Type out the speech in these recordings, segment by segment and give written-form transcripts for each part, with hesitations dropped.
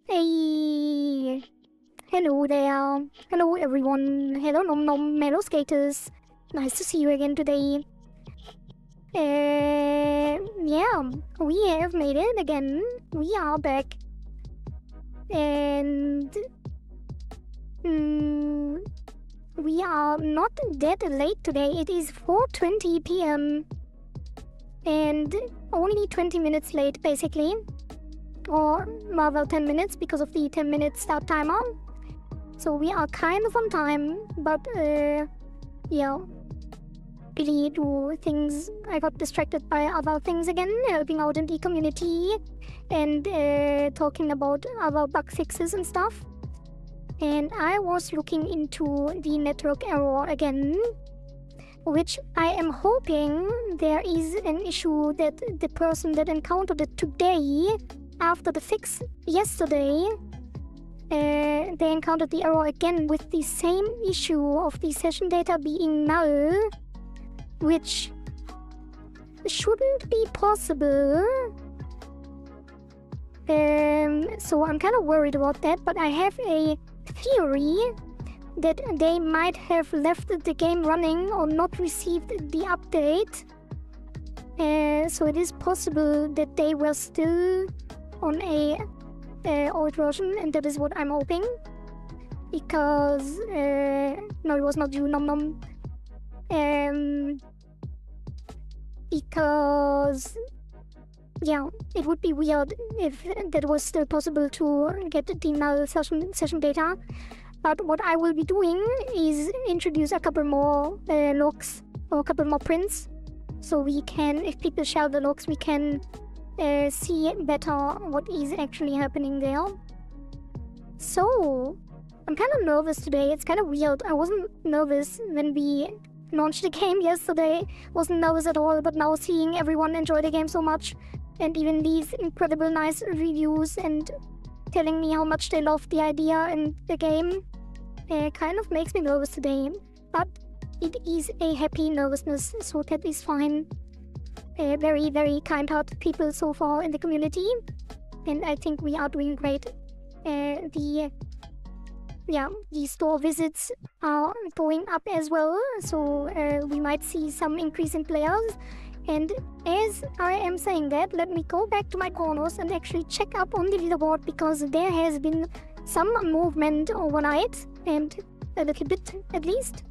Hey! Hello there. Hello everyone. Hello Nom Nom Mellow Skaters. Nice to see you again today. Yeah, we have made it again. We are back. And we are not that late today. It is 4:20 p.m. and only 20 minutes late basically. Or rather 10 minutes because of the 10-minute start timer. So we are kind of on time, but yeah, really do things. I got distracted by other things again, helping out in the community and talking about other bug fixes and stuff. And I was looking into the network error again, which I am hoping there is an issue that the person that encountered it today after the fix yesterday, they encountered the error again with the same issue of the session data being null, which shouldn't be possible. So I'm kind of worried about that, but I have a theory that they might have left the game running or not received the update. So it is possible that they were still on a old version, and that is what I'm hoping. Because, no, it was not you, nom nom. Because, yeah, it would be weird if that was still possible to get the null session data. But what I will be doing is introduce a couple more logs or a couple more prints. So we can, if people share the logs, we can see better what is actually happening there. So, I'm kind of nervous today. It's kind of weird. I wasn't nervous when we launched the game yesterday. Wasn't nervous at all, but now seeing everyone enjoy the game so much and even leave incredible nice reviews and telling me how much they love the idea and the game kind of makes me nervous today. But it is a happy nervousness, so that is fine. Very, very kind-hearted people so far in the community, and I think we are doing great. The store visits are going up as well, so we might see some increase in players. And as I am saying that, let me go back to my corners and actually check up on the leaderboard, because there has been some movement overnight, and a little bit at least.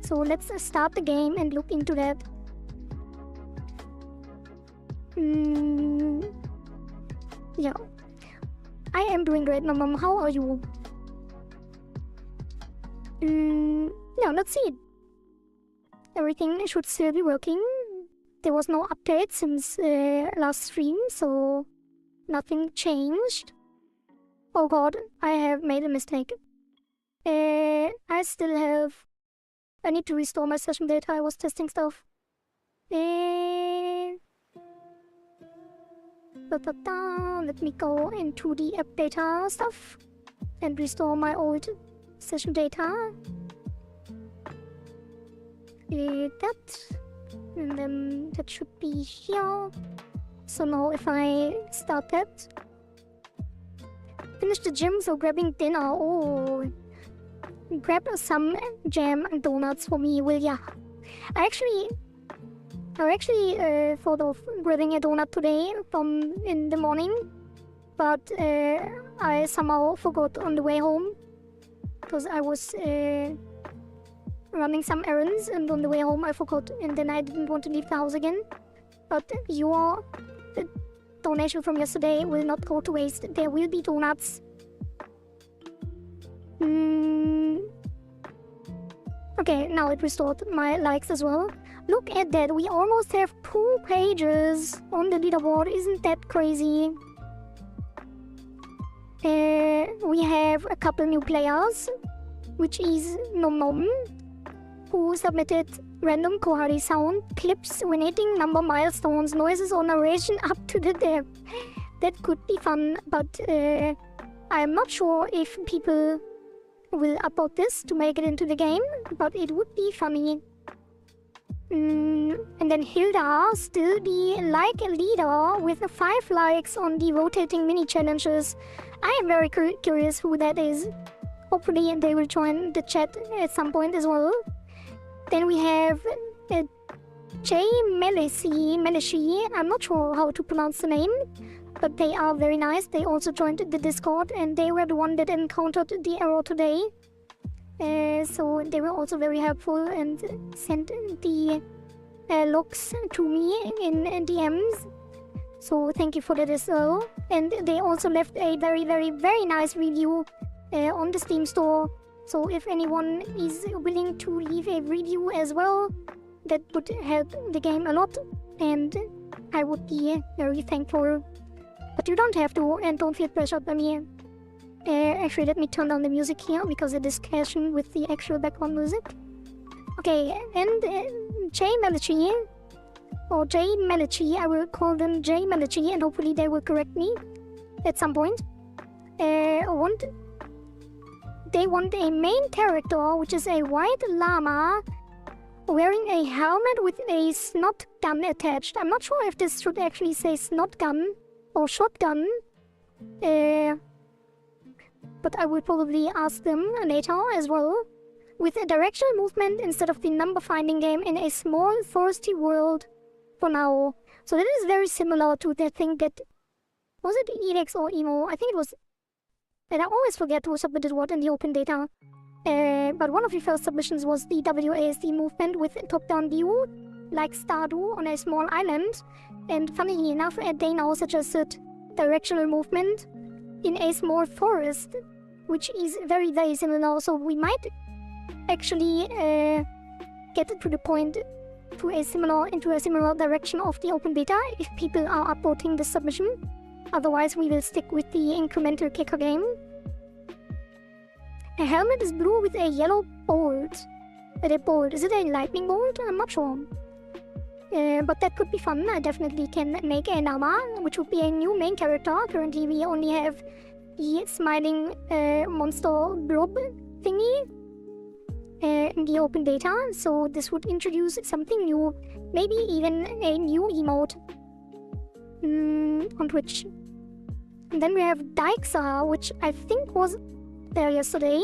So let's start the game and look into that. Yeah. I am doing great, Mom. How are you? No, let's see. Everything should still be working. There was no update since last stream, so nothing changed. Oh god, I have made a mistake. I need to restore my session data. I was testing stuff. Let me go into the app data stuff and restore my old session data. That. And then that should be here. So now if I start that. Finish the gym, so grabbing dinner. Oh. Grab some jam and donuts for me, will ya? I actually thought of grabbing a donut today in the morning, but I somehow forgot on the way home, because I was running some errands, and on the way home I forgot, and then I didn't want to leave the house again. But your donation from yesterday will not go to waste. There will be donuts. Okay, now it restored my likes as well. Look at that, we almost have 2 pages on the leaderboard. Isn't that crazy? We have a couple new players, which is Nom Nom, who submitted random Kohari sound clips when hitting number milestones, noises or narration up to the depth. That could be fun, but I'm not sure if people will upload this to make it into the game, but it would be funny. And then Hilda still be like a leader with 5 likes on the rotating mini challenges. I am very curious who that is. Hopefully they will join the chat at some point as well. Then we have Jay Melishi. I'm not sure how to pronounce the name, but they are very nice. They also joined the Discord, and they were the one that encountered the error today. So they were also very helpful and sent the logs to me in DMs. So thank you for that as well. And they also left a very, very, very nice review on the Steam store. So if anyone is willing to leave a review as well, that would help the game a lot, and I would be very thankful. But you don't have to, and don't feel pressured by me. Actually, let me turn down the music here, because it is clashing with the actual background music. Okay, and Jay Melichi, or Jay Melichi, I will call them Jay Melichi, and hopefully they will correct me at some point. They want a main character, which is a white llama wearing a helmet with a snot gun attached. I'm not sure if this should actually say snot gun or shotgun. But I will probably ask them later as well. With a directional movement instead of the number finding game in a small foresty world for now. So that is very similar to the thing that Was it Edex or Emo? I think it was. And I always forget who submitted what in the open data. But one of the first submissions was the WASD movement with top-down view, like Stardew on a small island. And funnily enough, they now suggested directional movement in a small forest, which is very, very similar. So we might actually get to the point into a similar direction of the open beta if people are upvoting this submission. Otherwise, we will stick with the incremental kicker game. A helmet is blue with a yellow bolt. Is it a lightning bolt? I'm not sure. But that could be fun. I definitely can make a Nama, which would be a new main character. Currently, we only have the smiling monster blob thingy in the open beta. So this would introduce something new. Maybe even a new emote on Twitch. And then we have Dyksa, which I think was there yesterday,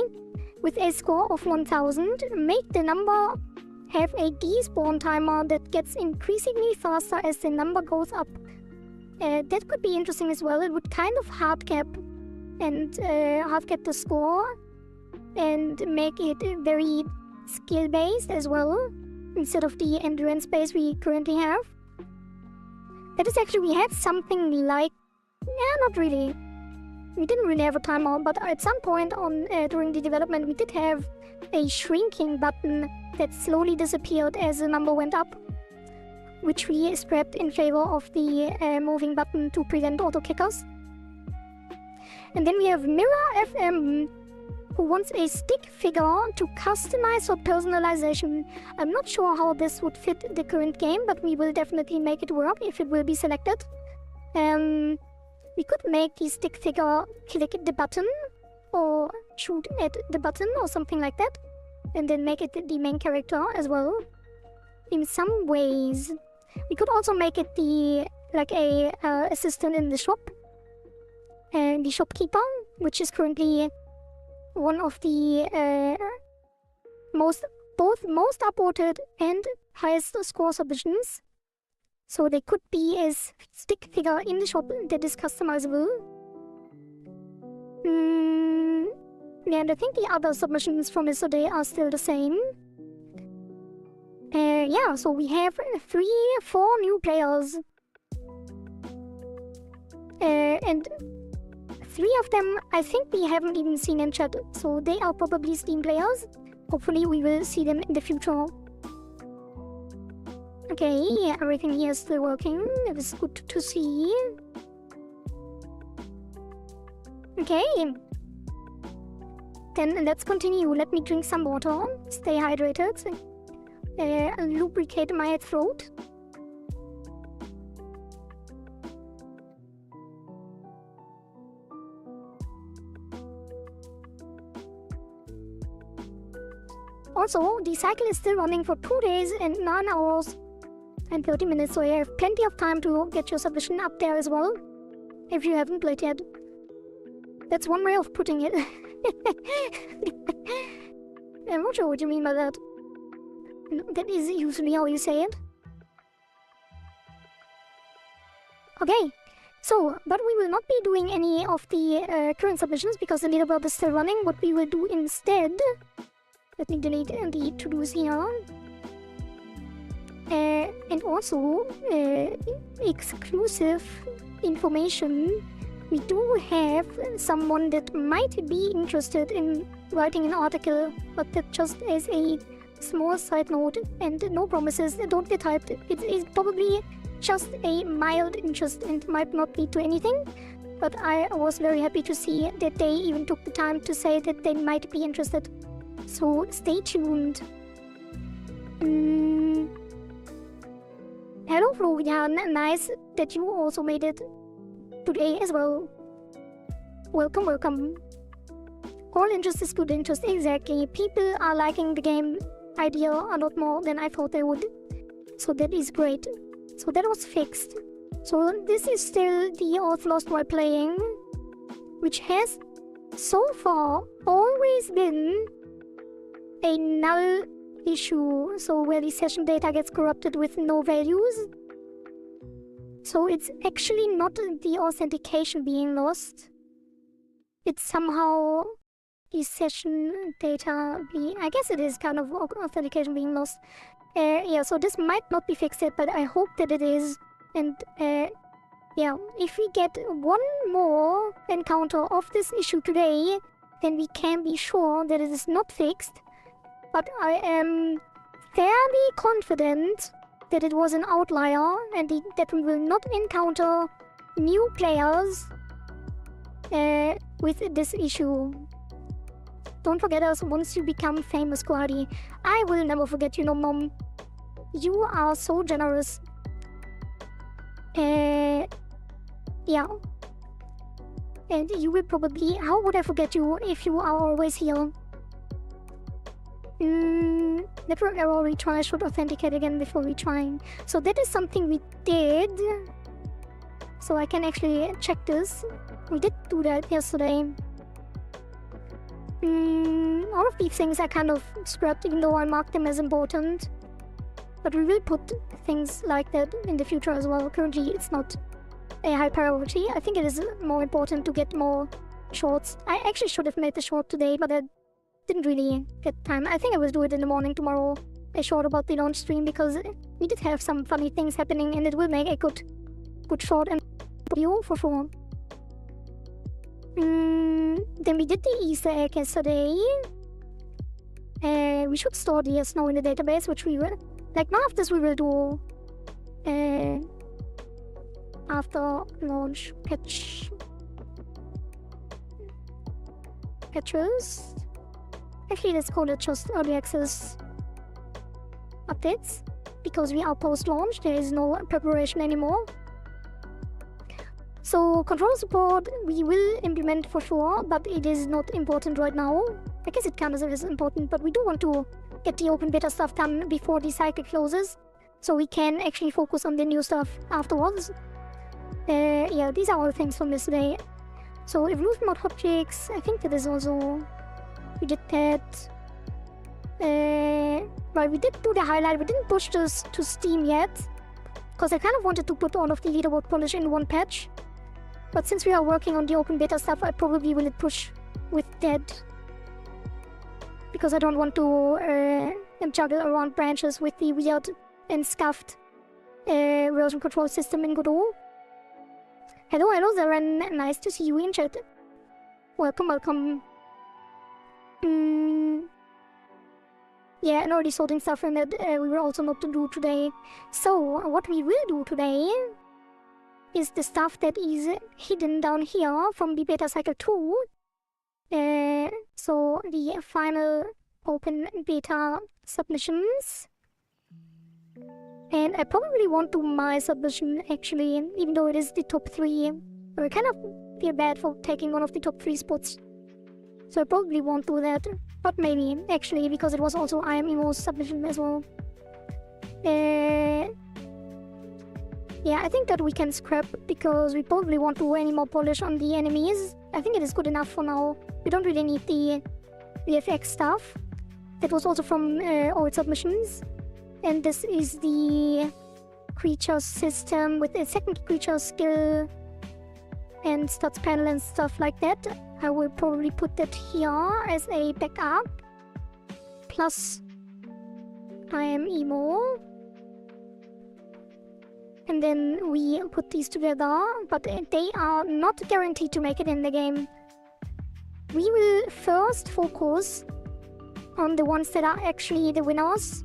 with a score of 1000. Make the number have a despawn timer that gets increasingly faster as the number goes up. That could be interesting as well. It would kind of hard cap the score and make it very skill based as well, instead of the endurance base we currently have. That is actually, we had something like, not really. We didn't really have a timer, but at some point during the development we did have a shrinking button that slowly disappeared as the number went up, which we scrapped in favor of the moving button to prevent auto kickers. And then we have Mirror FM, who wants a stick figure to customize for personalization. I'm not sure how this would fit the current game, but we will definitely make it work if it will be selected. We could make the stick figure click the button or shoot at the button or something like that, and then make it the main character as well. In some ways, we could also make it a assistant in the shop, and the shopkeeper, which is currently one of the most upvoted and highest score submissions. So they could be a stick figure in the shop that is customizable. And I think the other submissions from yesterday are still the same. So we have 4 new players. And 3 of them I think we haven't even seen in chat, so they are probably Steam players. Hopefully we will see them in the future. Okay, everything here is still working. It is good to see. Okay. Then let's continue. Let me drink some water. Stay hydrated. Lubricate my throat. Also, the cycle is still running for 2 days and 9 hours and 30 minutes, so you have plenty of time to get your submission up there as well, if you haven't played yet. That's one way of putting it. I'm not sure what you mean by that. That is usually how you say it. Okay, so, but we will not be doing any of the current submissions because the leaderboard is still running. What we will do instead... Let me delete the to-dos here. And also, exclusive information. We do have someone that might be interested in writing an article, but that just as a small side note and no promises. Don't get hyped. It is probably just a mild interest and might not lead to anything. But I was very happy to see that they even took the time to say that they might be interested. So stay tuned. Hello Florian, nice that you also made it today as well. Welcome, welcome. All interest is good interest, exactly. People are liking the game idea a lot more than I thought they would. So that is great. So that was fixed. So this is still the Auth Lost While Playing, which has so far always been a null issue, so where the session data gets corrupted with no values. So it's actually not the authentication being lost. It's somehow the session data being... I guess it is kind of authentication being lost. Yeah, so this might not be fixed yet, but I hope that it is. And yeah, if we get one more encounter of this issue today, then we can be sure that it is not fixed. But I am fairly confident that it was an outlier and that we will not encounter new players with this issue. Don't forget us once you become famous, Guardi. I will never forget you, Mom. You are so generous. Yeah. And you will probably... How would I forget you if you are always here? Network error, retry, should authenticate again before retrying. So that is something we did. So I can actually check this. We did do that yesterday. All of these things I kind of scrapped even though I marked them as important. But we will put things like that in the future as well. Currently it's not a high priority. I think it is more important to get more shorts. I actually should have made the short today, but I didn't really get time. I think I will do it in the morning tomorrow. A short about the launch stream because we did have some funny things happening and it will make a good short and video for sure. Then we did the Easter egg yesterday. We should store the snow in the database, which we will... Like, none of this we will do after launch patches. Actually, let's call it just early access updates, because we are post-launch, there is no preparation anymore. So control support we will implement for sure, but it is not important right now. I guess it kind of is important, but we do want to get the open beta stuff done before the cycle closes, so we can actually focus on the new stuff afterwards. Yeah, these are all things from yesterday. So evolution mod hotfix, I think that is also... We did that. Right, we did do the highlight. We didn't push this to Steam yet, because I kind of wanted to put all of the leaderboard polish in one patch. But since we are working on the open beta stuff, I probably will push with that, because I don't want to juggle around branches with the weird and scuffed version control system in Godot. Hello, Zaren. Nice to see you in chat. Welcome. Yeah, and already sorting stuff in that we were also not to do today. So, what we will do today is the stuff that is hidden down here from the beta cycle 2. So, the final open beta submissions. And I probably won't do my submission actually, even though it is the top 3. I kind of feel bad for taking one of the top 3 spots. So I probably won't do that. But maybe, actually, because it was also IMEMO's submission as well. Yeah, I think that we can scrap, because we probably won't do any more polish on the enemies. I think it is good enough for now. We don't really need the VFX stuff. That was also from old submissions. And this is the creature system with a second creature skill and stats panel and stuff like that. I will probably put that here as a backup. Plus IMEMO. And then we put these together, but they are not guaranteed to make it in the game. We will first focus on the ones that are actually the winners.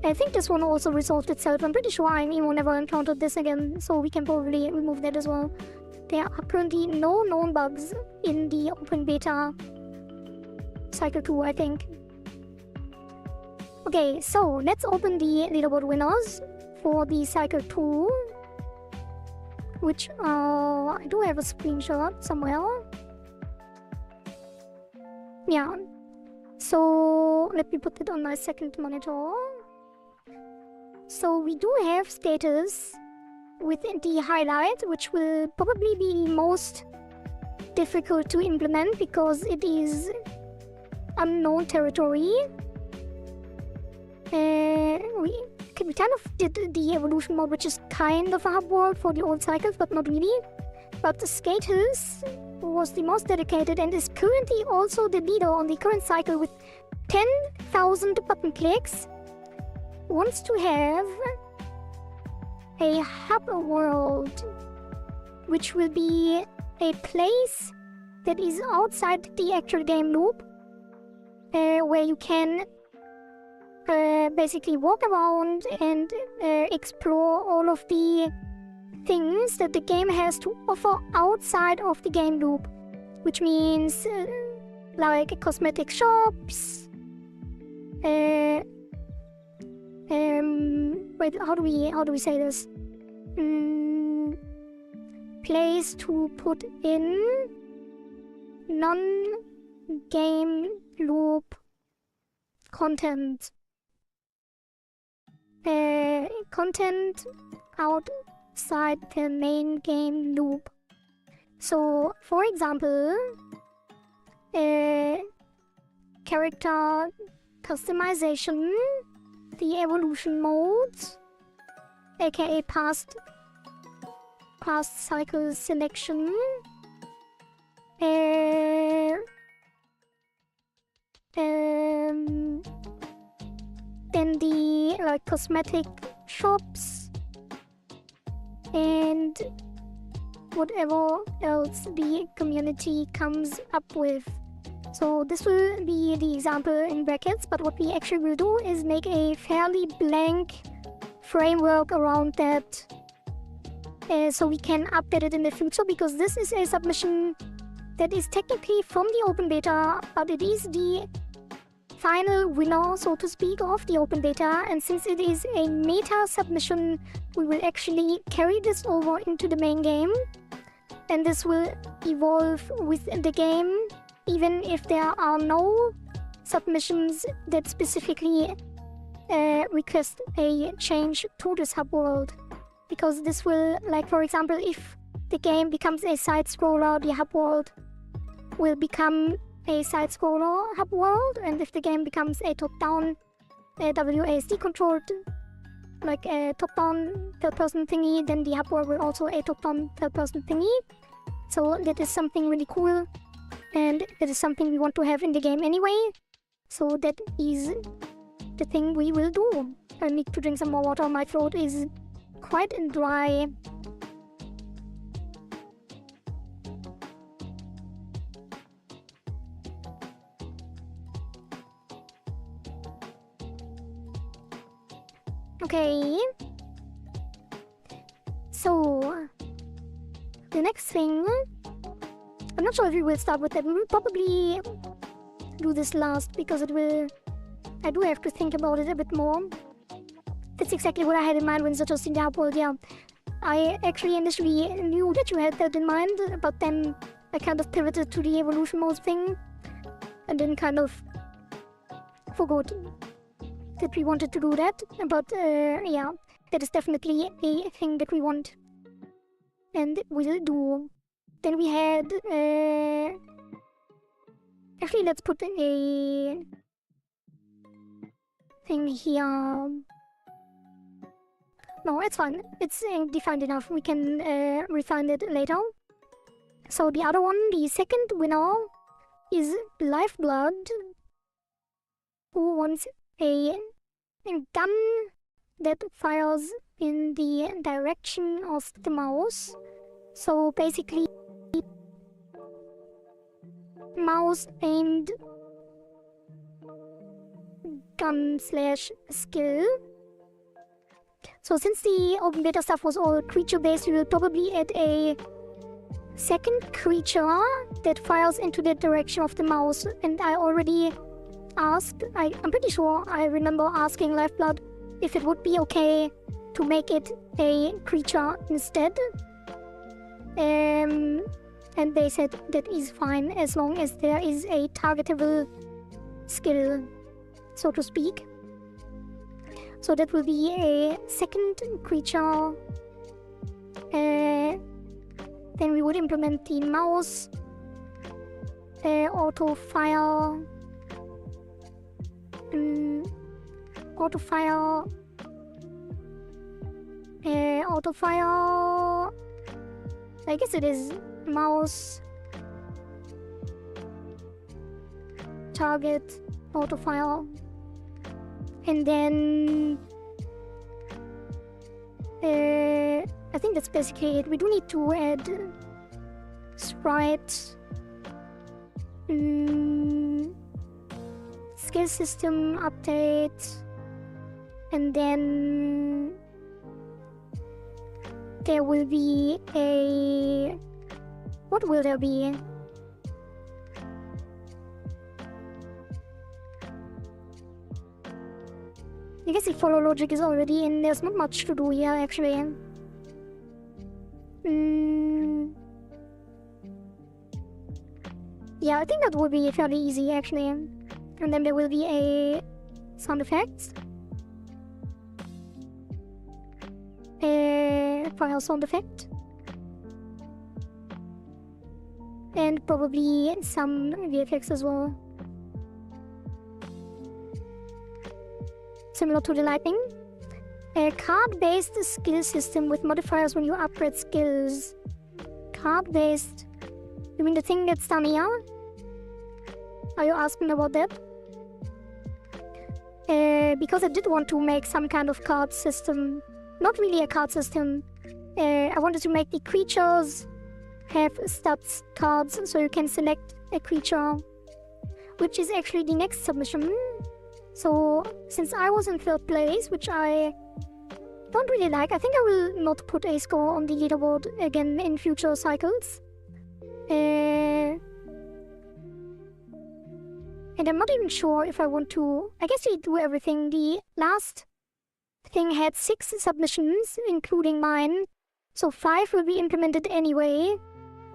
I think this one also resolved itself. I'm pretty sure IMEMO never encountered this again, so we can probably remove that as well. There are currently no known bugs in the open beta cycle 2, I think. Okay, so let's open the leaderboard winners for the cycle 2, which I do have a screenshot somewhere. Yeah, so let me put it on my second monitor. So we do have status with the highlight, which will probably be most difficult to implement because it is unknown territory. we kind of did the evolution mode, which is kind of a hub world for the old cycles, but not really. But the Skatus was the most dedicated and is currently also the leader on the current cycle with 10,000 button clicks. Wants to have a hub world, which will be a place that is outside the actual game loop, where you can basically walk around and explore all of the things that the game has to offer outside of the game loop, which means like cosmetic shops. Wait, how do we say this? Place to put in non-game loop content. Content outside the main game loop. So, for example, character customization, the evolution modes, aka past cycle selection, then the like cosmetic shops and whatever else the community comes up with. So this will be the example in brackets, but what we actually will do is make a fairly blank framework around that, so we can update it in the future, because this is a submission that is technically from the open beta, but it is the final winner, so to speak, of the open beta, and since it is a meta submission, we will actually carry this over into the main game, and this will evolve with the game, even if there are no submissions that specifically request a change to this hub world. Because this will, like for example, if the game becomes a side-scroller, the hub world will become a side-scroller hub world, and if the game becomes a top-down WASD controlled, like a top-down third-person thingy, then the hub world will also a top-down third-person thingy. So that is something really cool, and that is something we want to have in the game anyway. So that is the thing we will do. I need to drink some more water, my throat is quite dry. Okay, so the next thing, I'm not sure if we will start with that. We will probably do this last because I do have to think about it a bit more. That's exactly what I had in mind when suggesting the hub world, yeah. I actually initially knew that you had that in mind, but then I kind of pivoted to the evolution mode thing, and then kind of forgot that we wanted to do that, but yeah, that is definitely a thing that we want and will do. Then we had actually, let's put a thing here. No, it's fine, it's defined enough, we can refine it later. So the other one, the second winner, is Lifeblood, who wants a gun that fires in the direction of the mouse. So basically, mouse aimed gun slash skill. So since the open beta stuff was all creature based, we will probably add a second creature that fires into the direction of the mouse. And I already asked, I'm pretty sure I remember asking Lifeblood if it would be okay to make it a creature instead. And they said that is fine as long as there is a targetable skill, so to speak. So that will be a second creature. Then we would implement the mouse auto fire Auto fire. I guess it is mouse. Target. Auto fire. And then I think that's basically it. We do need to add sprite, skill system update, and then there will be a... what will there be? I guess the follow logic is already in. There's not much to do here, actually. Yeah, I think that would be fairly easy, actually. And then there will be a sound effects. A fire sound effect. And probably some VFX as well. Similar to the lightning. A card-based skill system with modifiers when you upgrade skills. Card-based. You mean the thing that's done here? Are you asking about that? Because I did want to make some kind of card system. Not really a card system. I wanted to make the creatures have stats cards so you can select a creature. Which is actually the next submission. So, since I was in third place, which I don't really like, I think I will not put a score on the leaderboard again in future cycles. And I'm not even sure if I want to... I guess we do everything. The last thing had 6 submissions, including mine. So 5 will be implemented anyway.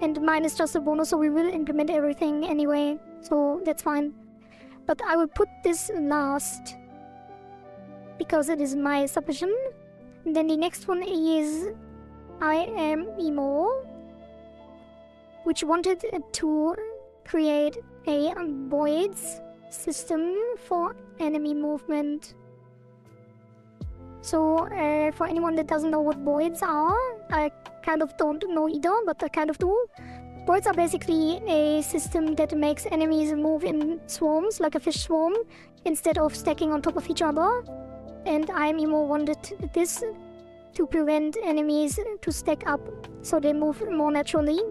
And mine is just a bonus, so we will implement everything anyway. So that's fine. But I will put this last because it is my submission. And then the next one is I Am Emo, which wanted to create a voids system for enemy movement. So for anyone that doesn't know what voids are, I kind of don't know either, but I kind of do. Voids are basically a system that makes enemies move in swarms, like a fish swarm, instead of stacking on top of each other. And IMEMO wanted this to prevent enemies to stack up, so they move more naturally.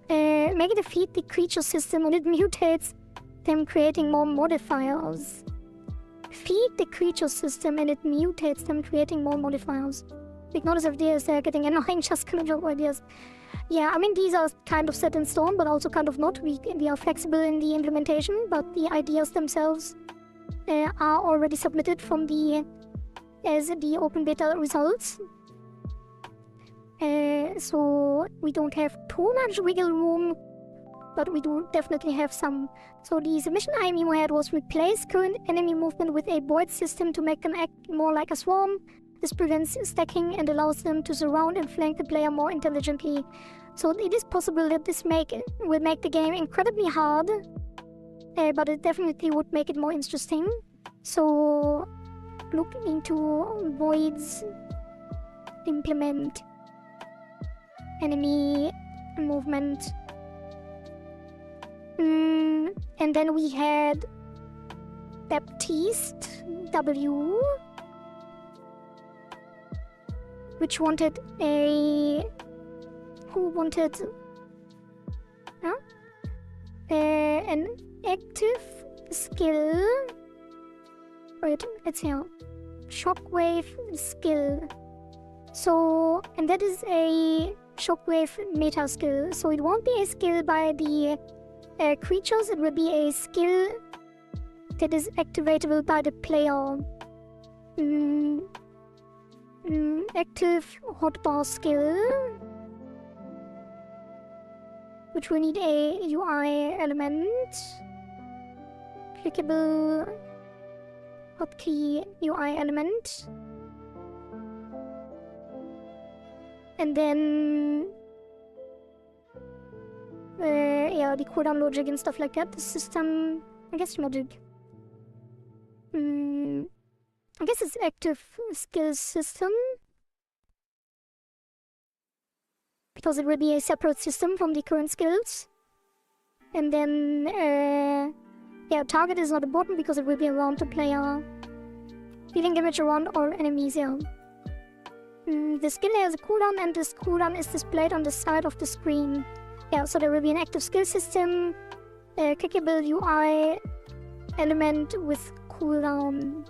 Make it defeat the creature system and it mutates them, creating more modifiers. Feed the creature system and it mutates them, creating more modifiers. Ignore these ideas, they're getting annoying, just kind of joke ideas. Yeah, I mean, these are kind of set in stone, but also kind of not. We are flexible in the implementation, but the ideas themselves are already submitted from as the open beta results. So we don't have too much wiggle room, but we do definitely have some. So the submission IMEMO had was replace current enemy movement with a void system to make them act more like a swarm. This prevents stacking and allows them to surround and flank the player more intelligently. So it is possible that this will make the game incredibly hard, but it definitely would make it more interesting. So look into voids, implement enemy movement. And then we had Baptiste W, which wanted an active skill. Wait, it's here. Shockwave skill. So, and that is a shockwave meta skill. So it won't be a skill by the creatures, it will be a skill that is activatable by the player. Active hotbar skill, which will need a UI element. Clickable hotkey UI element. And then yeah, the cooldown logic and stuff like that. The system, I guess logic. I guess it's active skills system, because it will be a separate system from the current skills. And then, yeah, target is not important because it will be around the player. Dealing damage around all enemies, yeah. The skill has a cooldown, and this cooldown is displayed on the side of the screen. Yeah, so there will be an active skill system, a clickable UI element with cooldown.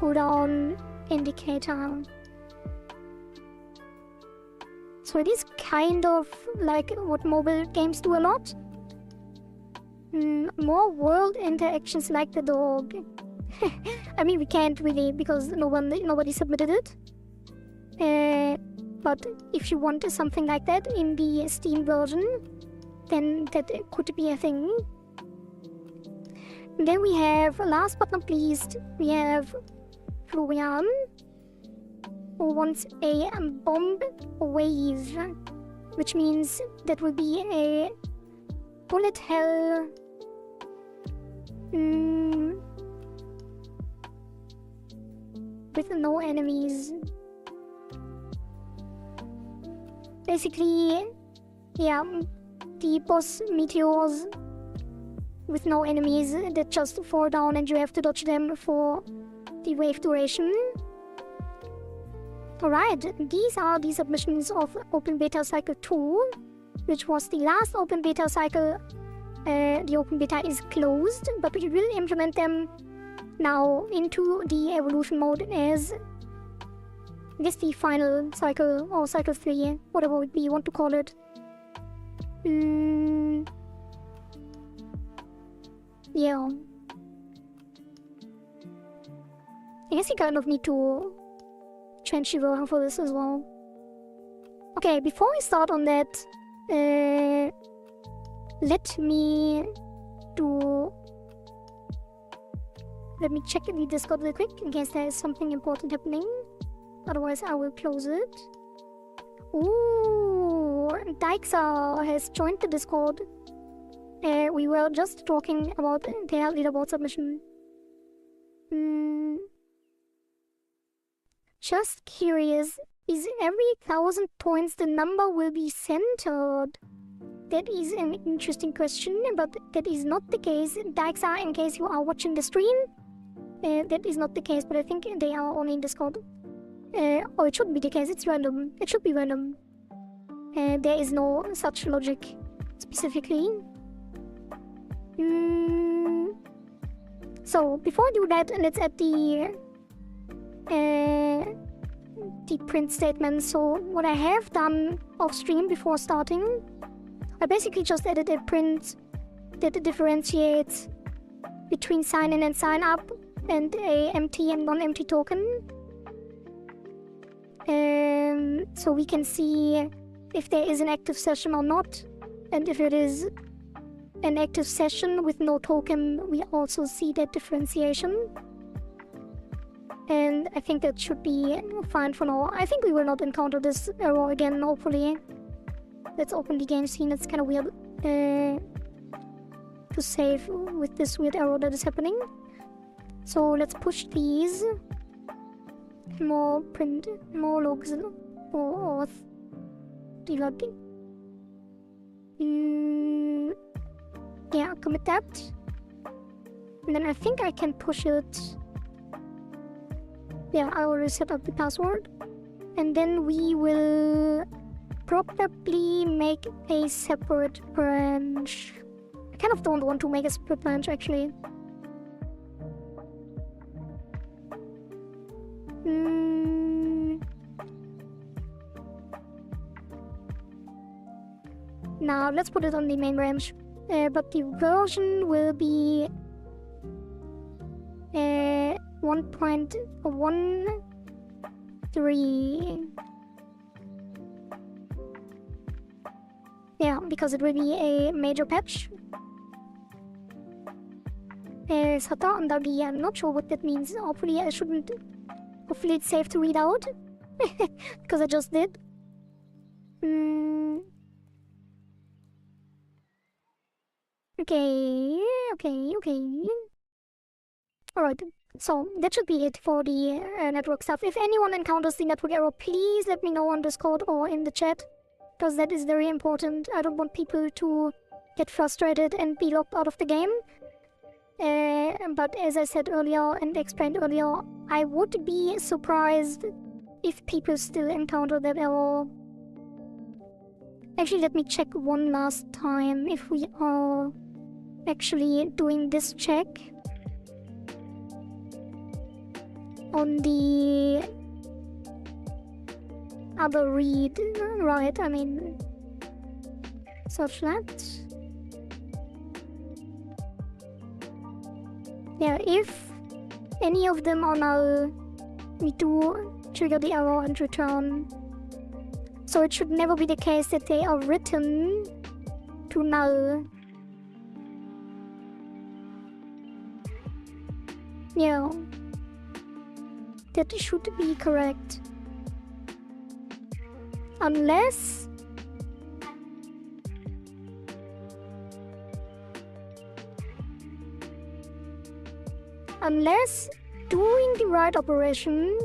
Cooldown indicator. So it is kind of like what mobile games do a lot. More world interactions like the dog. I mean, we can't really because nobody submitted it. But if you want something like that in the Steam version, then that could be a thing. And then we have, last but not least, we have Florian, who wants a bomb wave, which means that will be a bullet hell with no enemies. Basically, yeah, the boss meteors with no enemies that just fall down and you have to dodge them for the wave duration. Alright, these are the submissions of Open Beta Cycle 2, which was the last Open Beta cycle. The Open Beta is closed, but we will implement them now into the evolution mode as, I guess, the final cycle, or cycle 3, whatever we want to call it. Yeah. I guess you kind of need to change the version for this as well. Okay, before we start on that, let me check the Discord real quick in case there is something important happening. Otherwise, I will close it. Ooh, Dyksa has joined the Discord. We were just talking about their leaderboard submission. Just curious, is every 1,000 points the number will be centered? That is an interesting question, but that is not the case. Dyksa, in case you are watching the stream, that is not the case, but I think they are only in Discord. Oh, it shouldn't be the case, it's random. It should be random. There is no such logic, specifically. So, before I do that, let's add the print statement. So, what I have done off stream before starting, I basically just added a print that differentiates between sign in and sign up and a empty and non-empty token. So we can see if there is an active session or not, and if it is an active session with no token, we also see that differentiation. And I think that should be fine for now. I think we will not encounter this error again, hopefully. Let's open the game scene. It's kind of weird to save with this weird error that is happening. So let's push these. More print, more logs, more auth, debugging. Yeah, commit that. And then I think I can push it. Yeah, I already set up the password. And then we will probably make a separate branch. I kind of don't want to make a separate branch, actually. Now, let's put it on the main branch. But the version will be 1.13. Yeah, because it will be a major patch. Sata UnreasonAble, I'm not sure what that means. Hopefully I shouldn't... Hopefully it's safe to read out. Because I just did. Okay. Alright, so that should be it for the network stuff. If anyone encounters the network error, please let me know on Discord or in the chat, because that is very important. I don't want people to get frustrated and be locked out of the game. But as I said earlier and explained earlier, I would be surprised if people still encounter that error. Actually, let me check one last time if we are actually doing this check on the other read, right? I mean, search that. Yeah, if any of them are null, we do trigger the error and return. So it should never be the case that they are written to null. Yeah, that should be correct. Unless doing the right operation,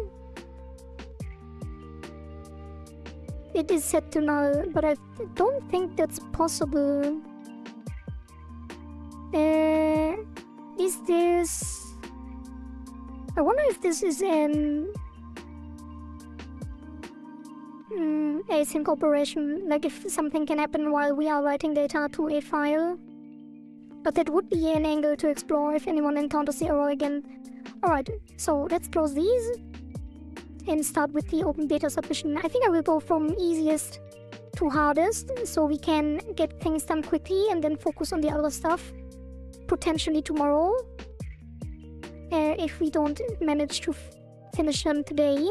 it is set to null, but I don't think that's possible. Is this... I wonder if this is an async operation, like if something can happen while we are writing data to a file. But that would be an angle to explore if anyone encounters the error again. Alright, so let's close these and start with the open data submission. I think I will go from easiest to hardest, so we can get things done quickly and then focus on the other stuff potentially tomorrow, if we don't manage to finish them today.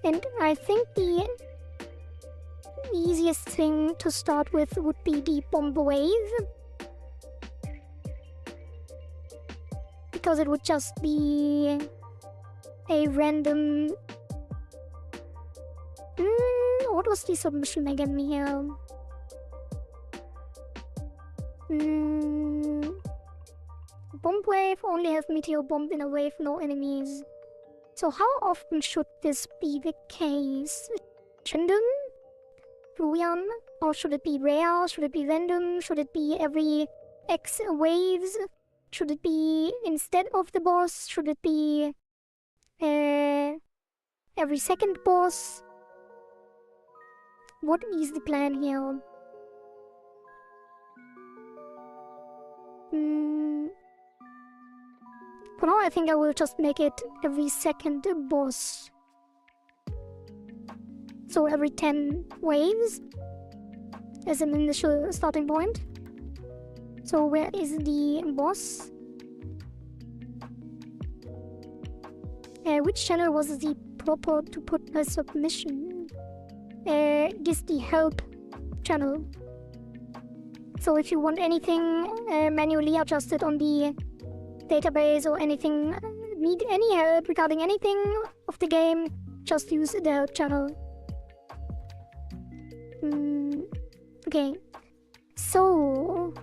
And I think the easiest thing to start with would be the bomb wave, because it would just be a random... what was the submission again here? Bomb wave, only have meteor bomb in a wave, no enemies. So how often should this be the case? Random? Ruyan? Or should it be rare? Should it be random? Should it be every X waves? Should it be instead of the boss? Should it be every second boss? What is the plan here? For now, I think I will just make it every second boss. So every 10 waves as an initial starting point. So where is the boss? Which channel was the proper to put a submission? This the help channel. So if you want anything manually adjusted on the database or anything, need any help regarding anything of the game, just use the help channel. Okay, so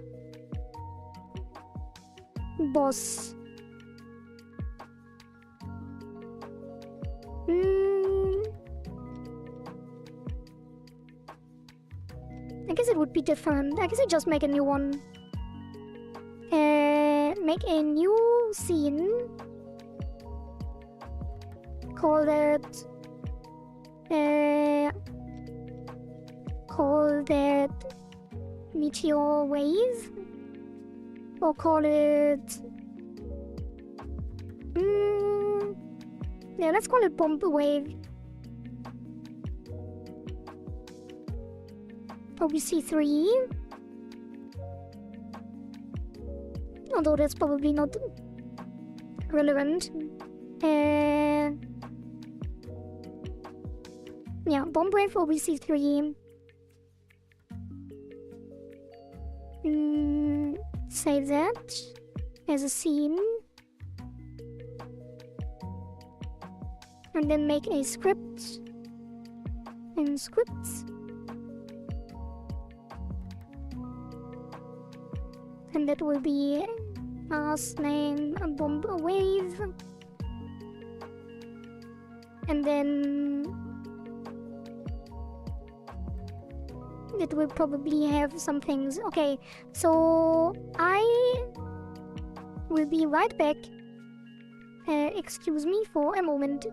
boss. I guess it would be different. I guess I just make a new one. Make a new scene. Call that meteor wave, or call it yeah, let's call it bomb wave. OBC3, although that's probably not relevant. Yeah, bomb wave OBC3. Save that as a scene, and then make a script in scripts. And that will be last name bomb wave. And then it will probably have some things. Okay, so I will be right back. Excuse me for a moment.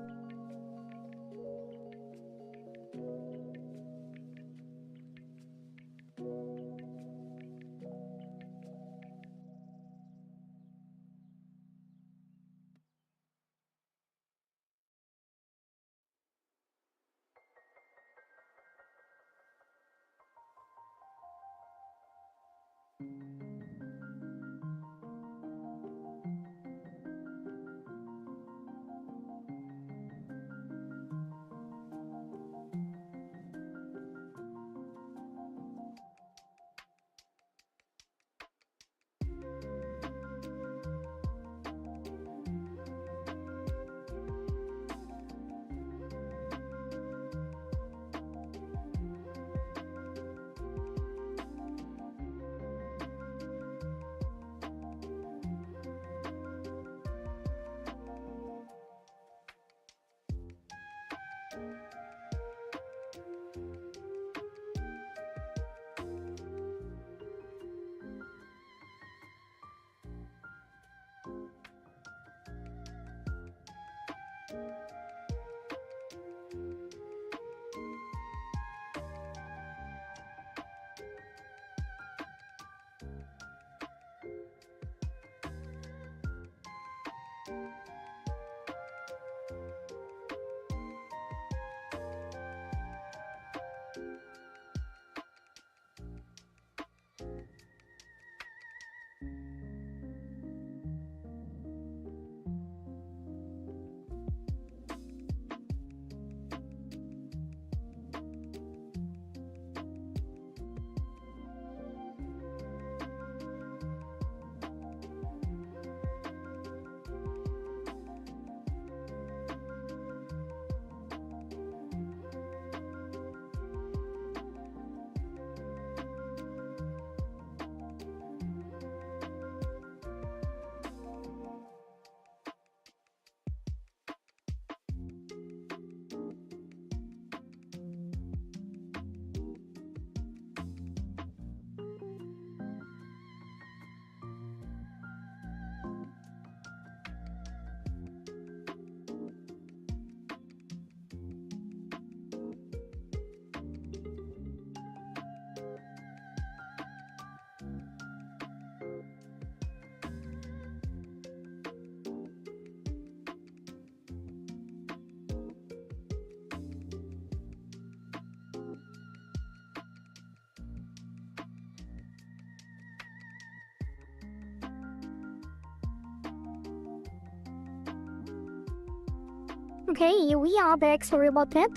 Okay, we are back. Sorry about that.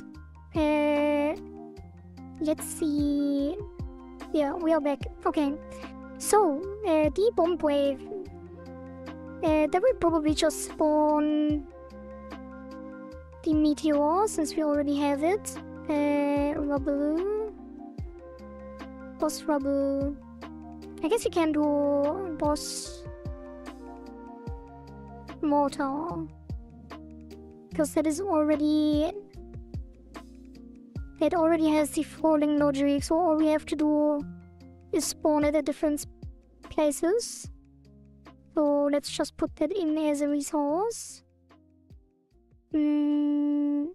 Let's see. Yeah, we are back. Okay. So, the bomb wave. That will probably just spawn the meteor since we already have it. Rubble. Boss rubble. I guess you can do boss mortar. Because that is already... It already has the falling logic, so all we have to do is spawn it at different places. So let's just put that in as a resource. On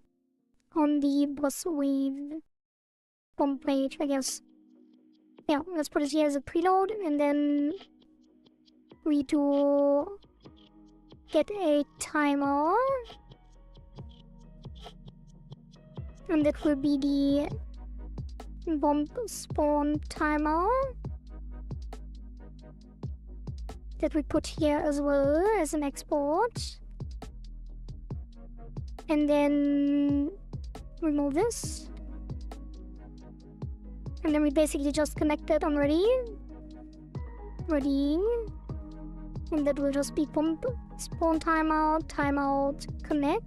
the boss wave bomb page, I guess. Yeah, let's put it here as a preload, and then we do get a timer. And that will be the bomb spawn timer that we put here as well as an export. And then remove this. And then we basically just connect that on ready. Ready. And that will just be bomb spawn timeout, timeout, connect.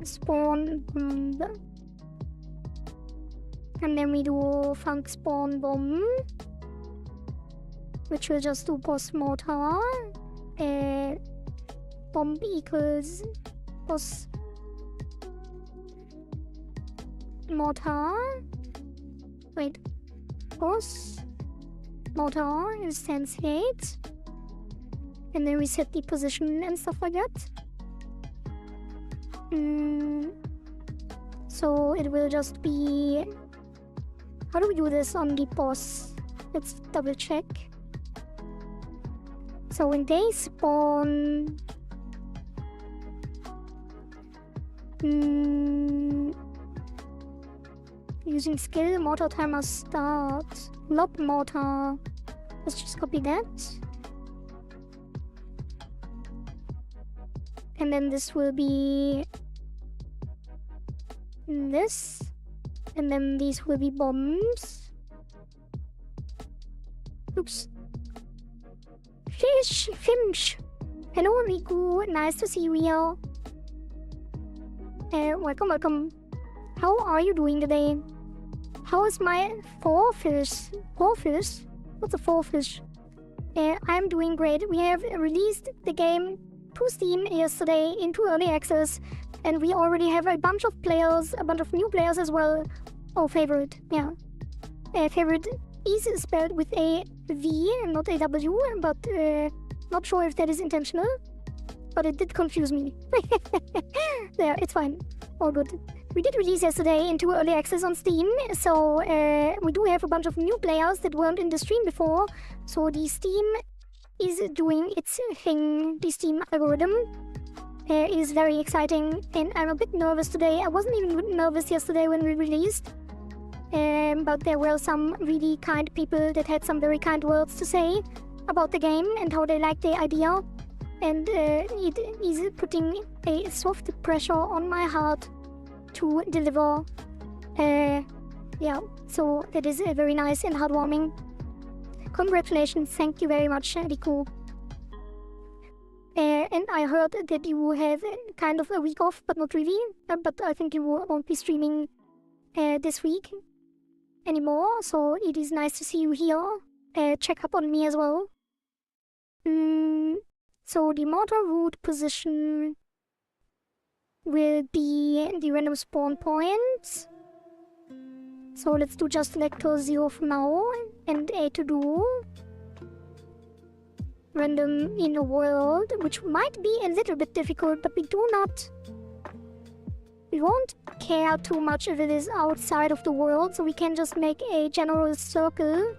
Spawn bomb. And then we do func spawn bomb. which will just do boss mortar. Bomb equals boss mortar. Wait, boss mortar instantiate, and then we set the position and stuff like that. So it will just be. How do we do this on the boss? Let's double check. So when they spawn, using skill mortar timer start. Lob mortar. Let's just copy that. And then this will be this. And then these will be bombs. Oops. Finch. Hello, Riku. Nice to see you here. Welcome. How are you doing today? How is my forefish? Forefish? What's a forefish? I'm doing great. We have released the game to Steam yesterday into early access, and we already have a bunch of players, a bunch of new players as well. Oh, favorite, yeah. Favorite is spelled with a V and not a W, but not sure if that is intentional. But it did confuse me. There, it's fine. All good. We did release yesterday into early access on Steam, so we do have a bunch of new players that weren't in the stream before. So the Steam is doing its thing. The Steam algorithm is very exciting, and I'm a bit nervous today. I wasn't even nervous yesterday when we released, but there were some really kind people that had some very kind words to say about the game and how they liked the idea. And it is putting a soft pressure on my heart to deliver. Yeah, so that is very nice and heartwarming. Congratulations, thank you very much, Riku. And I heard that you have kind of a week off, but not really. But I think you won't be streaming this week anymore, so it is nice to see you here. Check up on me as well. So the mortar root position will be the random spawn point. So let's do just vector 0 for now, and A to do random in a world, which might be a little bit difficult, but we won't care too much if it is outside of the world, so we can just make a general circle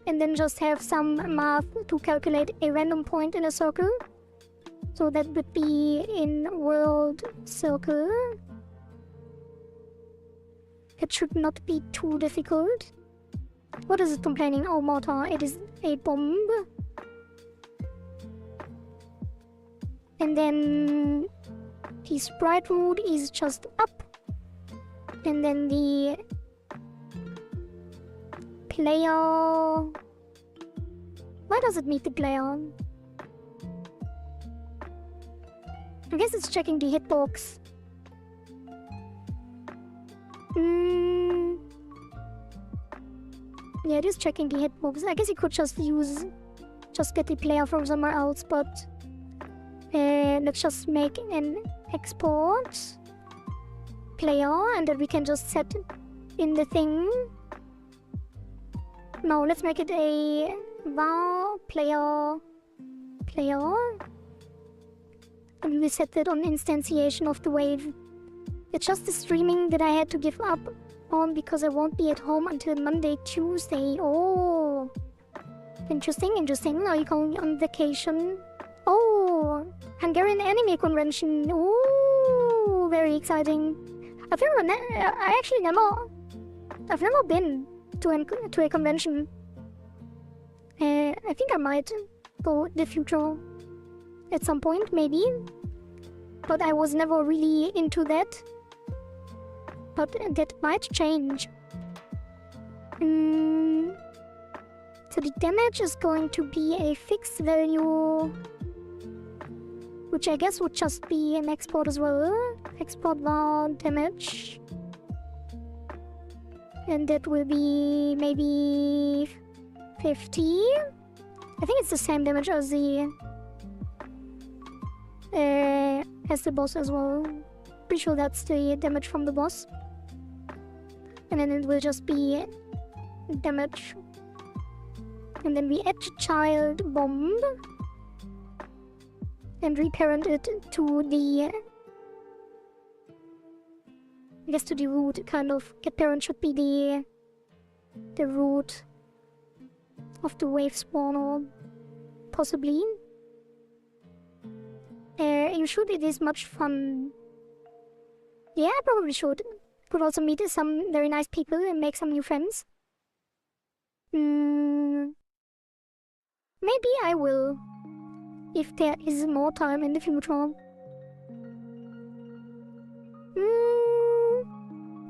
and then just have some math to calculate a random point in a circle. So that would be in world circle. It should not be too difficult. What is it complaining? Oh, mortar. It is a bomb. And then the sprite root is just up. And then the player... Why does it meet the player? I guess it's checking the hitbox. Yeah, it is checking the hitbox. I guess you could just get the player from somewhere else, but let's just make an export player, and then we can just set in the thing. Now let's make it a var player, and we set that on instantiation of the wave. It's just the streaming that I had to give up on because I won't be at home until Monday, Tuesday. Oh, interesting. Are you going on vacation? Oh, Hungarian Anime Convention. Oh, very exciting. I've never been to a convention. I think I might go in the future at some point, maybe. But I was never really into that. But that might change. So the damage is going to be a fixed value, which I guess would just be an export as well. Export var damage. And that will be maybe 50. I think it's the same damage as the boss as well. Pretty sure that's the damage from the boss. And then it will just be damage. And then we add child bomb and reparent it to the, I guess to the root, kind of. Get parent should be the root of the wave spawner, possibly. You should, it is much fun. Yeah, I probably should. Could also meet some very nice people and make some new friends. Maybe I will, if there is more time in the future.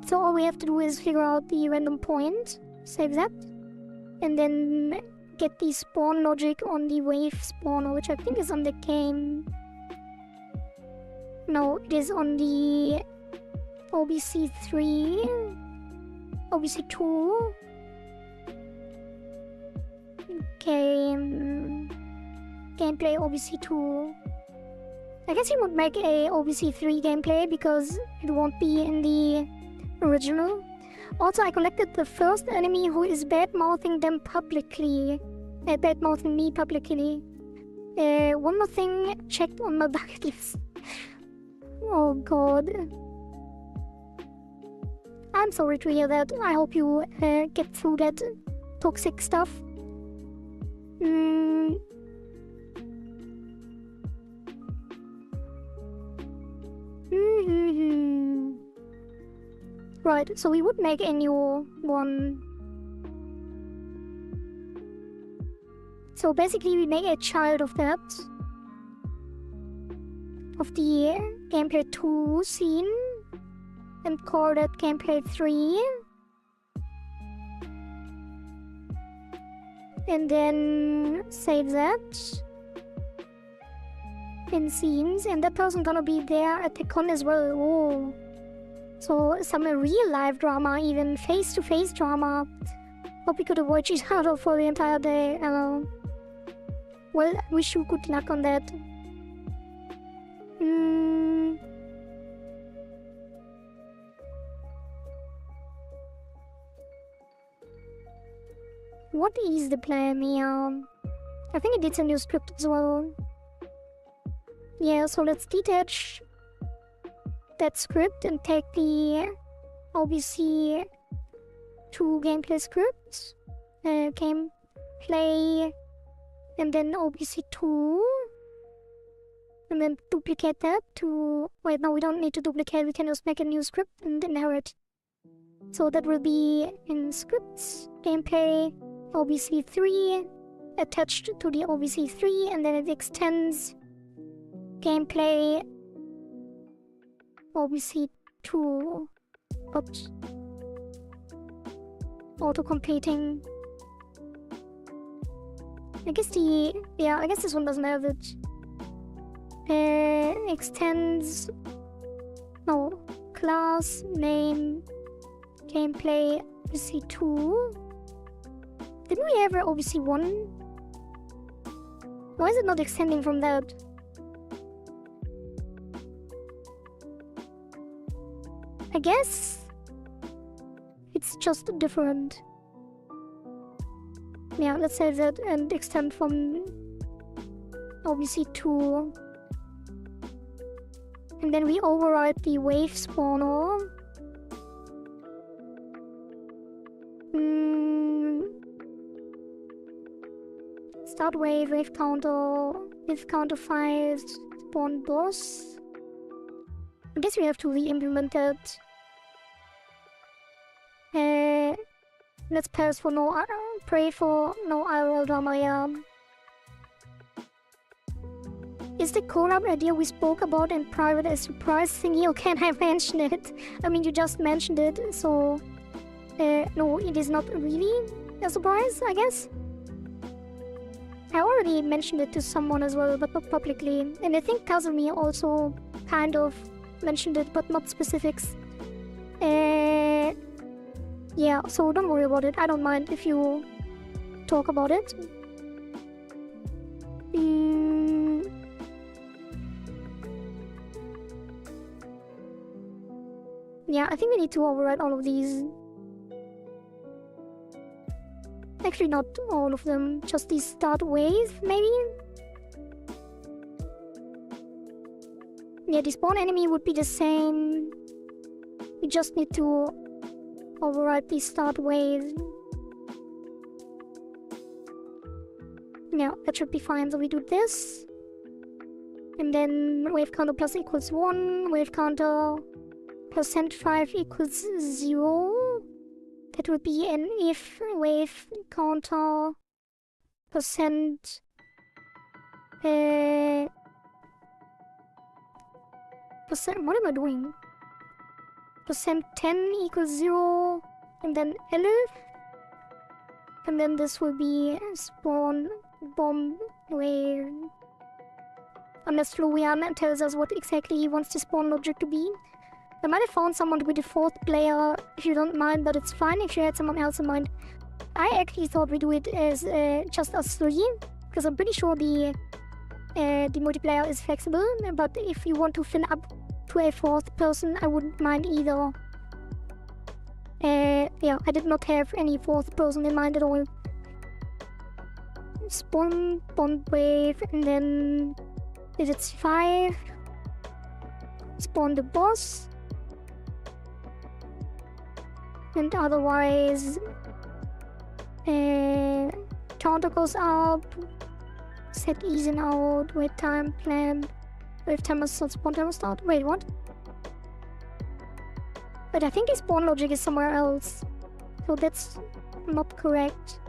So all we have to do is figure out the random point, save that, and then get the spawn logic on the wave spawner, which I think is on the game. No, it is on the OBC3, OBC2. Okay, gameplay OBC2. I guess you would make a OBC3 gameplay because it won't be in the original. Also, I collected the first enemy who is bad-mouthing them publicly. Bad-mouthing me publicly. One more thing checked on my bucket list. Oh god. I'm sorry to hear that. I hope you get through that toxic stuff. Right, so we would make a new one. So basically we make a child of that. Of the gameplay 2 scene. And call that gameplay 3. And then save that in scenes, and that person gonna be there at the con as well. Oh, so some real life drama, even face-to-face drama. Hope we could avoid each other for the entire day. Well, wish you good luck on that. What is the plan here? I think it needs a new script as well. Yeah, so let's detach that script and take the OBC2 gameplay script. Gameplay, and then OBC2. And then duplicate that to... Wait, no, we don't need to duplicate, we can just make a new script and inherit. So that will be in scripts, gameplay, OBC3, attached to the OBC3, and then it extends gameplay OBC2, but auto-completing. I guess I guess this one doesn't have it. Extends, no, class, name, gameplay, OBC2. Didn't we have OBC1? Why is it not extending from that? I guess it's just different. Yeah, let's save that and extend from OBC2. And then we override the wave spawner. Start wave counter 5, spawn boss. I guess we have to re-implement that. Let's pray for no IRL drama, yeah. Is the collab idea we spoke about in private a surprise thingy, or can I mention it? I mean, you just mentioned it, so... no, it is not really a surprise, I guess. I already mentioned it to someone as well, but not publicly. And I think Kazumi also kind of mentioned it, but not specifics. Yeah, so don't worry about it. I don't mind if you talk about it. Yeah, I think we need to override all of these. Actually, not all of them, just the start wave, maybe? Yeah, the spawn enemy would be the same. We just need to override the start wave. Yeah, that should be fine. So we do this. And then wave counter plus equals 1. Wave counter %5 equals 0. That would be an if wave counter percent what am I doing? %10 equals 0, and then elif, and then this will be spawn bomb wave. Unless Florian tells us what exactly he wants the spawn logic to be. I might have found someone to be the 4th player, if you don't mind, but it's fine if you had someone else in mind. I actually thought we do it as just us 3, because I'm pretty sure the multiplayer is flexible, but if you want to fill up to a 4th person, I wouldn't mind either. Yeah, I did not have any 4th person in mind at all. Spawn bomb wave, and then it's 5. Spawn the boss. And otherwise, counter goes up, set ease and out, wait time, plan, wave timer start, spawn timer start. Wait, what? But I think his spawn logic is somewhere else, so that's not correct.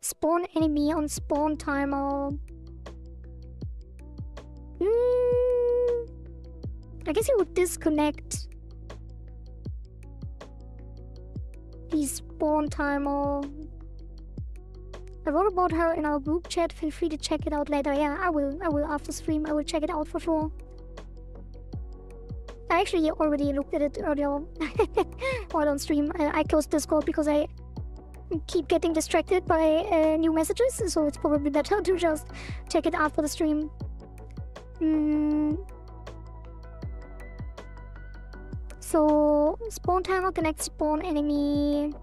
Spawn enemy on spawn timer. I guess he would disconnect the spawn timer. I wrote about her in our group chat. Feel free to check it out later. Yeah, I will after stream. I will check it out for sure. I actually already looked at it earlier while on stream. I closed Discord because I keep getting distracted by new messages, so it's probably better to just check it after the stream. So, spawn timer connects spawn enemy.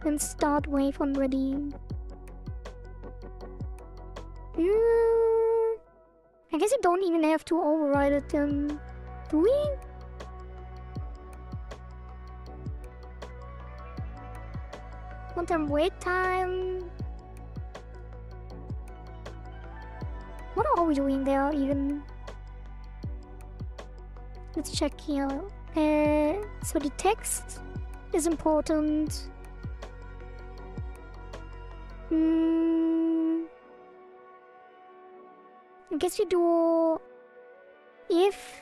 And start wave on ready. I guess you don't even have to override it, do we? One time wait time. What are we doing there even? Let's check here. So the text is important. I guess you do if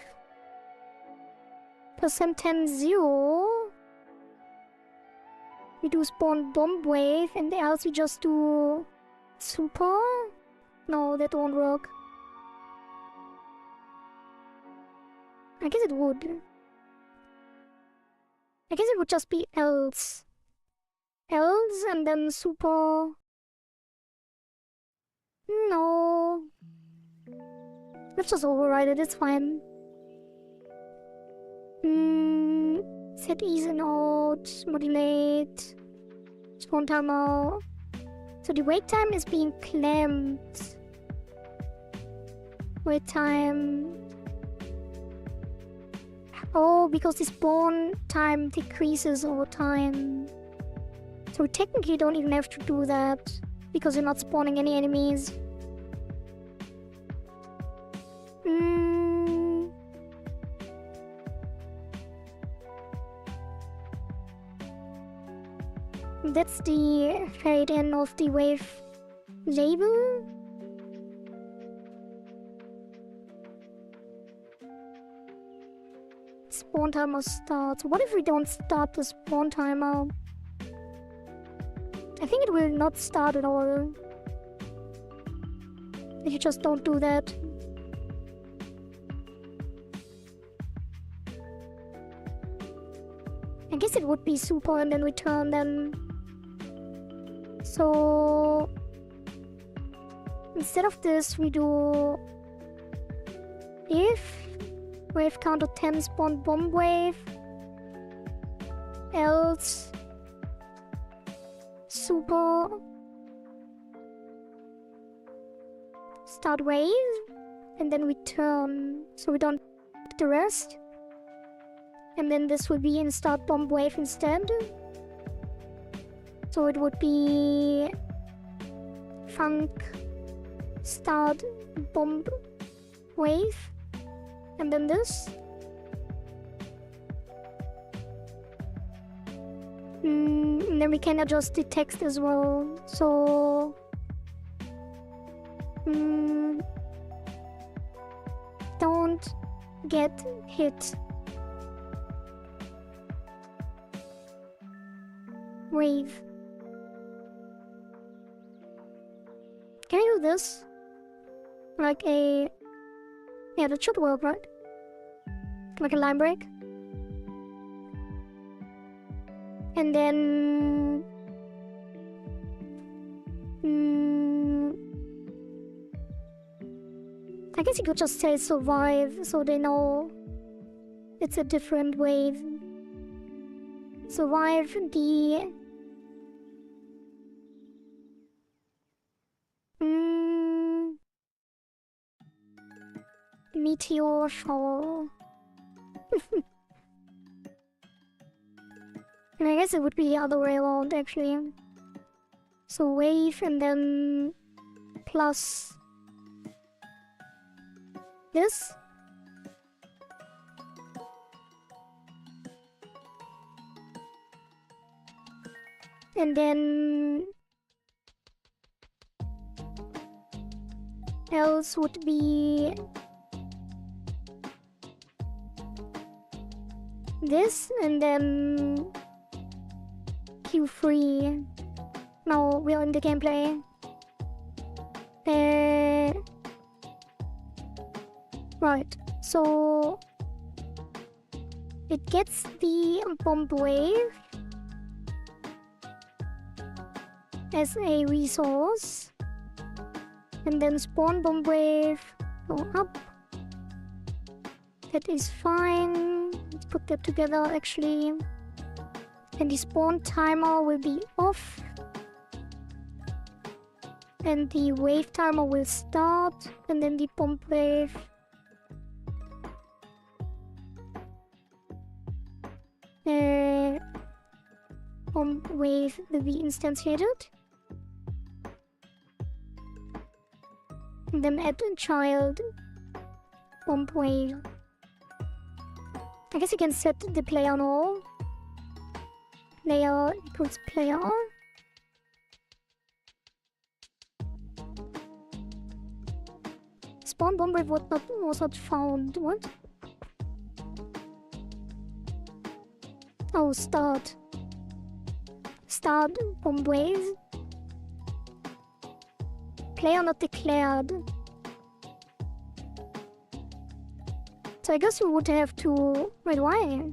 %10 0. We do spawn bomb wave, and else we just do super. No, that won't work. I guess it would. I guess it would just be else. Else and then super. No. Let's just override it, it's fine. Set ease and out, modulate, spawn timer. So the wait time is being clamped. Wait time. Oh, because the spawn time decreases over time. So we technically don't even have to do that, because you're not spawning any enemies. That's the fade in of the wave label. Spawn timer starts. What if we don't start the spawn timer? I think it will not start at all. If you just don't do that. I guess it would be super and then return then So instead of this, we do if wave count of 10 spawn bomb wave, else super start wave, and then we turn so we don't do the rest. And then this would be in start bomb wave instead. So it would be funk start bomb wave, and then this. And then we can adjust the text as well. So don't get hit. Wave. Can I do this? Like a... Yeah, that should work, right? Like a line break. And then... I guess you could just say survive so they know it's a different wave. Survive the... meteor shower. And I guess it would be the other way around actually. So wave and then plus this. And then else would be this, and then Q3. Now we're in the gameplay. Right, so it gets the bomb wave as a resource, and then spawn bomb wave go up. That is fine. Let's put that together actually. And the spawn timer will be off. And the wave timer will start. And then the bomb wave. Bomb wave will be instantiated. And then add a child bomb wave. I guess you can set the player on all. Player equals player. Spawn bomb wave was not found. What? Oh, start. Start bomb wave. Player not declared. So I guess we would have to... Wait, why?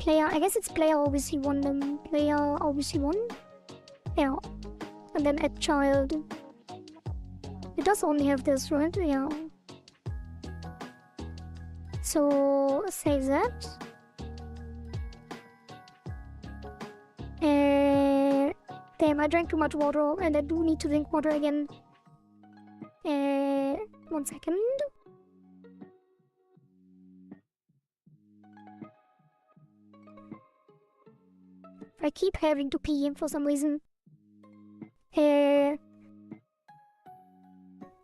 Player... I guess it's player OBC1 then. Player OBC1? Yeah. And then add child. It does only have this, right? Yeah. So... save that. Damn, I drank too much water and I do need to drink water again. 1 second. I keep having to pee for some reason. Player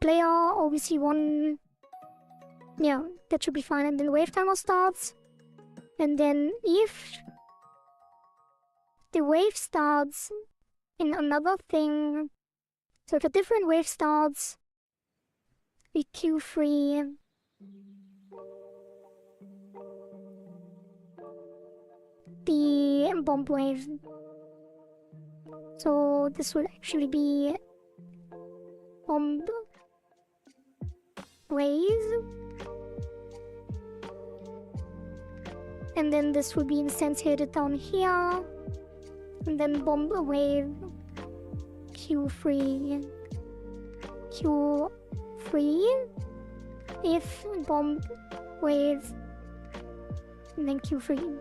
OBC1. Yeah, that should be fine. And then wave timer starts. And then if the wave starts in another thing, so if a different wave starts, we Q3 the bomb wave. So this will actually be bomb wave. And then this will be instantiated down here. And then bomb a wave. Q3. Q3. If bomb wave. And then Q3.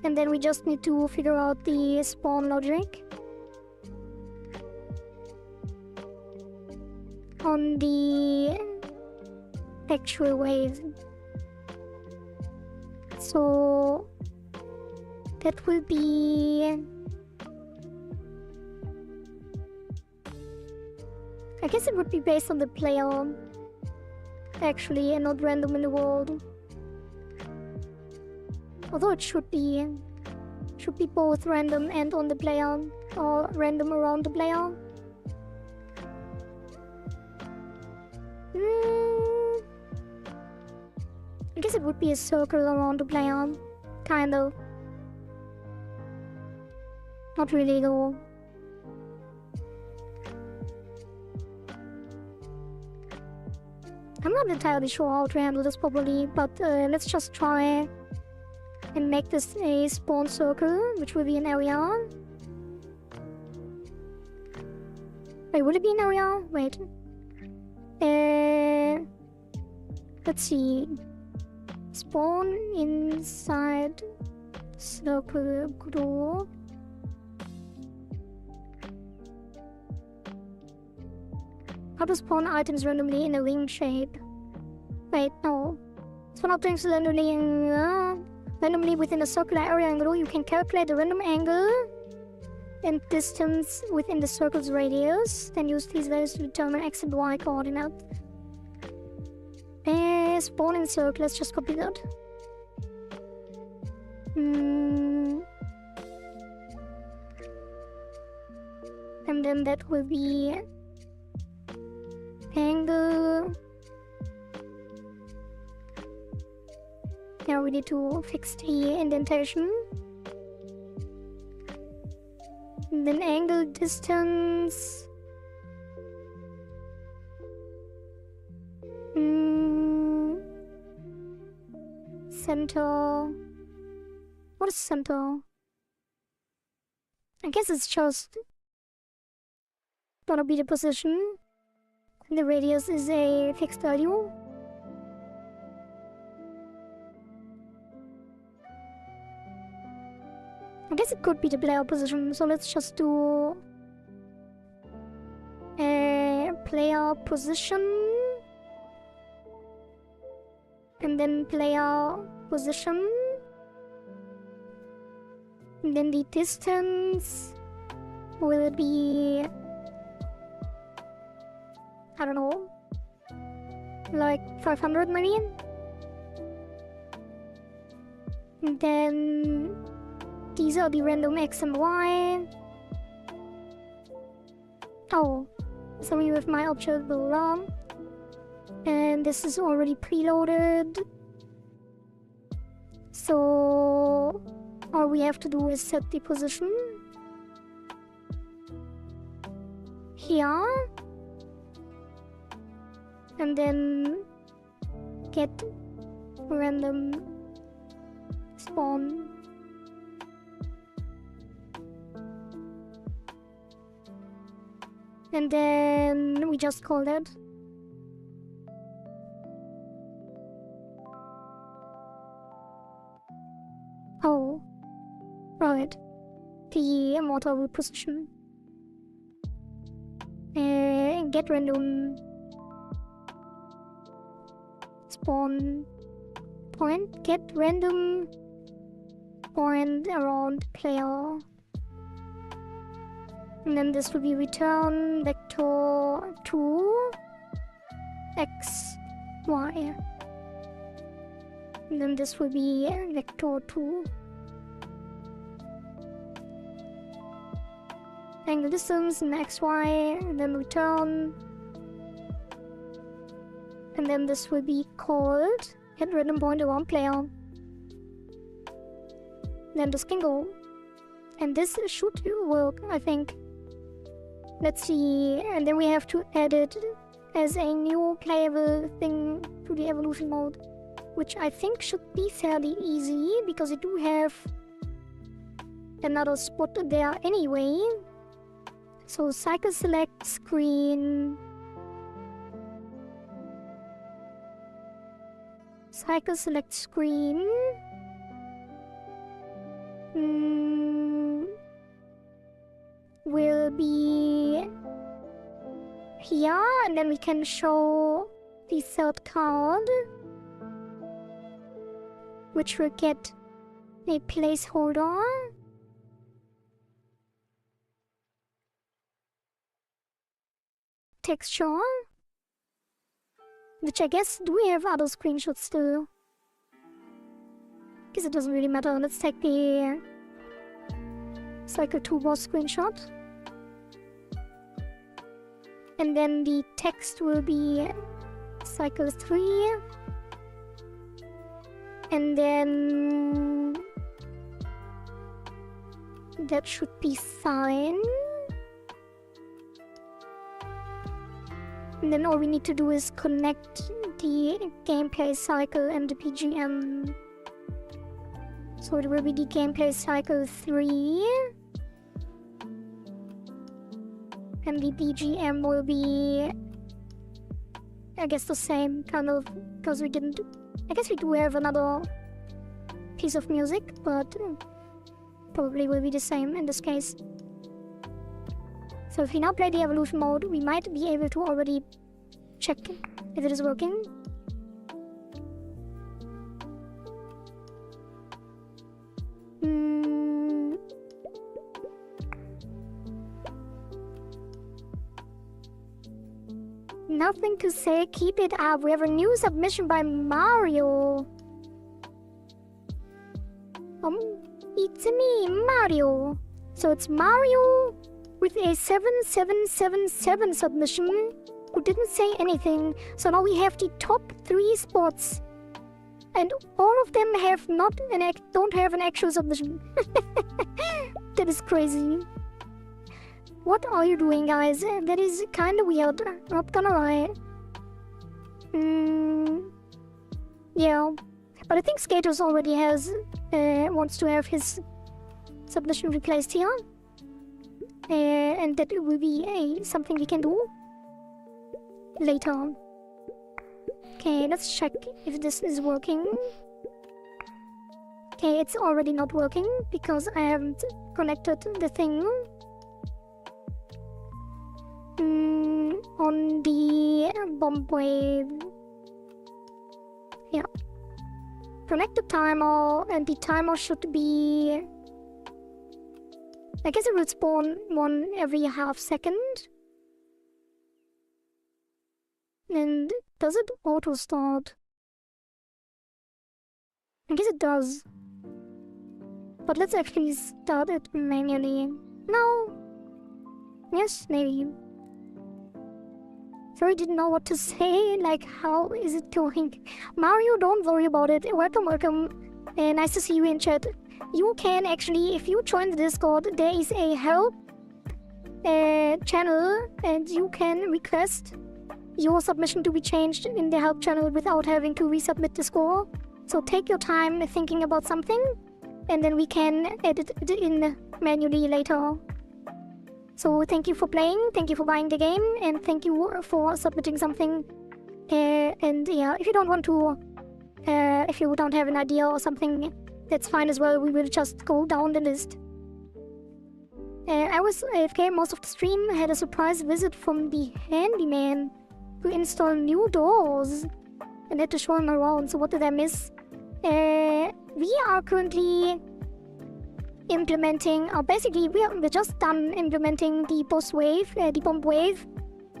And then we just need to figure out the spawn logic on the actual wave. So that will be, I guess it would be based on the player actually, and not random in the world. Although it should be both random and on the player, or random around the player. I guess it would be a circle around the player, kind of. Not really though. I'm not entirely sure how to handle this properly, but let's just try and make this a spawn circle, which will be an area. Wait, will it be an area? Wait. Let's see. Spawn inside circle group. How to spawn items randomly in a ring shape. Wait, no. Spawn objects randomly within a circular area and group. You can calculate the random angle and distance within the circle's radius. Then use these values to determine x and y coordinates. Spawn in circle, let's just copy that. And then that will be angle. Now we need to fix the indentation. And then angle, distance. Center. What is center? I guess it's just gonna be the position. And the radius is a fixed value. I guess it could be the player position, so let's just do a player position. And then player position. And then the distance will be, I don't know, like 500 maybe. And then these are the random x and y. Oh, sorry with my object belong. And this is already preloaded. So all we have to do is set the position here. And then get random spawn. And then we just call that. Oh, right. The immortal position. Get random spawn point. Get random point around player. And then this will be return vector 2 x y. And then this will be vector 2. Angle distance and xy, and then return. And then this will be called get random point around player. Then this can go. And this should work, I think. Let's see, and then we have to add it as a new playable thing to the evolution mode. which I think should be fairly easy because we do have another spot there anyway. So cycle select screen. Cycle select screen. Will be here, and then we can show the third card, which will get a placeholder. Texture, which I guess, do we have other screenshots still? Guess it doesn't really matter. Let's take the cycle 2 boss screenshot. And then the text will be cycle 3. And then that should be fine. And then all we need to do is connect the gameplay cycle and the BGM. So it will be the gameplay cycle 3. And the BGM will be, I guess, the same, kind of, because we didn't... I guess we do have another piece of music, but probably will be the same in this case. So if we now play the evolution mode, we might be able to already check if it is working. Nothing to say, keep it up. We have a new submission by Mario. It's me, Mario. So it's Mario with a 7777 submission who didn't say anything. So now we have the top 3 spots. And all of them have don't have an actual submission. That is crazy. What are you doing, guys? That is kinda weird, not gonna lie. Yeah. But I think Skaters already wants to have his submission replaced here. And that will be something we can do later. Okay, let's check if this is working. Okay, it's already not working because I haven't connected the thing. On the bomb wave. Yeah. Connect the timer, and the timer should be... I guess it will spawn one every half second. And does it auto start? I guess it does. But let's actually start it manually. No. Yes, maybe. Sorry, didn't know what to say. Like, how is it going? Mario, don't worry about it. Welcome, welcome. Nice to see you in chat. You can actually, if you join the Discord, there is a help channel, and you can request your submission to be changed in the help channel without having to resubmit the score. So take your time thinking about something, and then we can edit it in manually later. So thank you for playing, thank you for buying the game, and thank you for submitting something. And yeah, if you don't want to, if you don't have an idea or something, that's fine as well. We will just go down the list. I was AFK most of the stream. I had a surprise visit from the handyman to install new doors and had to show him around. So what did I miss? We are currently implementing, basically we're just done implementing the boss wave, the bomb wave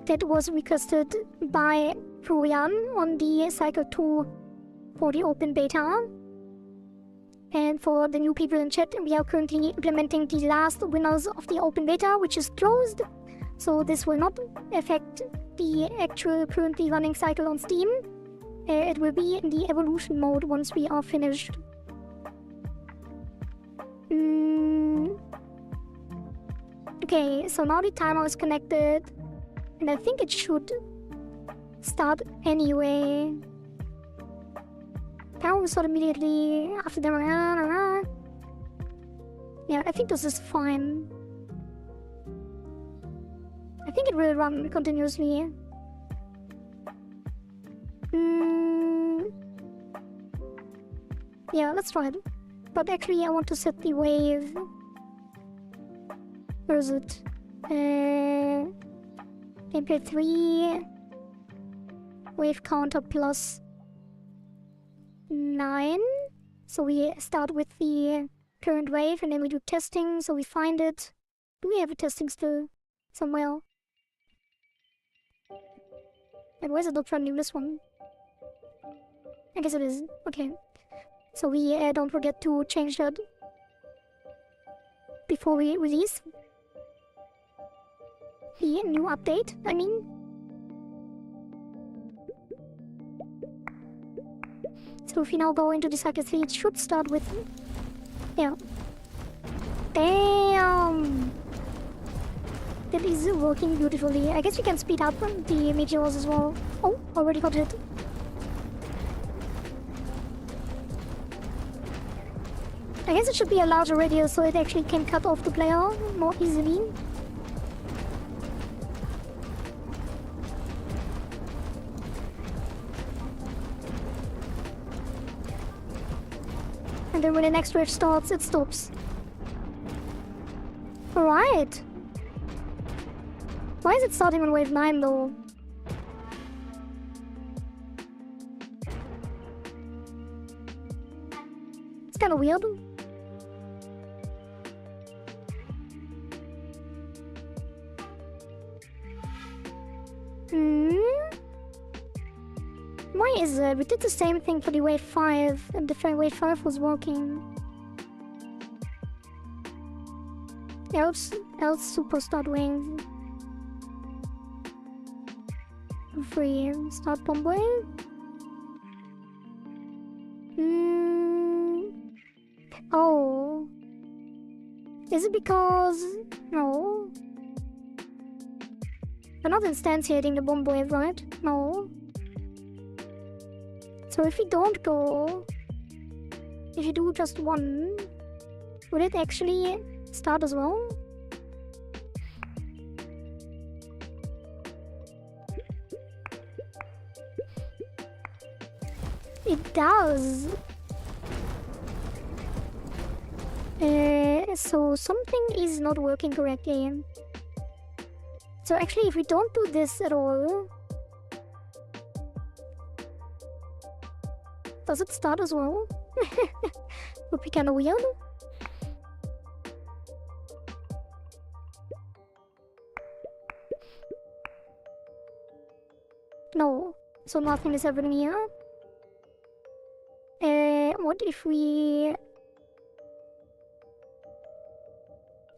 that was requested by Florian on the Cycle 2 for the open beta. And for the new people in chat, we are currently implementing the last winners of the open beta, which is closed. So this will not affect the actual currently running cycle on Steam. It will be in the evolution mode once we are finished. Okay, so now the timer is connected, and I think it should start anyway. Power will start immediately after them. Yeah, I think this is fine. I think it will run continuously. Yeah, let's try it. But actually I want to set the wave. Where is it? Gameplay 3. Wave counter plus 9. So we start with the current wave and then we do testing, so we find it. Do we have a testing still? Somewhere? And why is it not running this one? I guess it is. Okay. So we don't forget to change that before we release the new update, I mean. So if we now go into the cycle 3, it should start with... Yeah. Damn! That is working beautifully. I guess we can speed up the meteors as well. Oh, already got it. I guess it should be a larger radius so it actually can cut off the player more easily. And then when the next wave starts, it stops. Alright. Why is it starting on wave 9 though? It's kinda weird. Why is it? We did the same thing for the wave 5 and the wave 5 was working. Else super start wave. 3 start bomb wave. Oh. Is it because... No. We're not instantiating the bomb wave, right? No. So if we don't go... If you do just one... Would it actually start as well? It does! So something is not working correctly. So actually if we don't do this at all... Does it start as well? Would be kinda weird. No, so nothing is happening here. What if we...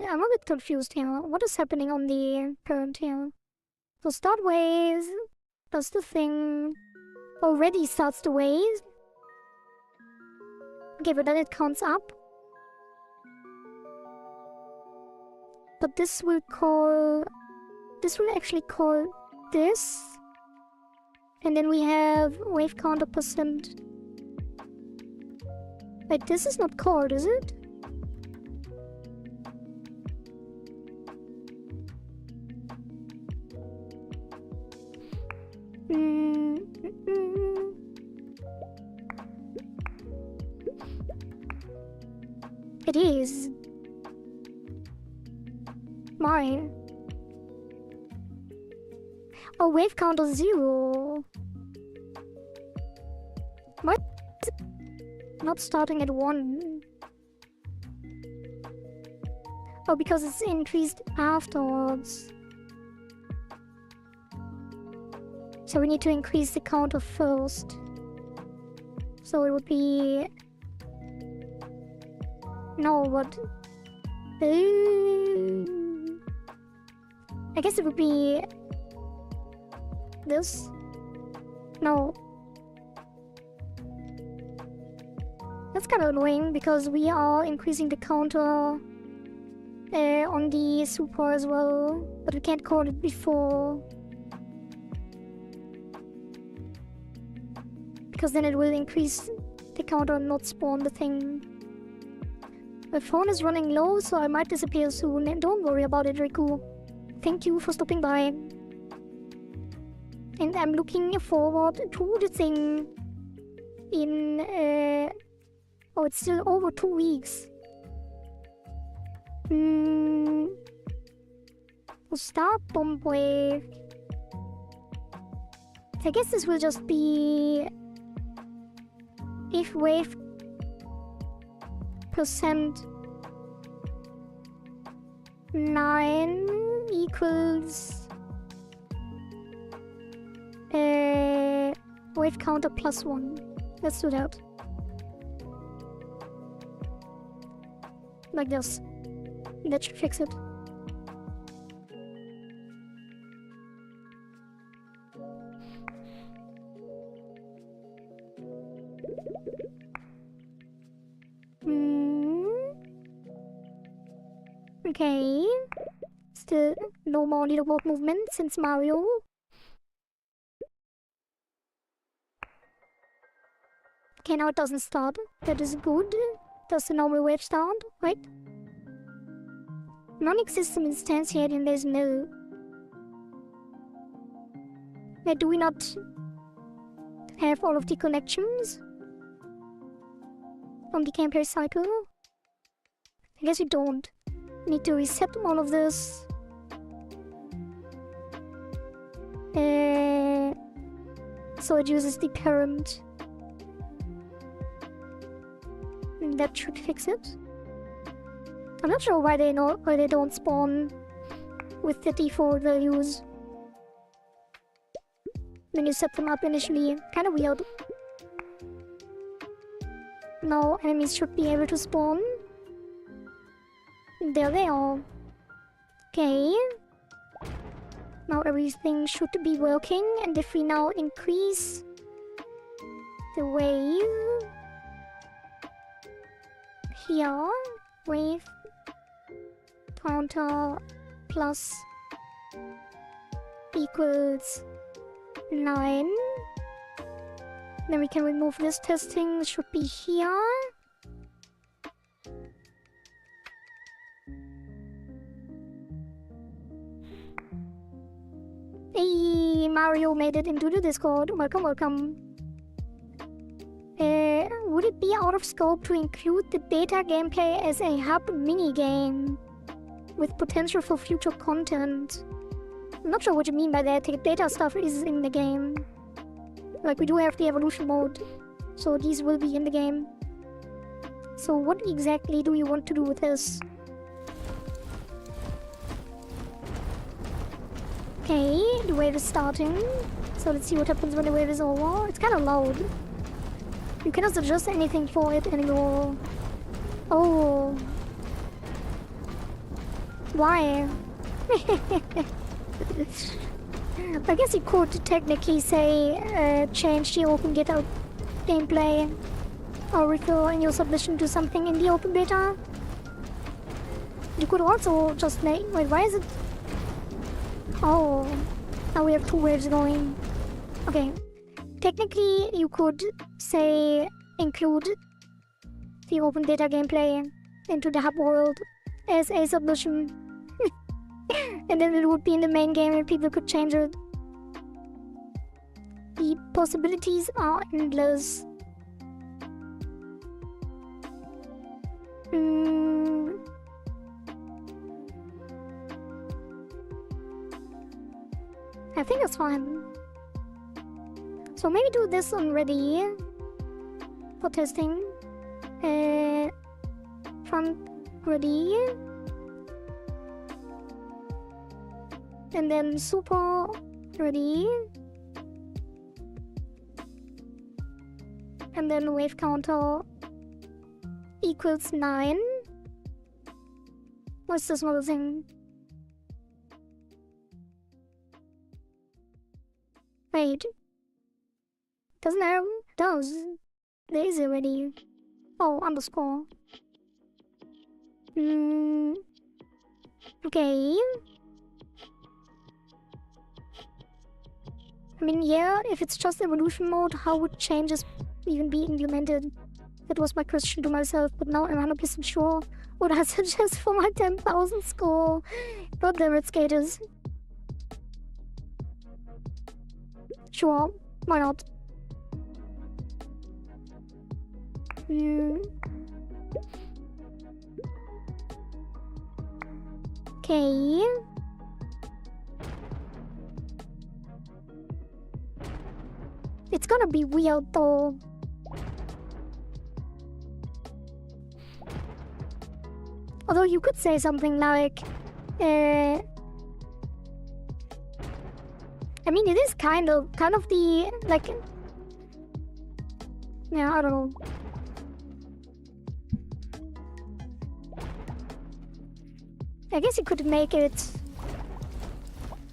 I'm a bit confused here. What is happening on the current here? So start waves, does the thing, already starts the wave. Okay, but then it counts up. But this will actually call this. And then we have wave counter percent. Wait, this is not called, is it? It is. Why? Oh, wave counter 0. Why is it not starting at 1? Oh, because it's increased afterwards. So we need to increase the counter first. So it would be... No, but... I guess it would be... This? No. That's kind of annoying because we are increasing the counter on the super as well, but we can't call it before. Because then it will increase the counter and not spawn the thing. My phone is running low, so I might disappear soon, and don't worry about it, Riku. Thank you for stopping by. And I'm looking forward to the thing in, oh, it's still over 2 weeks. We'll start Bomb Wave. I guess this will just be if wave percent 9 equals wave counter +1. Let's do that. Like this. That should fix it. Okay. Still no more leaderboard movement since Mario. Okay, now it doesn't start. That is good. Does the normal wave start? Right? Non-existent instantiate and there's no. Do we not have all of the connections from the campaign cycle? I guess we don't. Need to reset all of this. So it uses the current. And that should fix it. I'm not sure why they don't spawn with the default values when you set them up initially. Kinda weird. Now enemies should be able to spawn. There they are. Okay. Now everything should be working, and if we now increase the wave here, wave counter plus equals 9, then we can remove this testing. It should be here. Hey, Mario made it into the Discord. Welcome, welcome. Would it be out of scope to include the beta gameplay as a hub minigame with potential for future content? I'm not sure what you mean by that. The beta stuff is in the game. Like, we do have the evolution mode, so these will be in the game. So what exactly do you want to do with this? Okay, the wave is starting. So let's see what happens when the wave is over. It's kind of loud. You cannot adjust anything for it anymore. Oh. Why? I guess you could technically say change the open beta gameplay or refer in your submission to something in the open beta. You could also just make... Wait, why is it... Oh, now we have 2 waves going. Okay. Technically, you could say include the open beta gameplay into the hub world as a submission. And then it would be in the main game and people could change it. The possibilities are endless. I think it's fine. So maybe do this on ready for testing. Front ready. And then super ready. And then wave counter equals 9. What's this other thing? Wait. Doesn't have... Does. There is already. Oh, underscore. Okay. I mean, yeah, if it's just evolution mode, how would changes even be implemented? That was my question to myself, but now I'm 100% sure what I suggest for my 10,000 score. God damn it, skaters. Sure, why not? Okay. It's gonna be weird though. Although you could say something like, I mean, it is kind of the, like, yeah, I don't know. I guess you could make it,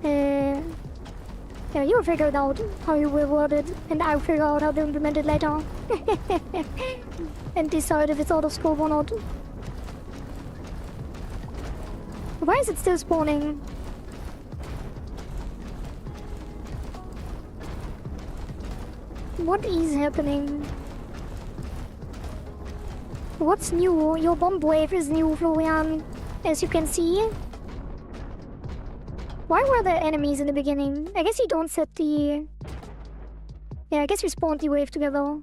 yeah, you'll figure it out how you will word it, and I'll figure out how to implement it later. And decide if it's out of scope or not. Why is it still spawning? What is happening? What's new? Your bomb wave is new, Florian, as you can see. Why were there enemies in the beginning? I guess you don't set the... Yeah, I guess you spawned the wave together.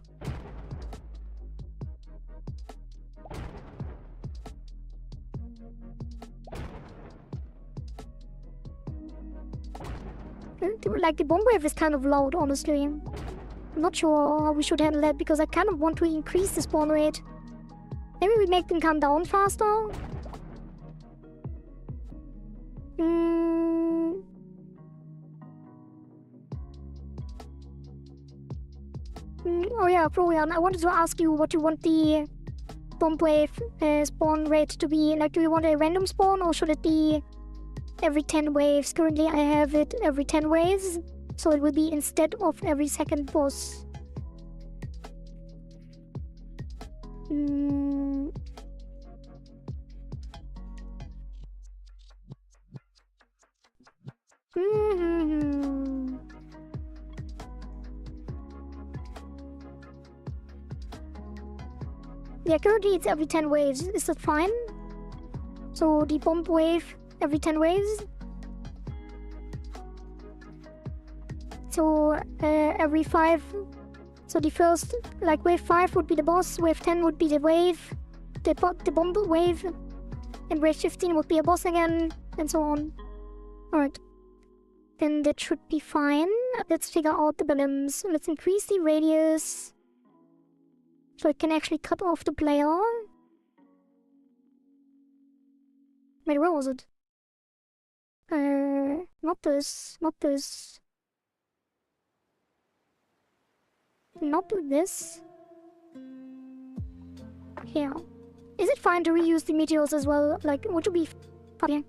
Like, the bomb wave is kind of loud, honestly. I'm not sure how we should handle that, because I kind of want to increase the spawn rate. Maybe we make them come down faster? Oh yeah, Florian, I wanted to ask you what you want the bomb wave spawn rate to be. Like, do you want a random spawn, or should it be every 10 waves? Currently I have it every 10 waves, so it will be instead of every second boss. Yeah, currently it's every 10 waves. Is that fine? So the bomb wave every 10 waves. So every 5. So the first, like, wave 5 would be the boss, wave 10 would be the wave, the bomb wave, and wave 15 would be a boss again, and so on. Alright. Then that should be fine. Let's figure out the balance. Let's increase the radius, so it can actually cut off the player. Wait, where was it? Not this, not this. Not this. Here. Is it fine to reuse the meteors as well? Like, would you be the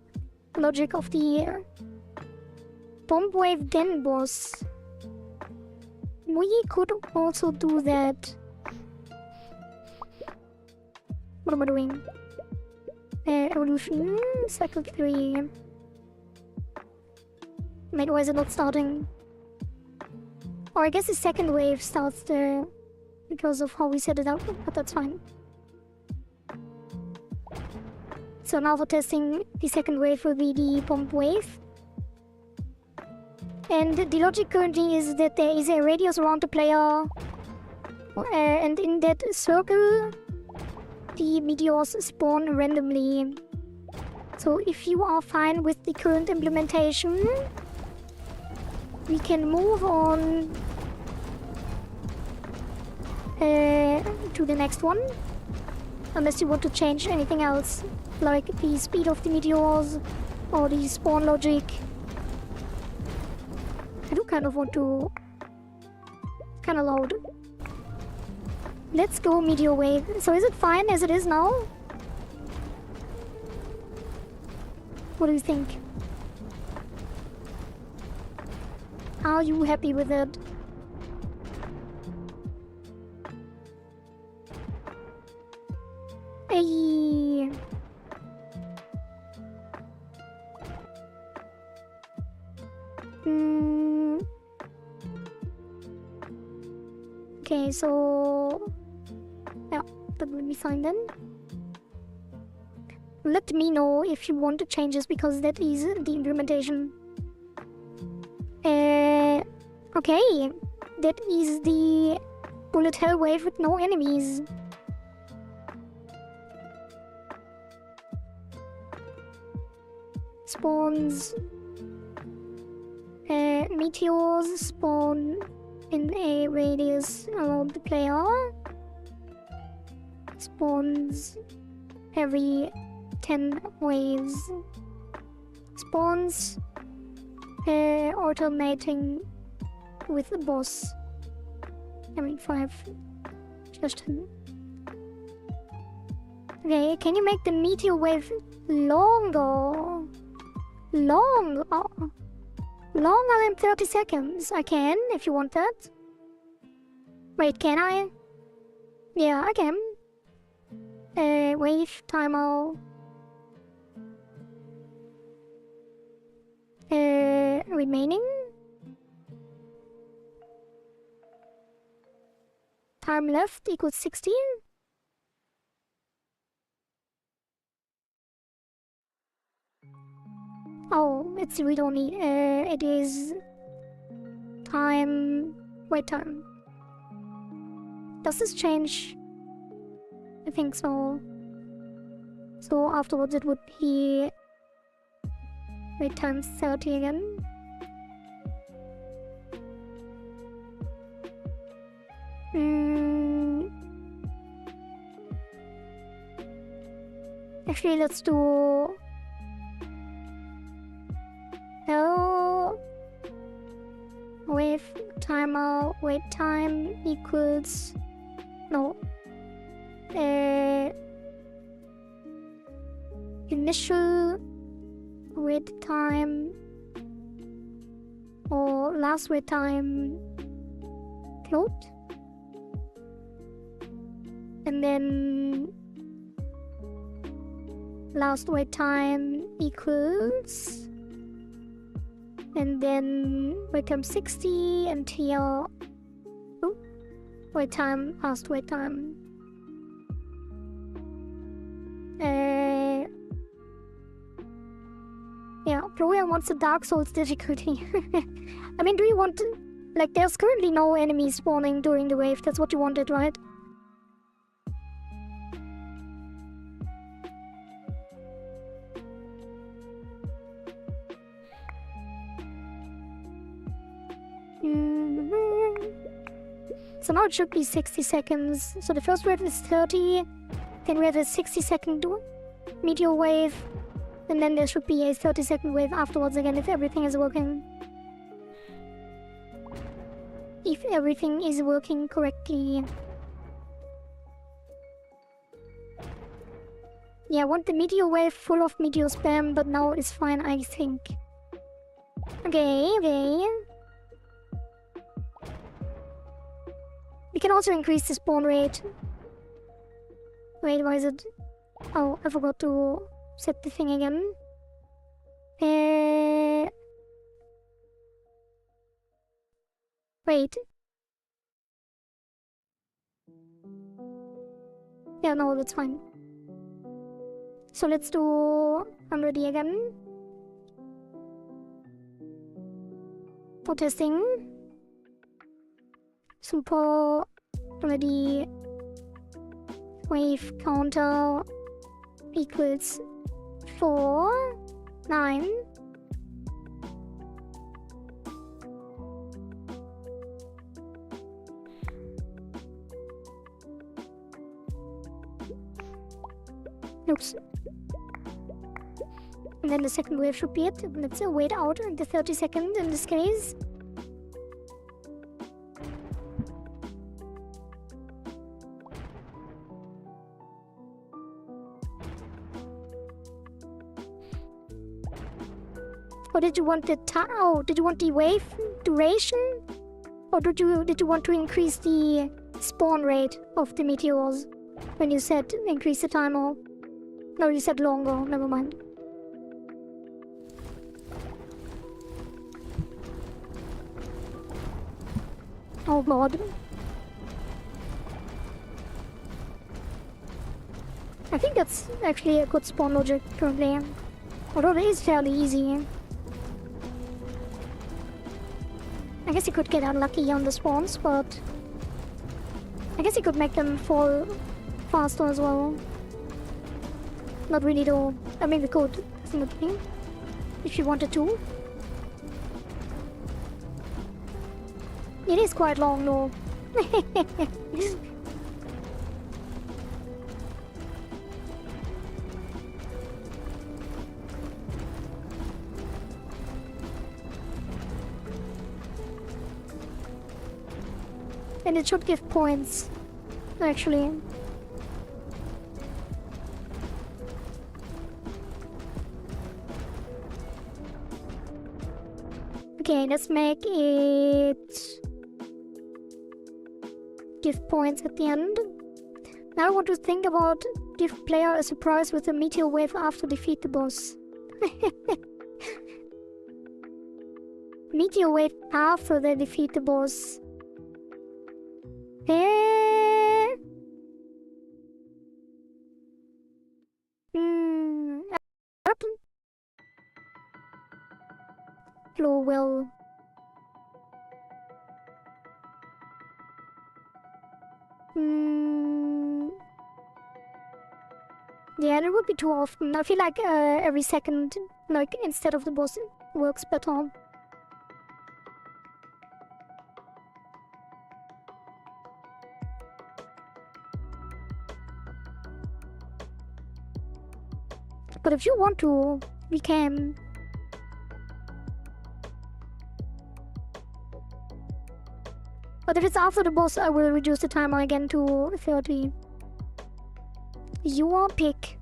logic of the bomb wave then boss? We could also do that. What am I doing? Evolution, cycle 3. Wait, why is it not starting? Or I guess the second wave starts there because of how we set it up, but that's fine. So now for testing, the second wave will be the bomb wave. And the logic currently is that there is a radius around the player, and in that circle, the meteors spawn randomly. So if you are fine with the current implementation, we can move on to the next one. Unless you want to change anything else, like the speed of the meteors or the spawn logic. I do kind of want to... kind of loud. Let's go meteor wave. So is it fine as it is now? What do you think? Are you happy with it? Hey. Okay, so... yeah. that would be fine then. Let me know if you want to change this, because that is the implementation. Okay, that is the bullet hell wave with no enemies. Spawns. Meteors spawn in a radius around the player. Spawns every 10 waves. Spawns alternating with the boss every 5. Just 10. Okay, can you make the meteor wave longer? Longer than 30 seconds. I can, if you want that. Wait, can I? Yeah, I can. Wave timer. Remaining. Time left equals 16. Oh, it's read-only. It is time. Wait, time. Does this change? I think so. So afterwards it would be wait time 30 again. Actually, let's do wave timer wait time equals no initial wait time or last wait time float, and then last wait time equals, and then wait time 60 until wait time, last wait time. Yeah, Florian wants the Dark Souls difficulty. I mean, do you want to, like, there's currently no enemies spawning during the wave, that's what you wanted, right? So now it should be 60 seconds. So the first wave is 30, then we have a 60-second meteor wave, and then there should be a 30-second wave afterwards again if everything is working. If everything is working correctly. Yeah, I want the meteor wave full of meteor spam, but now it's fine, I think. Okay. We can also increase the spawn rate. Wait, why is it? Oh, I forgot to set the thing again. Wait. Yeah, no, that's fine. So let's do unready again. For testing. Super ready wave counter equals 4, 9. Oops. And then the second wave should be it. Let's wait out the 30 seconds in this case. Or did you want the did you want the wave duration? Or did you want to increase the spawn rate of the meteors when you said increase the timer? No, you said longer, never mind. Oh god. I think that's actually a good spawn logic currently. Although it is fairly easy. I guess you could get unlucky on the spawns, but I guess you could make them fall faster as well. Not really though. I mean we could, definitely. If you wanted to. It is quite long though. And it should give points, actually. Okay, let's make it give points at the end. Now I want to think about give player a surprise with a meteor wave after defeat the boss. Meteor wave after they defeat the boss. Hello, well. Yeah, that would be too often. I feel like every second, like instead of the boss, works better. But if you want to, we can. But if it's after the boss, I will reduce the timer again to 30. Your pick.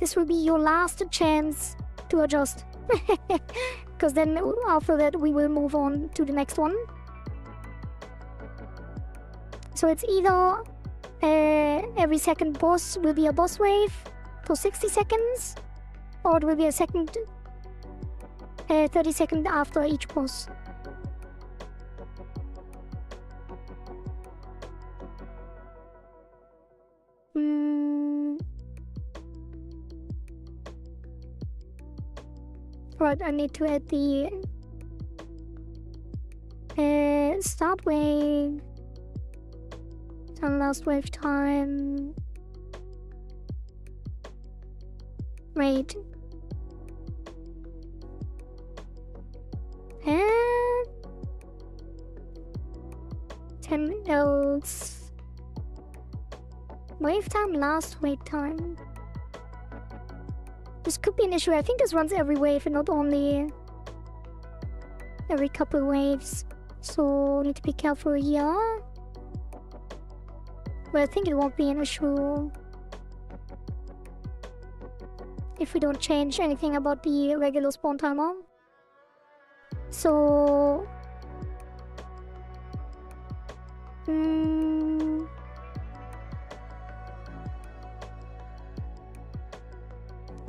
This will be your last chance to adjust. Because then after that we will move on to the next one. So it's either every second boss will be a boss wave for 60 seconds, or it will be a second 30 seconds after each boss. Right, I need to add the start wave and last wave time. Wait. 10 else. Wave time, last wave time. This could be an issue. I think this runs every wave and not only every couple waves. So need to be careful here. But I think it won't be an issue if we don't change anything about the regular spawn timer. So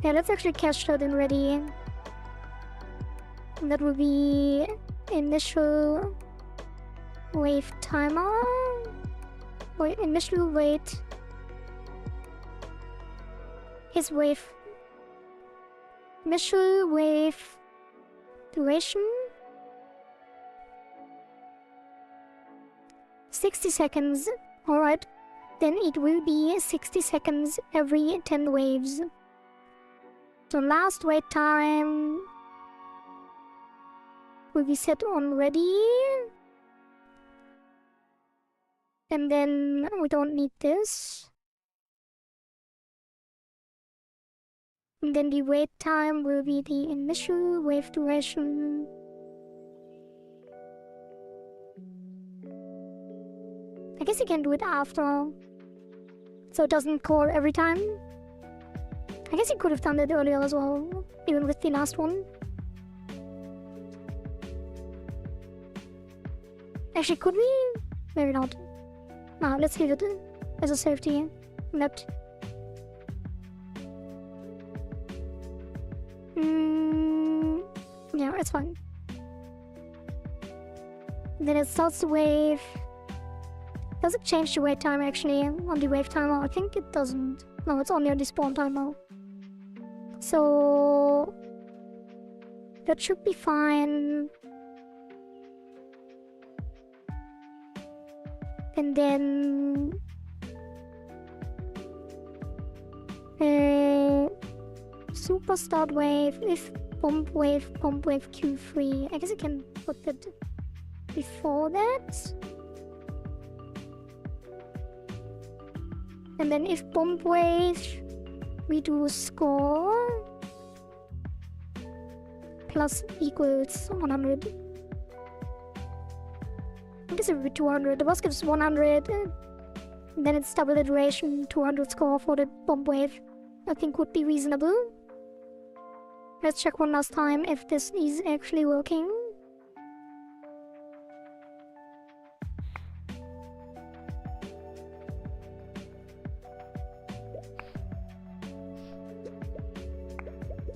yeah, let's actually catch that in ready. And that will be initial wave timer. Wait, initial wait. His wave. Initial wave duration. 60 seconds. Alright. Then it will be 60 seconds every 10 waves. So last wait time will be set on ready. And then we don't need this. And then the wait time will be the initial wave duration. I guess you can do it after, so it doesn't call every time. I guess you could have done that earlier as well, even with the last one. Actually, could we? Maybe not. No, let's leave it as a safety net. Yeah, it's fine. Then it starts the wave. Does it change the wait time actually on the wave timer? I think it doesn't. No, it's only on the spawn timer. So that should be fine. And then super start wave, if pump wave Q3. I guess I can put that before that. And then if pump wave, we do score plus equals 100. I guess it would be 200. The boss gives 100. And then it's double the duration, 200 score for the pump wave. I think would be reasonable. Let's check one last time if this is actually working.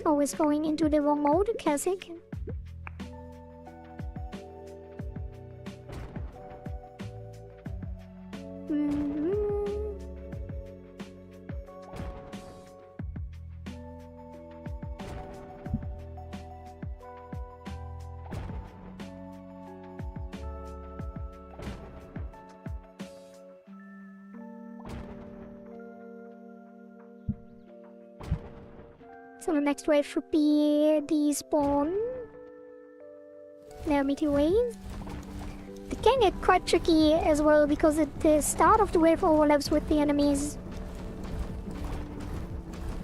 Always going into the wrong mode, classic. So the next wave should be the spawn. Now meteor wave. It can get quite tricky as well because the start of the wave overlaps with the enemies.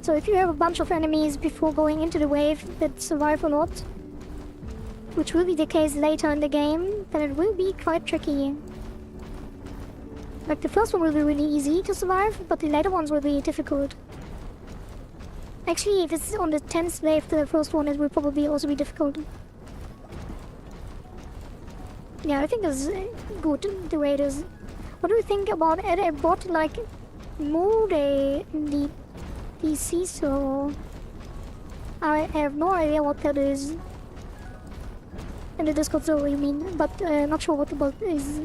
So if you have a bunch of enemies before going into the wave that survive a lot, which will be the case later in the game, then it will be quite tricky. Like the first one will be really easy to survive, but the later ones will be difficult. Actually, if it's on the 10th wave, the first one, it will probably also be difficult. Yeah, I think it's good the way it is. What do you think about a bot like mode in the PC server? I have no idea what that is. In the Discord server, you mean, but not sure what the bot is.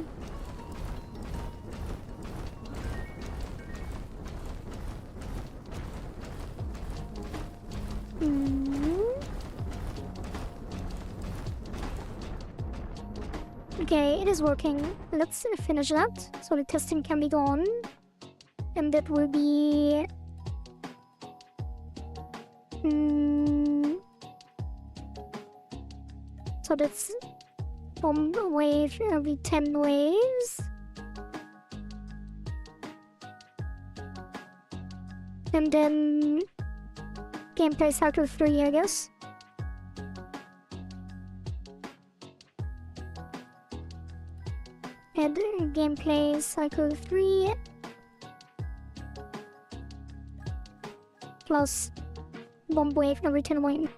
Okay, it is working. Let's finish that, so the testing can be gone. And that will be... So that's bomb wave every 10 waves. And then gameplay cycle 3, I guess. Add gameplay cycle 3 plus bomb wave every 10 waves.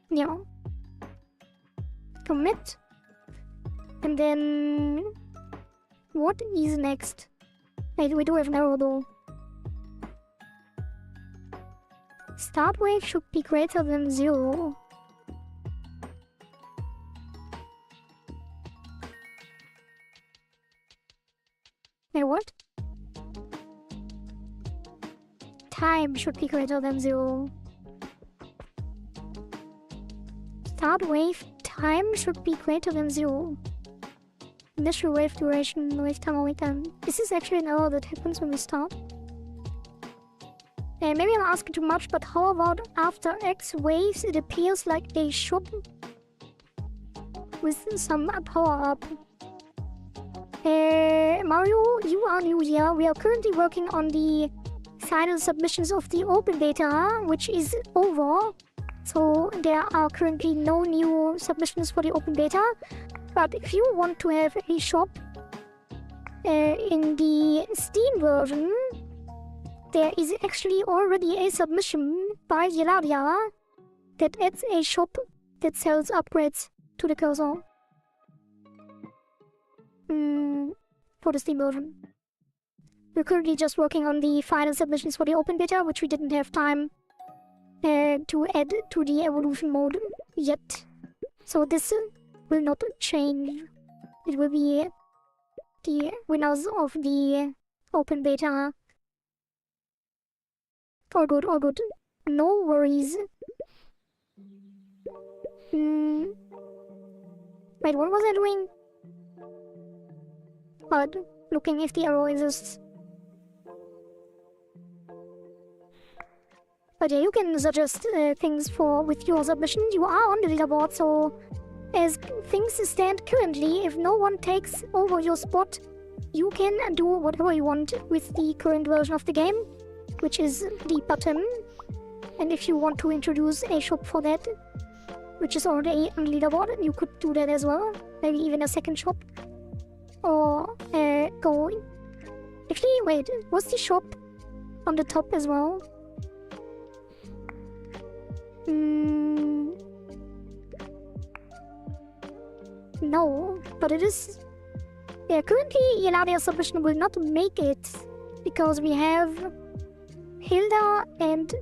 Yeah. Commit. And then what is next? Wait, we do have an error though. Start wave should be greater than 0. Wait, what? Time should be greater than 0. Start wave time should be greater than 0. Initial wave duration, wave time. This is actually an error that happens when we start. Maybe I'm asking too much, but how about after X waves it appears like they should with some power up? Mario, you are new here. We are currently working on the final submissions of the open beta, which is over. So there are currently no new submissions for the open beta. But if you want to have a shop in the Steam version, there is actually already a submission by Yeladia that adds a shop that sells upgrades to the cursor. For the Steam version. We're currently just working on the final submissions for the open beta, which we didn't have time to add to the evolution mode yet. So this will not change. It will be the winners of the open beta. All good, all good. No worries. Wait, what was I doing? But looking if the arrow exists. But yeah, you can suggest things with your submission. You are on the leaderboard, so as things stand currently, if no one takes over your spot, you can do whatever you want with the current version of the game, which is the bottom. And if you want to introduce a shop for that, which is already on the leaderboard, you could do that as well. Maybe even a second shop. Or go... Actually, wait, was the shop on the top as well? No, but it is... Yeah, currently Ilaria's submission will not make it, because we have Hilda and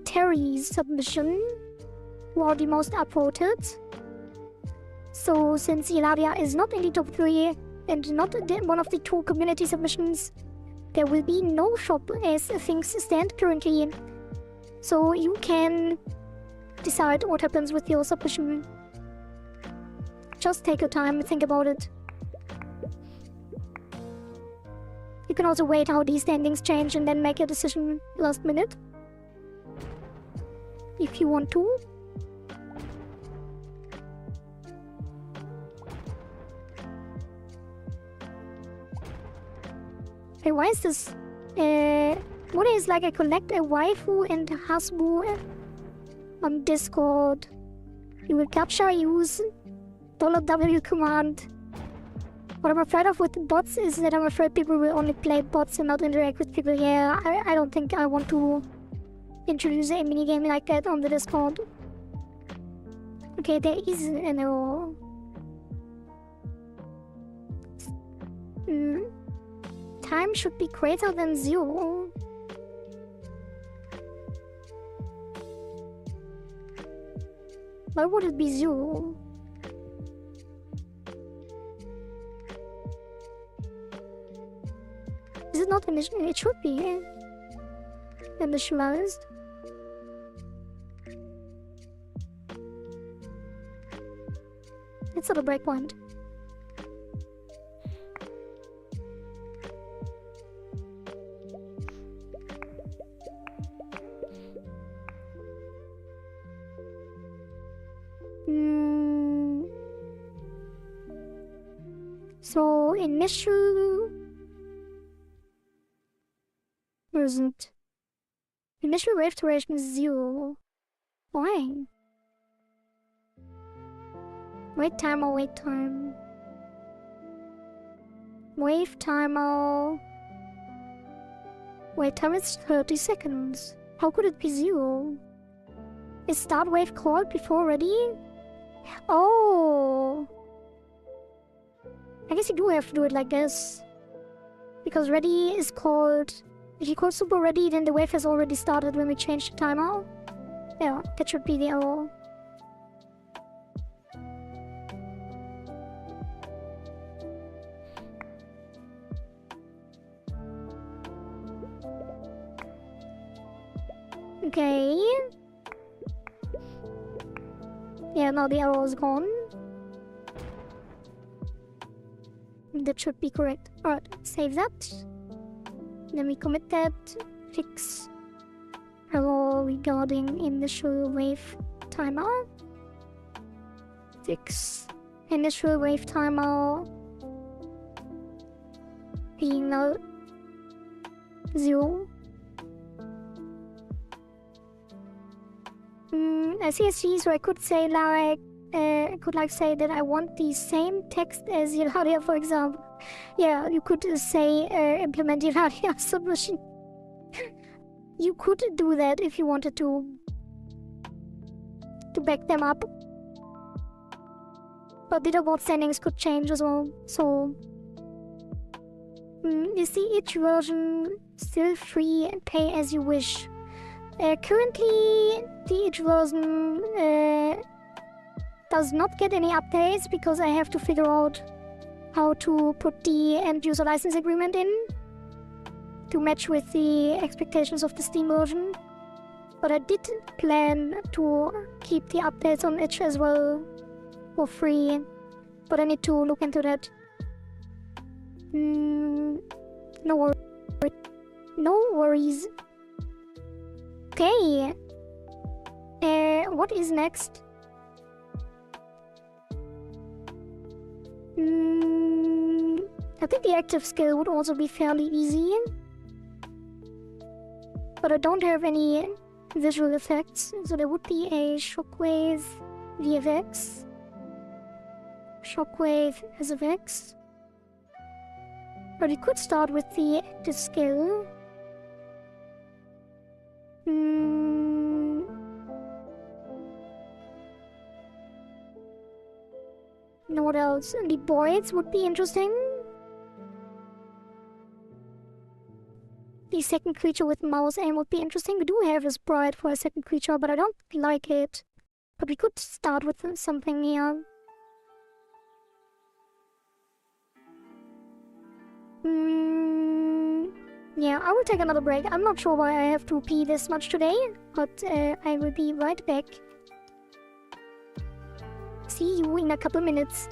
Terry's submission, who are the most upvoted. So since Ilaria is not in the top 3 and not one of the 2 community submissions, there will be no shop as things stand currently. So you can decide what happens with your submission. Just take your time and think about it. You can also wait how these standings change and then make a decision last minute, if you want to. Hey, why is this? What is like I collect a waifu and hasbu on Discord? You will capture, use $W command. What I'm afraid of with bots is that I'm afraid people will only play bots and not interact with people here. I don't think I want to introduce a minigame like that on the Discord. Okay, there is an error. Time should be greater than 0. Why would it be 0? Is it not initial? It should be initialized. It's not a breakpoint. So initial... Where is it? Initial wave duration is 0. Why? Wait timer, wait time. Wave timer... Wait time is 30 seconds. How could it be 0? Is start wave called before ready? Oh! I guess you do have to do it like this. Because ready is called... If you call super ready, then the wave has already started when we change the timer. Yeah, that should be the error. Okay. Yeah, now the arrow is gone. That should be correct. Alright, save that. Then we commit that. Fix error regarding initial wave timer. Fix initial wave timer being now 0. I see, so I could say like, say that I want the same text as Ilaria, for example. Yeah, you could say implement Ilaria submission. You could do that if you wanted to back them up. But leaderboard standings could change as well, so... Is the each version still free and pay as you wish? Currently, the each version does not get any updates because I have to figure out how to put the end-user license agreement in to match with the expectations of the Steam version. But I did plan to keep the updates on itch as well for free, but I need to look into that. No worries. Okay. What is next? I think the active skill would also be fairly easy. But I don't have any visual effects, so there would be a shockwave VFX. Shockwave SFX. But we could start with the active skill. What else? The boys would be interesting. The second creature with mouse aim would be interesting. We do have a sprite for a second creature, but I don't like it. But we could start with something here. Yeah, I will take another break. I'm not sure why I have to pee this much today, but I will be right back. See you in a couple minutes.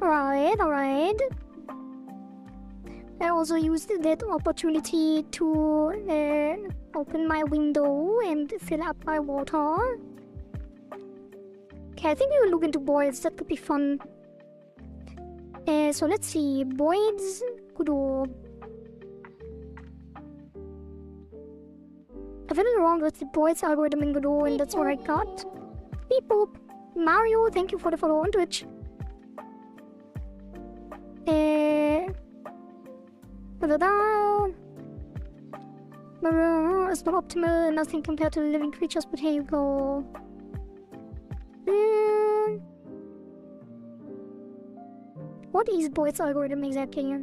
Alright. I also used that opportunity to open my window and fill up my water. Okay, I think we will look into boys. That could be fun. So let's see. Boys. Good orb. I went wrong with the boys algorithm in Godot, and that's what I got. Beep boop. Mario, thank you for the follow on Twitch. It's not optimal, nothing compared to living creatures, but here you go. What is Boyd's algorithm exactly?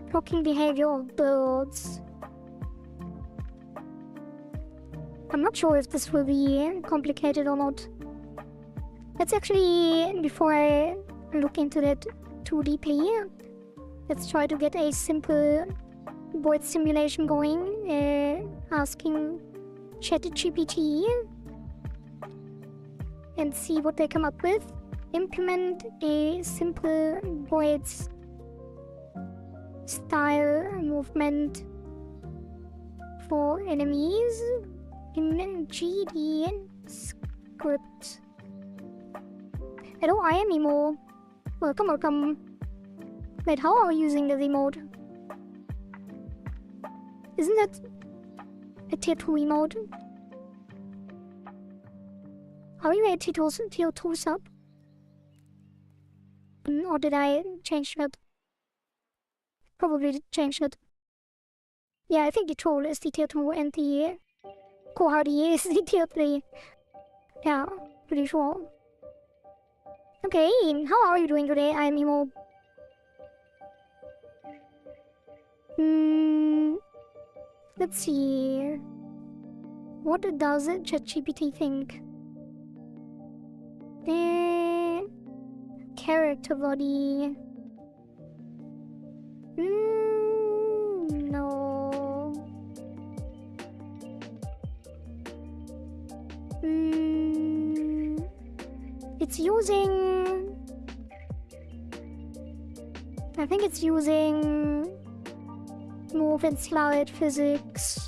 Flocking behavior of birds. I'm not sure if this will be complicated or not. Let's actually, before I look into that too deeply, let's try to get a simple Boyd simulation going, asking ChatGPT and see what they come up with. Implement a simple Boyd's style movement for enemies in GD script. Hello, I am Emo. Welcome. Wait, how are we using the emote? Isn't that a tier 2 emote? Are you a tier 2 sub? Or did I change that? Probably changed it. Yeah, I think the troll is the tier 2 and the Kohardi is the tier 3. Yeah, pretty sure. Okay, how are you doing today? I'm Emo. Let's see. What does ChatGPT think? Character body. No. It's using... I think it's using move and slide physics.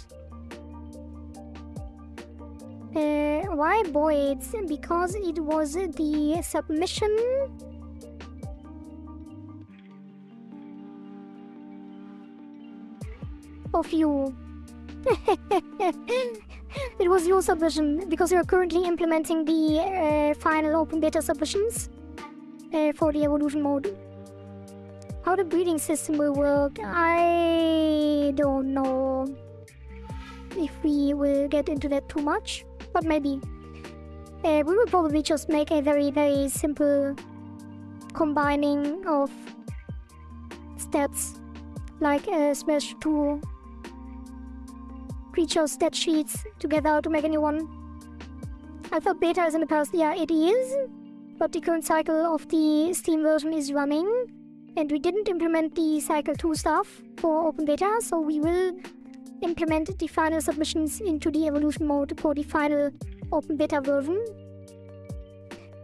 Why Boyd's? Because it was the submission of you. It was your submission because you are currently implementing the final open beta submissions for the evolution mode. How the breeding system will work, I don't know if we will get into that too much, but maybe. We will probably just make a very simple combining of stats, like smash 2 creature stat sheets together to make a new one. I thought beta is in the past. Yeah, it is, but the current cycle of the Steam version is running, and we didn't implement the cycle 2 stuff for open beta, so we will implement the final submissions into the evolution mode for the final open beta version.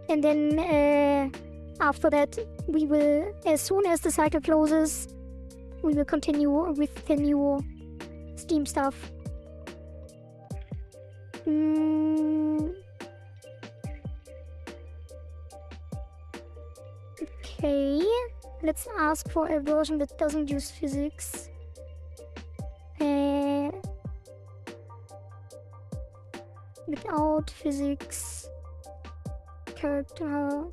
And then after that, we will, as soon as the cycle closes, we will continue with the new Steam stuff. Okay, let's ask for a version that doesn't use physics. Without physics character.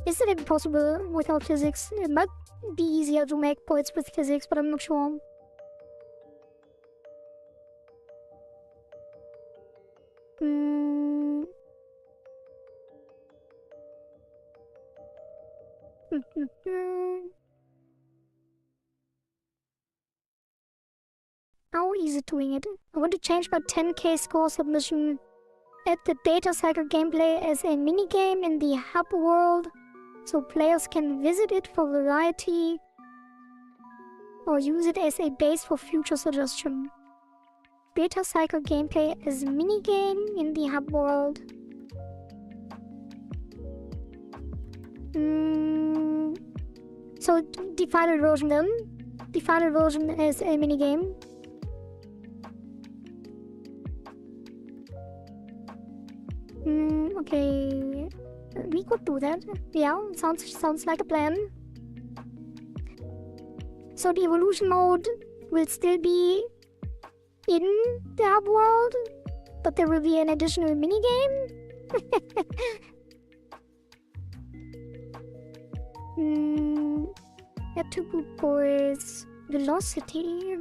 Is it even possible without physics? It might be easier to make points with physics, but I'm not sure. How is it doing it? I want to change my 10k score submission. Add the data cycle gameplay as a minigame in the hub world, so players can visit it for variety or use it as a base for future suggestion. Data cycle gameplay as a minigame in the hub world. So the final version then? The final version is a minigame. Okay, we could do that. Yeah, sounds like a plan. So the evolution mode will still be in the hub world, but there will be an additional minigame. Attribute boys, velocity.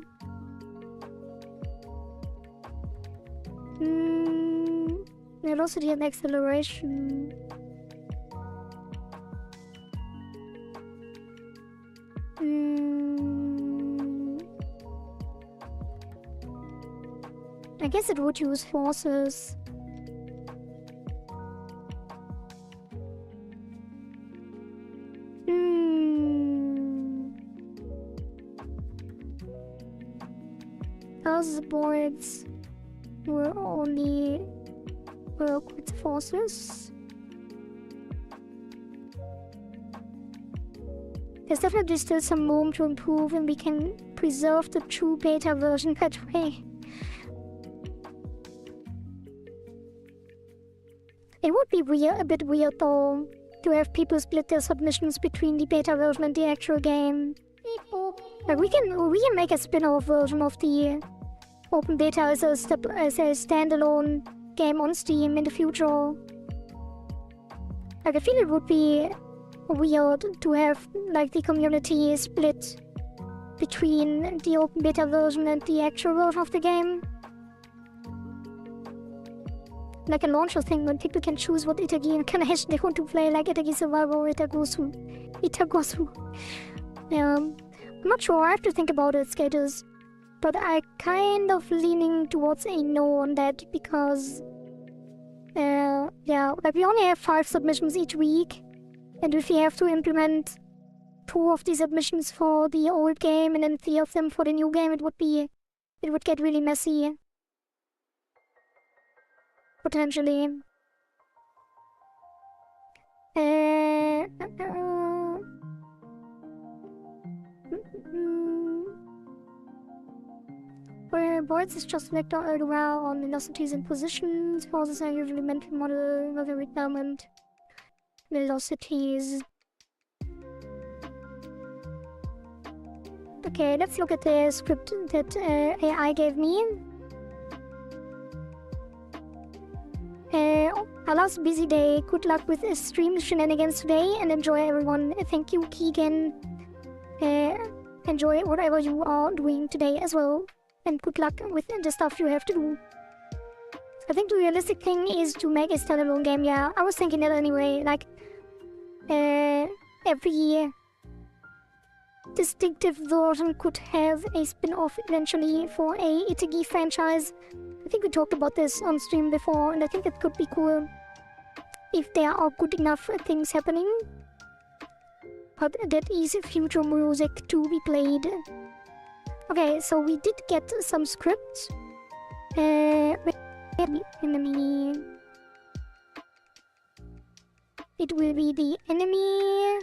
velocity and acceleration. I guess it would use forces. Those boards will only work with forces. There's definitely still some room to improve, and we can preserve the true beta version that way. It would be a bit weird though, to have people split their submissions between the beta version and the actual game. Like we can make a spin-off version of the open beta as a standalone game on Steam in the future. Like I feel it would be weird to have like the community split between the open beta version and the actual version of the game. Like a launcher thing when people can choose what ItaGy incarnation they want to play, like ItaGy Survivor or ItaGosu. I'm not sure, I have to think about it, skaters. But I'm kind of leaning towards a no on that because like we only have 5 submissions each week, and if we have to implement 2 of the submissions for the old game and then 3 of them for the new game, it would get really messy. Potentially. Where boards is just vector well on velocities and positions. Forces are usually meant to model the requirement velocities. Okay, let's look at the script that AI gave me. Alas, busy day. Good luck with stream shenanigans today, and enjoy, everyone. Thank you, Keegan. Enjoy whatever you are doing today as well, and good luck with the stuff you have to do. I think the realistic thing is to make a standalone game. Yeah, I was thinking that anyway. Like, every distinctive version could have a spin-off eventually for a ItaGy franchise. I think we talked about this on stream before, and I think it could be cool if there are good enough things happening. But that is future music to be played. Okay, so we did get some scripts. Enemy. It will be the enemy.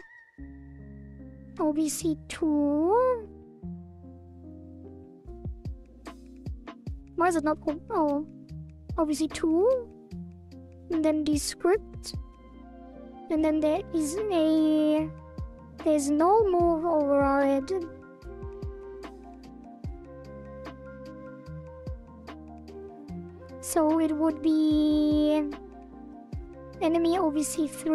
OBC2. Why is it not? Oh, OBC2. And then the script. And then there's no move override. So it would be enemy OBC3.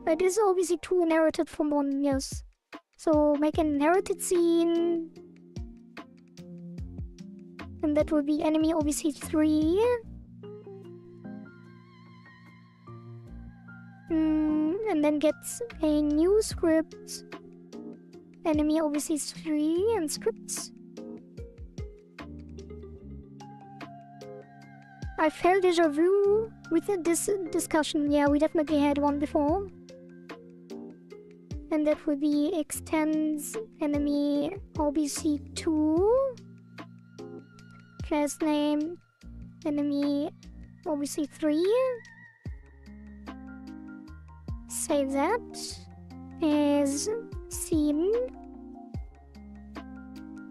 It is OBC2 inherited from 1, yes. So make an inherited scene. And that would be enemy OBC3. And then gets a new script. Enemy OBC3 and scripts. I felt deja vu with this discussion. Yeah, we definitely had one before. And that would be extends enemy OBC2. Class name enemy OBC3. Save that as scene.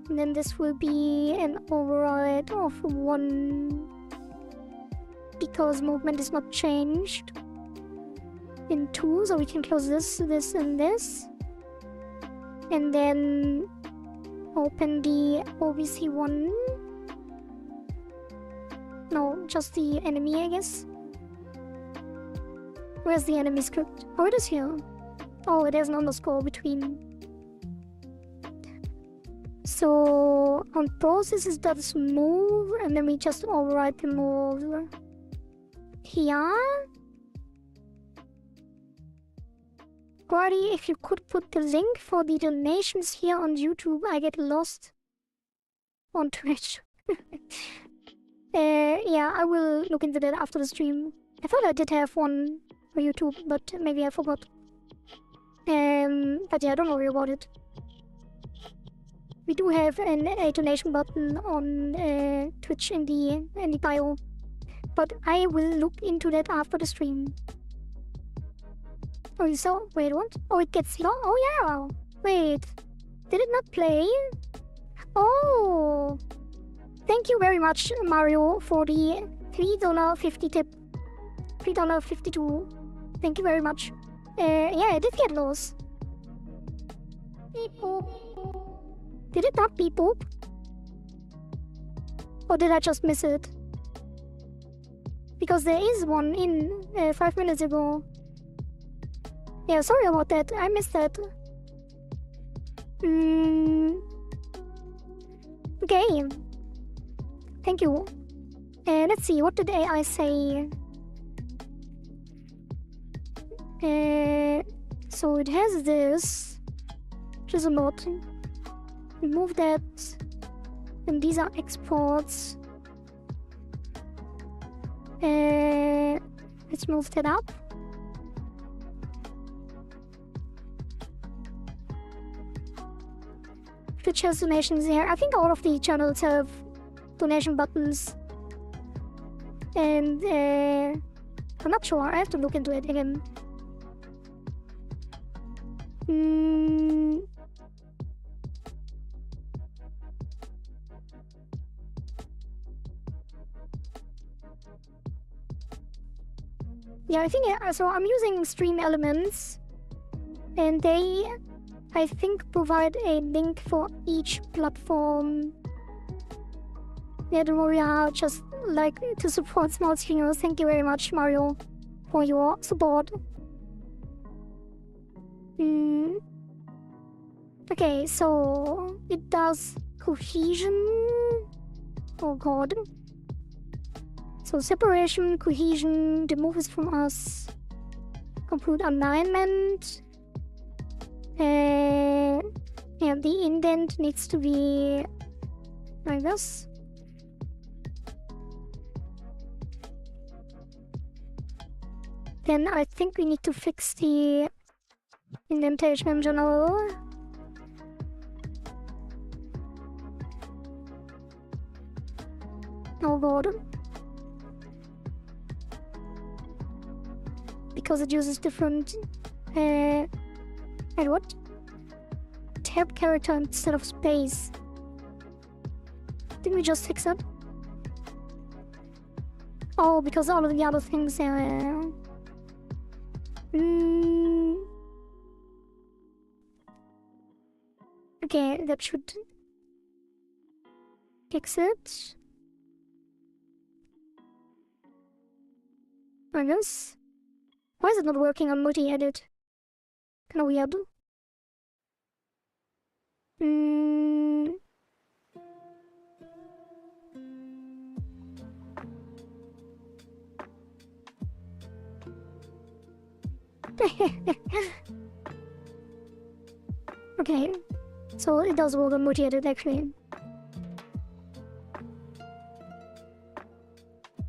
And then this will be an override of 1 because movement is not changed. In 2, so we can close this, this, and this. And then open the OBC1. No, just the enemy, I guess. Where's the enemy script? Oh, it is here. Oh, it has an underscore between. So on processes that's move, and then we just override the move here. Guardy, if you could put the link for the donations here on YouTube, I get lost on Twitch. Yeah, I will look into that after the stream. I thought I did have one for YouTube, but maybe I forgot. But yeah, don't worry about it. We do have a donation button on Twitch in the bio, but I will look into that after the stream. Oh, you saw? Wait, what? Oh, it gets long? Oh, yeah. Wait. Did it not play? Oh. Thank you very much, Mario, for the $3.50 tip. $3.52. Thank you very much. Yeah, it did get lost. Beep boop. Did it not beep boop? Or did I just miss it? Because there is one in 5 minutes ago. Yeah, sorry about that. I missed that. Okay. Thank you. Let's see, what did AI say? So it has this, which is a lot. Remove that. And these are exports. Let's move that up. Twitch has donations here. I think all of the channels have donation buttons. And I'm not sure. I have to look into it again. Yeah, I think so. I'm using Stream Elements, and they, I think, provide a link for each platform. Yeah, don't worry, I just like to support small streamers. Thank you very much, Mario, for your support. Okay, so it does cohesion. Oh god. So separation, cohesion, the move is from us. Complete alignment. Yeah, the indent needs to be like this. Then I think we need to fix the indentation in general. Oh god. Because it uses different and what? Tab character instead of space. Didn't we just fix it? Oh, because all of the other things okay, that should fix it. I guess. Why is it not working on multi-edit? Kinda weird. Okay, so it does work on multi-edit actually.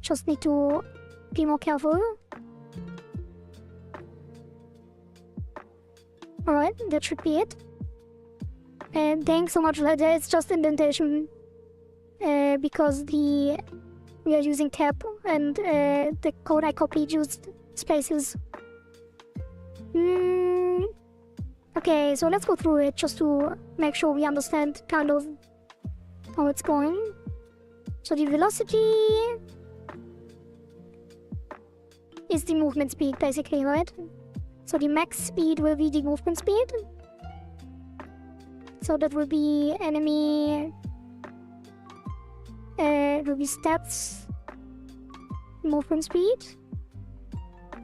Just need to be more careful. Alright, that should be it. And thanks so much, Ledger. It's just indentation. Because we are using tab and the code I copied used spaces. Okay, so let's go through it just to make sure we understand kind of how it's going. So the velocity is the movement speed, basically, right? So the max speed will be the movement speed. So that will be enemy, it will be stats, movement speed.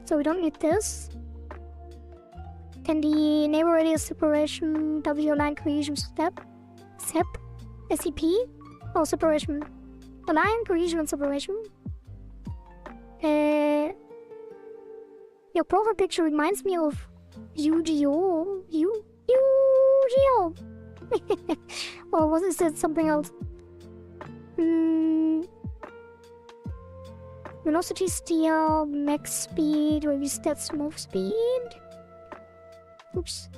So we don't need this. Then the neighbor radius separation, W line cohesion step, SEP. SCP? Oh, separation. Align, cohesion, and separation. Your profile picture reminds me of Yu-Gi-Oh! Yu-Gi-Oh! Or was it something else? Velocity, steer, max speed, maybe stats, move speed? Oops.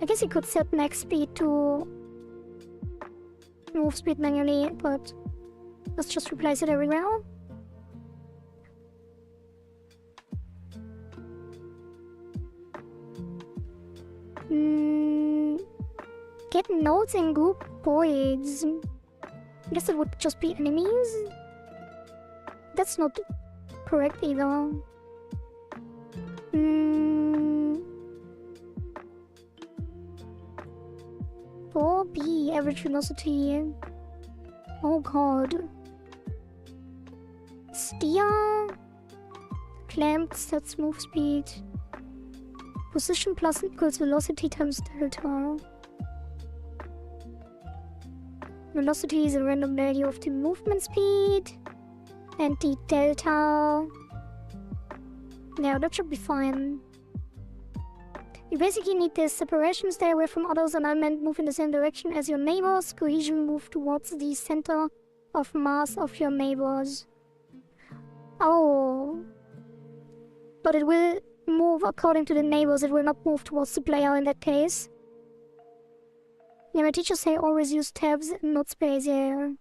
I guess you could set max speed to move speed manually, but let's just replace it everywhere. Get notes in group voids. I guess it would just be enemies. That's not correct either. 4B, average velocity. Oh god. Steer. Clamp, sets move speed. Position plus equals velocity times delta. Velocity is a random value of the movement speed. And the delta. Yeah, that should be fine. You basically need this separation, stay away from others, alignment, move in the same direction as your neighbors, cohesion, move towards the center of mass of your neighbors. Oh. But it will move according to the neighbors, it will not move towards the player in that case. Yeah, my teachers say always use tabs, not space, yeah.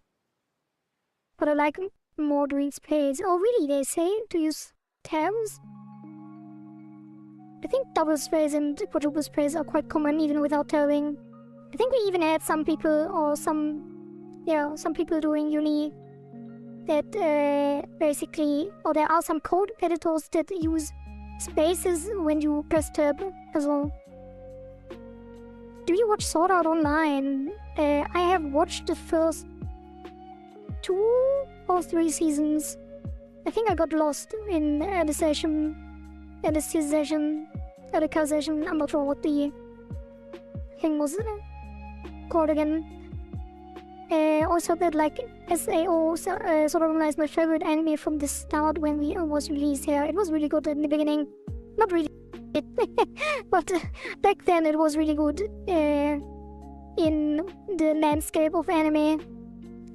But I like more doing space. Oh really, they say to use tabs? I think double space and quadruple space are quite common even without tabbing. I think we even had some people or some people doing uni that basically, or there are some code editors that use spaces when you press tab as well. Do you watch Sword Art Online? I have watched the first 2 or 3 seasons. I think I got lost in the session. I'm not sure what the thing was called again. Also that like SAO Sword Art Online is my favorite anime from the start when it was released here. It was really good in the beginning. Not really but back then it was really good in the landscape of anime.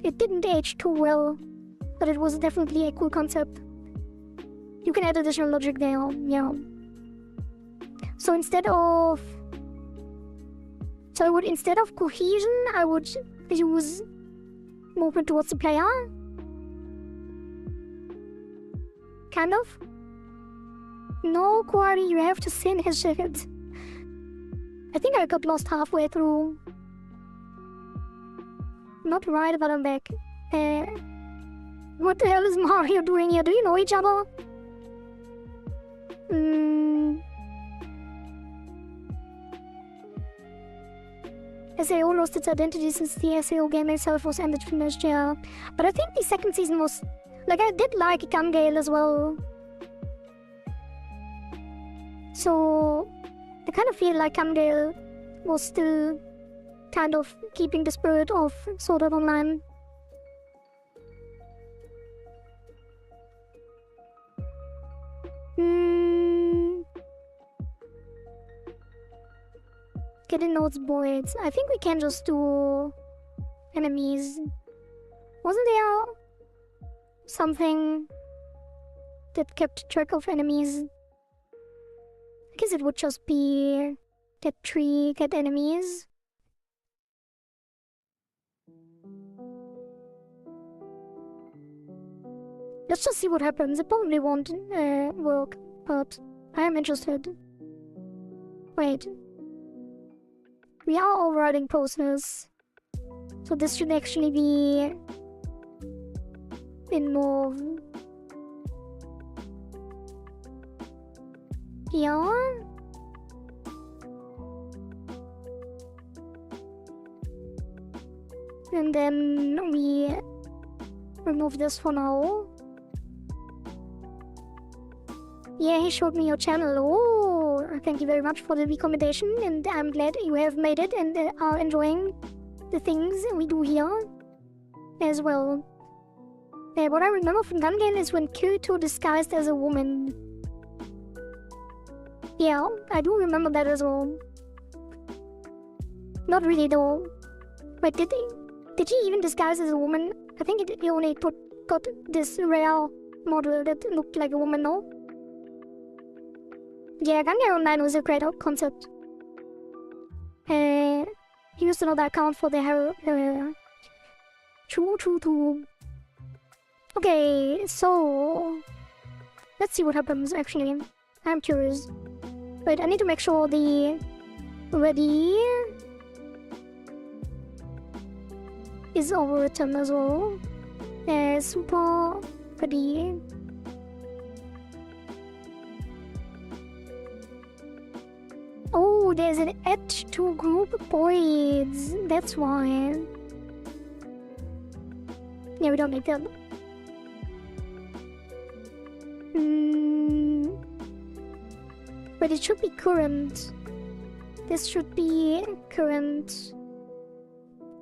It didn't age too well, but it was definitely a cool concept. You can add additional logic there, yeah. So instead of cohesion, I would use movement towards the player. Kind of. No, Quarry, you have to finish it. I think I got lost halfway through. Not right, but I'm back. What the hell is Mario doing here? Do you know each other? SAO lost its identity since the SAO game itself was ended finished, yeah. But I think the second season was... Like, I did like ItaGy as well. So... I kind of feel like ItaGy was still kind of keeping the spirit of Sword Art Online. Getting notes voids. I think we can just do enemies. Wasn't there something that kept track of enemies? I guess it would just be that tree, get enemies. Let's just see what happens. It probably won't work, but I am interested. Wait. We are overriding process. So this should actually be in move. Yeah. And then we remove this for now. Yeah, he showed me your channel. Oh, thank you very much for the recommendation, and I'm glad you have made it and are enjoying the things we do here as well. What I remember from Gun Game is when Kirito disguised as a woman. Yeah, I do remember that as well. Not really though. Wait, did he even disguise as a woman? I think he only got this rare model that looked like a woman, no? Yeah, Gun Game Online was a great concept. He used another account for the True. Okay, so let's see what happens actually. I'm curious. Wait, I need to make sure the ready is overwritten as well. Super ready. Oh, there's an add to group points. That's why. Yeah, we don't need that. But it should be current. This should be current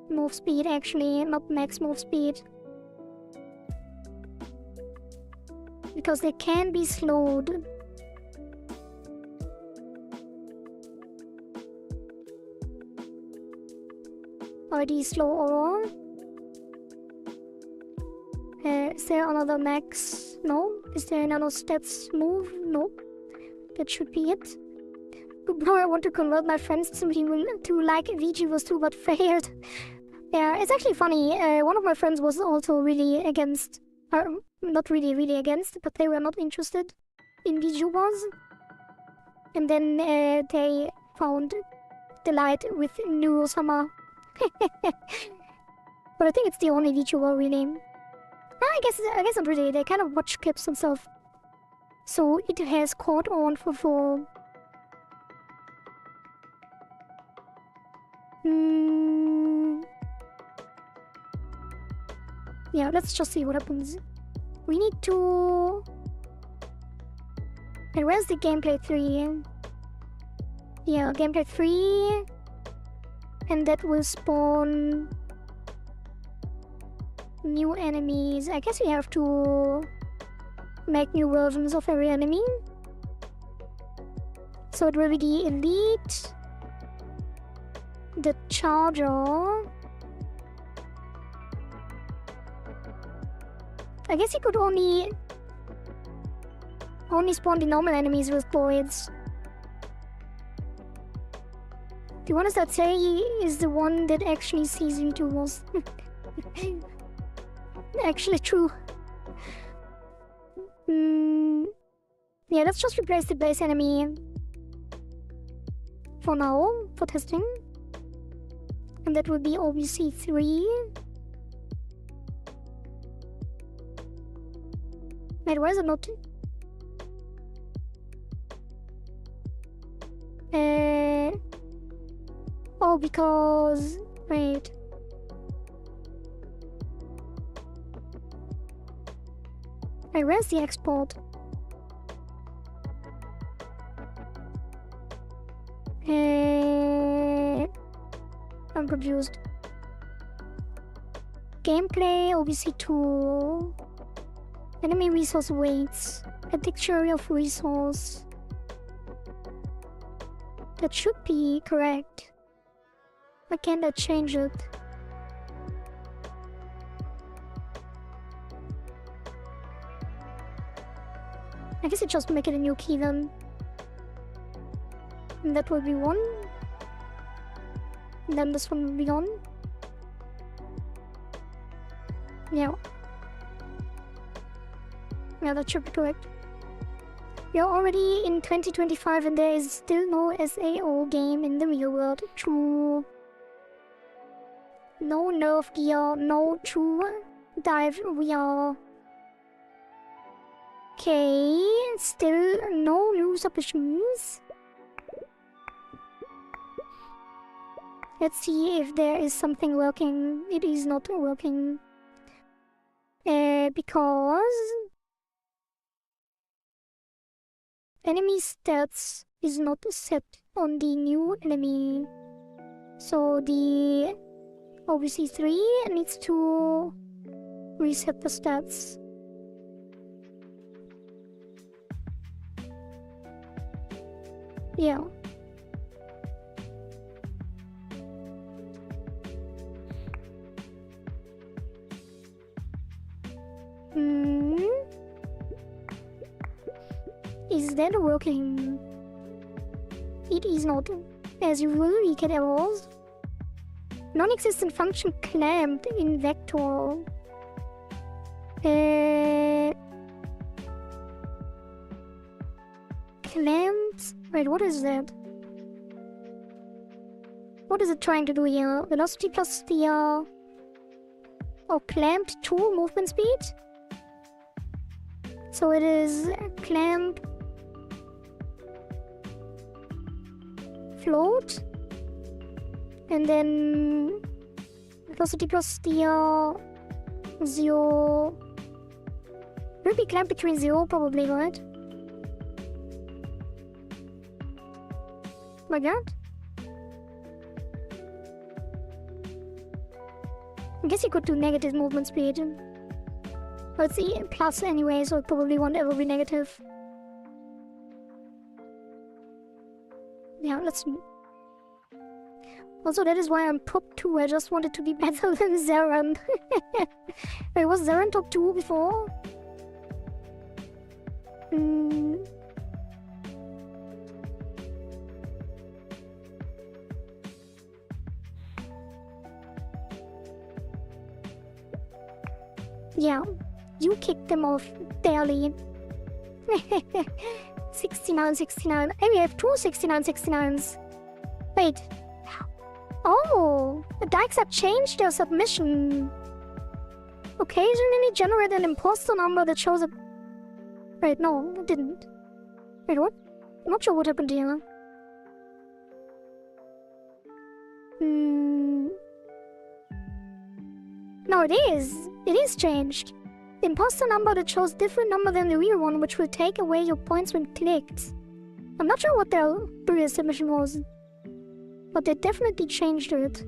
move speed actually, not max move speed. Because they can be slowed. Already slow or is there another max? No. Is there another stats move? No. That should be it. Bro, I want to convert my friends to like VTubers too, but failed. Yeah, it's actually funny. One of my friends was also really against, not really against, but they were not interested in VTubers. And then they found the light with Neurosama. But I think it's the only VTuber really. I guess not really. They kind of watch clips and stuff. So it has caught on for yeah, let's just see what happens. We need to... And where's the gameplay 3? Yeah, gameplay 3. And that will spawn new enemies. I guess we have to make new versions of every enemy. So it will be the Elite, the Charger. I guess you could only spawn the normal enemies with blades. The one that say is the one that actually sees into was actually true. Yeah, let's just replace the base enemy for now, for testing. And that will be OBC3. Wait, why is it not? Oh, because... Wait. Wait, where's the export? I'm confused. Gameplay, OBC2. Enemy resource weights. A dictionary of resource. That should be correct. Why can't I change it? I guess I just make it a new key then. And that will be 1. And then this one will be on. Yeah. Yeah, that should be correct. We are already in 2025 and there is still no SAO game in the real world. True. No nerf gear, no true dive VR. Okay, still no new submissions. Let's see if there is something working. It is not working. Because enemy stats is not set on the new enemy. So the obviously 3 needs to reset the stats. Yeah. Is that working? It is not. As usual, we get errors. Non-existent function clamped in vector. Clamped? Wait, what is that? What is it trying to do here? Velocity plus the oh, clamped 2 movement speed? So it is clamp float, and then velocity plus the 0. Will be clamped between 0 probably, right? Like that? I guess you could do negative movement speed. But it's E plus anyway, so it probably won't ever be negative. Yeah, let's... Also, that is why I'm top 2. I just wanted to be better than Zaran. Wait, was Zaran top 2 before? Yeah, you kicked them off barely. 69. Hey, we have 2 69s. Wait. Oh, the dikes have changed their submission. Occasionally generate an imposter number that shows a... Wait, no, it didn't. Wait, what? I'm not sure what happened here. No, it is. It is changed. The imposter number that shows different number than the real one, which will take away your points when clicked. I'm not sure what their previous submission was, but they definitely changed it.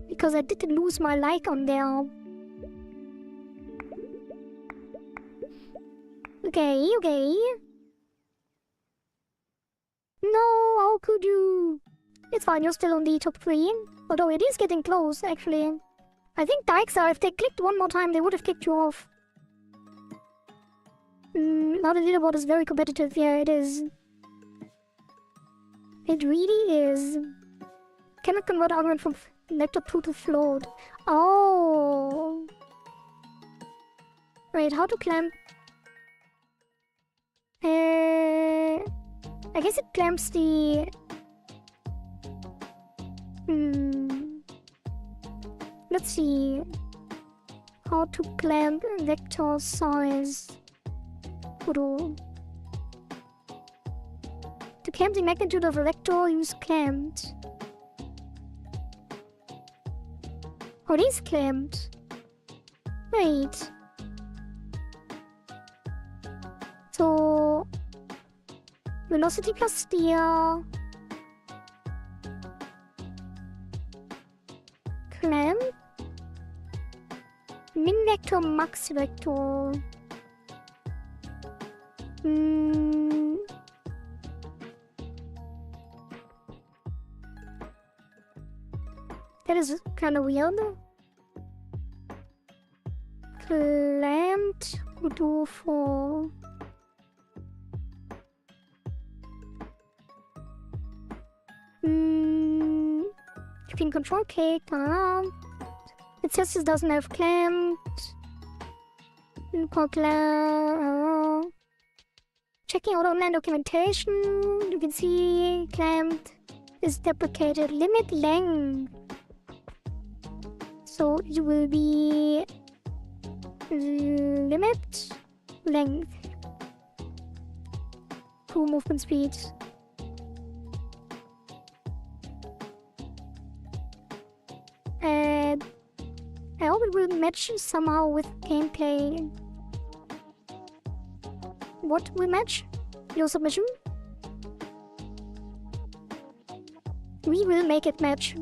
Because I didn't lose my like on there. Okay. No, how could you? It's fine, you're still on the top 3. Although it is getting close, actually. I think Dykes if they clicked one more time, they would have kicked you off. Now the leaderboard is very competitive. Yeah, it is. It really is. Cannot convert argument from lector 2 to float. Oh. Wait, how to clamp? I guess it clamps the... Let's see. How to clamp vector size. To clamp the magnitude of a vector, use clamped. Oh, it is clamped. Wait. So... velocity plus steer... clamp... min vector, max vector... That is kind of weird. Clamped would do for... You can control cake. It says this doesn't have clamped. Checking out online documentation. You can see clamped is deprecated. Limit length. So it will be limit length to movement speed. And I hope it will match somehow with gameplay. What will match? Your submission? We will make it match.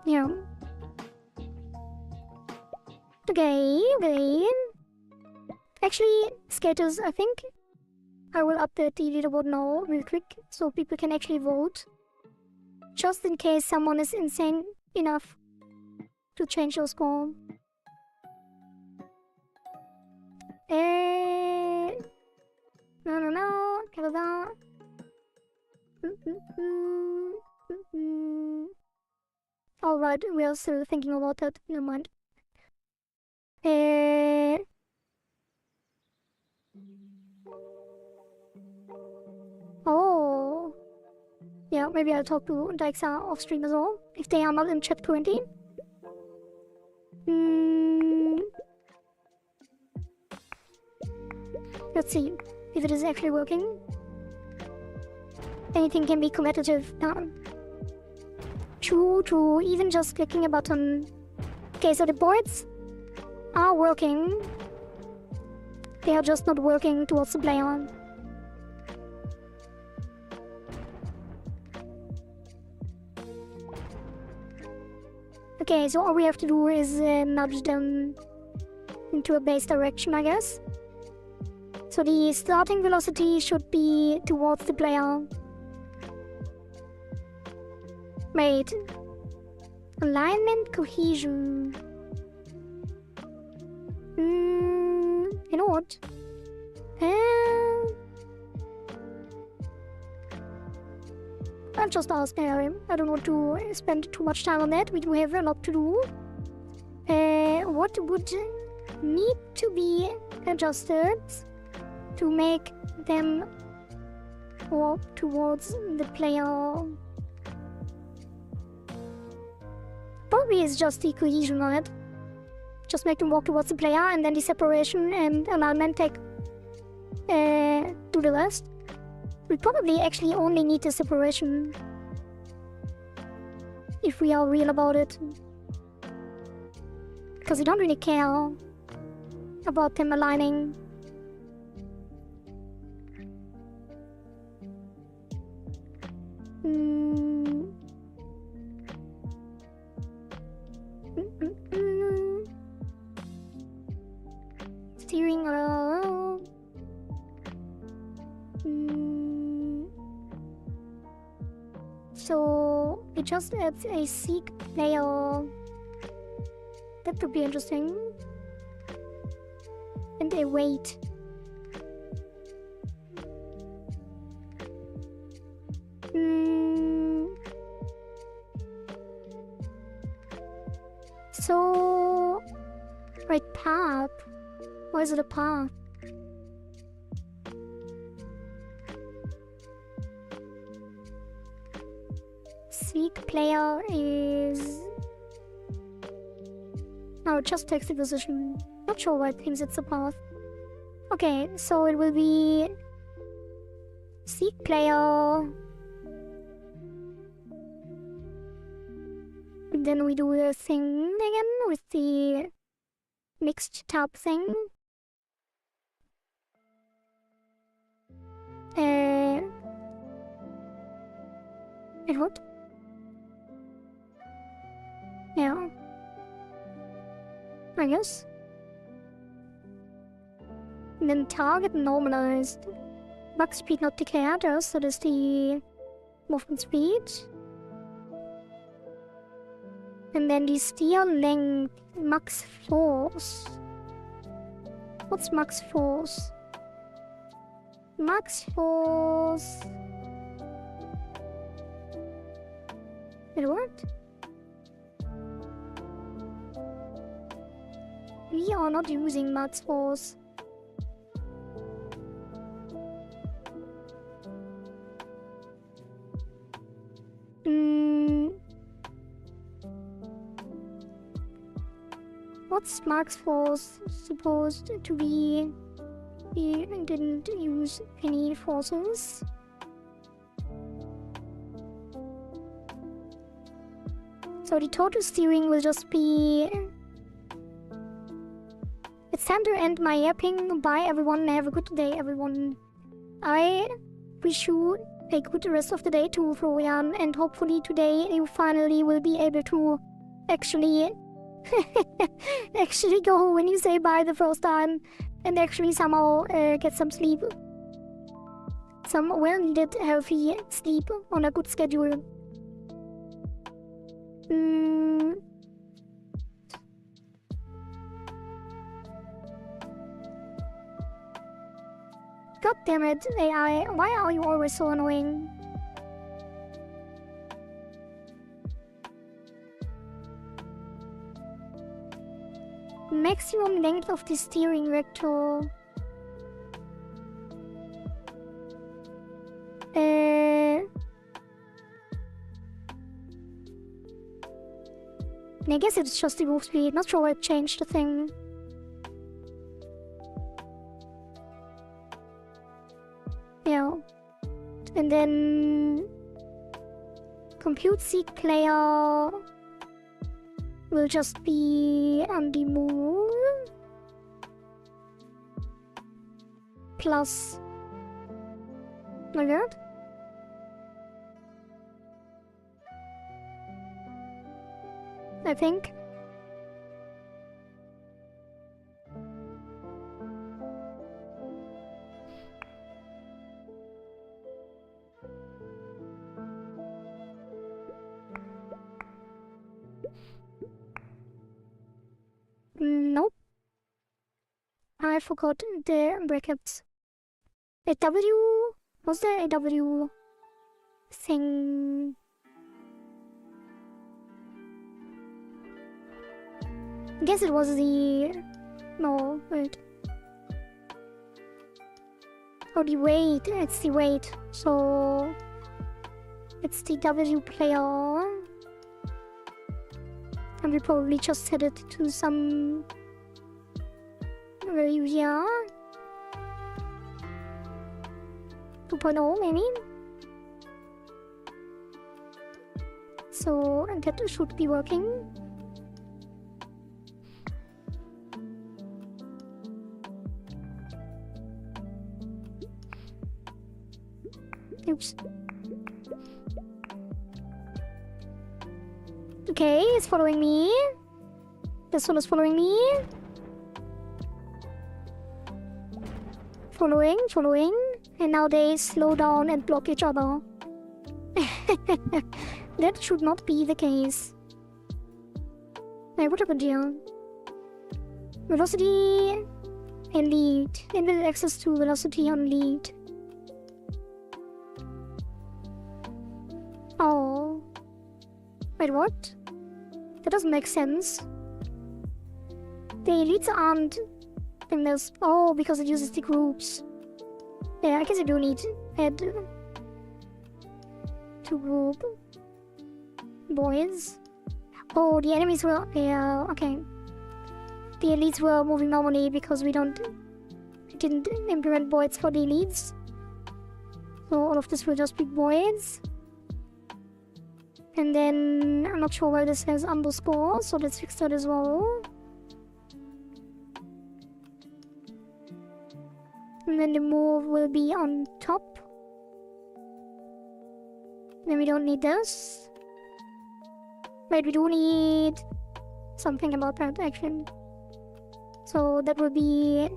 Yeah. Okay. Actually, skaters, I think I will update the leaderboard now real quick so people can actually vote. Just in case someone is insane enough to change your score. No. Canada. Alright, we are still thinking about that. Never mind. Oh. Yeah, maybe I'll talk to Daixa off stream as well, if they are not in chat currently. Let's see if it is actually working. Anything can be competitive now. True. Even just clicking a button. Okay, so the boards are working. They are just not working towards the player. Okay, so all we have to do is nudge them into a base direction, I guess. So the starting velocity should be towards the player. Wait. Alignment, cohesion. You know what? I'll just ask. I don't want to spend too much time on that. We do have a lot to do. What would need to be adjusted to make them walk towards the player? Probably it's just the cohesion on it. Just make them walk towards the player, and then the separation and alignment take do the rest. We probably actually only need the separation if we are real about it, because we don't really care about them aligning. Steering so it just adds a seek player. That could be interesting. And a wait. So right, path. Why is it a path? Seek player is... No, it just takes the position. Not sure why it thinks it's a path. Okay, so it will be... Seek player... And then we do the thing again with the mixed tab thing. And what? Yeah. I guess. And then target normalized. Max speed not declared, so that is the movement speed. And then the steer length, max force. What's max force? Max force... It worked? We are not using max force. What's max force supposed to be? We didn't use any forces. So the total steering will just be... It's time to end my yapping. Bye everyone, have a good day everyone. I wish you a good rest of the day too, Florian, and hopefully today you finally will be able to actually actually go when you say bye the first time and actually somehow get some sleep. Some well-needed healthy sleep on a good schedule. God damn it, AI, why are you always so annoying? Maximum length of the steering vector. I guess it's just the move speed, not sure why it changed the thing. Yeah. And then compute seek player will just be on the move plus like that. I think. Nope. I forgot the brackets. A W? Was there a W thing? I guess it was the... No, wait. Oh, the weight. It's the weight. So... It's the W player. And we probably just set it to some... value here. 2.0 maybe? So that should be working. Oops. Okay, it's following me. This one is following me. Following. And now they slow down and block each other. That should not be the case. Hey, what happened here? Velocity and lead. Invalid access to velocity on lead. Oh. Wait, what? That doesn't make sense. The elites aren't in this. Oh, because it uses the groups. Yeah, I guess I do need to add to group boys. Oh, the enemies were... Yeah, okay. The elites were moving normally because we didn't implement boys for the elites. So all of this will just be boys. And then I'm not sure why this has underscore, so let's fix that as well. And then the move will be on top. Then we don't need this. Wait, we do need something about that action. So that will be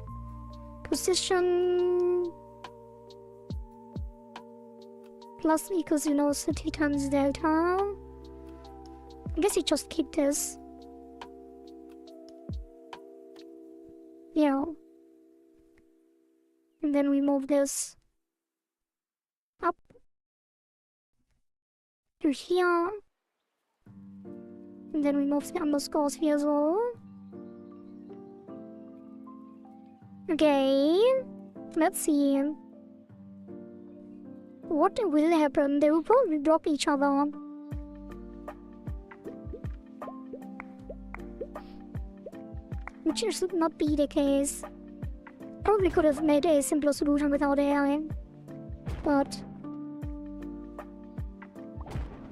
position plus equals velocity times delta. I guess you just keep this. Yeah. And then we move this up to here. And then we move the underscores here as well. Okay. Let's see. What will happen? They will probably block each other. Which should not be the case. Probably could have made a simpler solution without AI. But...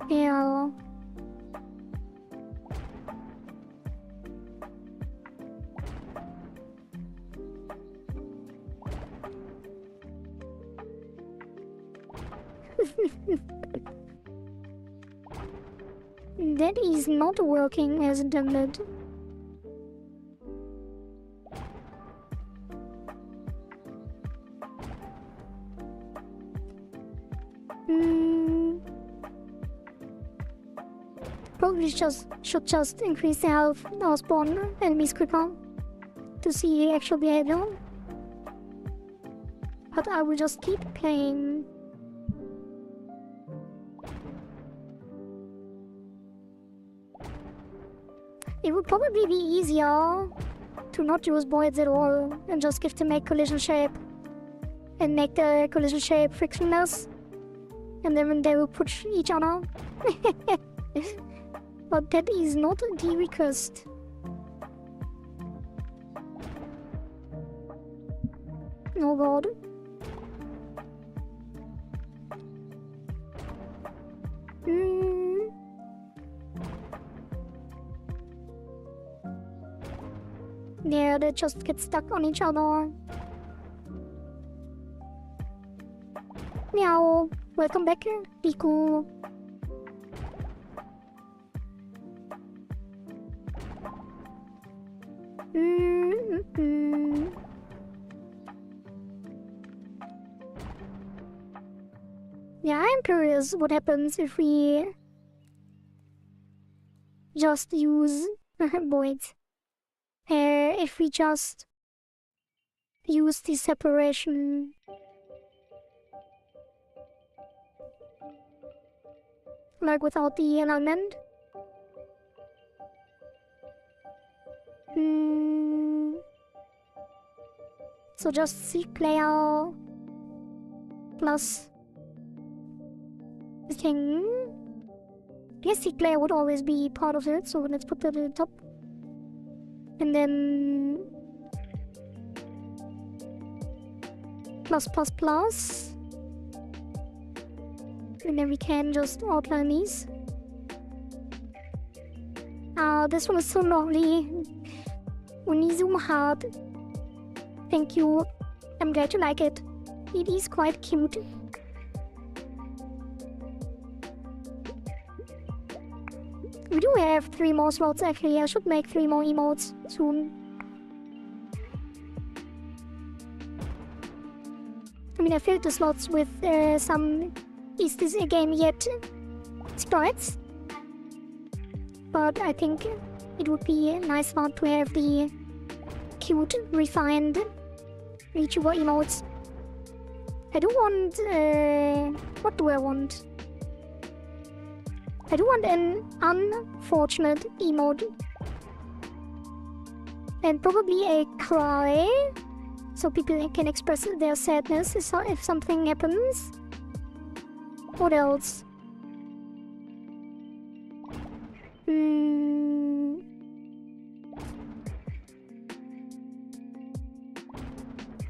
yeah... that is not working as intended. Probably should just increase the health or spawn enemies quicker to see actual behavior. But I will just keep playing. It would probably be easier to not use voids at all and just give them a collision shape and make the collision shape frictionless, and then they will push each other. But that is not the request. Oh god. Yeah, they just get stuck on each other. Meow. Welcome back. Be cool. Yeah, I'm curious what happens if we just use voids. If we just use the separation. Like without the alignment. So just seek layer plus the thing. I guess seek layer would always be part of it, so let's put that at the top. And then plus plus plus. And then we can just outline these. This one is so lovely. When you zoom hard. Thank you. I'm glad you like it. It is quite cute. We do have 3 more slots actually. I should make 3 more emotes soon. I mean, I filled the slots with some "Is this a game yet?" sprites. But I think it would be a nice one to have the cute, refined VTuber emotes. I do want... what do I want? I do want an unfortunate emote. And probably a cry, so people can express their sadness if something happens. What else?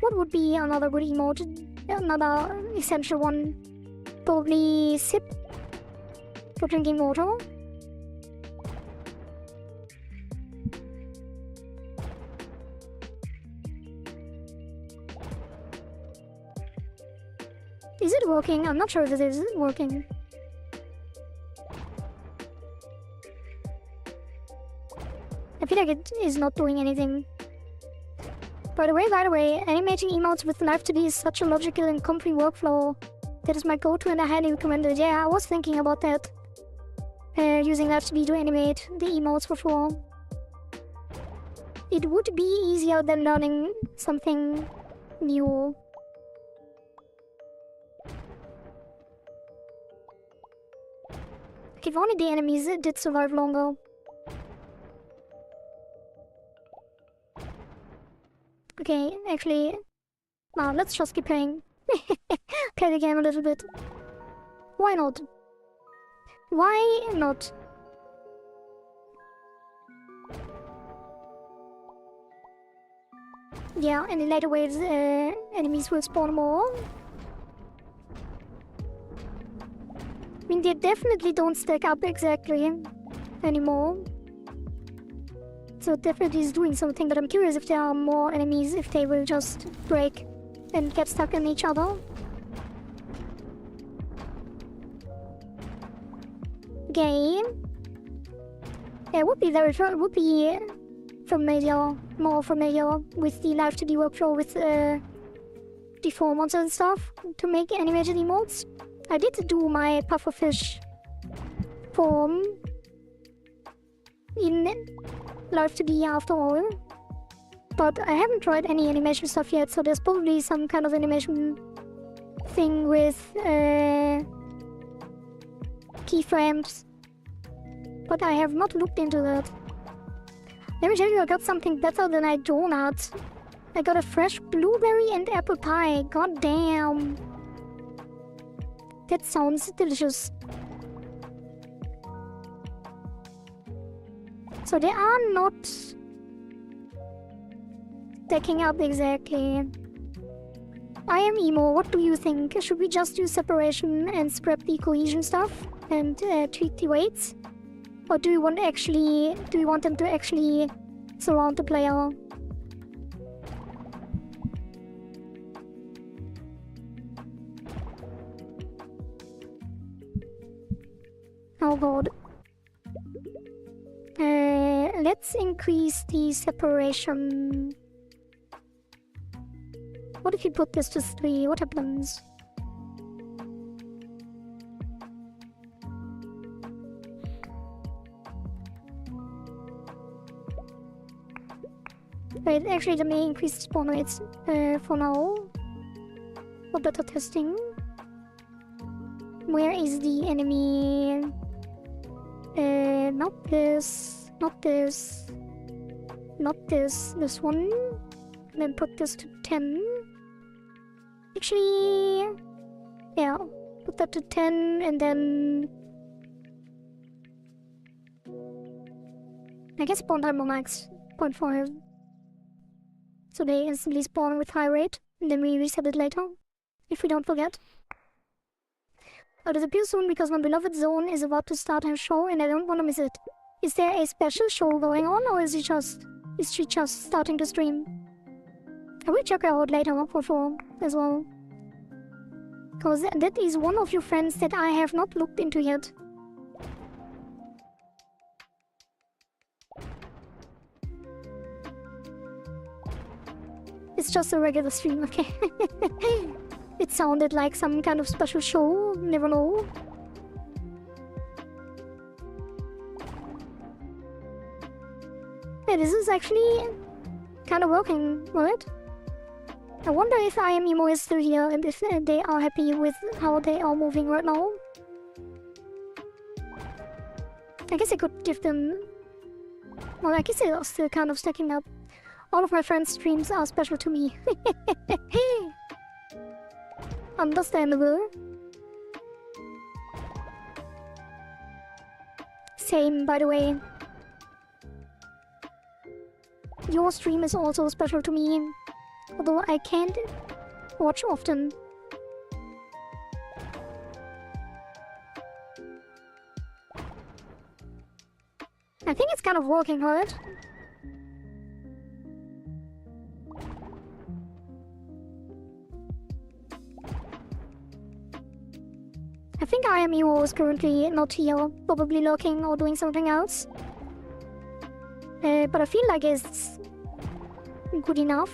What would be another good emote? Another essential one? Probably sip for drinking water. Is it working? I'm not sure if it is working. I feel like it is not doing anything. By the way, animating emotes with Live 2D is such a logical and comfy workflow. That is my go-to and I highly recommend it. Yeah, I was thinking about that. Using Live 2D to animate the emotes for sure. It would be easier than learning something new. If only the enemies did survive longer. Okay, actually, now let's just keep playing. Play the game a little bit. Why not? Why not? Yeah, and in later waves, enemies will spawn more. I mean, they definitely don't stack up exactly anymore. So it definitely is doing something, but I'm curious if there are more enemies, if they will just break and get stuck in each other. Okay. It would be familiar, more familiar with the live 2D workflow with deformers and stuff to make animated emotes. I did do my pufferfish form in live 2D after all, but I haven't tried any animation stuff yet, so there's probably some kind of animation thing with keyframes, but I have not looked into that. Let me tell you, I got something better than a donut. I got a fresh blueberry and apple pie. God damn. That sounds delicious. So they are not stacking up exactly. I am emo. What do you think? Should we just do separation and scrap the cohesion stuff and tweak the weights? Or do we want them to actually surround the player? Oh god. Let's increase the separation. What if you put this to 3? What happens? Wait, actually let me increase the spawn rates for now. For better testing. Where is the enemy? Not this, not this, not this, this one. And then put this to 10. Actually, yeah, put that to 10 and then I guess spawn time on max 0.5. So they instantly spawn with high rate, and then we reset it later, if we don't forget. I'll disappear soon because my beloved zone is about to start her show and I don't want to miss it. Is there a special show going on, or is she just starting to stream? I will check her out later for sure as well. Because that is one of your friends that I have not looked into yet. It's just a regular stream, okay? It sounded like some kind of special show, never know. Yeah, this is actually kind of working, right? I wonder if I am emo is still here and if they are happy with how they are moving right now. I guess I could give them... Well, I guess they are still kind of stacking up. All of my friends' streams are special to me. Understandable. Same, by the way. Your stream is also special to me, although I can't watch often. I think it's kind of working, right? I think IMEO is currently not here, probably lurking or doing something else. But I feel like it's good enough.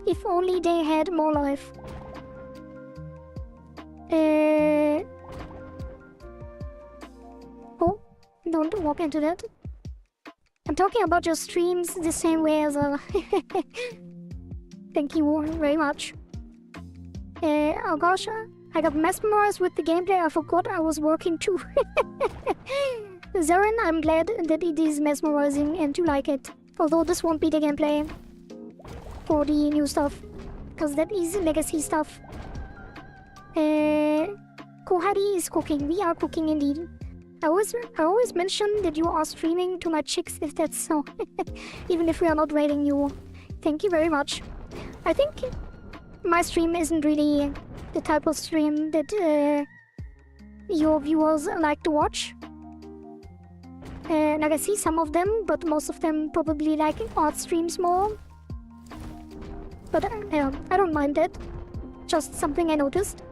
If only they had more life. Oh, don't walk into that. I'm talking about your streams the same way as Thank you very much. Oh gosh, I got mesmerized with the gameplay. I forgot I was working too. Zeren, I'm glad that it is mesmerizing and you like it. Although this won't be the gameplay for the new stuff, because that is legacy stuff. Kohari is cooking. We are cooking indeed. I always mention that you are streaming to my chicks if that's so. Even if we are not rating you. Thank you very much. I think my stream isn't really the type of stream that your viewers like to watch. Like I see some of them, but most of them probably like art streams more. But I don't mind that. Just something I noticed.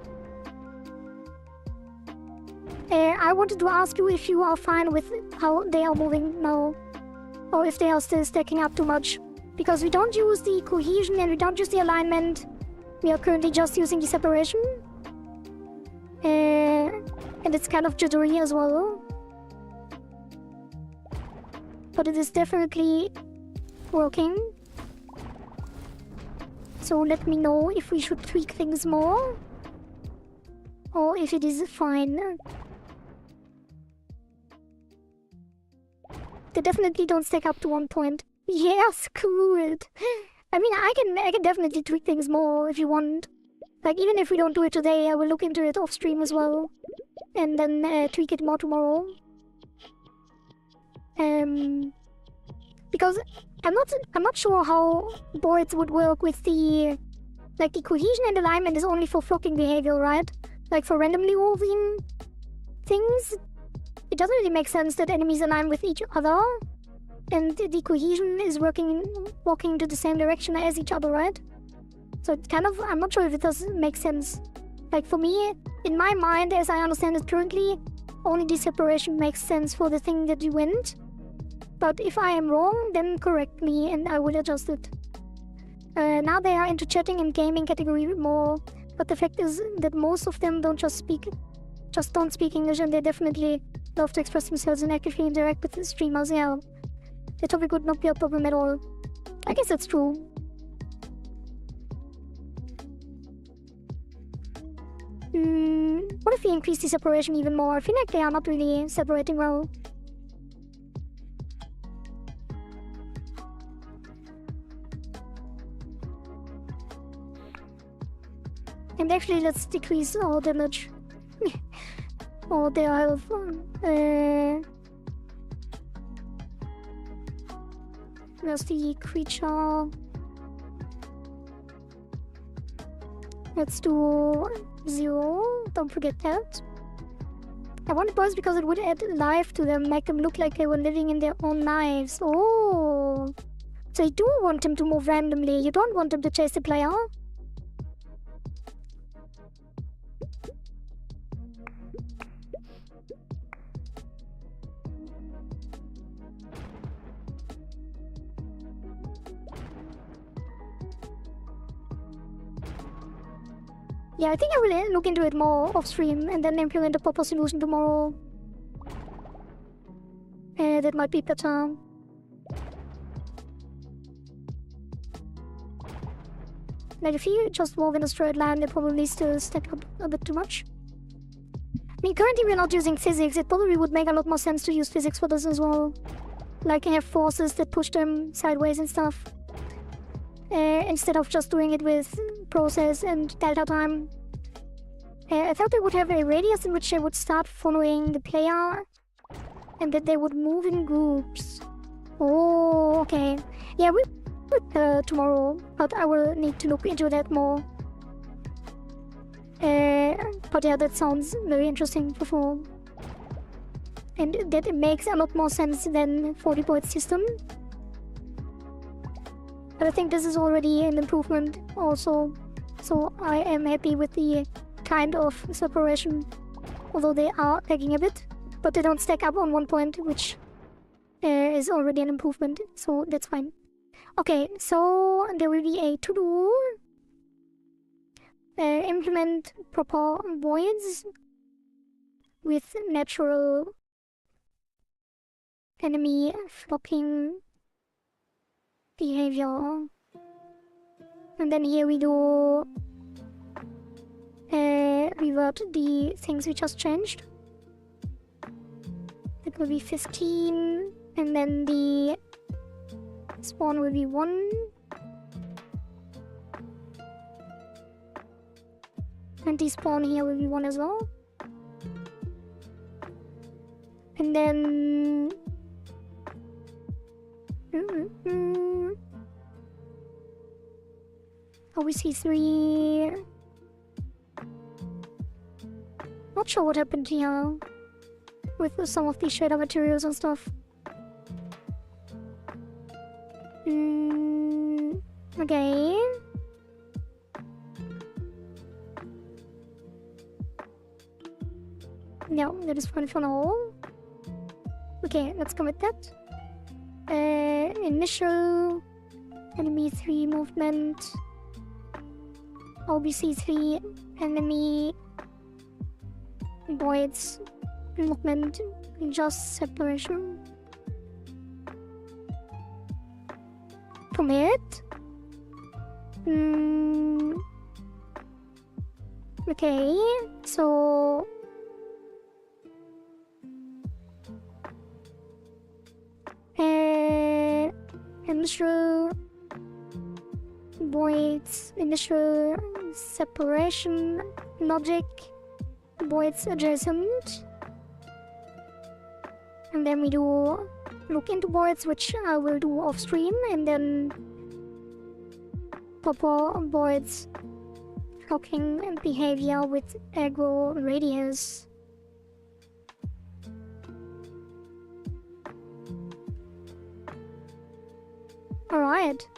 wanted to ask you if you are fine with how they are moving now, or if they are still stacking up too much. Because we don't use the cohesion and we don't use the alignment. We are currently just using the separation. And it's kind of jittery as well. But it is definitely working. So let me know if we should tweak things more. Or if it is fine. They definitely don't stack up to 1 point. Yeah, screw it. I mean, I can definitely tweak things more if you want. Like, even if we don't do it today, I will look into it off stream as well. And then tweak it more tomorrow. Because I'm not sure how boards would work with the... Like, the cohesion and alignment is only for flocking behavior, right? Like, for randomly moving things, it doesn't really make sense that enemies align with each other. And the cohesion is walking into the same direction as each other, right? So it kind of, I'm not sure if it does make sense. Like for me, in my mind, as I understand it currently, only the separation makes sense for the thing that you went. But if I am wrong, then correct me and I will adjust it. Now they are into chatting and gaming category more. But the fact is that most of them don't don't speak English, and they definitely love to express themselves and actively interact with the streamers, yeah. The topic would not be a problem at all. I guess that's true. What if we increase the separation even more? I feel like they are not really separating well. And actually, let's decrease our damage. Or their health. Where's the creature? Let's do 0. Don't forget that. I want boys because it would add life to them, make them look like they were living in their own lives. Oh. So you do want them to move randomly. You don't want them to chase the player. Yeah, I think I will look into it more off stream and then implement a proper solution tomorrow. That might be better. Like if you just move in a straight line, they probably still stack up a bit too much. I mean, currently we're not using physics. It probably would make a lot more sense to use physics for this as well. Like have forces that push them sideways and stuff. Instead of just doing it with process and delta time. I thought they would have a radius in which they would start following the player and that they would move in groups. Oh, okay. Yeah, we will tomorrow, but I will need to look into that more. But yeah, that sounds very interesting before. And that it makes a lot more sense than 40-point system. But I think this is already an improvement also. So I am happy with the kind of separation. Although they are lagging a bit. But they don't stack up on 1 point, which is already an improvement. So that's fine. Okay, so there will be a to-do. Implement proper voids with natural enemy flocking behavior. And then here we do revert the things we just changed. It will be 15, and then the spawn will be 1. And the spawn here will be 1 as well. And then oh, we see 3. Not sure what happened here with some of these shader materials and stuff. Okay. No, that is fine for now. Okay, let's go with that. Initial enemy 3 movement. OBC 3 enemy voids movement, just separation. Commit. Okay, so initial voids, initial separation logic, voids adjacent, and then we do look into voids, which I will do off stream, and then proper voids shocking behavior with aggro radius. Alright.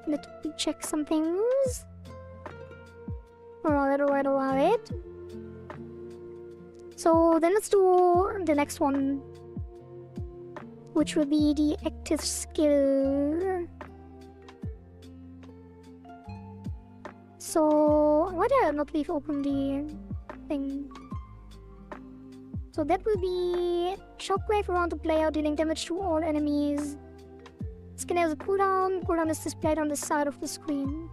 Let me check some things. Alright. So then let's do the next one, which will be the active skill. So why did I not leave open the thing? So that will be shockwave around the player, dealing damage to all enemies. Skill has a cooldown. Cooldown is displayed on the side of the screen.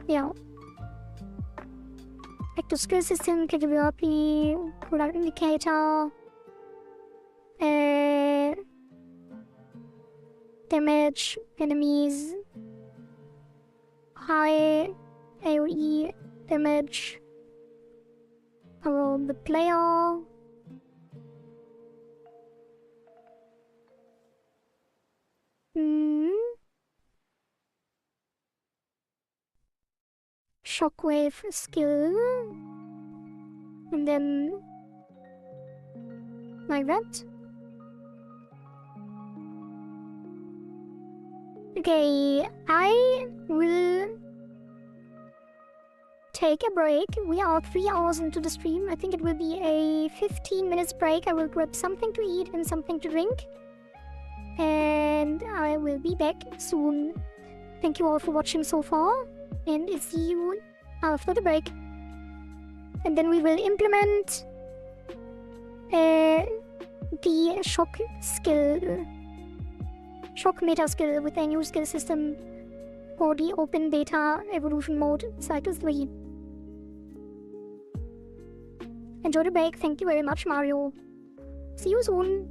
Yeah. Active skill system, capability, cooldown indicator. Damage enemies. High AoE damage around the player. Shockwave skill, and then like that. Okay, I will take a break. We are 3 hours into the stream. I think it will be a 15 minutes break. I will grab something to eat and something to drink, and I will be back soon. Thank you all for watching so far, and see you after the break. And then we will implement the shock skill, shock meta skill with a new skill system for the open beta evolution mode cycle 3. Enjoy the break. Thank you very much, Mario. See you soon.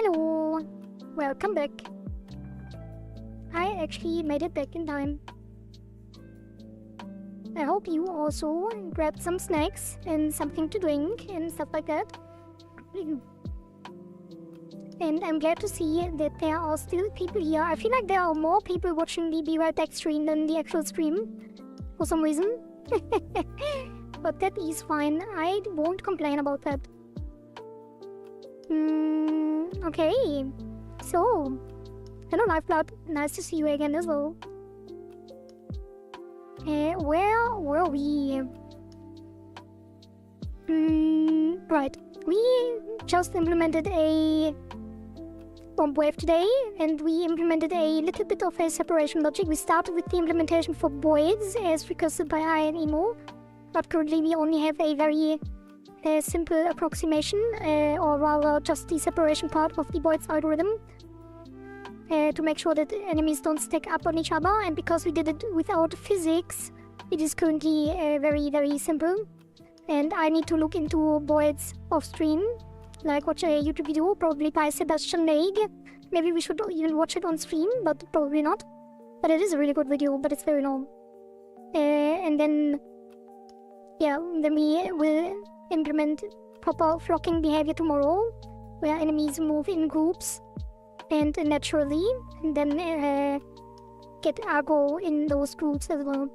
Hello. Welcome back. I actually made it back in time. I hope you also grabbed some snacks and something to drink and stuff like that. And I'm glad to see that there are still people here. I feel like there are more people watching the Be Right Back stream than the actual stream, for some reason. But that is fine. I won't complain about that. Okay. So, hello Lifeblood. Nice to see you again as well. Where were we? Right. We just implemented a bomb wave today, and we implemented a little bit of a separation logic. We started with the implementation for voids as requested by I and Emo, but currently we only have a very simple approximation, or rather just the separation part of the voids algorithm, to make sure that enemies don't stack up on each other. And because we did it without physics, it is currently very, very simple. And I need to look into voids off stream, like watch a YouTube video, probably by Sebastian Lake. Maybe we should even watch it on stream, but probably not. But it is a really good video, but it's very long. And then, yeah, then we will implement proper flocking behavior tomorrow, where enemies move in groups and naturally, and then get aggro in those groups as well,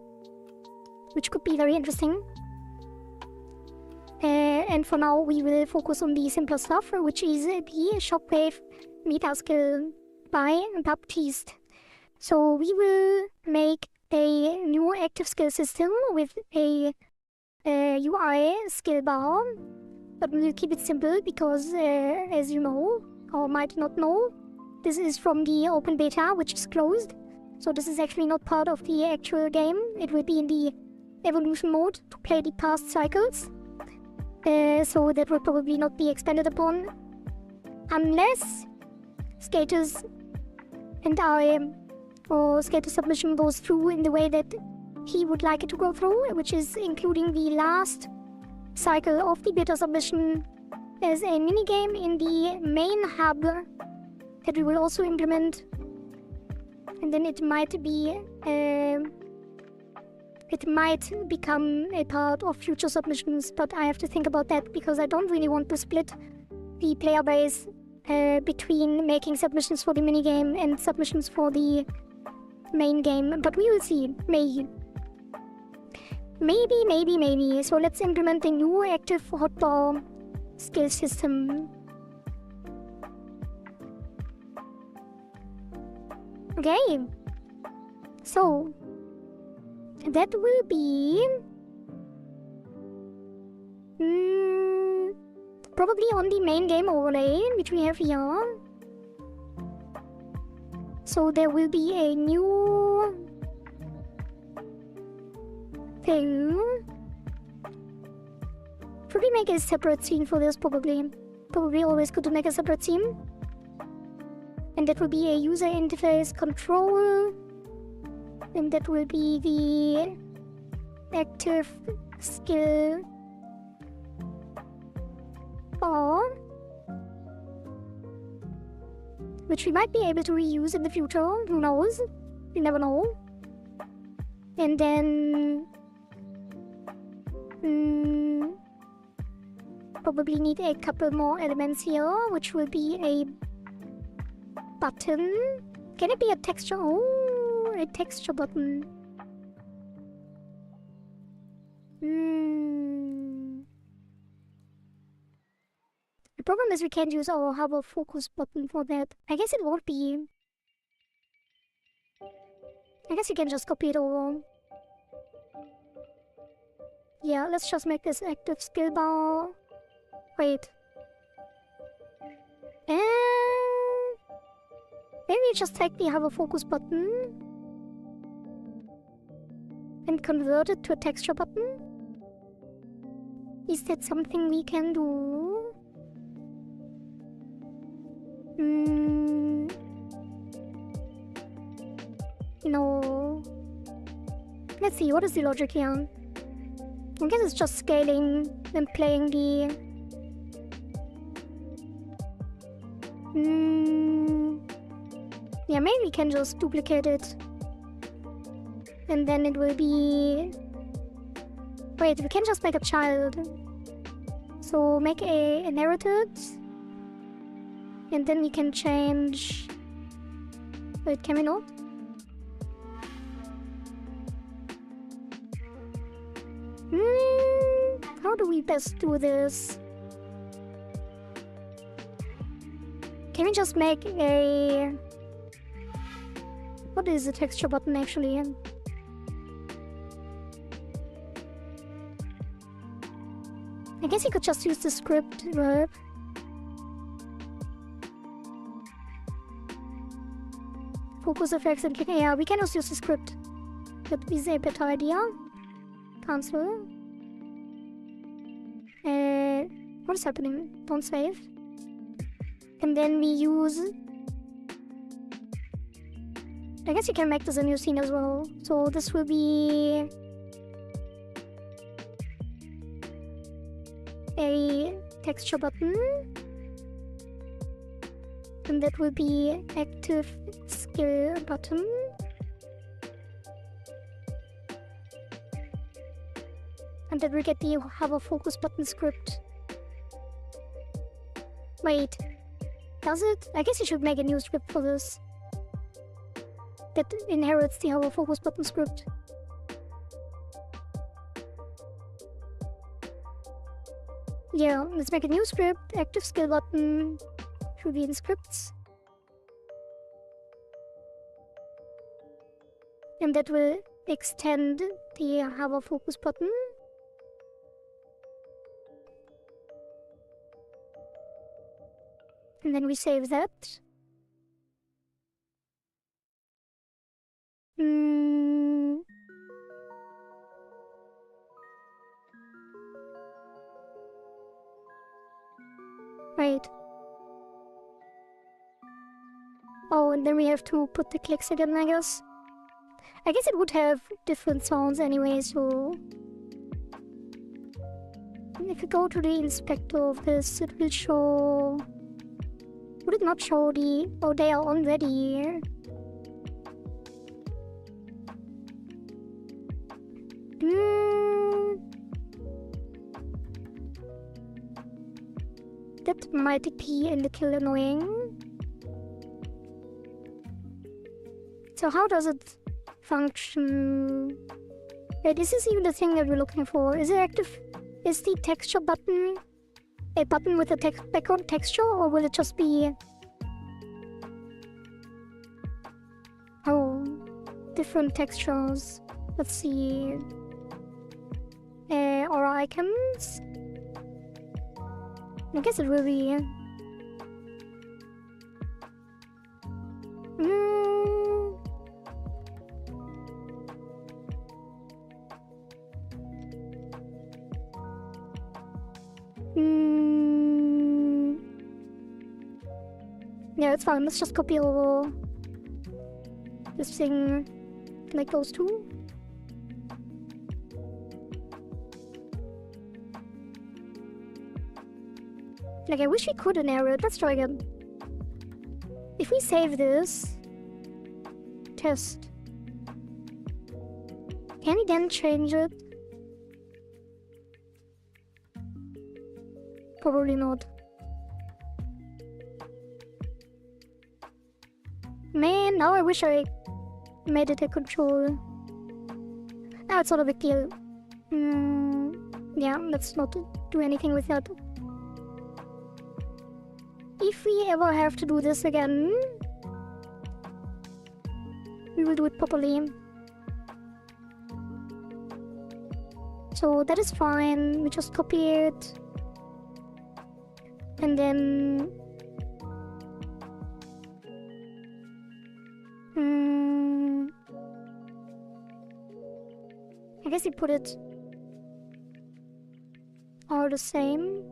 which could be very interesting. And for now, we will focus on the simpler stuff, which is the Shockwave meta skill by Baptiste. So we will make a new active skill system with a UI skill bar, but we will keep it simple because, as you know, or might not know, this is from the open beta, which is closed. So this is actually not part of the actual game. It will be in the evolution mode to play the past cycles. So that will probably not be expanded upon unless Skater's and or Skater's submission goes through in the way that he would like it to go through, which is including the last cycle of the beta submission as a minigame in the main hub that we will also implement. And then it might be it might become a part of future submissions, but I have to think about that because I don't really want to split the player base between making submissions for the minigame and submissions for the main game. But we will see. Maybe. So let's implement a new active hotbar skill system. Okay. So that will be probably on the main game overlay, which we have here. So there will be a new thing. Should we make a separate scene for this? Probably always good to make a separate scene. And that will be a user interface control. And that will be the active skill bar, which we might be able to reuse in the future. Who knows? You never know. And then probably need a couple more elements here, which will be a button. Can it be a texture? Oh, a texture button. The problem is we can't use our hover focus button for that. I guess it won't be. I guess you can just copy it over. Yeah, let's just make this active skill bar. Wait. And maybe just take the hover focus button and convert it to a texture button. Is that something we can do? No. Let's see, what is the logic here? I guess it's just scaling and playing the Yeah, maybe we can just duplicate it. And then it will be... Wait, we can just make a child. So make a inherited. And then we can change... Wait, can we not? How do we best do this? Can we just make a... What is the texture button actually? I guess you could just use the script verb. Focus effects and clicking. Yeah, we can also use the script. That is a better idea. Cancel. What is happening? Don't save. And then we use... I guess you can make this a new scene as well. So this will be... a texture button. And that will be active skill button. And then we get the hover focus button script. Wait, does it? I guess you should make a new script for this. That inherits the hover focus button script. Yeah, let's make a new script. Active skill button should be in scripts. And that will extend the hover focus button. And then we save that. Right. Oh, and then we have to put the clicks again, I guess. I guess it would have different sounds anyway, so... If you go to the inspector of this, it will show... Would it not show the... Oh, they are already here. That might be a little annoying. So how does it function? Wait, this is even the thing that we're looking for. Is it active? Is the texture button a button with a background texture, or will it just be... Oh, different textures. Let's see. Or icons? I guess it will be... Yeah, it's fine. Let's just copy over this thing to make those two. Like, I wish we could narrate. Let's try again. If we save this... Test. Can we then change it? Probably not. Man, now I wish I made it a control. Now it's not a big deal. Yeah, let's not do anything with that. If we ever have to do this again, we will do it properly. So that is fine, we just copy it. And then... I guess we put it all the same.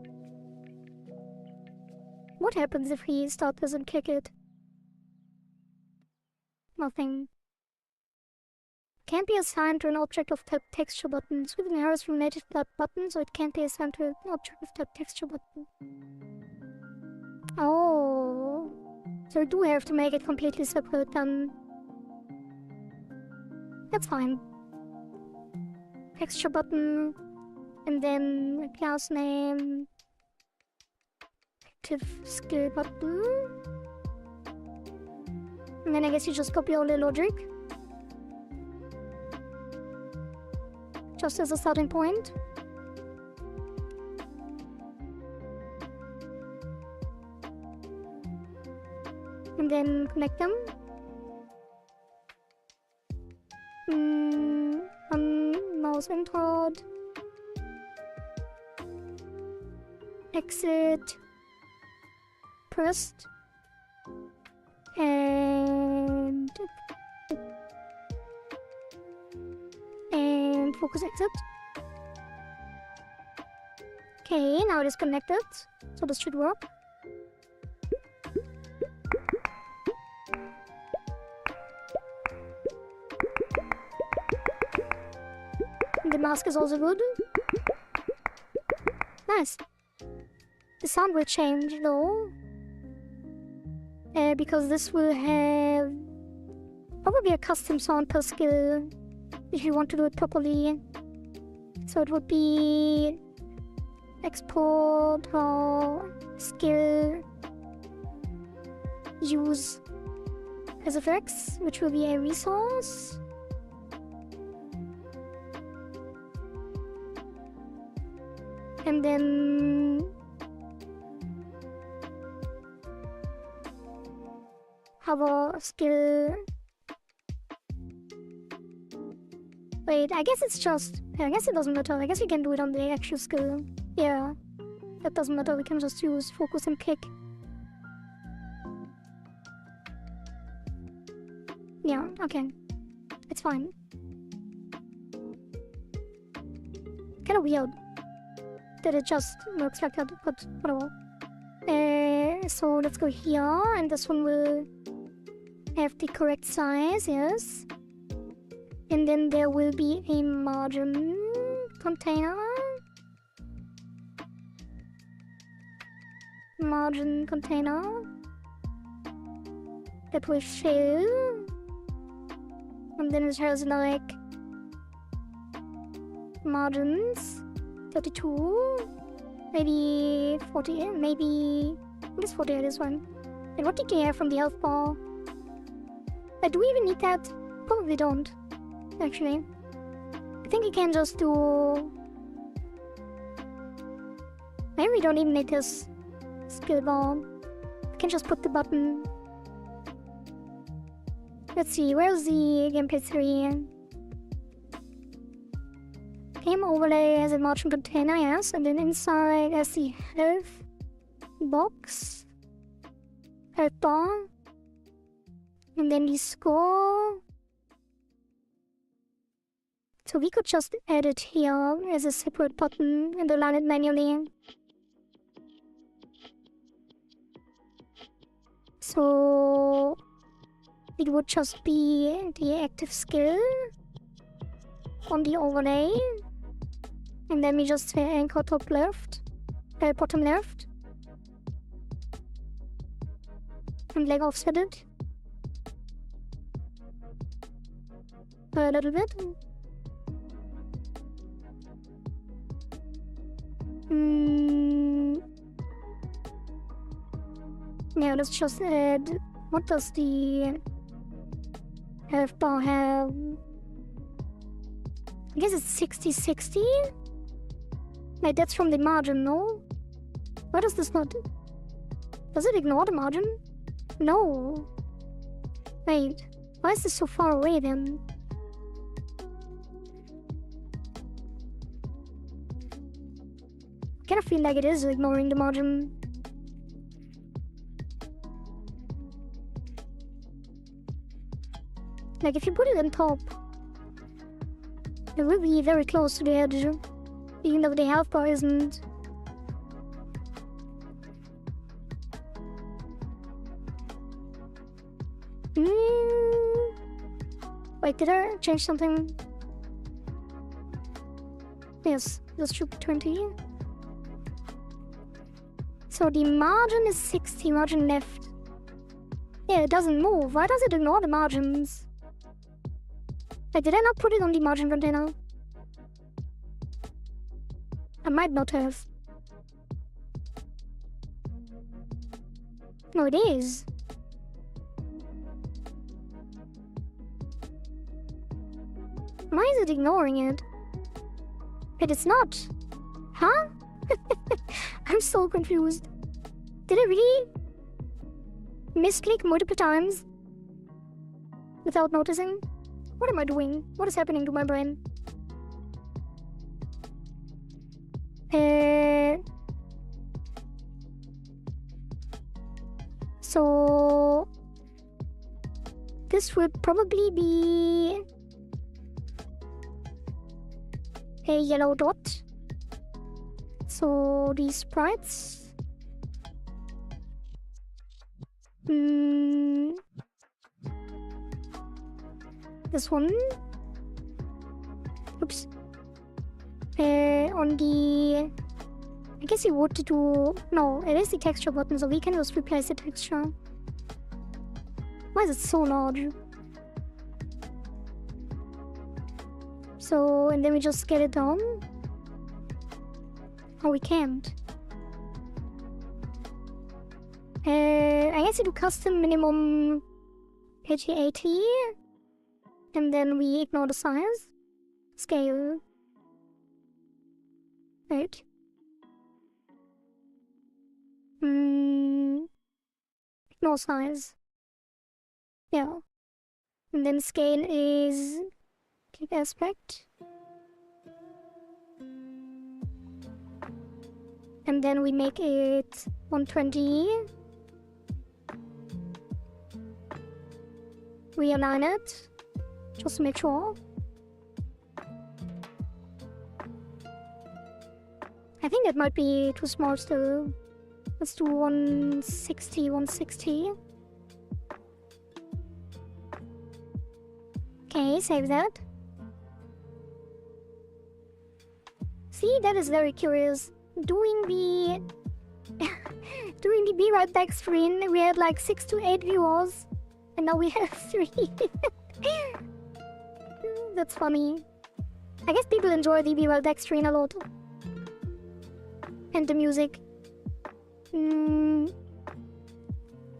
What happens if we start this and kick it? Nothing. Can't be assigned to an object of type texture button. Script inherits from native type button, so it can't be assigned to an object of type texture button. Oh. So we do have to make it completely separate then. That's fine. Texture button. And then class name. Active skill button. And then I guess you just copy all the logic. Just as a starting point. And then connect them. Mouse input. Exit. Pressed. And focus exit. Okay, now it is connected, so this should work. The mask is also good. Nice. The sound will change though. Because this will have probably a custom sound per skill if you want to do it properly. So it would be export or skill use as effects, which will be a resource. And then have a skill. Wait, I guess it's just. I guess it doesn't matter. I guess we can do it on the actual skill. Yeah, that doesn't matter. We can just use focus and click. Yeah, okay. It's fine. Kinda weird that it just works like that, but whatever. So let's go here, and this one will have the correct size, yes. And then there will be a margin container. Margin container that will fill. And then it has like margins 32, maybe 48, maybe it is 48 this one. And what did you have from the health bar? Do we even need that? Probably don't, actually. I think you can just do. Maybe we don't even need this skill bar. We can just put the button. Let's see, where's the gameplay 3? Game overlay has a margin container, yes, and then inside has the health box, health bar, and then the score. So we could just add it here as a separate button and align it manually. So it would just be the active skill on the overlay. And then we just say anchor top left, bottom left. And like offset it a little bit. Now let's just add, what does the health bar have? I guess it's 60-60? Wait, that's from the margin, no? Why does this not? Does it ignore the margin? No. Wait, why is this so far away then? I kind of feel like it is ignoring the margin. Like if you put it on top, it will be very close to the edge, even though the health bar isn't. Wait, did I change something? Yes, this should be 20. So the margin is 60, margin left. Yeah, it doesn't move. Why does it ignore the margins? Like, did I not put it on the margin container? I might not have. No, it is. Why is it ignoring it? But it's not. Huh? I'm so confused. Did I really misclick multiple times without noticing? What am I doing? What is happening to my brain? So this would probably be a yellow dot. So these sprites. This one. Oops. On the... I guess you would do... No, it is the texture button, so we can just replace the texture. Why is it so large? So, and then we just get it down. Oh, we can't. I guess you do custom minimum 80, and then we ignore the size. Scale. Right. Ignore size. Yeah. And then scale is click aspect. And then we make it 120. We align it, just to make sure. I think that might be too small still. Let's do 160, 160. Okay, save that. See, that is very curious. Doing the Be Right Back screen, we had like 6 to 8 viewers, and now we have 3. That's funny. I guess people enjoy the Be Right Back screen a lot. And the music.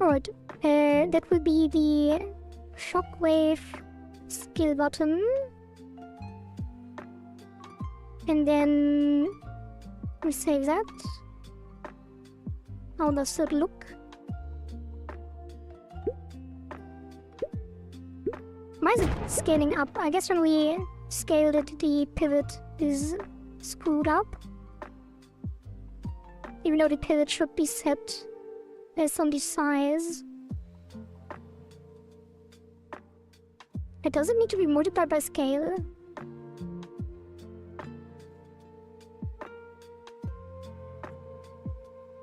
Alright, that will be the shockwave skill button. And then we save that. How does it look? Why is it scaling up? I guess when we scaled it, the pivot is screwed up. Even though the pivot should be set based on the size. It doesn't need to be multiplied by scale.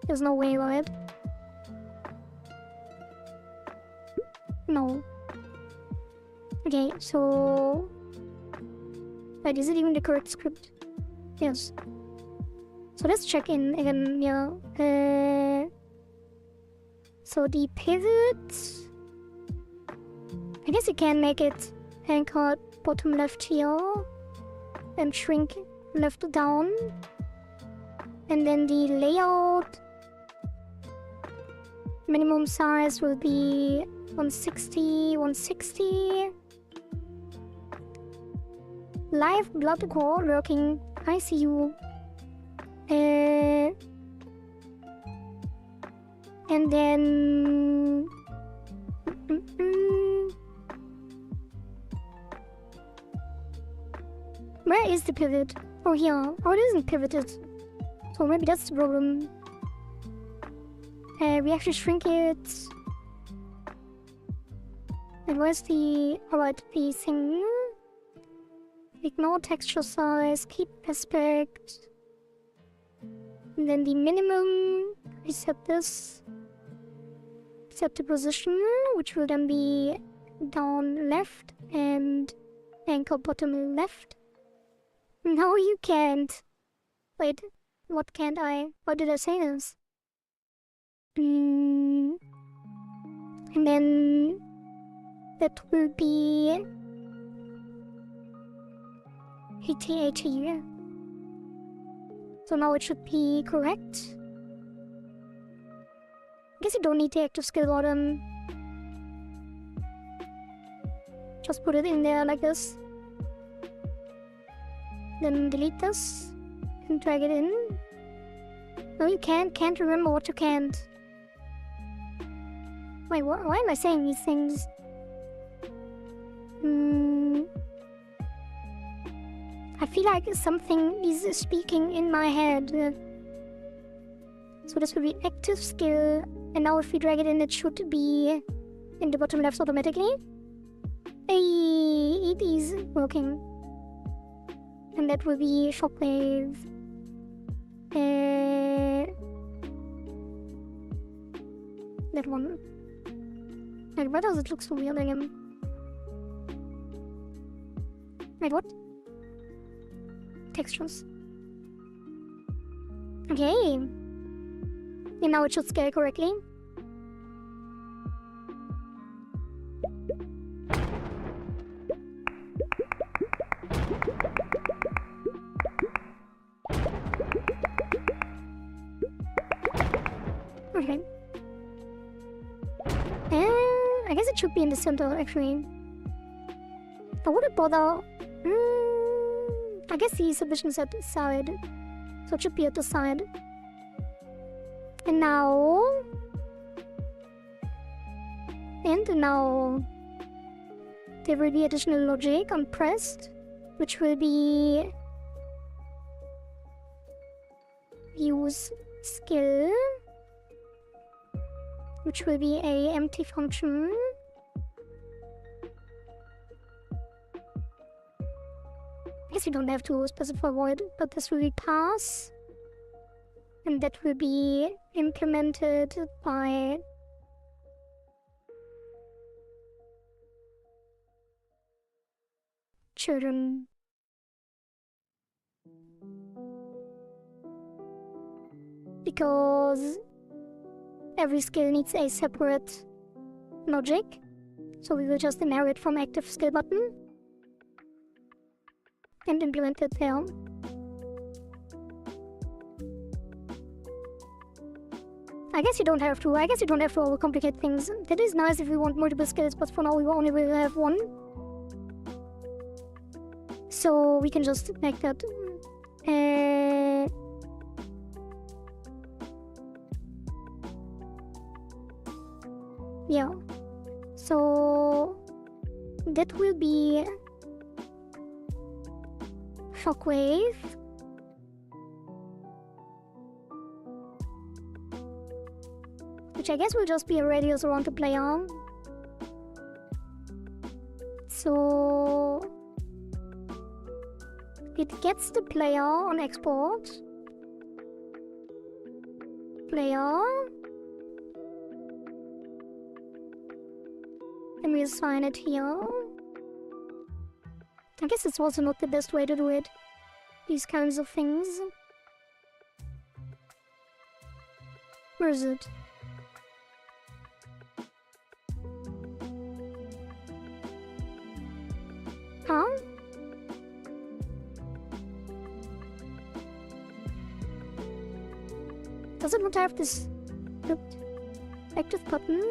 There's no way, right? No. Okay, so... Wait, is it even the correct script? Yes. So let's check in again, yeah. So the pivot... I guess you can make it anchored bottom left here. And shrink left down. And then the layout... Minimum size will be 160, 160. Live blood core working. I see you. And then... Where is the pivot? Oh, here. Oh, it isn't pivoted. So maybe that's the problem. We have to shrink it. And where's the... Alright, the thing. Ignore texture size, keep aspect. And then the minimum, reset this. Set the position, which will then be down left and anchor bottom left. No, you can't. Wait, what can't I? Why did I say this? And then that will be ItaGy. So now it should be correct. I guess you don't need the active skill button. Just put it in there like this. Then delete this and drag it in. No, you can't remember what you can't. Wait, why am I saying these things? I feel like something is speaking in my head. So this will be active skill, and now if we drag it in, it should be in the bottom left automatically. Hey, it is working. And that will be shockwave. That one. Like, why does it look so weird again? Wait, what? Textures. Okay. And now it should scale correctly. Okay. I guess it should be in the center, actually. I wouldn't bother. I guess the submission's at the side. So it should be at the side. And now... And now... There will be additional logic on pressed, which will be... Use skill, which will be a empty function. I guess you don't have to specify void, but this will be pass, and that will be implemented by children. Because every skill needs a separate logic, so we will just inherit from active skill button and implement it there. I guess you don't have to overcomplicate things. That is nice if we want multiple skills, but for now we only will have one. So we can just make that. Yeah. So that will be shockwave. Which I guess will just be a radius around the player. So it gets the player on export. Player. And we assign it here. I guess it's also not the best way to do it. These kinds of things. Where is it? Huh? Does it not have this active button?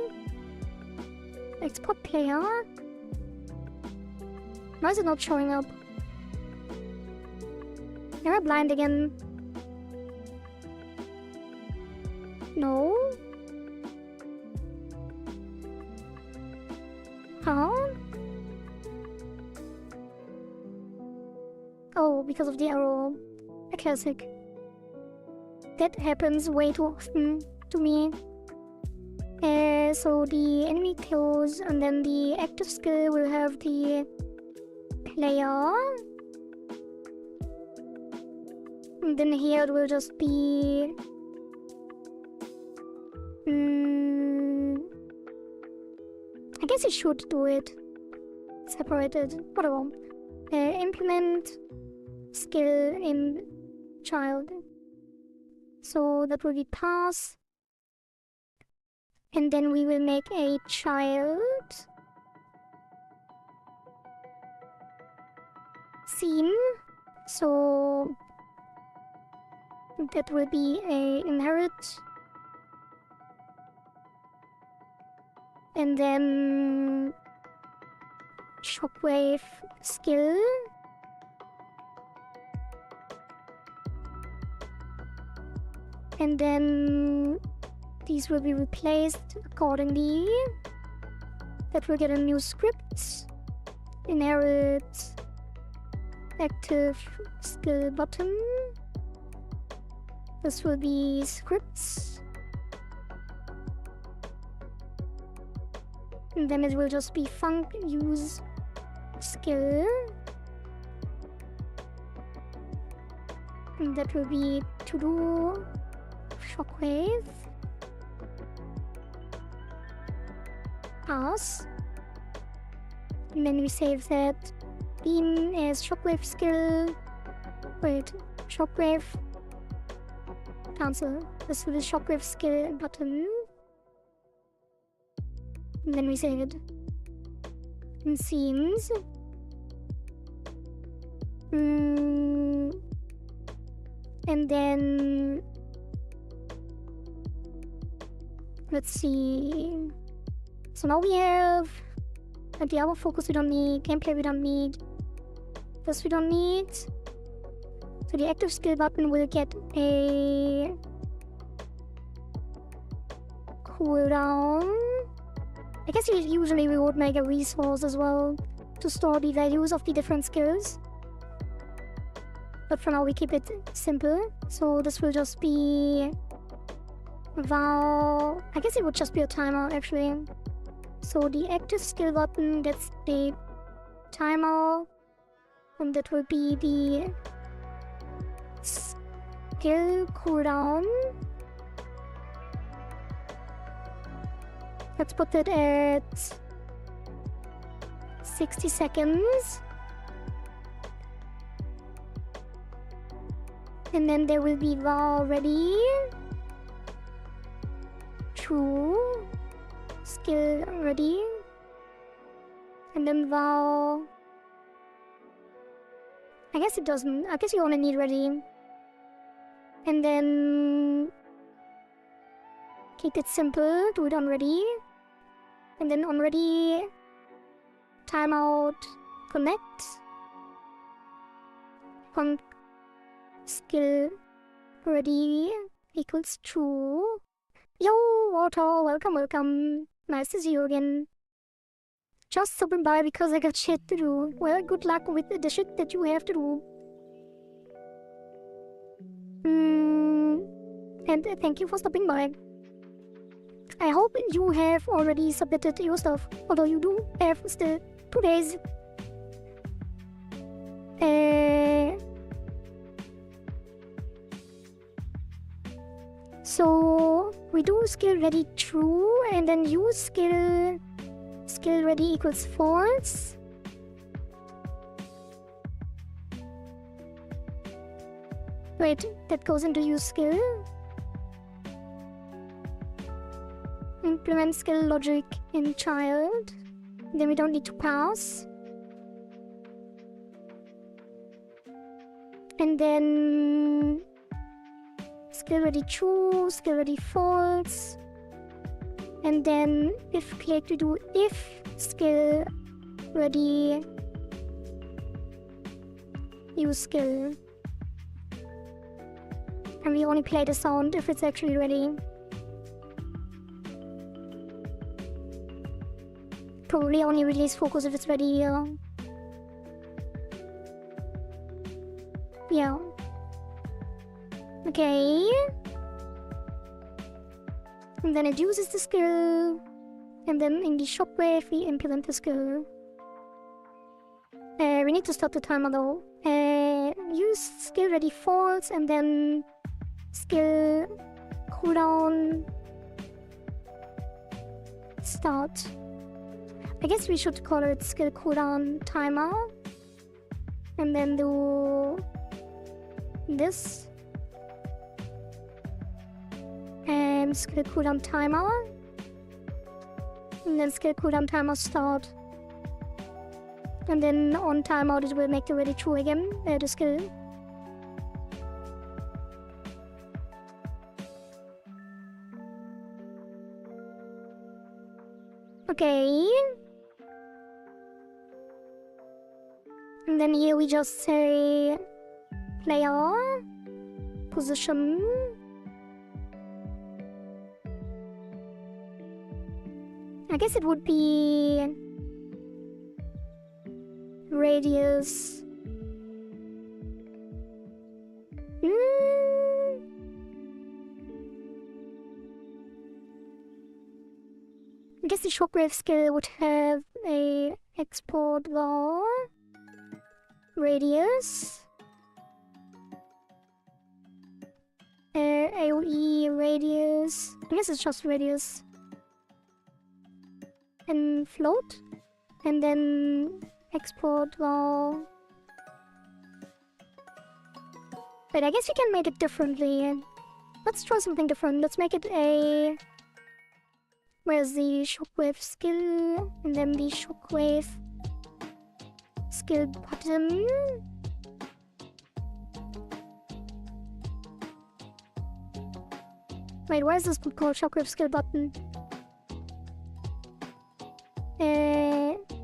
Export player? Why is it not showing up? Am I blind again? No? Huh? Oh, because of the arrow. A classic. That happens way too often to me. So the enemy close, and then the active skill will have the player. And then here it will just be... I guess it should do it separated. Whatever. Implement skill in child. So that will be pass. And then we will make a child scene. So that will be a inherit. And then shockwave skill. And then these will be replaced accordingly. That will get a new script. Inherit active skill button. This will be scripts. And then it will just be func use skill. And that will be to do shockwave. Pass. And then we save that beam as shockwave skill. Wait, shockwave. Cancel. This will be shockwave skill button. And then we save it. In scenes. And then let's see. So now we have the other focus we don't need, gameplay we don't need, this we don't need. So the active skill button will get a cooldown. I guess usually we would make a resource as well to store the values of the different skills. But for now we keep it simple. So this will just be val. I guess it would just be a timer actually. So the active skill button gets the timer, and that will be the skill cooldown. Let's put it at 60 seconds. And then there will be val ready. True. Skill ready. And then val. I guess it doesn't. I guess you only need ready. And then keep it simple. Do it on ready. And then on ready. Timeout. Connect. Skill ready equals true. Yo, Water, welcome. Nice to see you again. Just stopping by because I got shit to do. Well, good luck with the shit that you have to do. And thank you for stopping by. I hope you have already submitted your stuff, although you do have still 2 days. So we do skill ready true, and then use skill ready equals false. Wait, that goes into use skill. Implement skill logic in child. Then we don't need to pass. And then skill ready true, skill ready false. And then if click to do if skill ready use skill. And we only play the sound if it's actually ready. Probably only release focus if it's ready here. Yeah. Okay. And then it uses the skill. And then in the shockwave we implement the skill. We need to stop the timer though. Use skill ready false and then skill cooldown start. I guess we should call it skill cooldown timer. And then do this. And skill cooldown timer. And then skill cooldown timer start. And then on timeout it will make the ready true again, the skill. Okay. And then here we just say player, position. I guess it would be radius. I guess the shockwave skill would have a export var radius. AoE radius. I guess it's just radius. And float. And then export var. But I guess we can make it differently. Let's try something different. Let's make it a... Where's the shockwave skill? And then the shockwave skill button. Wait, why is this called shockwave skill button?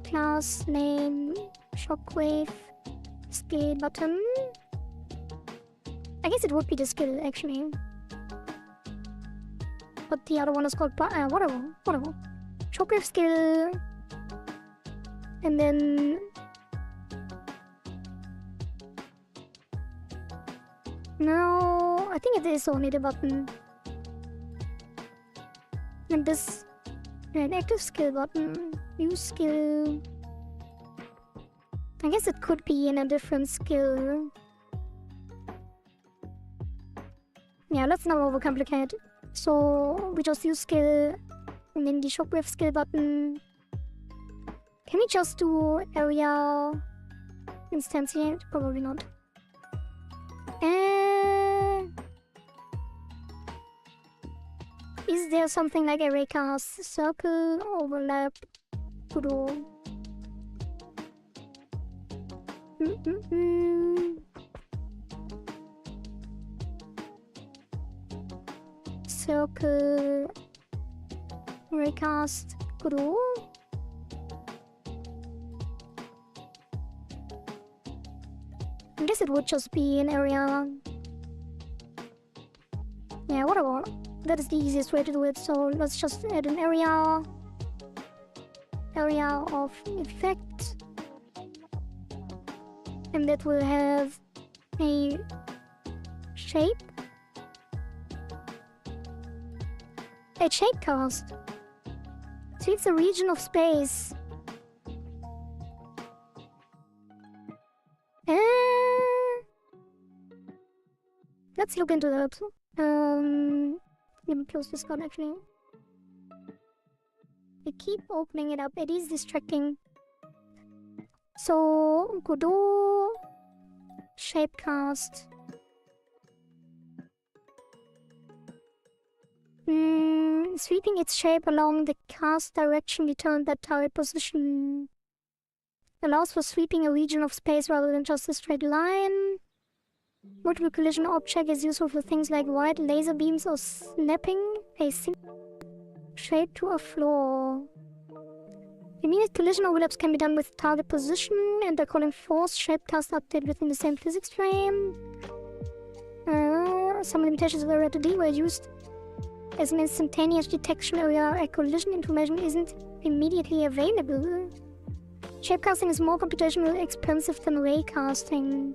Class name shockwave skill button. I guess it would be the skill actually. But the other one is called whatever. Shockwave skill. And then no, I think it is only the button. And this an active skill button. Use skill. I guess it could be in a different skill. Yeah, let's not overcomplicate. So we just use skill and then the shockwave skill button. Can we just do area instantiate? Probably not. Is there something like array cast, circle, overlap, kudo? Circle, array cast, kudo? I guess it would just be an area. Yeah, whatever. That is the easiest way to do it, so let's just add an area of effect, and that will have a shape, cast. So it's a region of space. Let's look into that. Let me close this card actually. I keep opening it up, it is distracting. So, Godot, Shapecast. Sweeping its shape along the cast direction determined by target position. Allows for sweeping a region of space rather than just a straight line. Multiple collision object is useful for things like wide laser beams or snapping a single shape to a floor. Immediate collision overlaps can be done with target position and by calling force shapecast update within the same physics frame. Some limitations of area 2D were used as an instantaneous detection area where collision information isn't immediately available. Shapecasting is more computationally expensive than raycasting.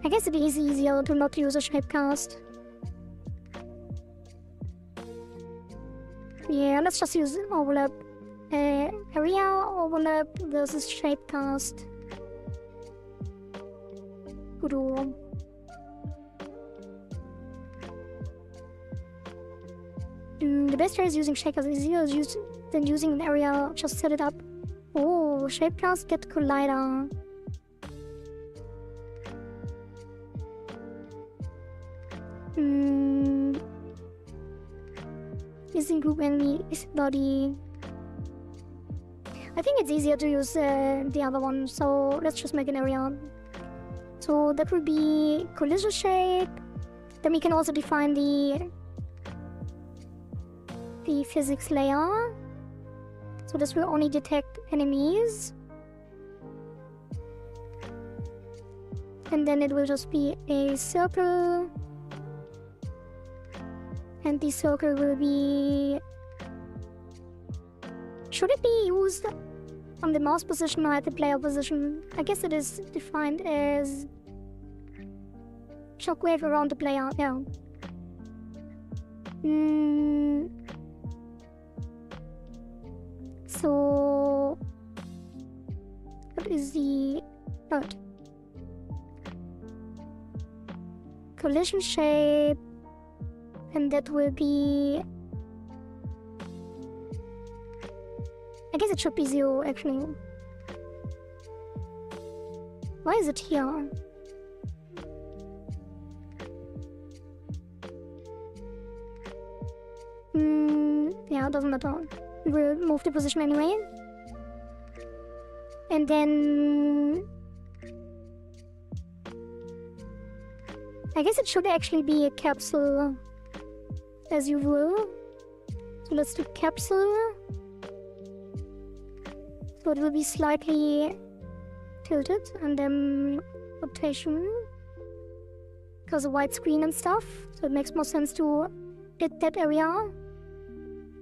I guess it is easier to not use a shapecast. Yeah, let's just use overlap. Area overlap versus shapecast. Good. The best way is using shapecast. It's easier than using an area. Just set it up. Oh, shapecast get collider. is in group enemy is body. I think it's easier to use the other one, so let's just make an area. So that would be collision shape. Then we can also define the physics layer. So this will only detect enemies. And then it will just be a circle. And the circle will be... Should it be used on the mouse position or at the player position? I guess it is defined as shockwave around the player, yeah. So... What is the... What? Collision shape, and that will be... I guess it should be 0 actually. Why is it here? Yeah, it doesn't matter. We'll move the position anyway. And then... I guess it should actually be a capsule, as usual. So let's do capsule. So it will be slightly tilted, and then rotation. Because of widescreen and stuff, so it makes more sense to hit that area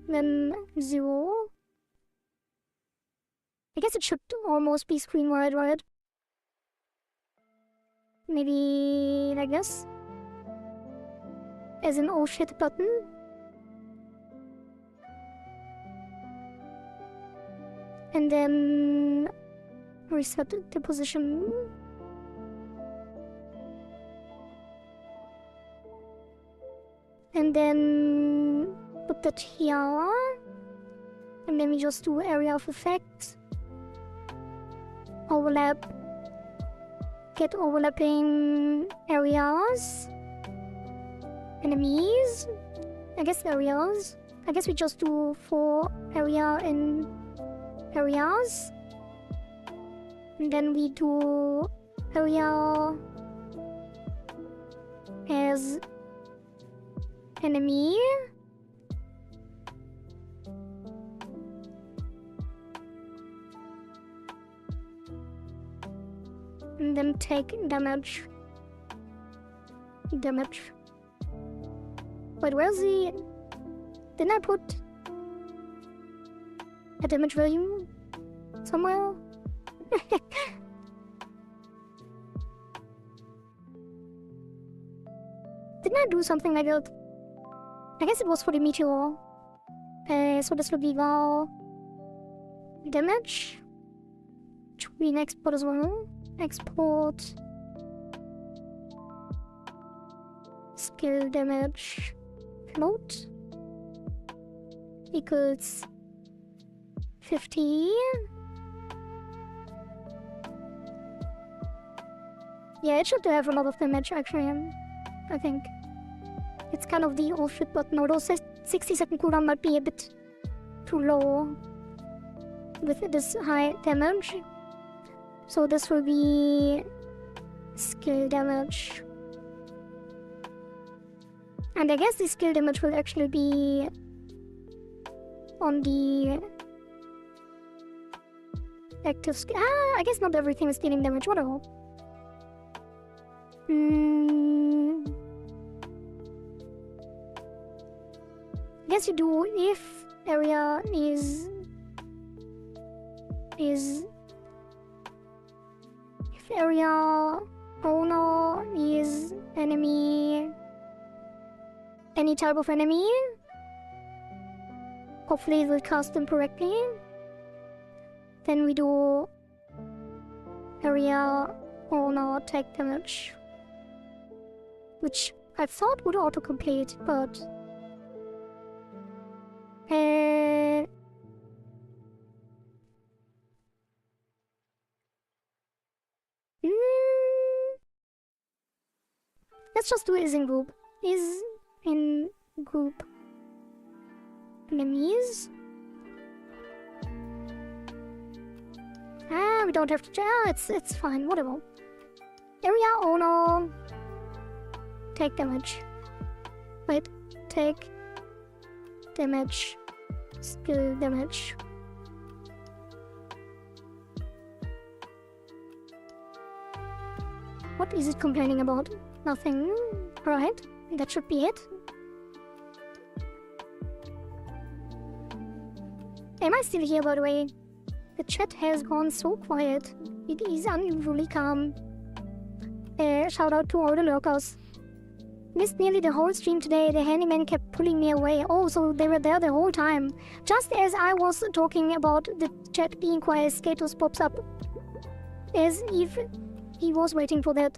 than 0. I guess it should almost be screen wide, right? Maybe like this. As an oh shit button. And then reset the position. And then put that here. And then we just do area of effect. Overlap. Get overlapping areas. Enemies. I guess areas. I guess we just do 4 area in areas. And then we do area as enemy. And then take damage. Wait, where's the... Didn't I put a damage value somewhere? Didn't I do something like that? I guess it was for the meteor. So this will be now damage. Should be an export as well. Export skill damage float equals 50. Yeah, it should have a lot of damage actually, I think. It's kind of the oh shit button, although 60-second cooldown might be a bit too low with this high damage. So this will be skill damage. And I guess the skill damage will actually be on the active skill. I guess not everything is dealing damage, whatever. I guess you do if area is if area owner is enemy, any type of enemy. Hopefully it will cast them correctly. Then we do area owner take damage, which I thought would autocomplete, but let's just do is in group. Is in group. enemies. We don't have to. It's fine. Whatever. Area owner. Take damage. Wait. Take damage. Skill damage. What is it complaining about? Nothing. Right. That should be it. Am I still here, by the way? The chat has gone so quiet. It is unusually calm. Shout out to all the lurkers. Missed nearly the whole stream today. The handyman kept pulling me away. Oh, so they were there the whole time. Just as I was talking about the chat being quiet, Skatos pops up. As if he was waiting for that.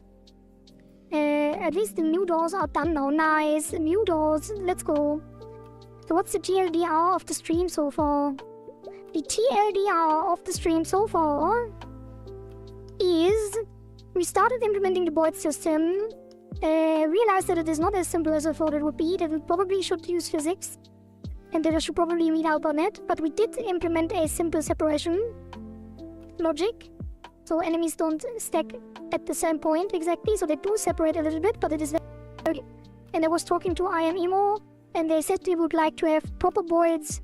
At least the new doors are done now. Nice. New doors. Let's go. So what's the TLDR of the stream so far? The TLDR of the stream so far is we started implementing the Boyd system, realized that it is not as simple as I thought it would be, that we probably should use physics, and that I should probably read out on it, but we did implement a simple separation logic, so enemies don't stack at the same point exactly, so they do separate a little bit, but it is very... And I was talking to IMEMO, and they said they would like to have proper Boyds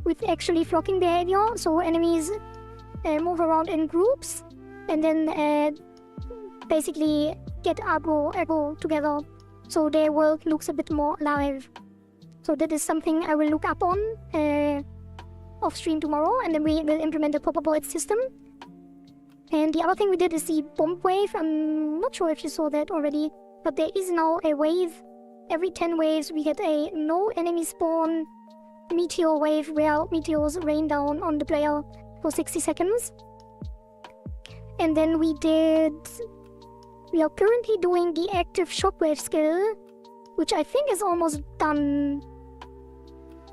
with actually flocking behavior, so enemies move around in groups and then basically get aggro together, so their world looks a bit more alive. So that is something I will look up on off stream tomorrow, and then we will implement the proper Boyd system. And the other thing we did is the bomb wave. I'm not sure if you saw that already, but there is now a wave. Every 10 waves we get a no enemy spawn meteor wave where meteors rain down on the player for 60 seconds. And then we are currently doing the active shockwave skill, which I think is almost done.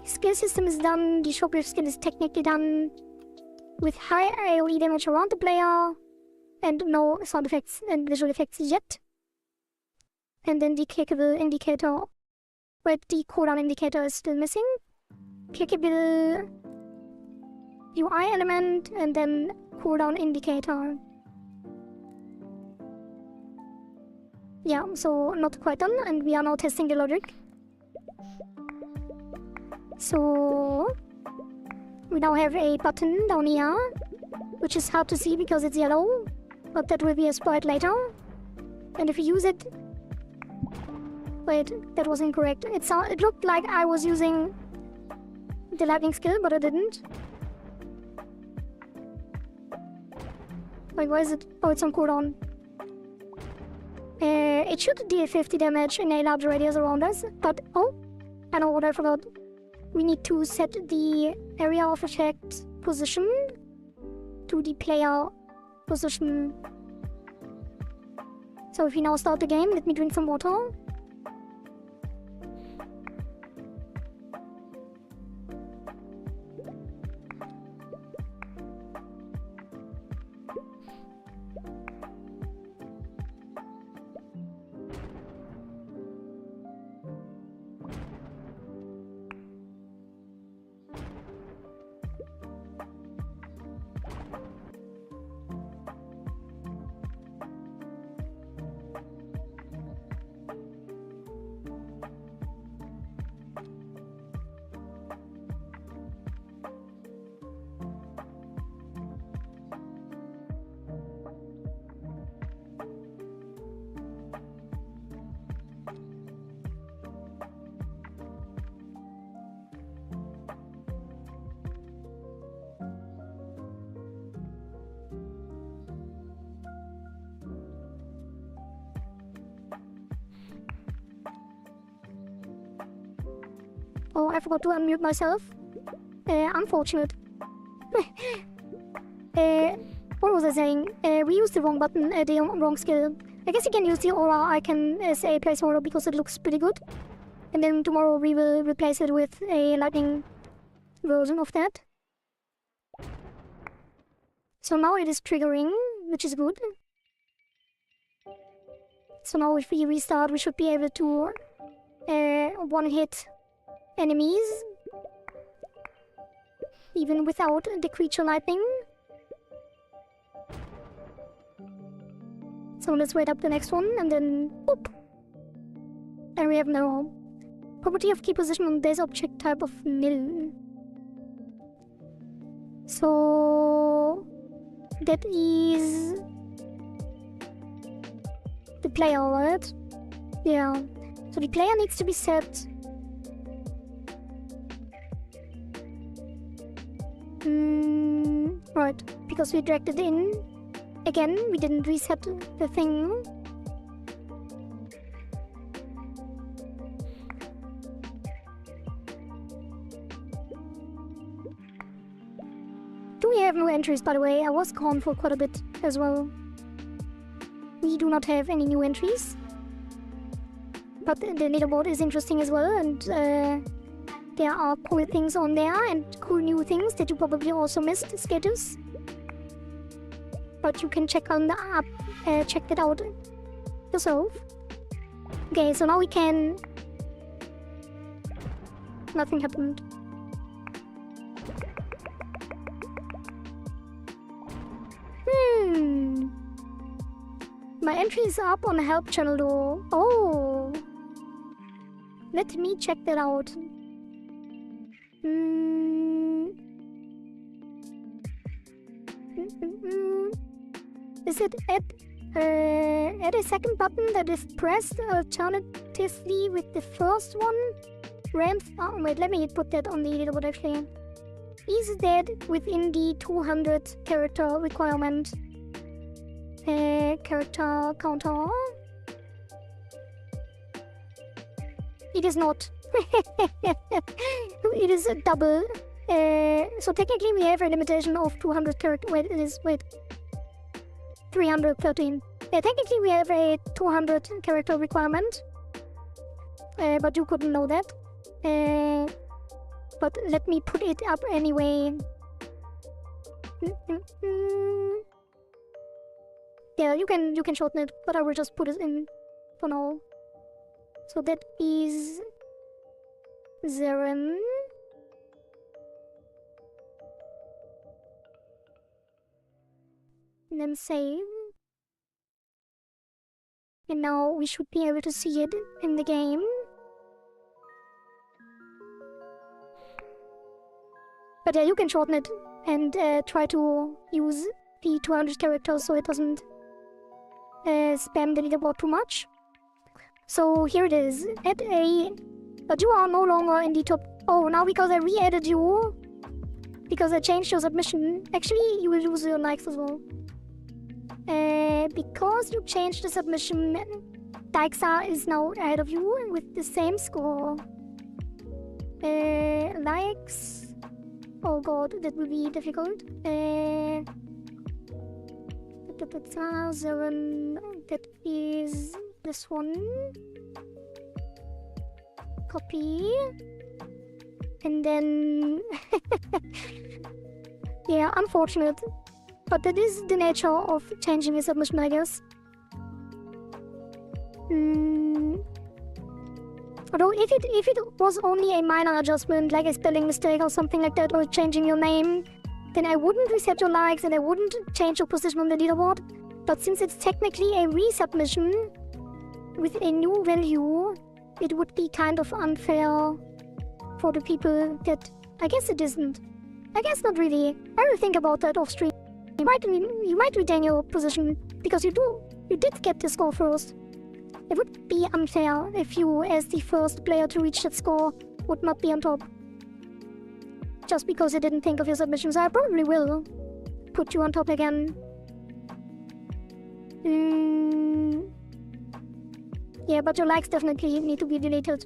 Skill system is done, the shockwave skill is technically done, with high AoE damage around the player, and no sound effects and visual effects yet. And then the clickable indicator, but the cooldown indicator is still missing. Clickable UI element, and then cooldown indicator. Yeah, so not quite done, and we are now testing the logic. So we now have a button down here, which is hard to see because it's yellow, but that will be a sprite later. And if you use it... Wait, that was incorrect. It looked like I was using the lightning skill, but I didn't. Wait, why is it? Oh, it's on cooldown. It should deal 50 damage in a large radius around us, but oh, I know what I forgot. We need to set the area of effect position to the player position. So if we now start the game, let me drink some water. Oh, I forgot to unmute myself. Unfortunate. What was I saying? We used the wrong button, the wrong skill. I guess you can use the aura icon as a placeholder because it looks pretty good. And then tomorrow we will replace it with a lightning version of that. So now it is triggering, which is good. So now if we restart, we should be able to one-hit enemies even without the creature lightning. So let's wait up the next one, and then boop. And we have no property of key position on this object type of nil. So that is the player, right? Yeah. So the player needs to be set. Right, because we dragged it in. Again, we didn't reset the thing. Do we have no entries, by the way? I was gone for quite a bit as well. We do not have any new entries. But the leaderboard is interesting as well, and there are cool things on there and cool new things that you probably also missed, schedules. But you can check on the app, check that out yourself. Okay, so now we can... Nothing happened. My entry is up on the help channel though. Oh! Let me check that out. Is it add a second button that is pressed alternatively with the first one? Oh, wait, let me put that on the leaderboard actually. Is that within the 200 character requirement? Character counter? It is not. It is a double. So technically we have a limitation of 200 character. Wait, it is. Wait. 313. Technically we have a 200 character requirement. But you couldn't know that. But let me put it up anyway. Yeah, you can shorten it, but I will just put it in for now. So that is Zeren. And then save. And now we should be able to see it in the game. But yeah, you can shorten it and try to use the 200 characters so it doesn't spam the leaderboard too much. So here it is. But you are no longer in the top. Oh, now because I re-added you, because I changed your submission. Actually, you will lose your likes as well. Because you changed the submission, Daixa is now ahead of you with the same score. Likes. Oh god, that will be difficult. That is this one. Copy. And then... yeah, unfortunate. But that is the nature of changing a submission, I guess. Although if it was only a minor adjustment, like a spelling mistake or something like that, or changing your name, then I wouldn't reset your likes and I wouldn't change your position on the leaderboard. But since it's technically a resubmission with a new value, it would be kind of unfair for the people that... I guess it isn't. I guess not really. I will think about that off stream. You might retain your position because you did get the score first. It would be unfair if you, as the first player to reach that score, would not be on top. Just because I didn't think of your submission, so I probably will put you on top again. Yeah, but your likes definitely need to be deleted.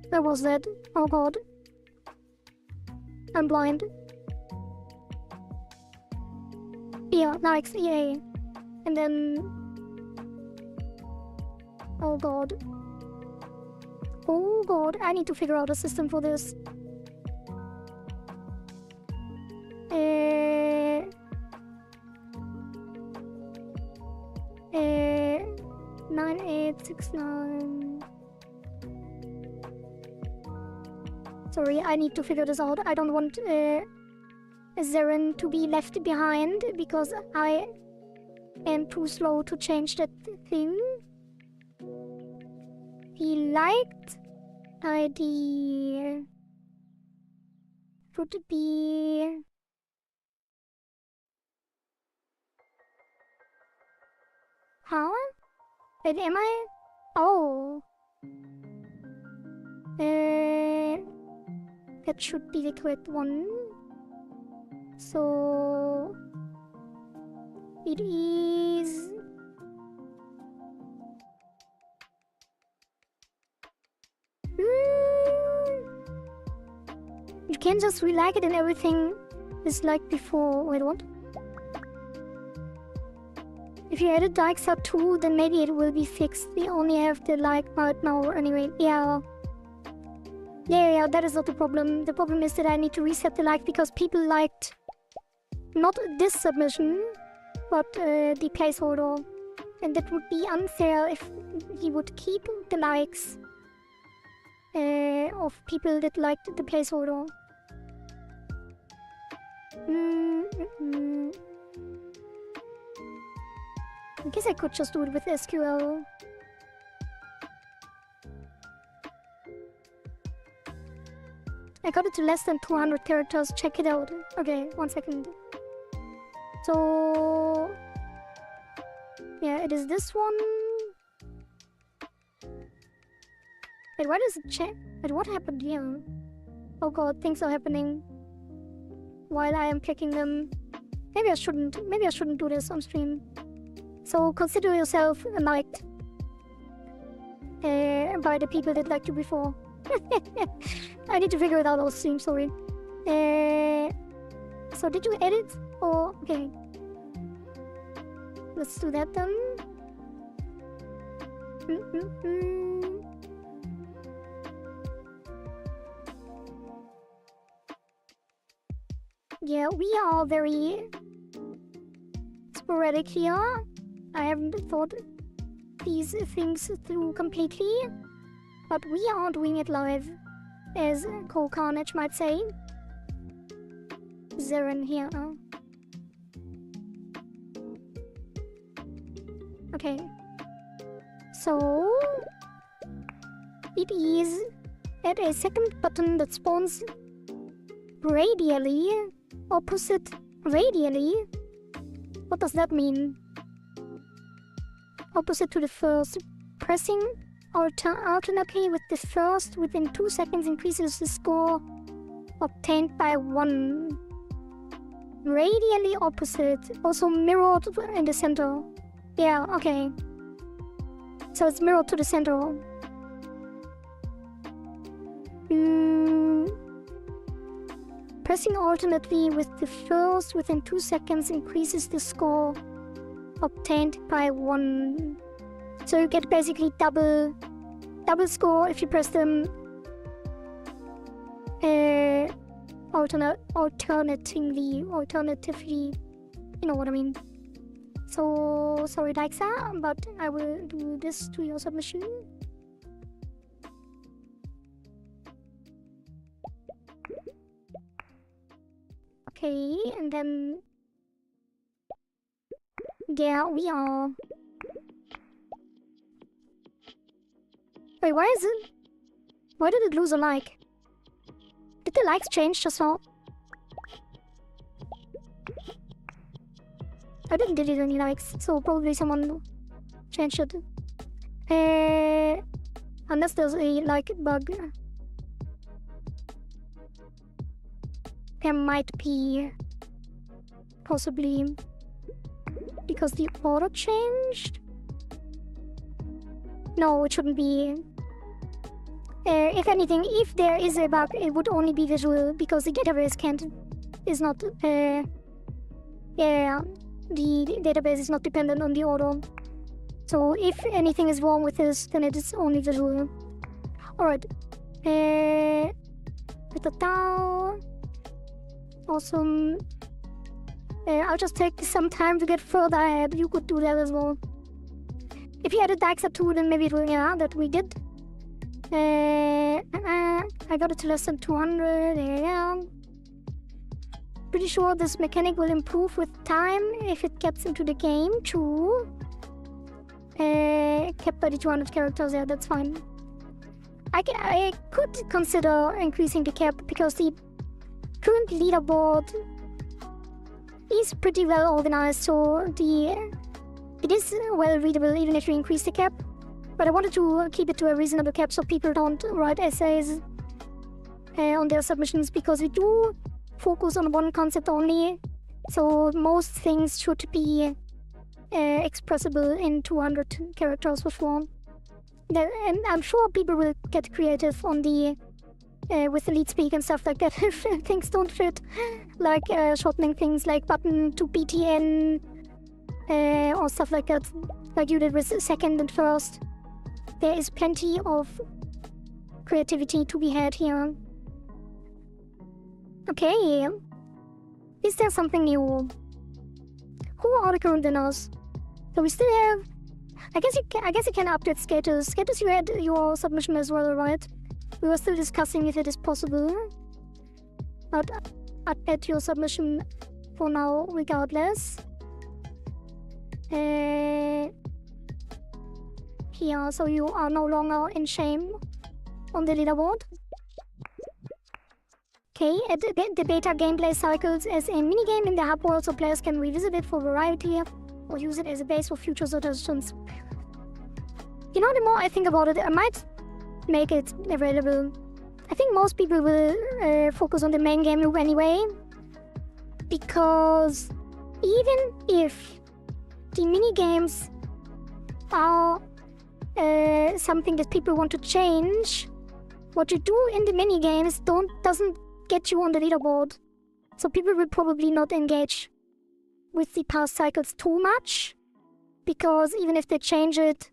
Where was that? Oh god. I'm blind. Yeah, likes, yay. And then... oh god. Oh god, I need to figure out a system for this. 9869... Sorry, I need to figure this out. I don't want Zeren to be left behind because I am too slow to change that thing. He liked ID should be huh? Wait, am I? Oh. That should be the correct one. So it is you can't just re-like it and everything is like before. Wait, what? If you edit likes up too, then maybe it will be fixed. We only have the like right now anyway. Yeah, that is not the problem. The problem is that I need to reset the like because people liked not this submission, but the placeholder. And that would be unfair if he would keep the likes of people that liked the placeholder. I guess I could just do it with SQL. I got it to less than 200 characters. Check it out. Okay, 1 second. So yeah, it is this one. Wait, why does it check? Wait, what happened here? Oh god, things are happening while I am clicking them. Maybe I shouldn't do this on stream. So consider yourself liked by the people that liked you before. I need to figure it out on stream, sorry. So did you edit? Or okay. Let's do that then. Yeah, we are very sporadic here. I haven't thought these things through completely, but we are doing it live, as Carnage might say. Zeren here. Okay. So it is at a second button that spawns radially, opposite radially. What does that mean? Opposite to the first. Pressing alternately with the first within 2 seconds increases the score obtained by 1. Radially opposite, also mirrored in the center. Yeah, okay. So it's mirrored to the center. Pressing alternately with the first within 2 seconds increases the score obtained by 1. So you get basically double score if you press them alternatively. You know what I mean. So sorry Daixa, but I will do this to your submission. Okay, and then there we are. Wait, why did it lose a like? Did the likes change just now? I didn't delete any likes, so probably someone changed it. Unless there's a like bug. There might be. Possibly. Because the order changed? No, it shouldn't be. If anything, if there is a bug, it would only be visual, because the database is not, yeah, the database is not dependent on the order. So if anything is wrong with this, then it is only visual. Alright. Put that down. Awesome. I'll just take some time to get further ahead. You could do that as well. If you added Daxa too, then maybe it will, yeah, that we did. I got it to less than 200. Yeah. Pretty sure this mechanic will improve with time if it gets into the game too. Kept by the 200 characters, yeah, that's fine. I could consider increasing the cap because the current leaderboard is pretty well organized, so it is well readable even if you increase the cap. But I wanted to keep it to a reasonable cap so people don't write essays on their submissions, because we do focus on one concept only, so most things should be expressible in 200 characters with one. And I'm sure people will get creative on the with the lead speak and stuff like that if things don't fit, like shortening things like button to BTN or stuff like that, like you did with second and first. There is plenty of creativity to be had here. Okay, is there something new? Who are the current winners? So we still have. I guess you can update status. Status, you had your submission as well, right? We were still discussing if it is possible. But update your submission for now, regardless. Here, so you are no longer in shame on the leaderboard. Okay, the beta gameplay cycles as a minigame in the hub world, so players can revisit it for variety or use it as a base for future suggestions. You know, the more I think about it, I might make it available. I think most people will focus on the main game loop anyway, because even if the minigames are something that people want to change, what you do in the minigames doesn't get you on the leaderboard. So people will probably not engage with the past cycles too much, because even if they change it,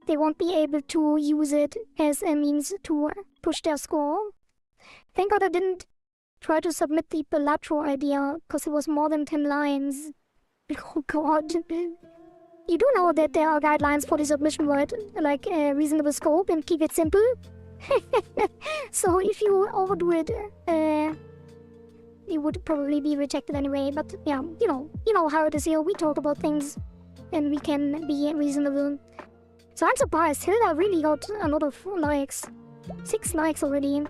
they won't be able to use it as a means to push their score. Thank God I didn't try to submit the Balatro idea, because it was more than 10 lines. Oh God. You do know that there are guidelines for the submission, right? Like reasonable scope and keep it simple. So if you overdo it, you would probably be rejected anyway. But yeah, you know how it is here. We talk about things and we can be reasonable. So I'm surprised. Hilda really got a lot of likes. 6 likes already.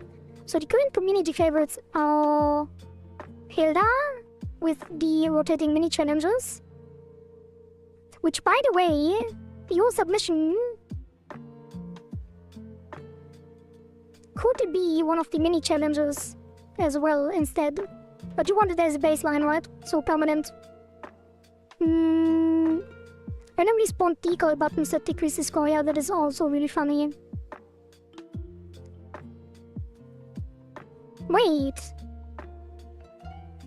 So the current community favorites are Hilda with the rotating mini challenges. Which, by the way, your submission could be one of the mini challenges as well instead. But you want it as a baseline, right? So permanent. Randomly spawned decoy buttons that decrease the score. Yeah, that is also really funny. Wait.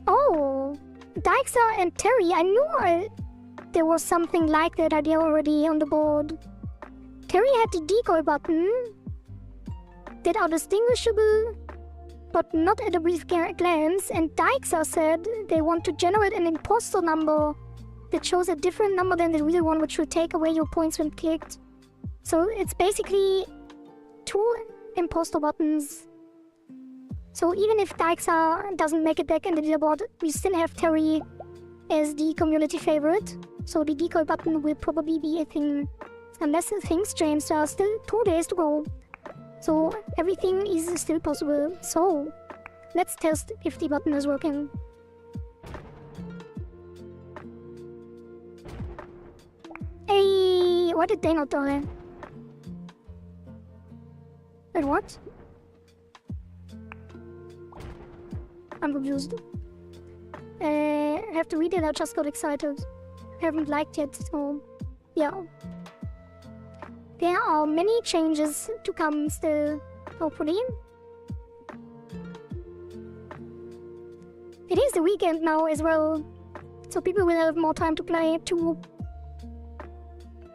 Oh, Dyxa and Terry. I knew there was something like that idea already on the board. Terry had the decoy button that are distinguishable, but not at a brief glance, and Dyxa said they want to generate an imposter number that shows a different number than the real one, which will take away your points when clicked. So it's basically 2 imposter buttons. So even if Dyxa doesn't make it back in the leaderboard, we still have Terry as the community favorite. So the decoy button will probably be a thing. Unless things change, there are still 2 days to go. So everything is still possible. So let's test if the button is working. Hey, why did they not die? Wait, what? I'm confused. I have to read it, I just got excited. I haven't liked yet, so yeah. There are many changes to come still, hopefully. It is the weekend now as well, so people will have more time to play too.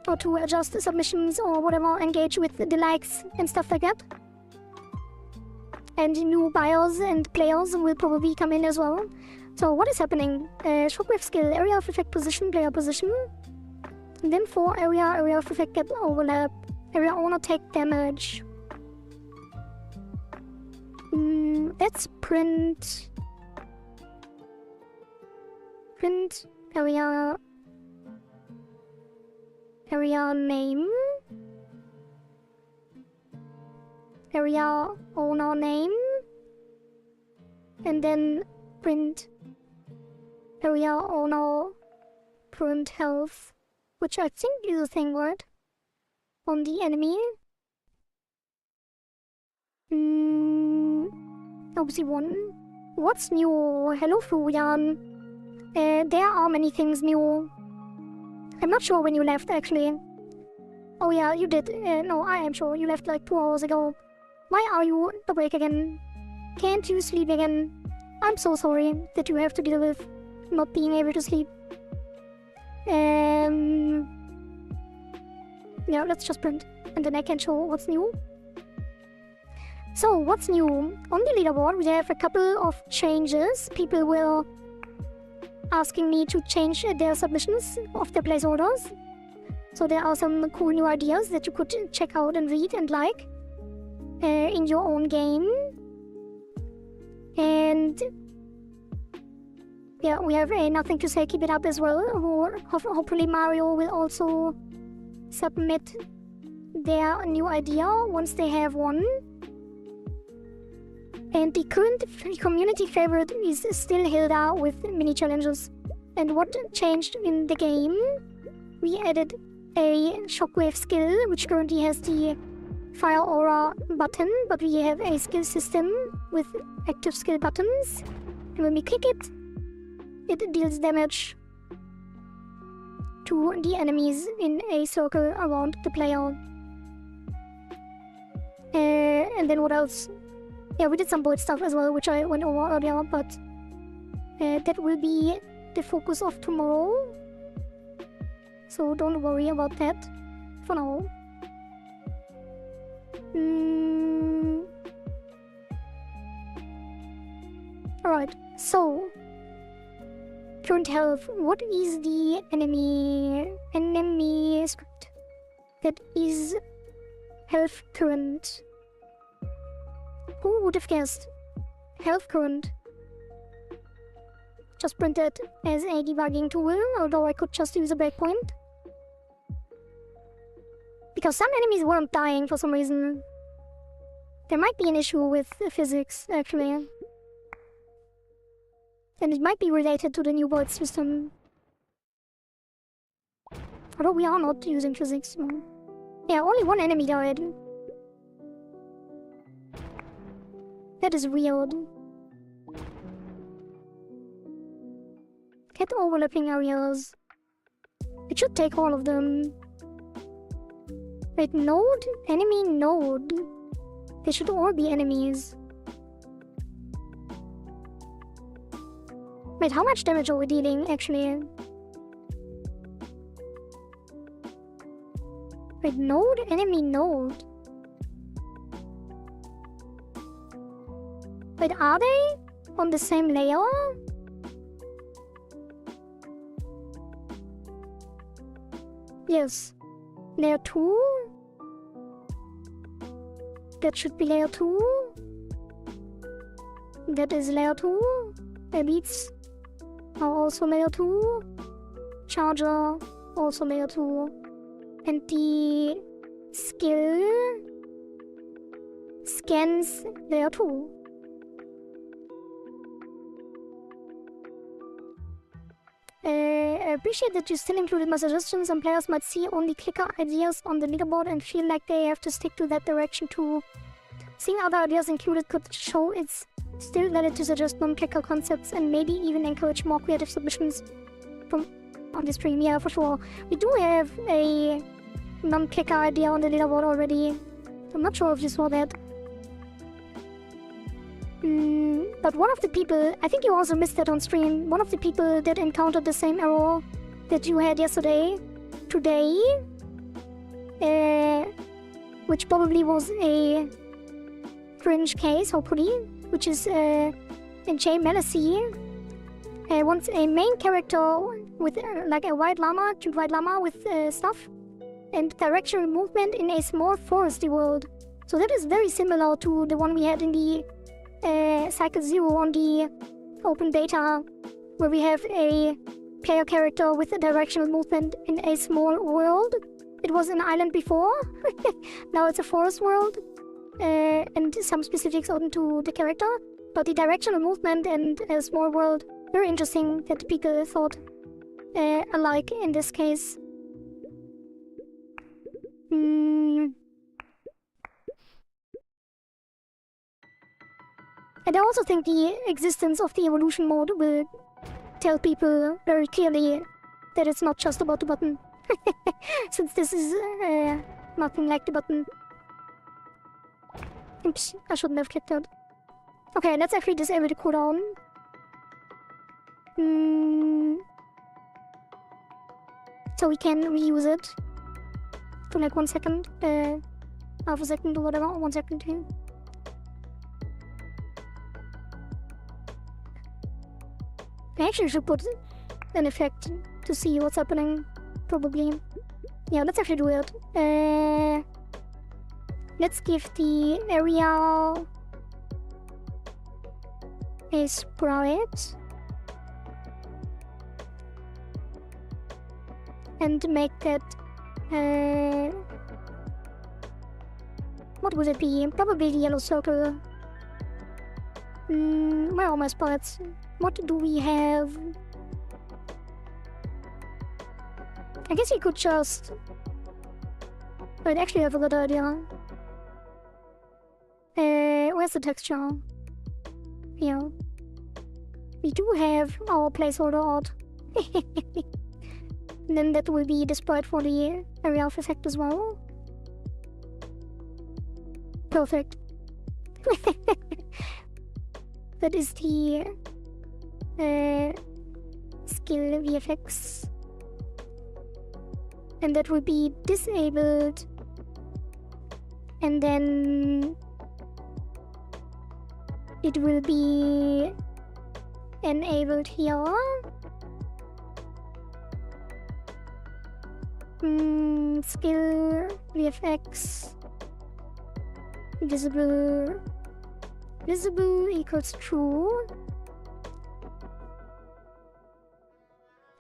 Or to adjust the submissions or whatever, engage with the likes and stuff like that. And new buyers and players will probably come in as well. So what is happening? Shockwave skill, area of effect position, player position. And then for area of effect get overlap. Area owner take damage. Let's print area name, area owner name, and then print area owner print health, which I think is a thing, right? On the enemy. Obviously one. What's new? Hello, Florian. There are many things new. I'm not sure when you left, actually. Oh yeah, you did. No, I am sure. You left like 2 hours ago. Why are you awake again? Can't you sleep again? I'm so sorry that you have to deal with not being able to sleep. Yeah, let's just print. And then I can show what's new. So, what's new? On the leaderboard, we have a couple of changes. People were asking me to change their submissions of their placeholders. So there are some cool new ideas that you could check out and read and like in your own game. And yeah, we have a Nothing to Say, keep it up as well. Or hopefully Mario will also submit their new idea once they have one. And the current community favorite is still Hilda with mini challenges. And what changed in the game? We added a shockwave skill, which currently has the fire aura button, but we have a skill system with active skill buttons. And when we click it, it deals damage to the enemies in a circle around the player. And then what else? Yeah, we did some bold stuff as well, which I went over earlier, but that will be the focus of tomorrow. So don't worry about that for now. Alright, so current health. What is the enemy script that is health current? Who would have guessed? Health current. Just print it as a debugging tool, although I could just use a breakpoint. Because some enemies weren't dying for some reason. There might be an issue with the physics, actually. And it might be related to the new world system. Although we are not using physics. Yeah, only one enemy died. That is weird. Get overlapping areas. It should take all of them. Wait, node? Enemy node. They should all be enemies. Wait, how much damage are we dealing, actually? Wait, node? Enemy node. Wait, are they on the same layer? Yes. Layer 2? That should be layer 2. That is layer 2. Elites are also layer 2. Charger, also layer 2. And the skill scans layer 2. I appreciate that you still included my suggestions. Some players might see only clicker ideas on the leaderboard and feel like they have to stick to that direction too. Seeing other ideas included could show it's still valid to suggest non-clicker concepts and maybe even encourage more creative submissions from on the stream. Yeah, for sure. We do have a non-clicker idea on the leaderboard already. I'm not sure if you saw that. But one of the people, I think you also missed that on stream, one of the people that encountered the same error that you had yesterday, today, which probably was a fringe case, hopefully, which is J. Melacy, wants a main character with like a white llama, cute white llama with stuff, and directional movement in a small foresty world. So that is very similar to the one we had in the cycle 0 on the open beta, where we have a player character with a directional movement in a small world. It was an island before, now it's a forest world, and some specifics onto the character. But the directional movement and a small world, very interesting that people thought alike in this case. And I also think the existence of the evolution mode will tell people very clearly that it's not just about the button. Since this is nothing like the button. Oops, I shouldn't have clicked out. Okay, let's actually disable the cooldown. So we can reuse it for like 1 second, half a second or whatever, 1 second here. I actually should put an effect to see what's happening, probably. Yeah, let's actually do it. Let's give the area a sprite. And make it, what would it be? Probably the yellow circle. Where are my sprites? What do we have? I guess you could just... Wait, actually I have a good idea. Where's the texture? Here. We do have our placeholder art. And then that will be the sprite for the area of effect as well. Perfect. That is the skill VFX. And that will be disabled. And then it will be enabled here. Skill VFX visible equals true,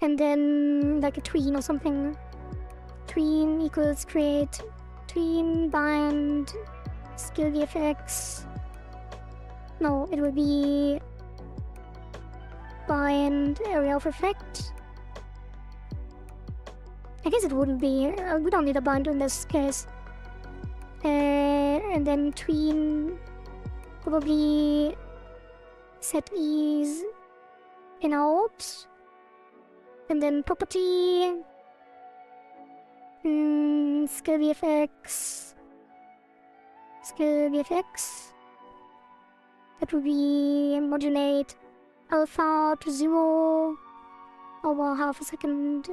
and then like a tween or something. Tween equals create tween bind skill VFX. No, it will be bind area of effect. I guess it wouldn't be. We don't need a bind in this case. And then tween probably set ease in out. And then property. Skill VFX. Skill VFX. That would be modulate alpha to 0 over half a second.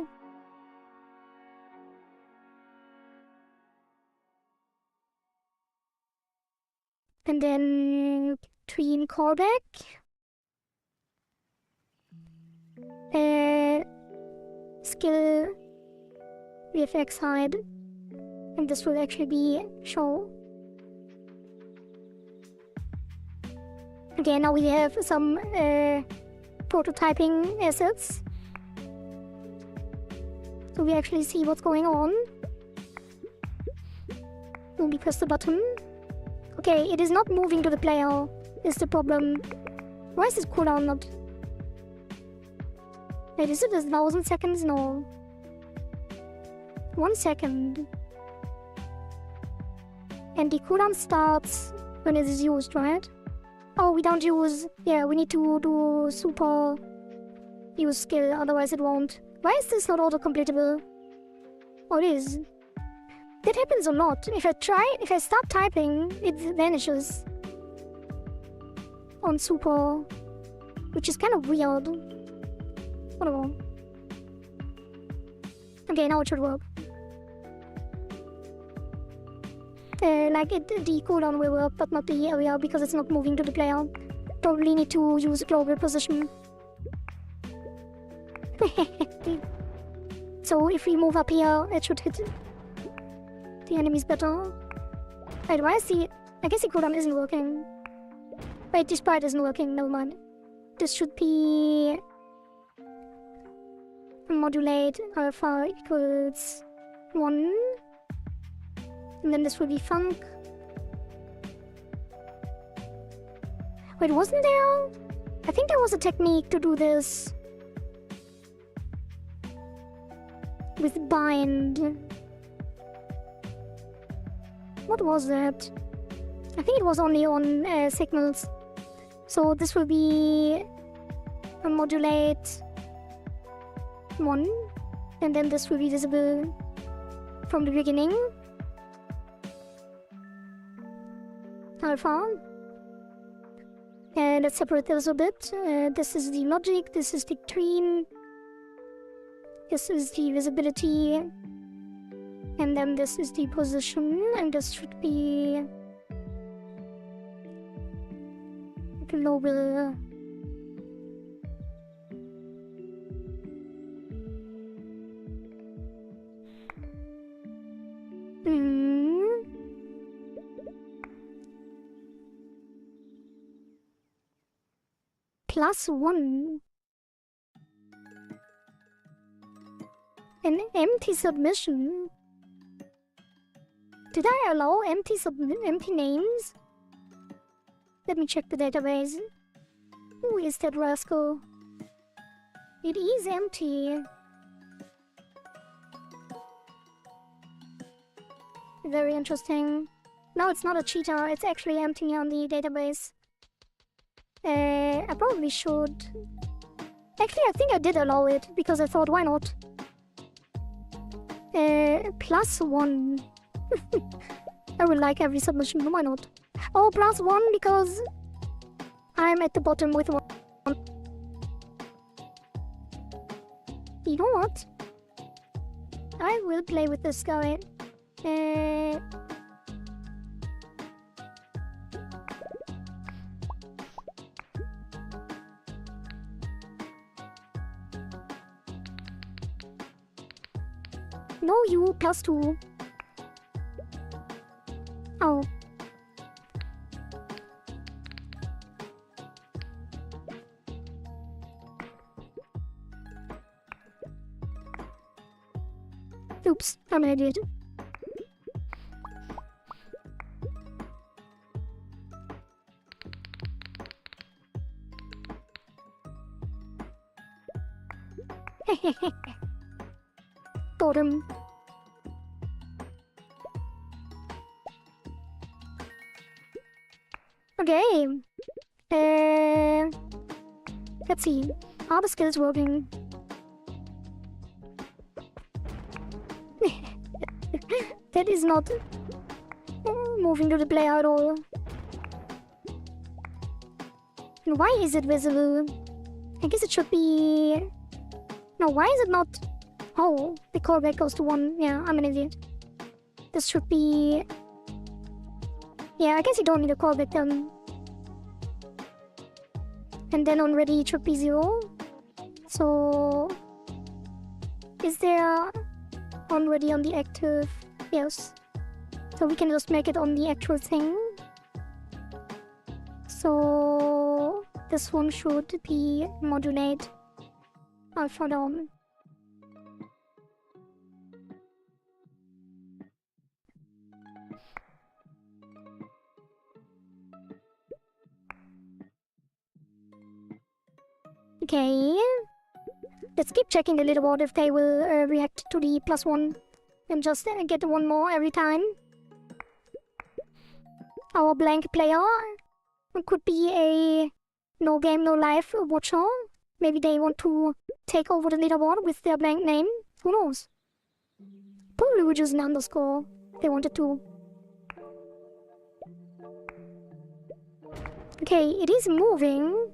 And then tween callback. Skill VFX hide. And this will actually be show. Okay, now we have some prototyping assets. So we actually see what's going on. When we press the button. Okay, it is not moving to the player, is the problem. Why is this cooldown not... Wait, is it 1,000 seconds? No. 1 second. And the cooldown starts when it is used, right? Oh, we don't use... Yeah, we need to do super use skill, otherwise it won't. Why is this not auto-completable? Oh, it is. That happens a lot. If I start typing, it vanishes. On super. Which is kind of weird. Whatever. Okay, now it should work. The cooldown will work, but not the area because it's not moving to the player. Probably need to use global position. So if we move up here, it should hit the enemies better. Wait, why is the... I guess the cooldown isn't working. Wait, this part isn't working, never mind. This should be modulate alpha equals 1. And then this will be funk. Wait, wasn't there? I think there was a technique to do this with bind. What was that? I think it was only on signals. So this will be a modulate 1, and then this will be visible from the beginning. Alpha. And let's separate those a bit. This is the logic, this is the green, this is the visibility, and then this is the position, and this should be global. +1. An empty submission. Did I allow empty names? Let me check the database. Who is that rascal? It is empty. Very interesting. No, it's not a cheater. It's actually empty on the database. I probably should. Actually, I think I did allow it because I thought, why not? +1. I would like every submission, why not? Oh, +1 because I'm at the bottom with 1. You know what? I will play with this guy. No, you +2. Oh. Oops, I'm an idiot. Got him. Okay. Let's see. Are the skills working? That is not moving to the player at all. And why is it visible? I guess it should be... No, why is it not... Oh, the callback goes to 1. Yeah, I'm an idiot. This should be... Yeah, I guess you don't need a callback then. And then on ready it should be 0. So... Is there... on ready on the active? Yes. So we can just make it on the actual thing. So... This one should be modulate alpha down. Okay. Let's keep checking the leaderboard if they will react to the +1 and just get 1 more every time. Our blank player could be a no game, no life watcher. Maybe they want to take over the leaderboard with their blank name. Who knows? Probably would use an underscore if they wanted to. Okay, it is moving.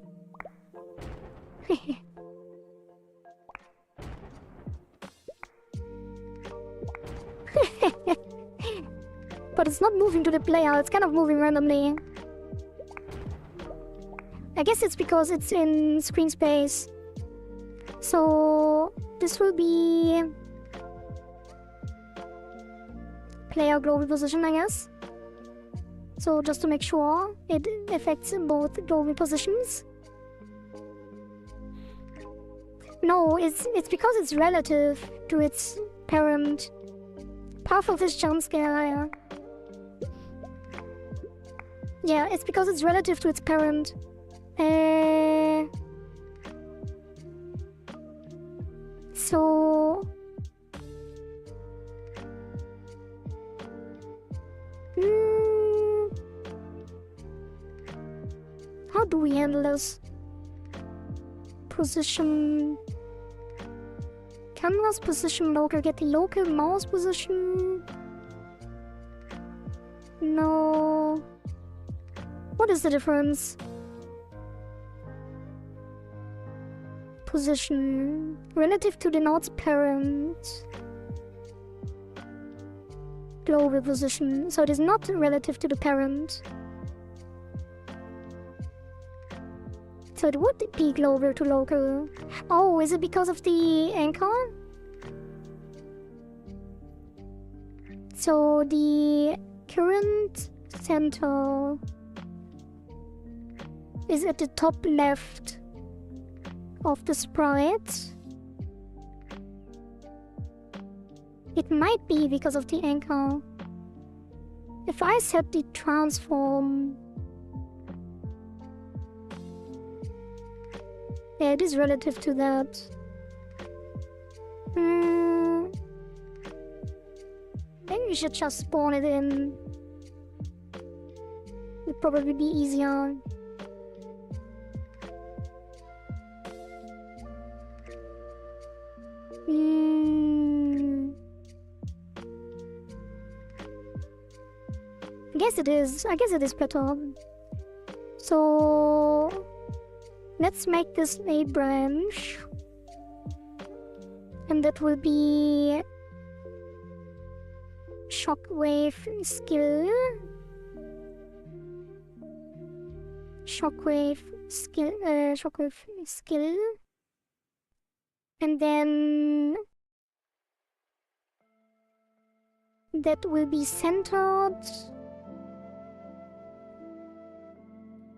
But it's not moving to the player, it's kind of moving randomly. I guess it's because it's in screen space. So this will be player global position, I guess. So just to make sure it affects both global positions. No, it's because it's relative to its parent. Half of this jump scare. Yeah, it's because it's relative to its parent. So... How do we handle this? Position... Canvas position local, get the local mouse position... No... What is the difference? Position... Relative to the node's parent... Global position, so it is not relative to the parent. So it would be global to local. Oh, is it because of the anchor? So the current center is at the top left of the sprite. It might be because of the anchor. If I set the transform... Yeah, it is relative to that. Maybe we should just spawn it in. Would probably be easier. I guess it is better. So let's make this a branch. And that will be shockwave skill. Shockwave skill. And then that will be centered.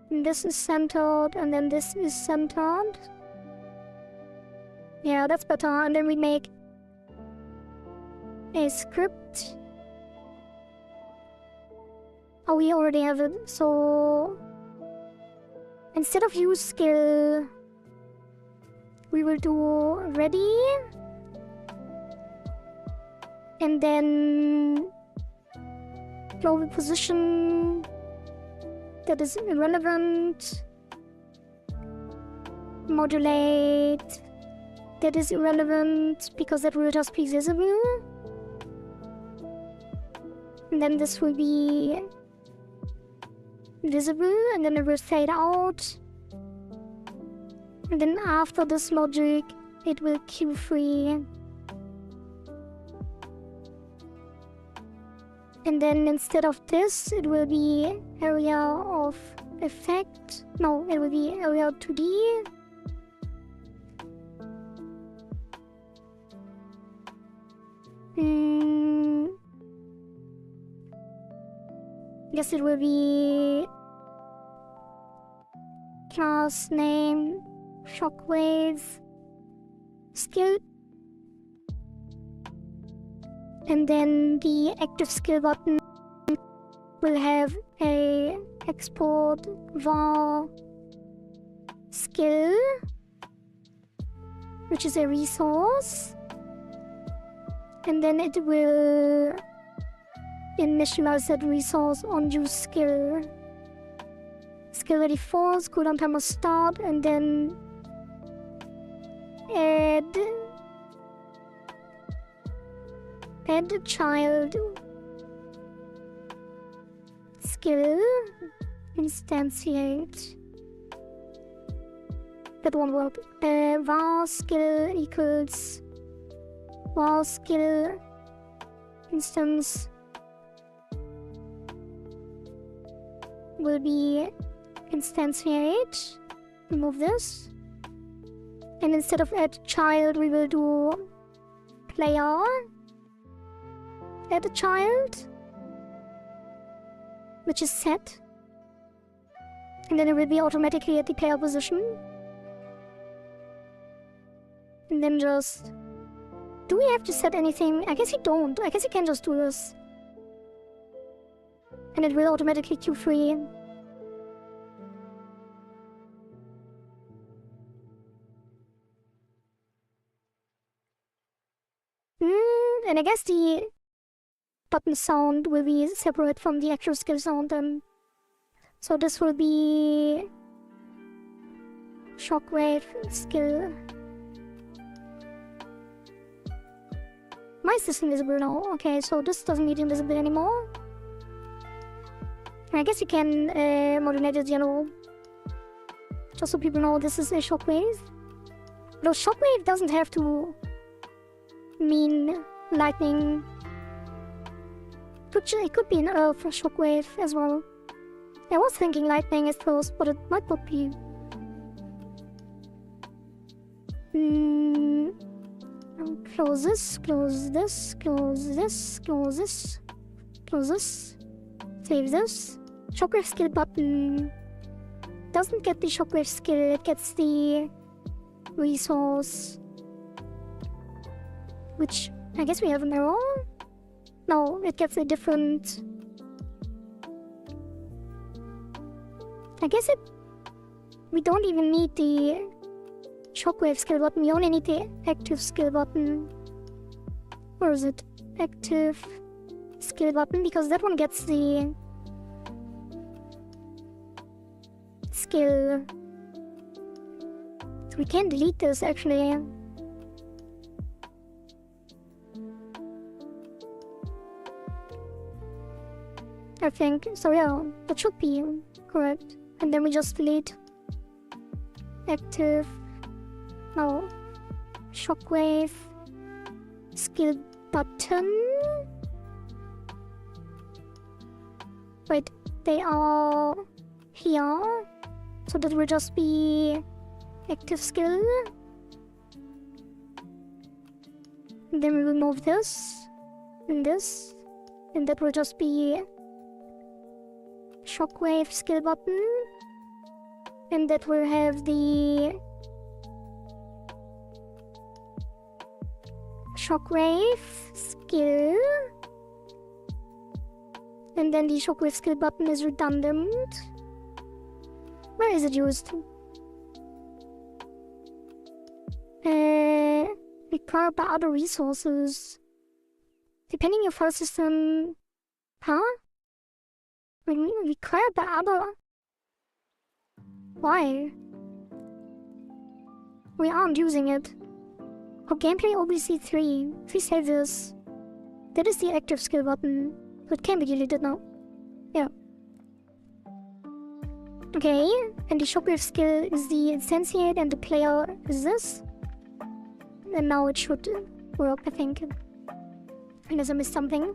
And this is centered, and then this is centered. Yeah, that's better. And then we make a script. Oh, we already have it. So instead of use skill, we will do ready. And then global position. That is irrelevant. Modulate. That is irrelevant because that will just be visible. And then this will be visible, and then it will fade out. And then after this logic, it will queue free. And then instead of this, it will be area of effect. No, it will be area 2D. Guess it will be class name, shockwave, skill. And then the active skill button will have a export var skill, which is a resource. And then it will initialize that resource on use skill. Skill ready false, cooldown timer start, and then add the child skill, instantiate. That won't work. Var skill equals var skill instance will be instantiate. Remove this. And instead of add child, we will do player. Add a child which is set. And then it will be automatically at the player position. And then just... Do we have to set anything? I guess we don't. I guess we can just do this. And it will automatically queue free. And I guess the button sound will be separate from the actual skill sound then. So this will be shockwave skill. Why is this invisible now? Okay, so this doesn't need invisible anymore. I guess you can modulate it, you know, just so people know this is a shockwave. Though shockwave doesn't have to mean lightning. It could be an earth shockwave as well. I was thinking lightning at first, but it might not be. Close this, close this, close this, close this, close this. Save this. Shockwave skill button doesn't get the shockwave skill, it gets the resource. Which, I guess we have an error? No, it gets a different... I guess we don't even need the shockwave skill button, we only need the active skill button. Where is it? Active skill button, because that one gets the skill. So we can delete this actually. I think, so yeah, that should be correct. And then we just delete active, no, shockwave skill button. Wait, they are here, so that will just be active skill. And then we remove this, and that will just be shockwave skill button, and that will have the shockwave skill, and then the shockwave skill button is redundant. Where is it used? Required by other resources. Depending on your file system... Huh? Required by other... Why? We aren't using it. Oh, gameplay OBC 3. Please save this. That is the active skill button. So it can be deleted now. Yeah. Okay, and the shockwave skill is the instantiate and the player is this. And now it should work, I think. Unless I missed something.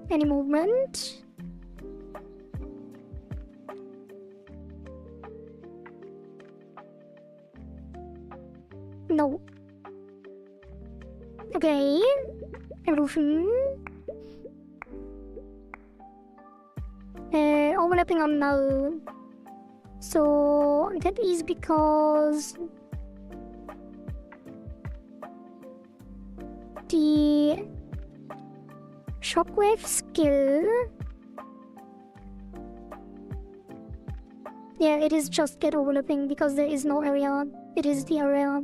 Any movement? No. Okay. Evolution. Overlapping on null. So that is because the shockwave skill, yeah, it is just get overlapping because there is no area. It is the area.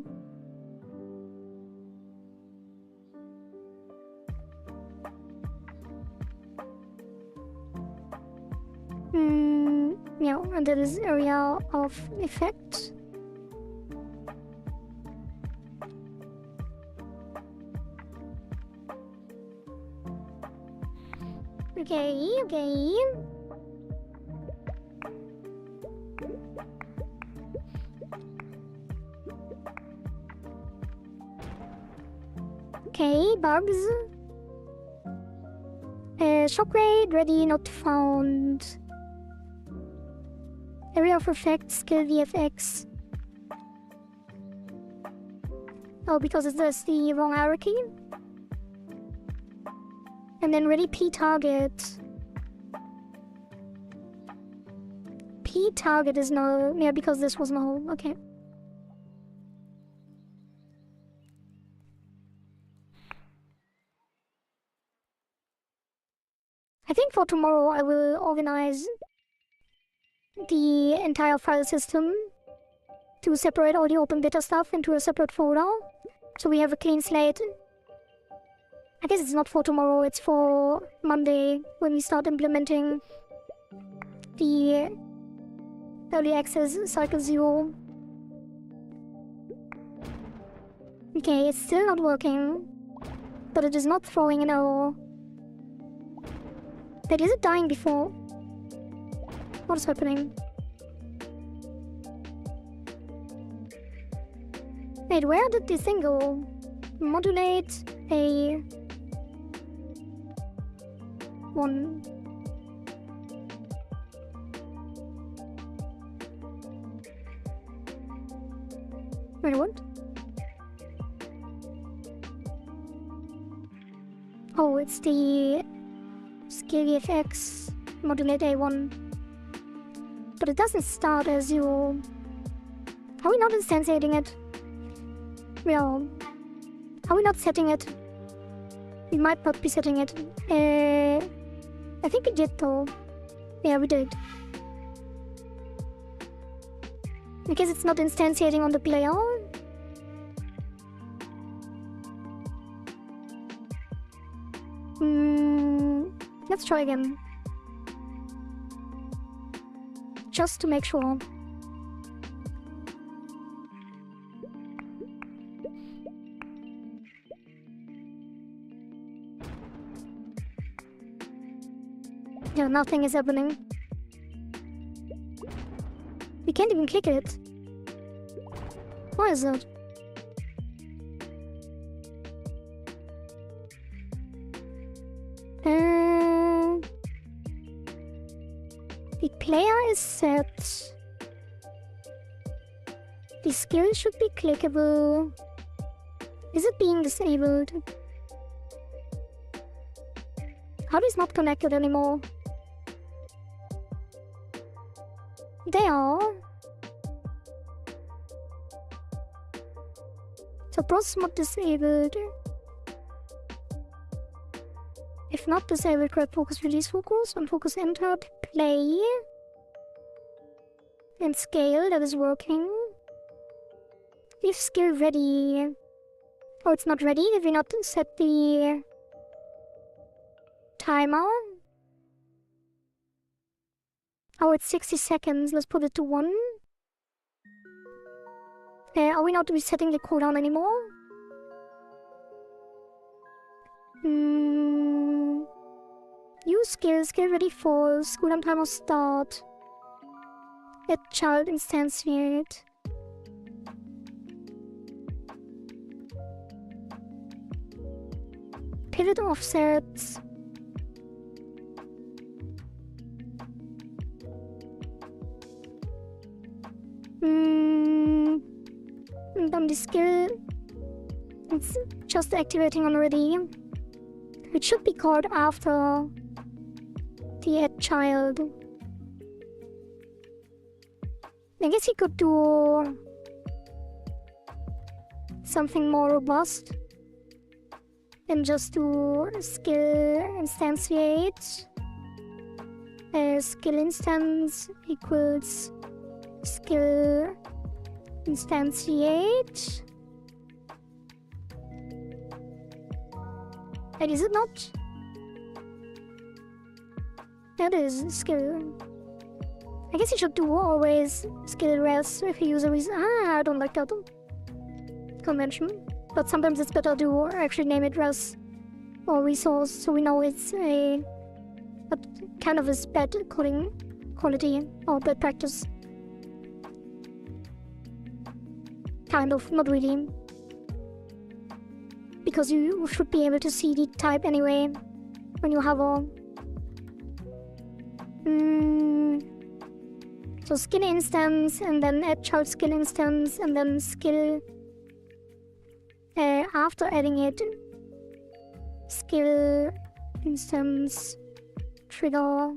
Yeah, and that is area of effect. Okay. Okay, bugs. Shockwave ready, not found. Area of effect, skill VFX. Oh, because it's the wrong hierarchy. And then ready P target. P target is null. Yeah, because this was null. Okay. I think for tomorrow I will organize the entire file system to separate all the open beta stuff into a separate folder. So we have a clean slate. I guess it's not for tomorrow, it's for Monday when we start implementing the early access cycle 0. Okay, it's still not working, but it is not throwing an error. Wait, is it dying before? What is happening? Wait, where did this thing go? Modulate a 1. Wait, what? Oh, it's the Scale FX modulate A1. But it doesn't start as 0. Are we not instantiating it? Well, are we not setting it? We might not be setting it. I think we did though. Yeah, we did. I guess it's not instantiating on the player. Let's try again. Just to make sure. Yeah, nothing is happening. We can't even click it. Why is that? The player is set. The skill should be clickable. Is it being disabled? How is not connected anymore? They are. So process mode disabled. If not disabled, grab focus, release focus, and focus entered, play. And scale, that is working. If skill ready. Oh, it's not ready. Did we not set the timer? Oh, it's 60 seconds. Let's put it to 1. Are we not resetting the cooldown anymore? Use skill ready false, cooldown timer start. Let child instantiate. Pivot offsets. And then the skill, it's just activating already. It should be called after the add child. I guess he could do something more robust than just do skill instantiate. Skill instance equals skill instantiate. And is it not? That is skill. I guess you should do always skill res if you use a reason. I don't like that convention. But sometimes it's better to actually name it res or resource so we know it's a but kind of is bad coding quality or bad practice. Kind of, not really. Because you should be able to see the type anyway when you hover. So skill instance and then add child skill instance and then skill after adding it, skill, instance, trigger.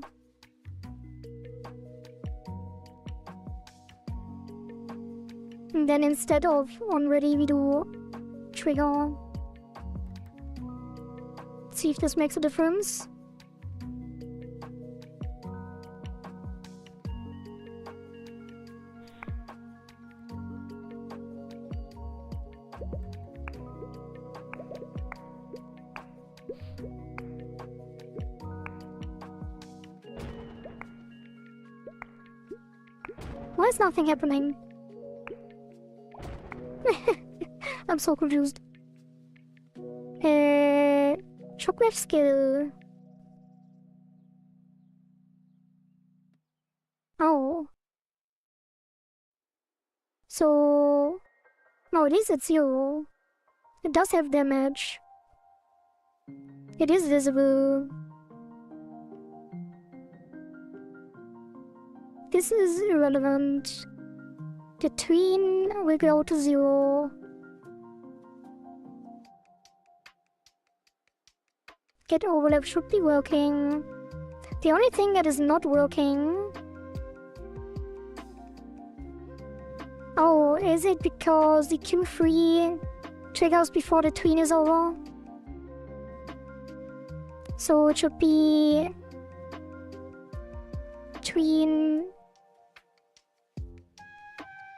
And then instead of onReady, we do trigger. See if this makes a difference. Why is nothing happening? I'm so confused. Shockwave skill. Oh. So... No, it is at 0. It does have damage. It is visible. This is irrelevant. The tween will go to 0. Get overlap should be working. The only thing that is not working... Oh, is it because the Q3 triggers before the tween is over? So it should be... tween...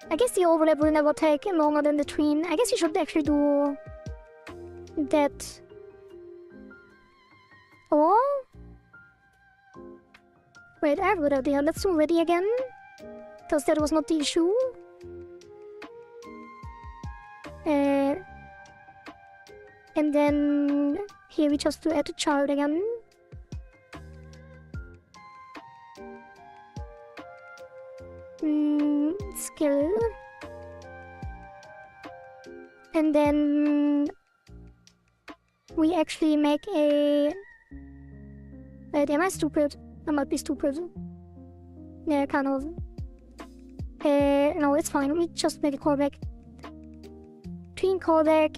I guess the overlap will never take longer than the tween. I guess you should actually do that. Or... Wait, I have a good idea. Let's do ready again. Because that was not the issue. And then... Here we just do add a child again. Skill. And then we actually make a... Wait, am I stupid? I might be stupid. Yeah, kind of. No, it's fine. We just make a callback. Tween callback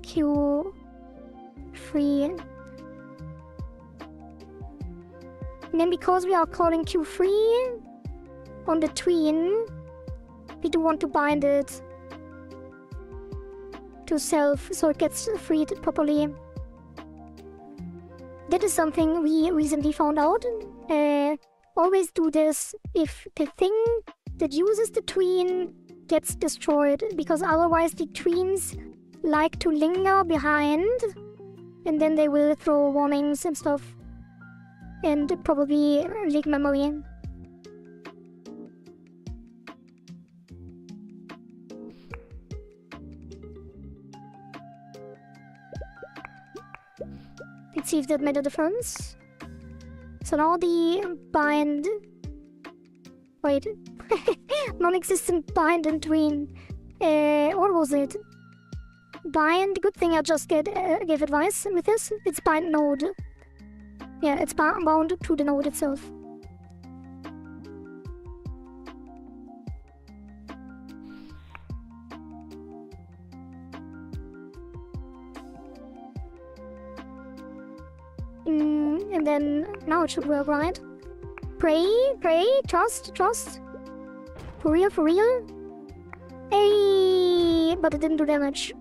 Q3. And then because we are calling Q3 on the tween, we do want to bind it to self so it gets freed properly. That is something we recently found out. Always do this if the thing that uses the tween gets destroyed, because otherwise the tweens like to linger behind and then they will throw warnings and stuff and probably leak memory. Let's see if that made a difference. So now the bind... Wait. Non-existent bind and tween. What was it? Bind. Good thing I just gave advice with this. It's bind node. Yeah, it's bound to the node itself. And then now it should work, right? Pray, trust. For real? Hey, but it didn't do damage.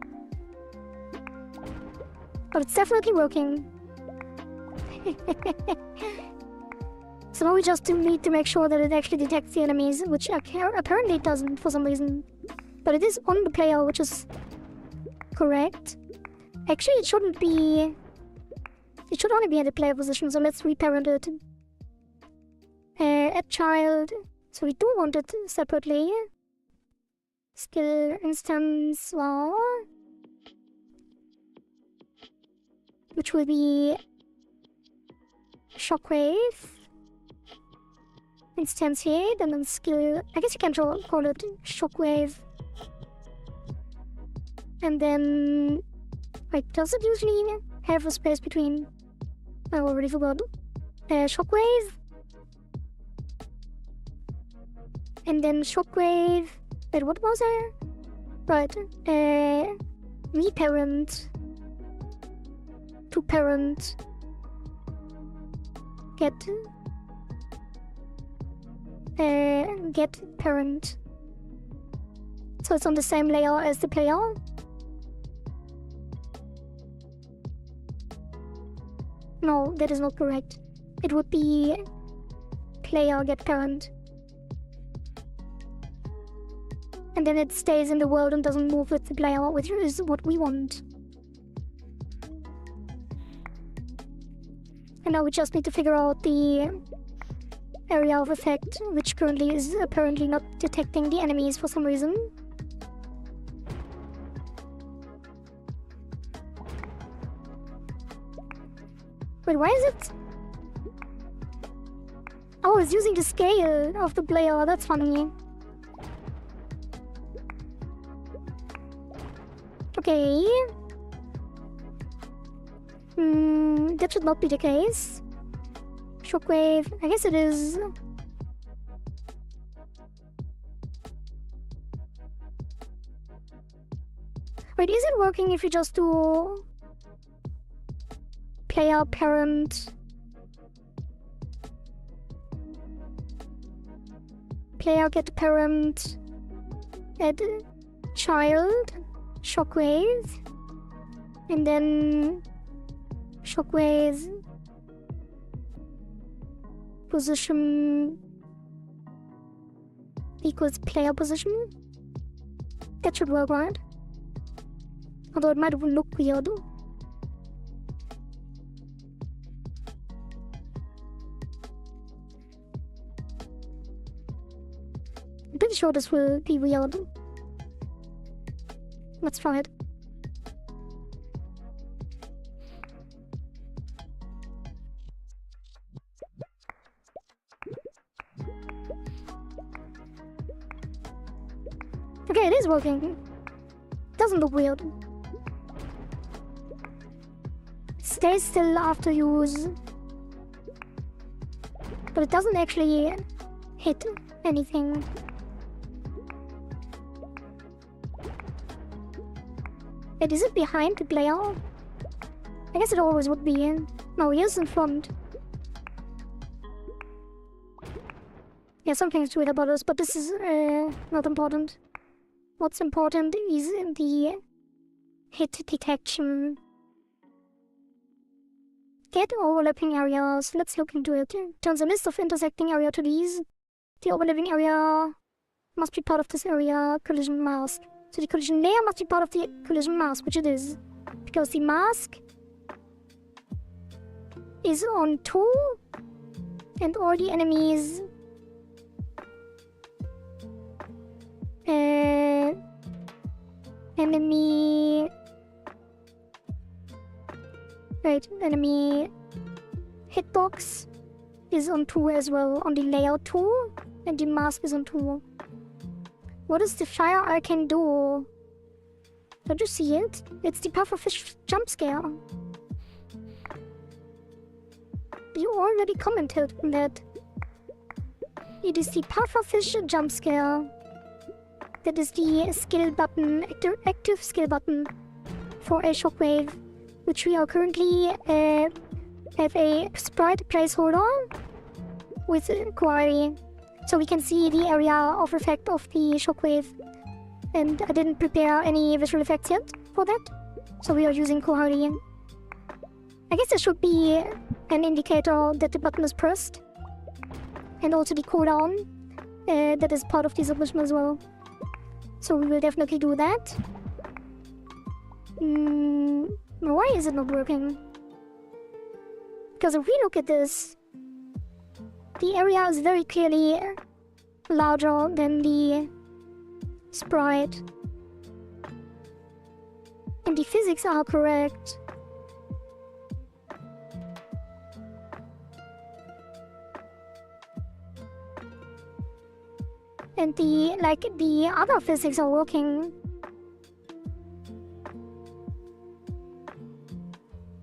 But it's definitely working. So now we just need to make sure that it actually detects the enemies, which apparently it doesn't for some reason. But it is on the player, which is correct. Actually, it shouldn't be... It should only be in the player position, so let's reparent it. Add child. So we do want it separately. Skill instance var. Which will be shockwave. Instance head, and then skill. I guess you can call it shockwave. And then... Wait, does it usually have a space between? I already forgot. Shockwave. And then shockwave. Wait, what was there? Right. reparent to parent get parent. So it's on the same layer as the player. No, that is not correct. It would be player get parent. And then it stays in the world and doesn't move with the player, which is what we want. And now we just need to figure out the area of effect, which currently is apparently not detecting the enemies for some reason. Wait, why is it? Oh, it's using the scale of the player, that's funny. Okay. That should not be the case. Shockwave, I guess it is. Wait, is it working if you just do player parent, player get parent, add child, shockwave, and then shockwave position equals player position? That should work, right? Although it might look weird. I'm pretty sure this will be weird. Let's try it. Okay, it is working. Doesn't look weird. Stay still after use, but it doesn't actually hit anything. Wait, is it behind the player? I guess it always would be. No, he is in front. Yeah, something's weird about us, but this is not important. What's important is the hit detection. Get overlapping areas. Let's look into it. Turns a list of intersecting area to these. The overlapping area must be part of this area collision mask. So the collision layer must be part of the collision mask, which it is. Because the mask is on 2 and all the enemies enemy hitbox is on 2 as well, on the layer 2, and the mask is on 2. What does the fire arcane do? Don't you see it? It's the pufferfish jump scare. You already commented on that. It is the pufferfish jump scare. That is the skill button, active skill button for a shockwave, which we are currently have a sprite placeholder with query, so we can see the area of effect of the shockwave. And I didn't prepare any visual effects yet for that, so we are using query. I guess there should be an indicator that the button is pressed, and also the cooldown that is part of the submission as well. So we will definitely do that. Why is it not working? Because if we look at this, the area is very clearly larger than the sprite. And the physics are correct. And the other physics are working.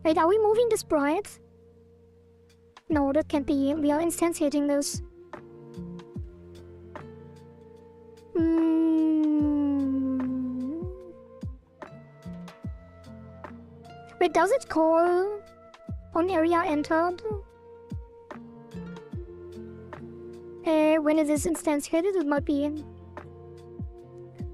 Wait, are we moving the sprite? No, that can't be. We are instantiating this. Wait, does it call on area entered? When it is instantiated, it might be.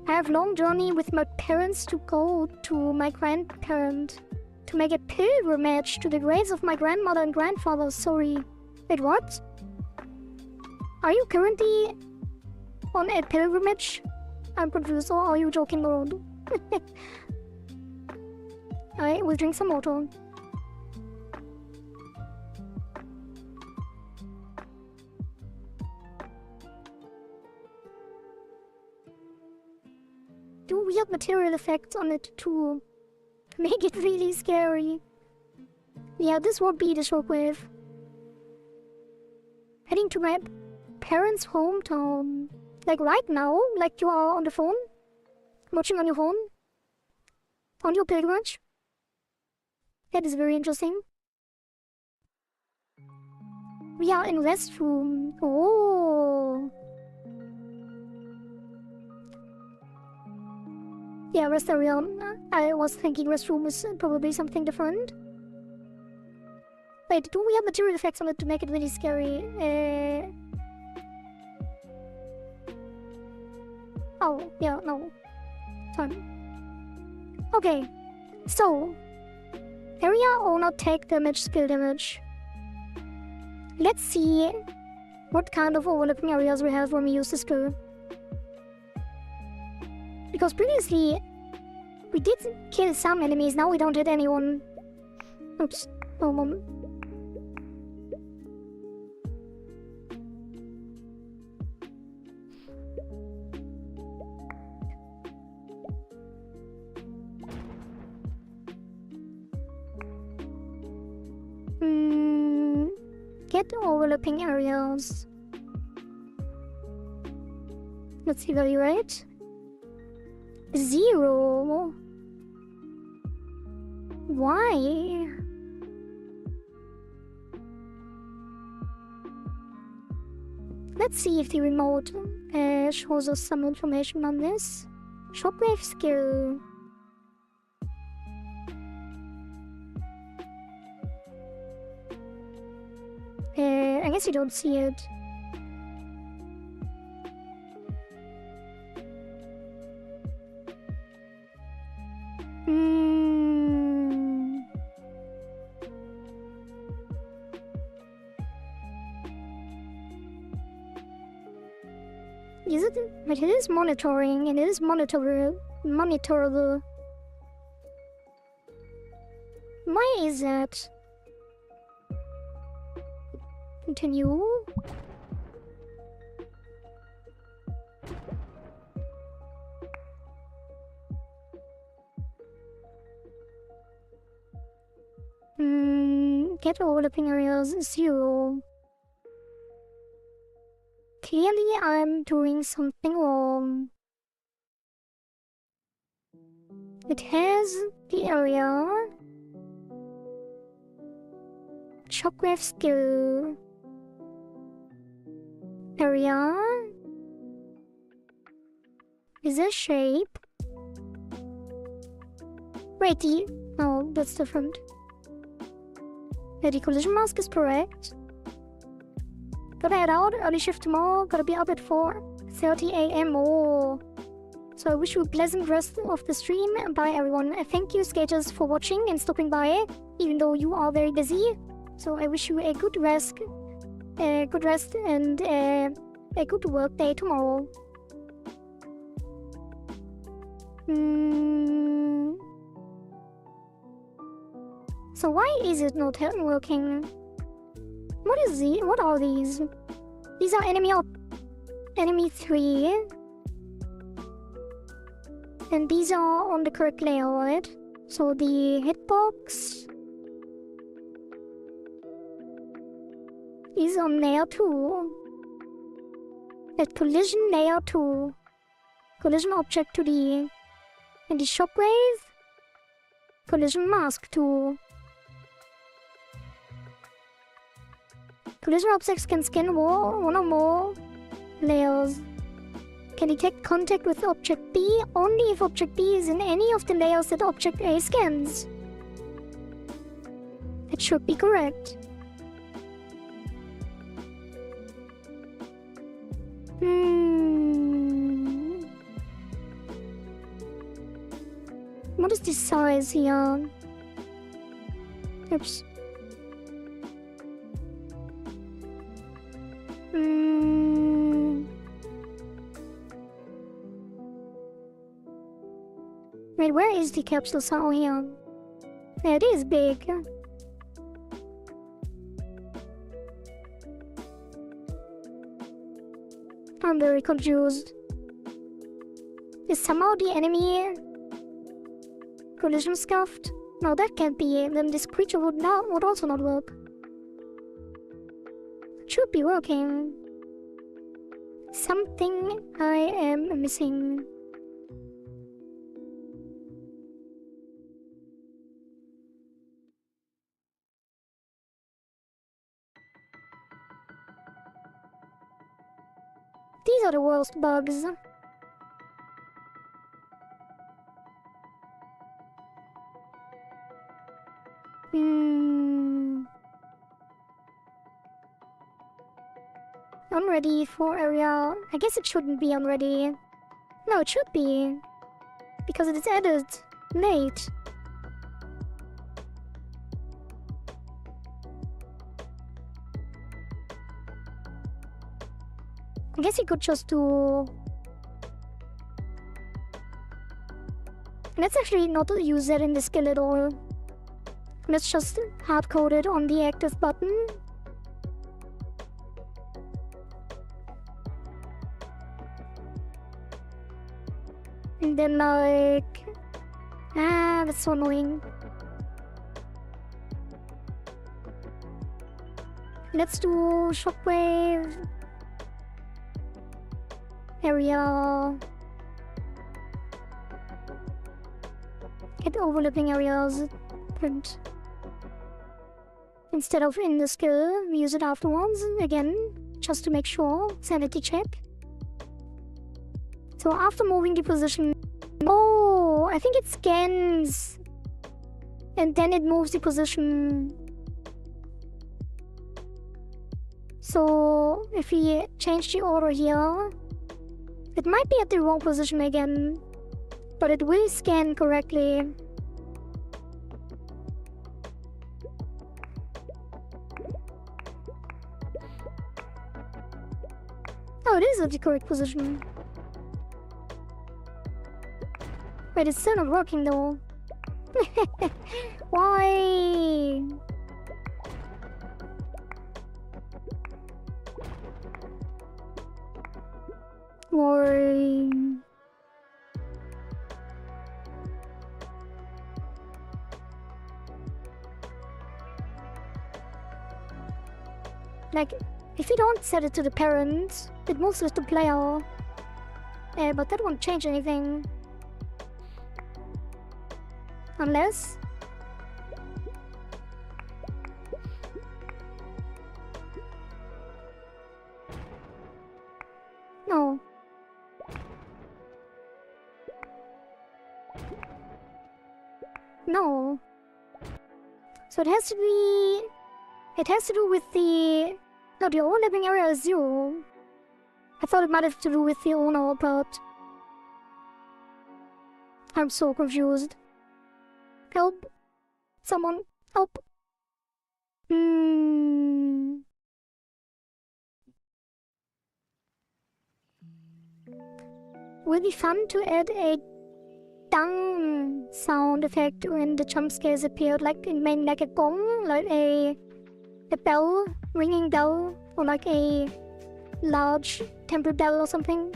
I have long journey with my parents to go to my grandparent to make a pilgrimage to the graves of my grandmother and grandfather. Sorry. Wait, what? Are you currently on a pilgrimage? I'm confused, or are you joking around? I will drink some water. Do weird material effects on it too. Make it really scary. Yeah, this won't be the shockwave. Heading to my parents' hometown. Like right now? Like you are on the phone? Watching on your phone? On your pilgrimage? That is very interesting. We are in restroom. Oh. Yeah, rest area. I was thinking restroom is probably something different. Wait, do we have material effects on it to make it really scary? Oh, yeah, no. Fine. Okay, so area owner take damage, skill damage. Let's see what kind of overlapping areas we have when we use the skill. Because previously we did kill some enemies, now we don't hit anyone. Oops, no moment. Get overlapping areas. Let's evaluate. 0. Why? Let's see if the remote shows us some information on this. Shockwave skill. I guess you don't see it. Is it? But it is monitoring and it is monitorable. Why is that? Continue. Get overlapping areas 0. Clearly I'm doing something wrong. It has the area. Shockwave skill. Area. Is a shape. Wait, no, that's different. Yeah, the collision mask is correct. Gotta head out, early shift tomorrow, gotta be up at 4:30 AM. Oh. So I wish you a pleasant rest of the stream. Bye everyone. Thank you skaters for watching and stopping by, even though you are very busy. So I wish you a good rest and a good work day tomorrow. So why is it not working? What are these? These are enemy 3. And these are on the correct layout. So the hitbox is on layer 2. At collision layer 2. Collision object 2D. And the shockwave collision mask 2. Collision objects can scan one or more layers. Can detect contact with object B only if object B is in any of the layers that object A scans. It should be correct. What is this size here? Oops. Wait, where is the capsule sound here? Yeah, it is big. I'm very confused. Is somehow the enemy collision scuffed? No, that can't be it. Then this creature would also not work. It should be working. Something I am missing. These are the worst bugs. Unready for area. I guess it shouldn't be unready. No, it should be. Because it is added late. I guess you could just do... Let's actually not use that in the skill at all. Let's just hard-code it on the active button. And then like... that's so annoying. Let's do shockwave. Area. Get overlapping areas. Print. Instead of in the skill, we use it afterwards, again, just to make sure. Sanity check. So after moving the position... Oh, I think it scans. And then it moves the position. So if we change the order here, it might be at the wrong position again, but it will scan correctly. Oh, it is at the correct position. Wait, it's still not working though. Why? Why? Like, if you don't set it to the parent, it moves with the player. But that won't change anything. Unless... No. No. So it has to be... It has to do with the... No, the overlapping area is 0. I thought it might have to do with the owner, but... I'm so confused. Help. Someone. Help. Will be fun to add a dang sound effect when the jump scares appeared, like in main, like a gong, like a bell, ringing bell, or like a large temple bell or something.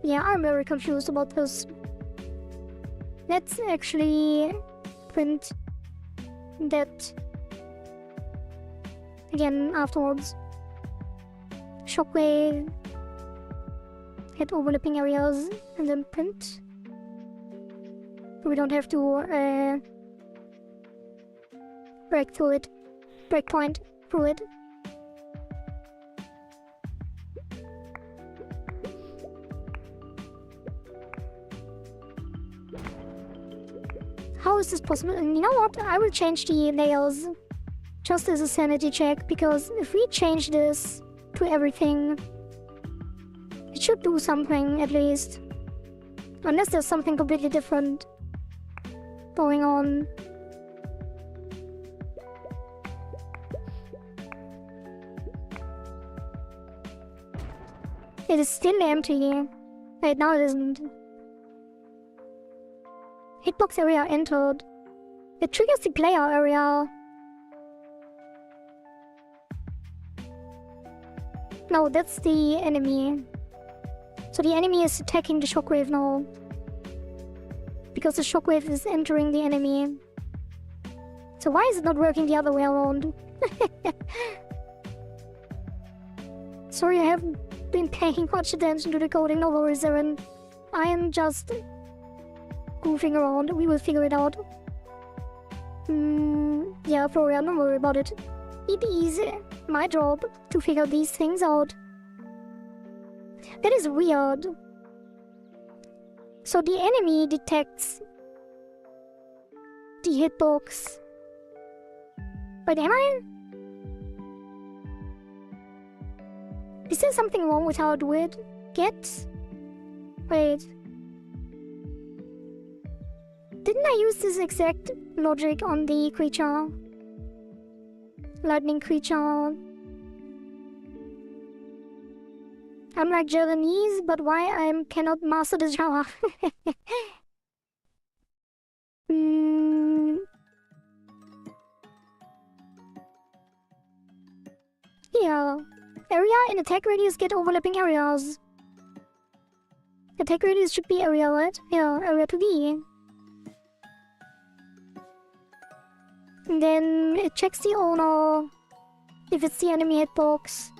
Yeah, I'm very confused about this. Let's actually print that again afterwards. Shockwave, hit overlapping areas, and then print. We don't have to break point through it. How is this possible? And you know what? I will change the nails. Just as a sanity check, because if we change this to everything, it should do something at least. Unless there's something completely different going on. It is still empty. Wait, now it isn't. Hitbox area entered. It triggers the player area. No, that's the enemy. So the enemy is attacking the shockwave now. Because the shockwave is entering the enemy. So why is it not working the other way around? Sorry, I haven't been paying much attention to the coding, no worries, Aaron. I am just goofing around. We will figure it out. Yeah, Florian, don't worry about it. It is my job to figure these things out. That is weird. So the enemy detects the hitbox. But am I? Is there something wrong with how I do it? Get? Wait. Didn't I use this exact logic on the creature? Lightning creature. I'm like Japanese, but why I cannot master the Java? Yeah. Area and attack radius get overlapping areas. Attack radius should be area, right? Yeah, area to be. And then it checks the owner if it's the enemy hitbox.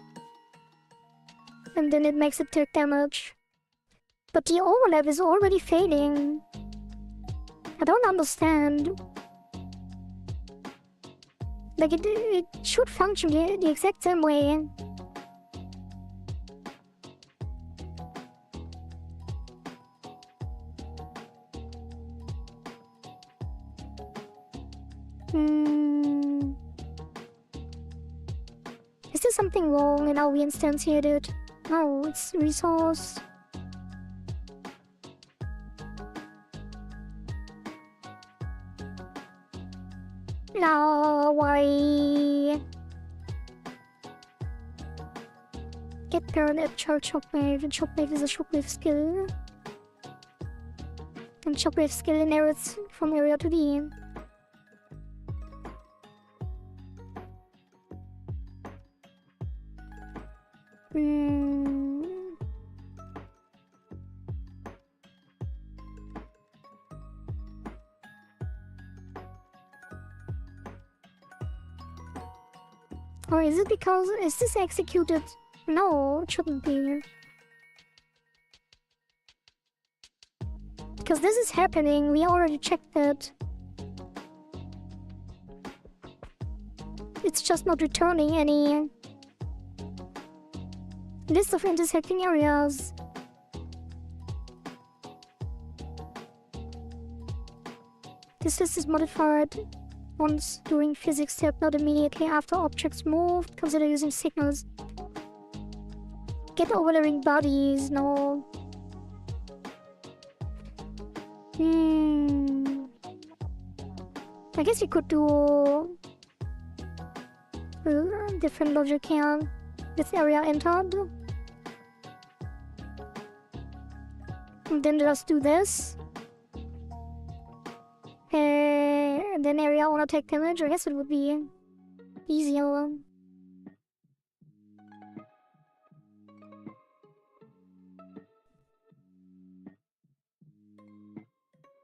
And then it makes it take damage. But the overlap is already failing. I don't understand. Like, it should function the exact same way. Is there something wrong in how we instantiate it? No, it's resource. No, why? Get parent at charge shockwave, and shockwave is a shockwave skill. And shockwave skill inherits from area to D. Or is it because... is this executed? No, it shouldn't be. Because this is happening, we already checked it. It's just not returning any list of intersecting areas. This list is modified once during physics step, not immediately after objects moved. Consider using signals. Get overlapping bodies, no. I guess we could do different logic here. This area entered. And then just do this. And then area wanna take damage. I guess it would be easier.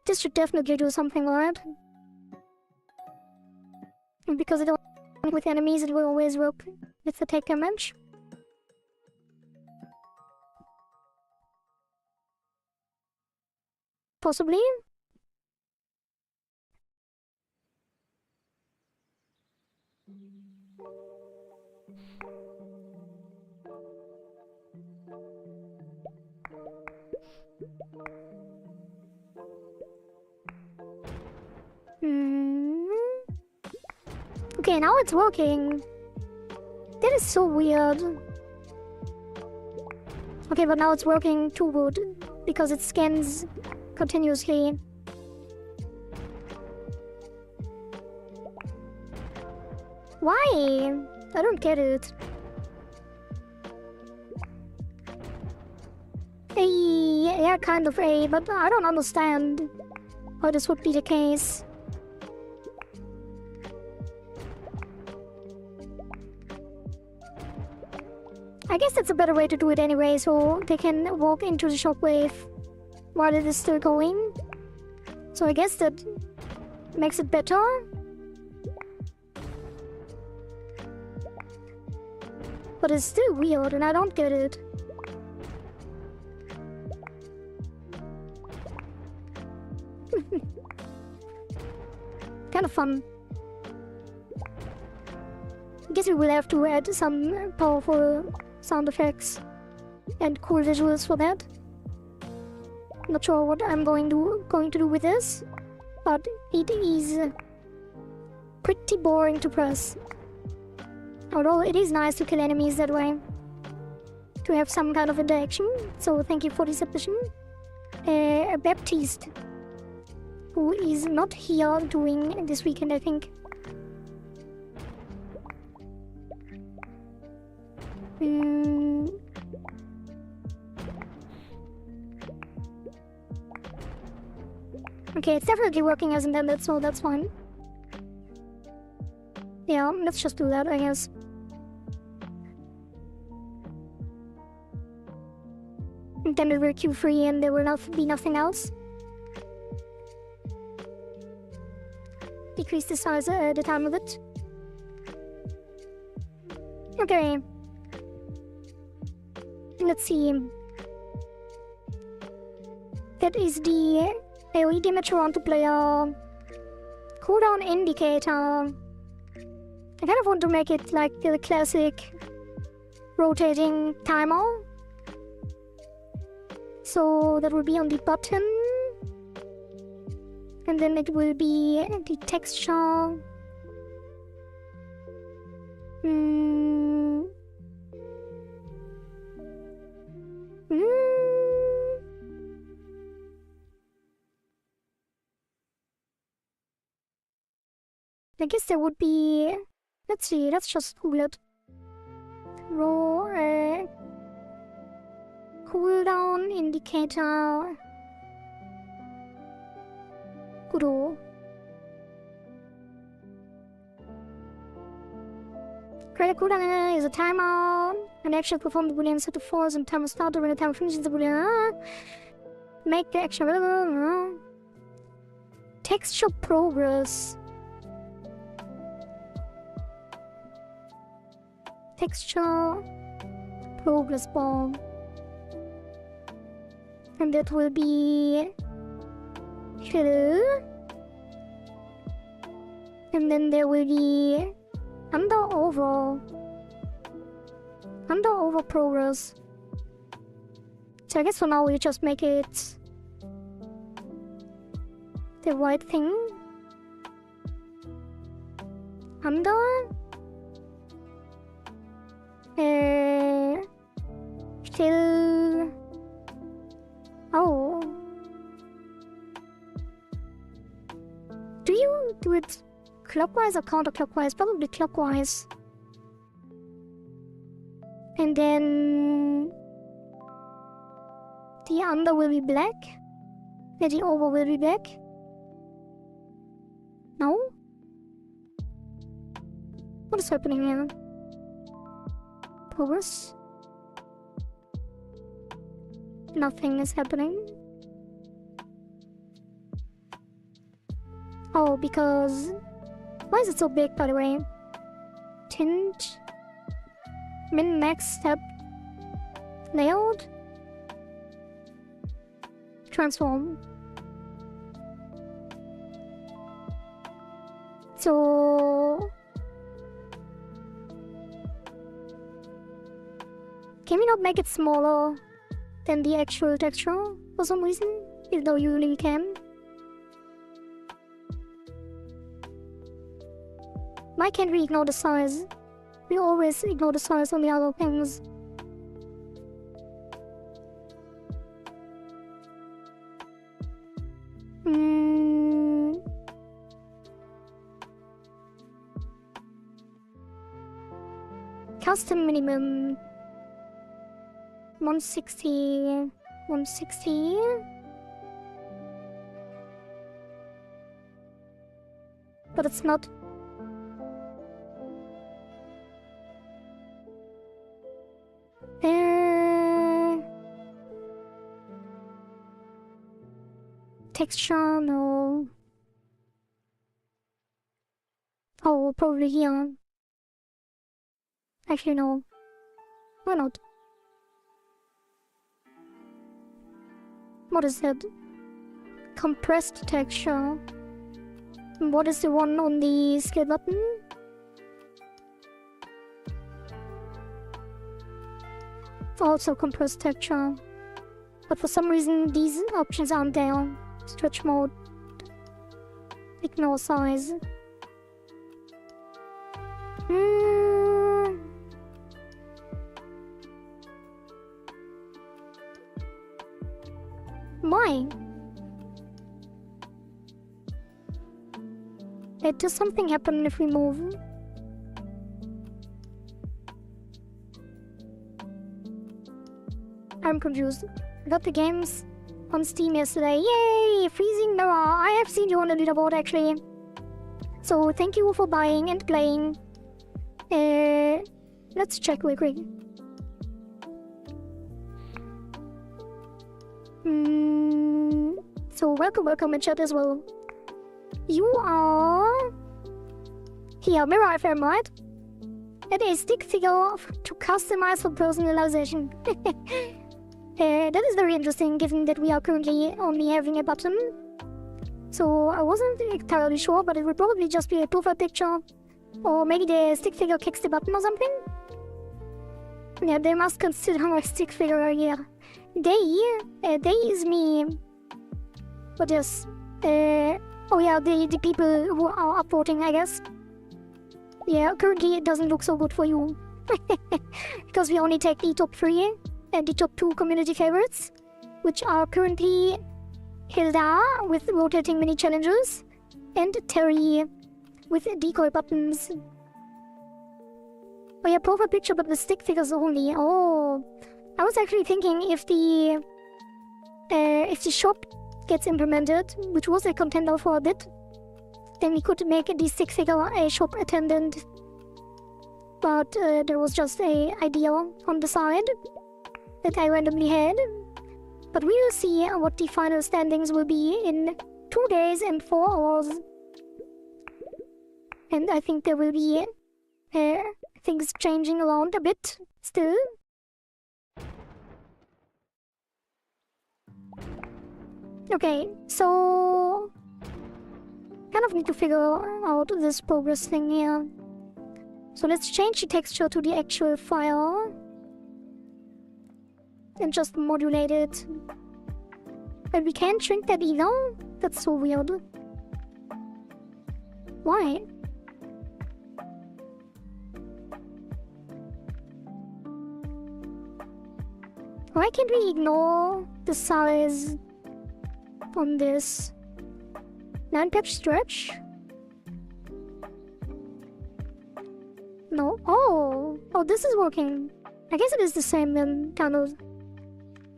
This should definitely do something, right? And because it only with enemies, it will always work with the take damage. Possibly. Okay, now it's working. That is so weird. Okay, but now it's working too good because it scans continuously. Why? I don't get it. Yeah, kind of but I don't understand how this would be the case. I guess that's a better way to do it anyway, so they can walk into the shockwave while it is still going. So I guess that makes it better. But it's still weird and I don't get it. Kind of fun. I guess we will have to add some powerful sound effects and cool visuals for that. Not sure what I'm going to do with this, but it is pretty boring to press. Although it is nice to kill enemies that way, to have some kind of interaction. So thank you for this addition. Baptiste, who is not here doing this weekend, I think. Okay, it's definitely working as intended, so that's fine. Yeah, let's just do that, I guess. Intended we're Q3 and there will be nothing else. Decrease the size, the time of it. Okay. Let's see. That is the AoE damage around the player. Cooldown indicator. I kind of want to make it like the classic rotating timer. So that will be on the button. And then it will be the texture. I guess there would be... Let's see, let's just Google it. Cooldown indicator. Kudo. Create a cooldown is a timer. An action perform the boolean set to false and timer started when the timer finishes the boolean. Make the action available. Texture progress. Texture progress bar. And that will be fill. And then there will be under over progress. So I guess for now we just make it the white thing. Under still. Oh, do you do it clockwise or counterclockwise? Probably clockwise. And then the under will be black. And the over will be black. No? What is happening here? Progress? Nothing is happening. Oh, because... Why is it so big, by the way? Tint... Min-max step... Layout? Transform. So... Can we not make it smaller than the actual texture for some reason? Even though you really can. Why can't we ignore the size? We always ignore the size on the other things. Custom minimum 160. But it's not. Texture, no. Oh, probably here. Actually, no. Why not? What is that? Compressed texture. What is the one on the scale button? Also compressed texture. But for some reason these options aren't there. Stretch mode. Ignore size. Why? Does something happen if we move? I'm confused. I got the games on Steam yesterday. Yay! Freezing Mirror! I have seen you on the leaderboard actually. So thank you for buying and playing. Let's check real quick. So welcome in chat as well. You are here, Mirror FM, right? Add a stick figure to customize for personalization. That is very interesting, given that we are currently only having a button. So I wasn't entirely sure, but it would probably just be a profile picture. Or maybe the stick figure kicks the button or something? Yeah, they must consider a stick figure here. They is me. But yes, oh yeah, the people who are upvoting, I guess. Yeah, currently it doesn't look so good for you. Because we only take the top 3 and the top 2 community favorites, which are currently Hilda with rotating mini challenges and Terry with decoy buttons. Oh yeah, profile picture but with stick figures only. Oh, I was actually thinking if the shop gets implemented, which was a contender for a bit, then we could make the stick figure a shop attendant. But there was just a idea on the side that I randomly had. But we will see what the final standings will be in 2 days and 4 hours. And I think there will be things changing around a bit still. Okay, so kind of need to figure out this progress thing here. So let's change the texture to the actual file and just modulate it. But we can't shrink that either? That's so weird. Why? Why can't we ignore the size on this? 9-page stretch? No? Oh, this is working. I guess it is the same then, kind of.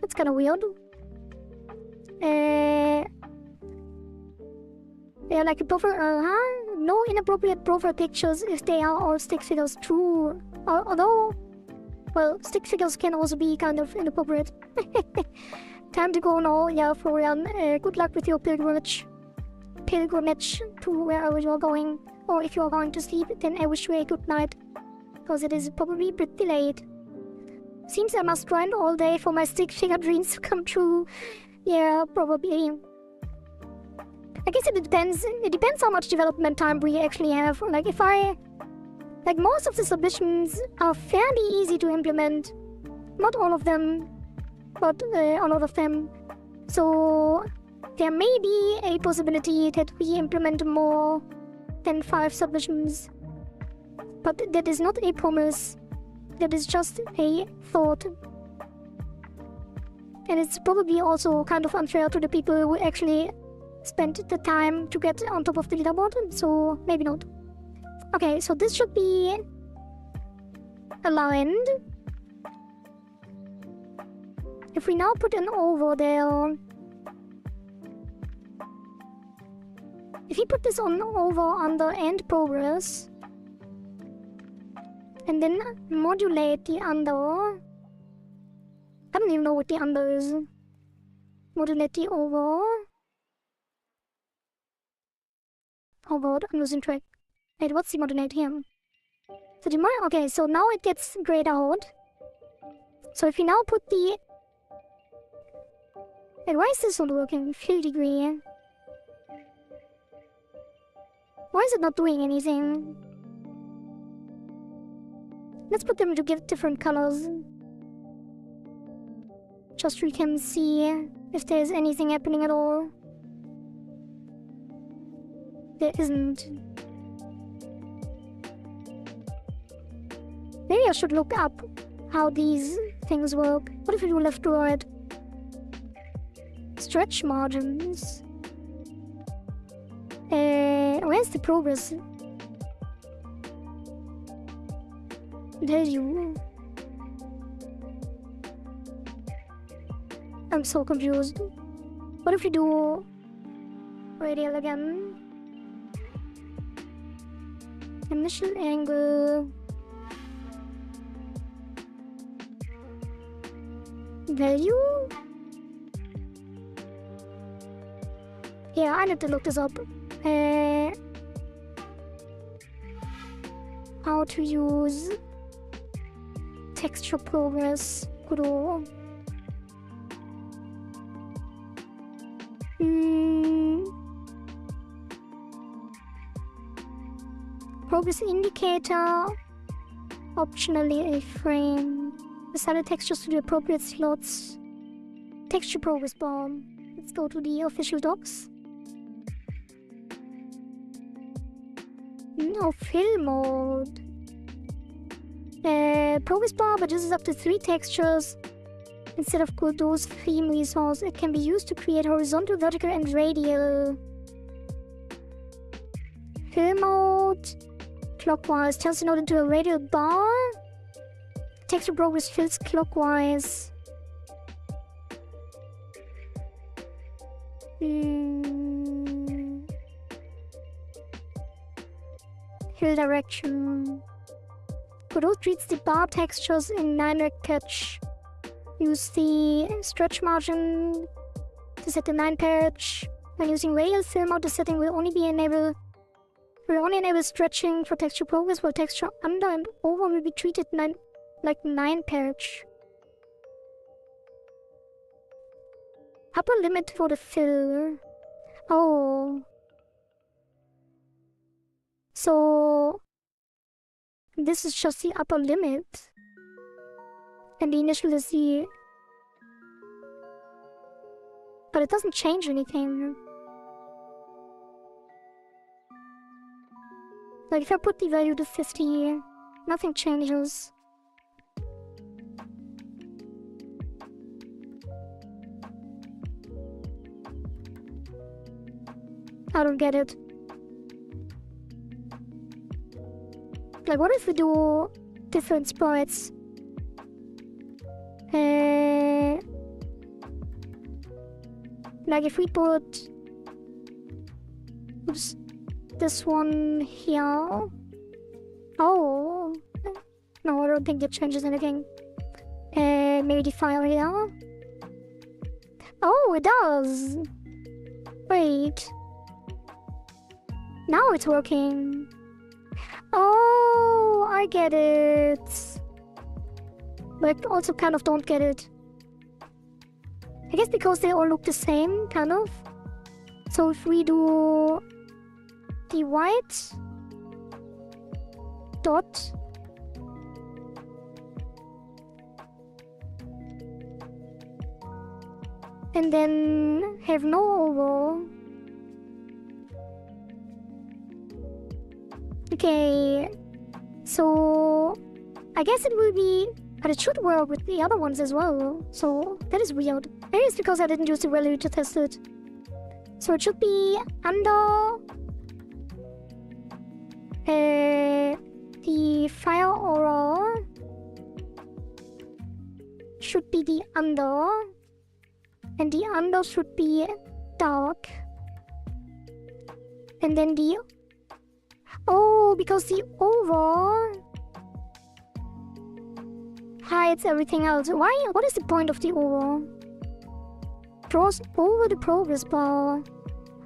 That's kind of weird. Yeah, like a profile, no inappropriate profile pictures if they are all stick figures. True. Although, well, stick figures can also be kind of inappropriate. Time to go now, yeah, Florian. Good luck with your pilgrimage to wherever you are going. Or if you are going to sleep, then I wish you a good night. Because it is probably pretty late. Seems I must grind all day for my stick figure dreams to come true. Yeah, probably. I guess it depends. It depends how much development time we actually have. Like most of the submissions are fairly easy to implement. Not all of them, but a lot of them. So there may be a possibility that we implement more than 5 submissions But that is not a promise. That is just a thought. And it's probably also kind of unfair to the people who actually spent the time to get on top of the leaderboard, so maybe not. Okay, so this should be aligned. If we now put an over there, if we put this on over under end progress, and then modulate the under, I don't even know what the under is. Modulate the over. Oh god, I'm losing track. Wait, what's the modulate here? So the okay, so now it gets grayed out. So if we now put the... Wait, why is this not working? Fill degree. Why is it not doing anything? Let's put them to give different colors. Just so we can see if there's anything happening at all. There isn't. Maybe I should look up how these things work. What if we do left to right? Stretch margins. Where's the progress? There's you. I'm so confused. What if we do radial again? Initial angle. Value? Yeah, I need to look this up. How to use texture progress. Good old. Progress indicator. Optionally a frame. Assign the textures to the appropriate slots. Texture progress bar. Let's go to the official docs. No, fill mode. Progress bar, but this is up to 3 textures. Instead of those theme resource, it can be used to create horizontal, vertical, and radial. Fill mode. Clockwise turns the node into a radial bar. Texture progress fills clockwise. Fill direction. Godot treats the bar textures in 9 patch. Use the stretch margin to set the 9 patch. When using radial fill mode, the setting will only enable stretching for texture progress, while texture under and over will be treated like 9 patch. Upper limit for the fill. Oh. So this is just the upper limit. And the initial is the... But it doesn't change anything. Like if I put the value to 50, nothing changes. I don't get it. Like what if we do different sprites? Like if we put... Oops. This one here. Oh. No, I don't think it changes anything. Maybe the file here. Oh, it does. Wait. Now it's working. Oh, I get it. But I also kind of don't get it. I guess because they all look the same, kind of. So if we do the white dot and then have no over. Okay, So I guess it will be, but it should work with the other ones as well. So that is weird. Maybe it's because I didn't use the value to test it. So it should be under the fire aura should be the under, and the under should be dark. And then the because the over hides everything else. Why? What is the point of the over? Draws over the progress bar.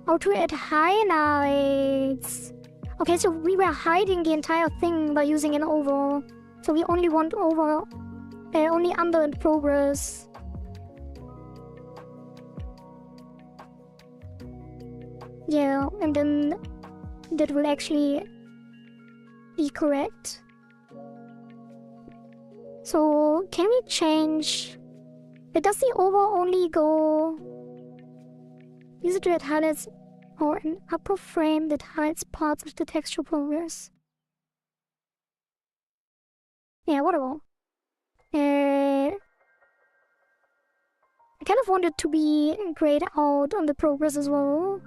How to add highlights? Okay, so we were hiding the entire thing by using an over. So we only want over, only under and progress. Yeah, and then that will actually be correct. So can we change? Does the over only go? Use it to add highlights or an upper frame that hides parts of the textual progress. Yeah, whatever. I kind of want it to be grayed out on the progress as well.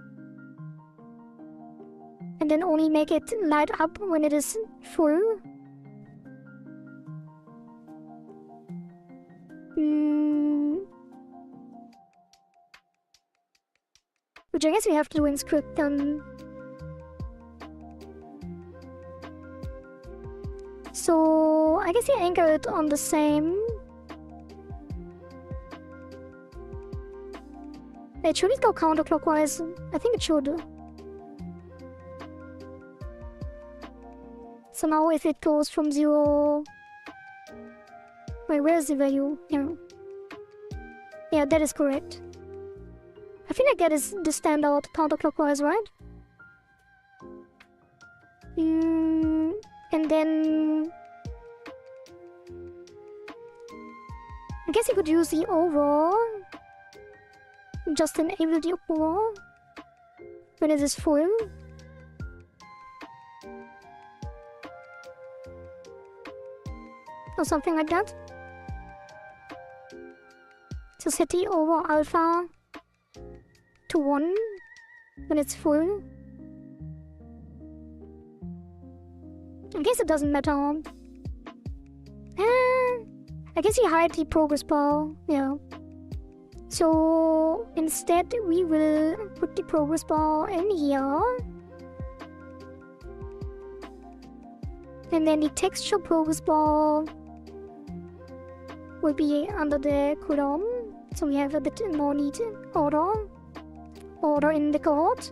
And then only make it light up when it is full. Which I guess we have to do in script then. So I guess you anchor it on the same. Should it go counterclockwise? I think it should. So now if it goes from 0... Wait, where is the value? Here. Yeah, that is correct. I feel like that is the standout counterclockwise, right? And then... I guess you could use the over. Just enable the over when it is full. Or something like that. So set the over alpha to 1 when it's full. I guess it doesn't matter. I guess you hide the progress bar. Yeah. So instead we will put the progress bar in here. And then the texture progress bar will be under the cooldown. So we have a bit more neat order in the code.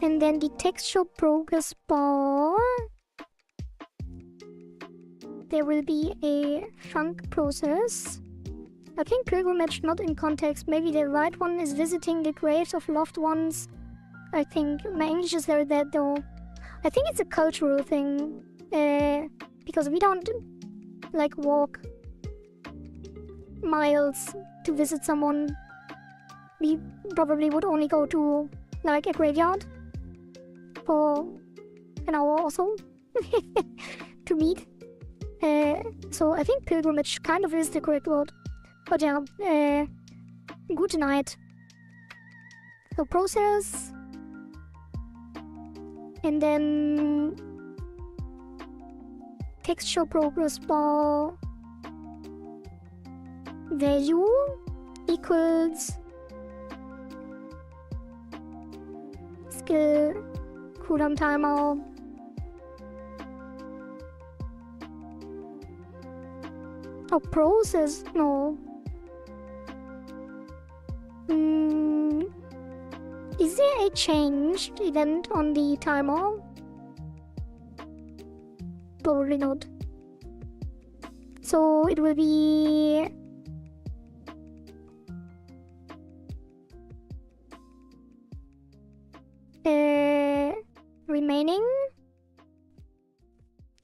And then the texture progress bar, there will be a funk process. I think pilgrimage not in context. Maybe the right one is visiting the graves of loved ones. I think my English is very bad though. I think it's a cultural thing. Because we don't like walk miles to visit someone. We probably would only go to like a graveyard for an hour or so to meet. So I think pilgrimage kind of is the correct word. But yeah, good night. So process. And then texture progress bar value equals skill cooldown timer process. No. Is there a changed event on the timer? Probably not. So it will be remaining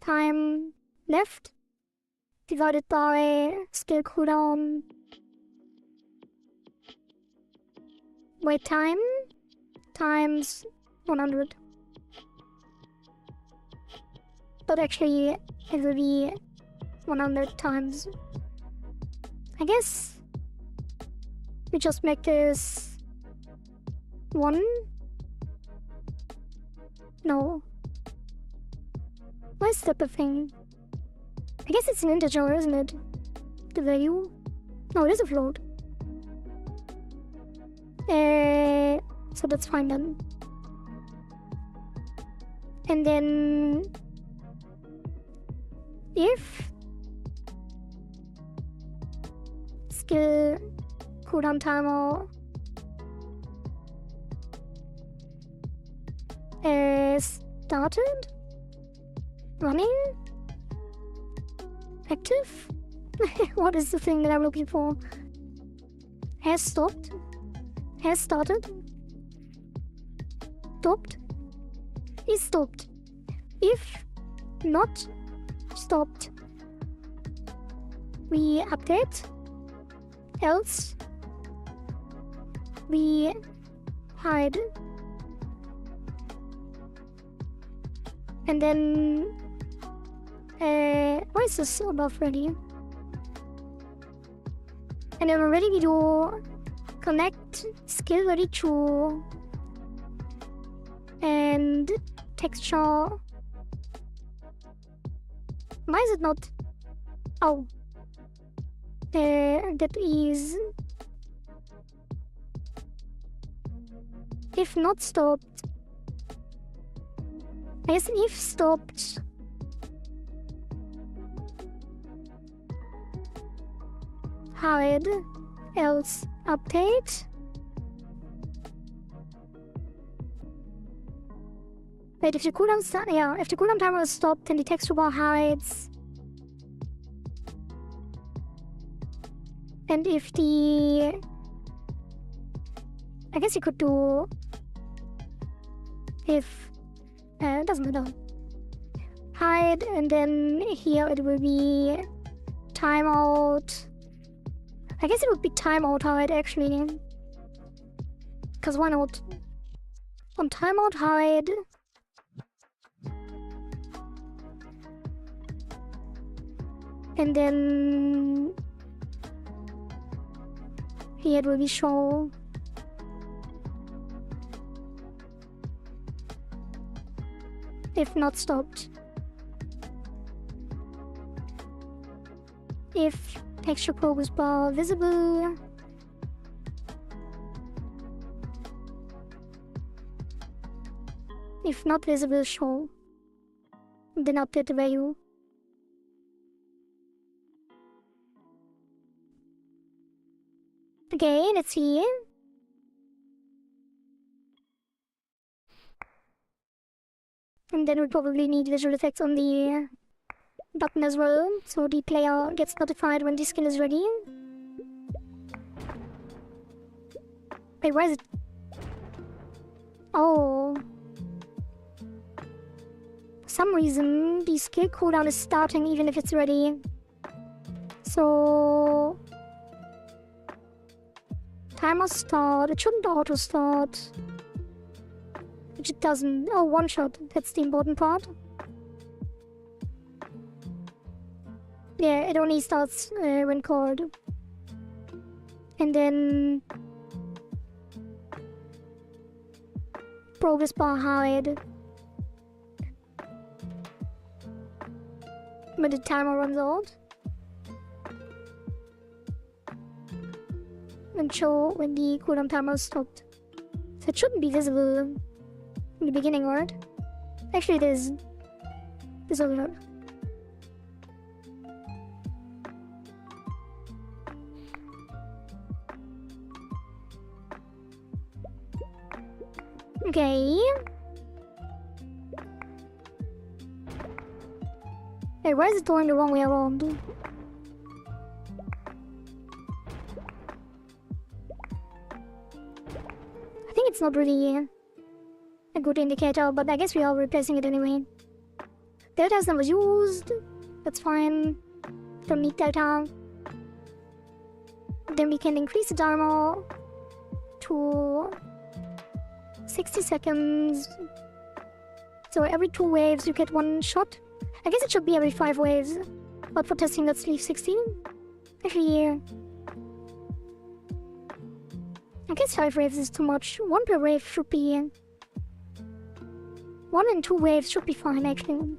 time left divided by skill cooldown wait time times 100. thought actually it will be 100 times. I guess we just make this 1. No. Why is that the thing? I guess it's an integer, isn't it? The value? No, it is a float. So that's fine then. And then if skill cooldown timer started running active. What is the thing that I'm looking for? Has stopped, has started, stopped, is stopped. If not stopped, we update, else we hide. And then why is this above ready? And then already we do connect skill ready true and texture. Why is it not? Oh, that is if not stopped. I guess if stopped. Hide, else update. Wait, if the cooldown if the cooldown timer is stopped, then the texture bar hides. And if the... I guess you could do... If... it doesn't matter. Hide, and then here it will be... Timeout. I guess it would be timeout hide, actually. Because why not? On timeout hide... And then... Here it will be show. If not stopped. If texture progress bar visible. If not visible, show. Then update the value. Okay, let's see. And then we probably need visual effects on the button as well, so the player gets notified when the skill is ready. Wait, why is it? Oh. For some reason, the skill cooldown is starting even if it's ready. So... Timer start. It shouldn't auto start. Which it doesn't. Oh, one shot. That's the important part. Yeah, it only starts when called. And then... Progress bar hide. When the timer runs out. And show when the cooldown timer stopped. So it shouldn't be visible in the beginning, right? Actually it is. This will not. Okay. Hey, why is it going the wrong way around? I think it's not really a good indicator, but I guess we are replacing it anyway. Delta is never used. That's fine. Don't need delta. Then we can increase the timer to 60 seconds. So every 2 waves you get 1 shot. I guess it should be every 5 waves. But for testing, let's leave 16. Actually, yeah. I guess 5 waves is too much. 1 per wave should be... 1 and 2 waves should be fine, actually.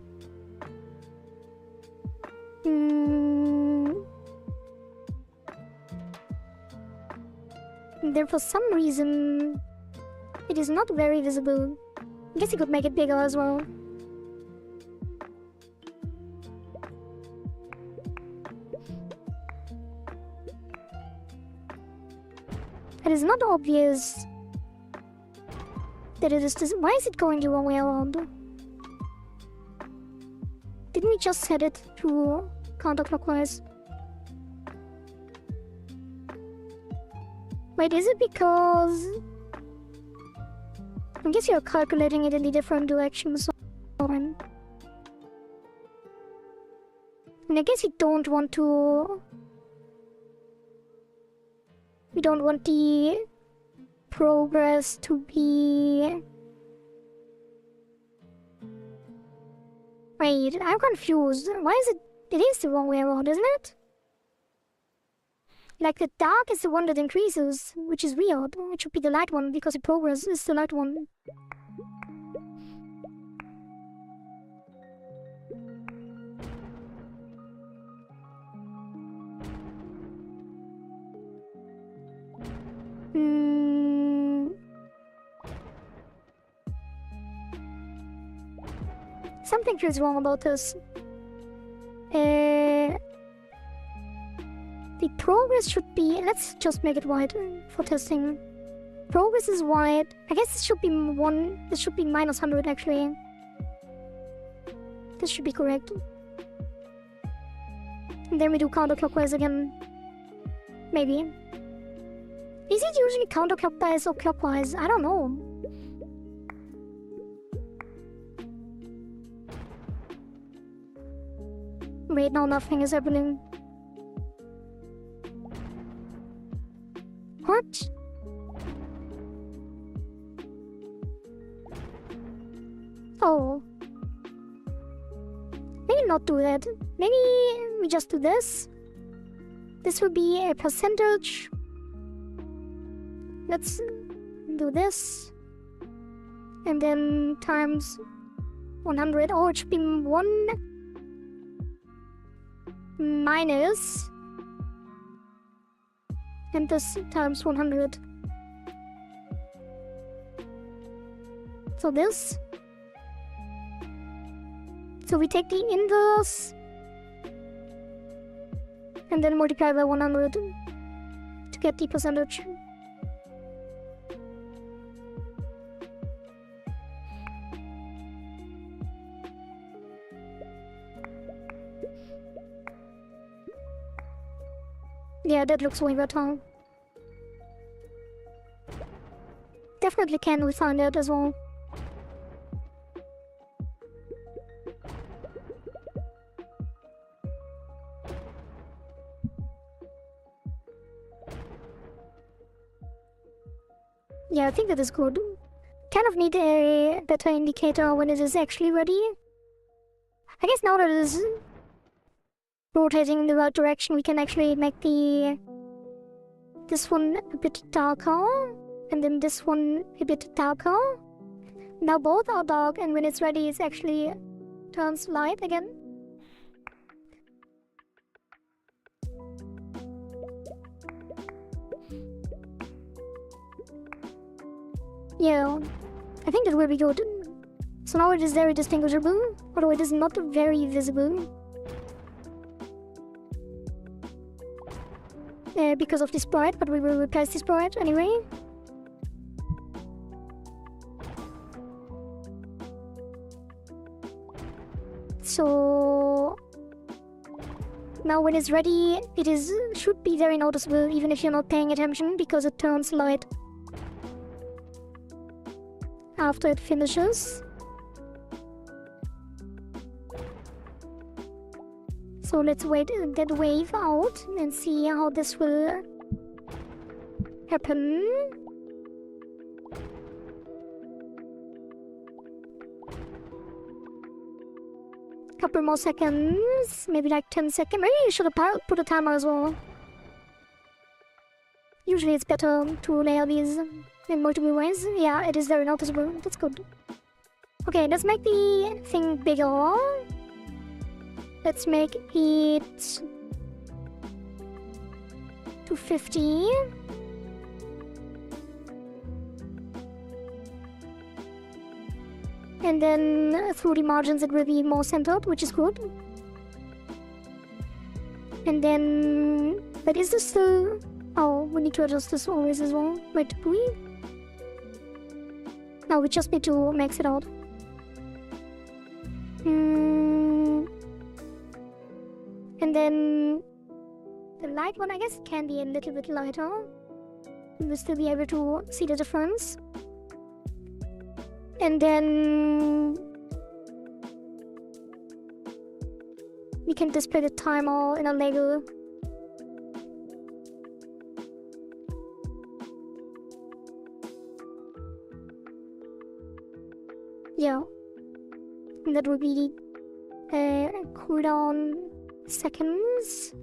Then for some reason, it is not very visible. I guess you could make it bigger as well. It is not obvious that it is this. Why is it going the wrong way around? Didn't we just set it to counterclockwise? Wait, is it because... I guess you're calculating it in the different directions. And I guess you don't want to... We don't want the progress to be... Wait, I'm confused. Why is it... It is the wrong way around, isn't it? Like, the dark is the one that increases, which is weird. It should be the light one, because the progress is the light one. Something feels wrong about this. The progress should be... Let's just make it white for testing. Progress is white. I guess this should be 1... This should be minus 100, actually. This should be correct. And then we do counterclockwise again. Maybe. Is it usually counterclockwise or clockwise? I don't know. Wait, now nothing is happening. What? Oh. Maybe not do that. Maybe we just do this. This will be a percentage. Let's do this. And then times 100. Oh, it should be 1 minus. And this times 100. So this. So we take the inverse. And then multiply by 100 to get the percentage. Yeah, that looks way better. Definitely can refine that as well. Yeah, I think that is good. Kind of need a better indicator when it is actually ready. I guess now that it is rotating in the right direction, we can actually make this one a bit darker, and then this one a bit darker. Now both are dark, and when it's ready, it actually turns light again. Yeah, I think that will be good. So now it is very distinguishable, although it is not very visible. Because of this sprite, but we will replace this sprite anyway. So now when it's ready, should be very noticeable even if you're not paying attention, because it turns light after it finishes. So let's wait that wave out and see how this will happen. Couple more seconds, maybe like 10 seconds. Maybe you should have put a timer as well. Usually it's better to layer these in multiple ways. Yeah, it is very noticeable. That's good. Okay, let's make the thing bigger. Let's make it 250. And then through the margins it will be more centered, which is good. And then... But is this still... Oh, we need to adjust this always as well. Wait, do we? No, we just need to max it out. And then... The light one, I guess, can be a little bit lighter. We'll still be able to see the difference. And then... we can display the timer in a label. Yeah. And that will be cooldown seconds.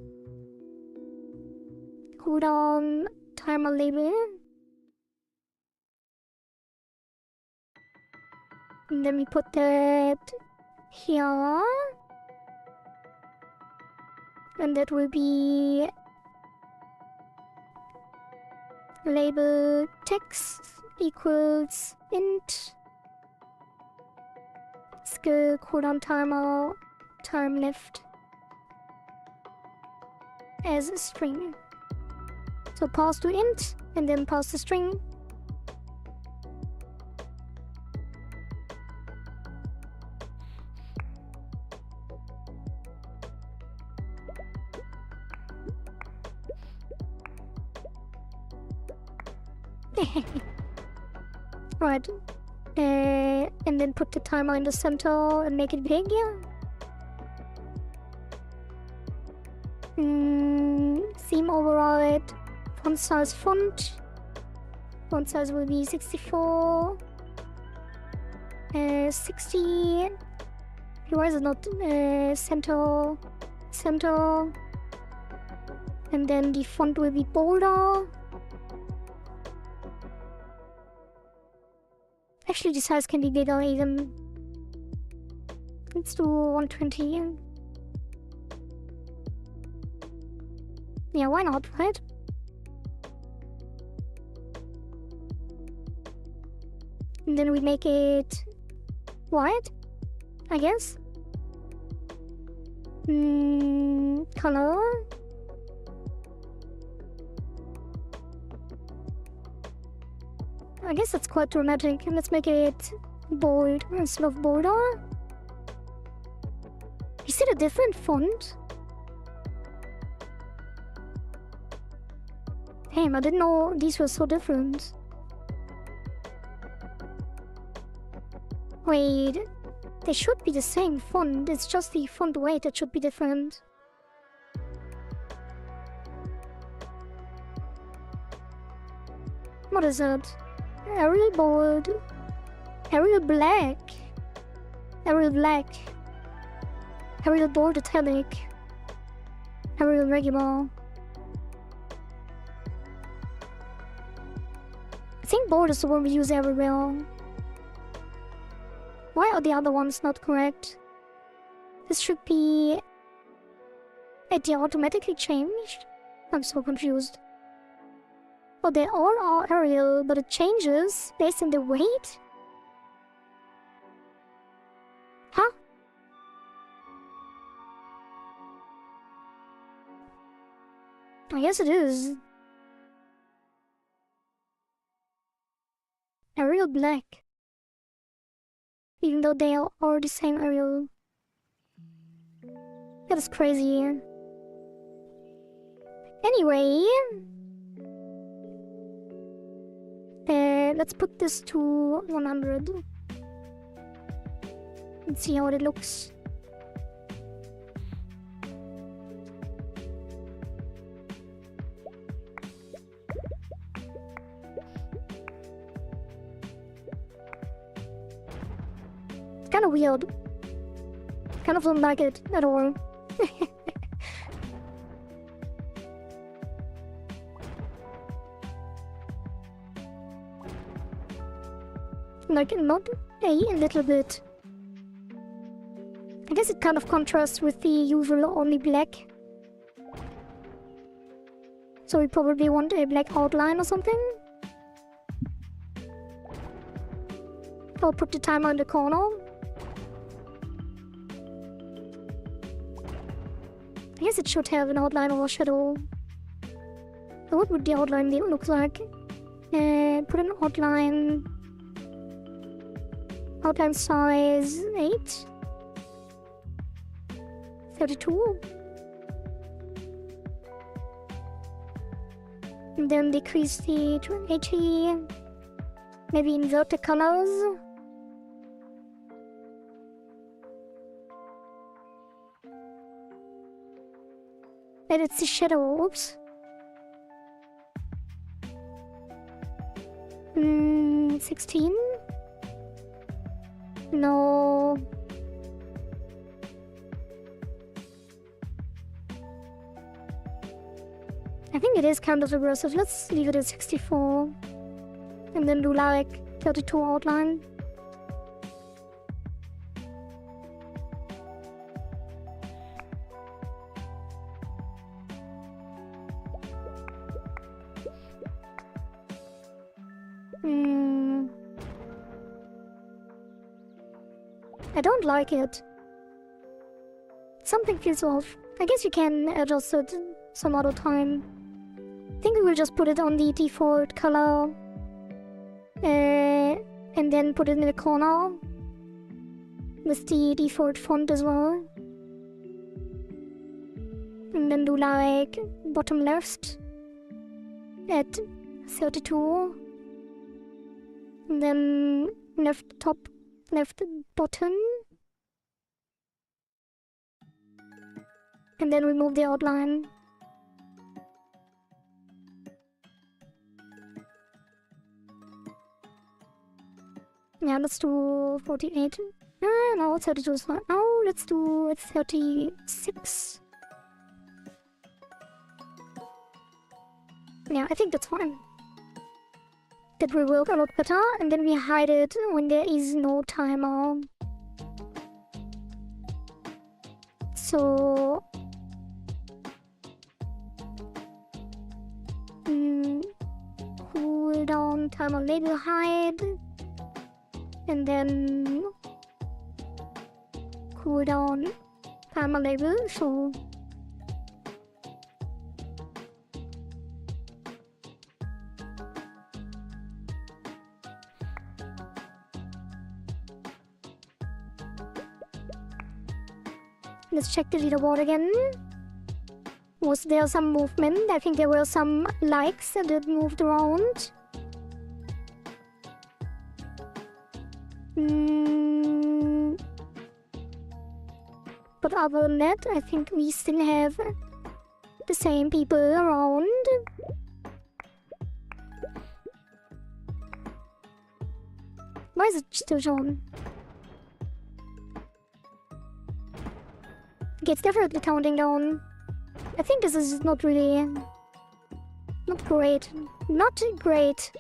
Cooldown timer label. And then we put that here. And that will be label text equals int skill cooldown timer time left as a string. So pass to int and then pass the string. Right. And then put the timer in the center and make it big, yeah. Theme override. Font size font. Font size will be 64. 60. Why is it not center? Center. And then the font will be bolder. Actually, the size can be bigger even. Let's do 120. Yeah, why not, right? And then we make it white, I guess. Color. I guess that's quite dramatic. Let's make it bold instead of bolder. Is it a different font? Damn, I didn't know these were so different. Wait, they should be the same font. It's just the font weight that should be different. What is it? Arial bold, Arial black, Arial black, Arial bold italic, Arial regular. I think bold is the one we use everywhere. Why are the other ones not correct? This should be... Wait, they automatically changed? I'm so confused. Oh, they all are Arial, but it changes based on the weight? Huh? I guess it is. Arial black. Even though they are all the same Arial. That is crazy. Anyway... let's put this to 100. And see how it looks. It's kinda weird. kind of don't like it at all. Like, not a little bit. I guess it kind of contrasts with the usual only black. So we probably want a black outline or something. Or put the timer in the corner. I guess it should have an outline or a shadow. So what would the outline look like? Put an outline... Outline size 8. 32. And then decrease the to 80. Maybe invert the colors. And it's the shadow, oops. 16? No. I think it is kind of aggressive. Let's leave it at 64. And then do like 32 outline. I don't like it. Something feels off. I guess you can adjust it some other time. I think we will just put it on the default color. And then put it in the corner. With the default font as well. And then do like bottom left. At 32. And then left top, left bottom. And then remove the outline. Yeah, let's do 48. No, 32 is fine. No, let's do 36. Yeah, I think that's fine. That will work a lot better. And then we hide it when there is no timer. So... cool down, timer label hide. And then... cool down, timer label, so... Let's check the leaderboard again. Was there some movement? I think there were some likes that moved around. But other than that, I think we still have the same people around. Why is it still shown? Okay, it's definitely counting down. I think this is not really... not great. Not great.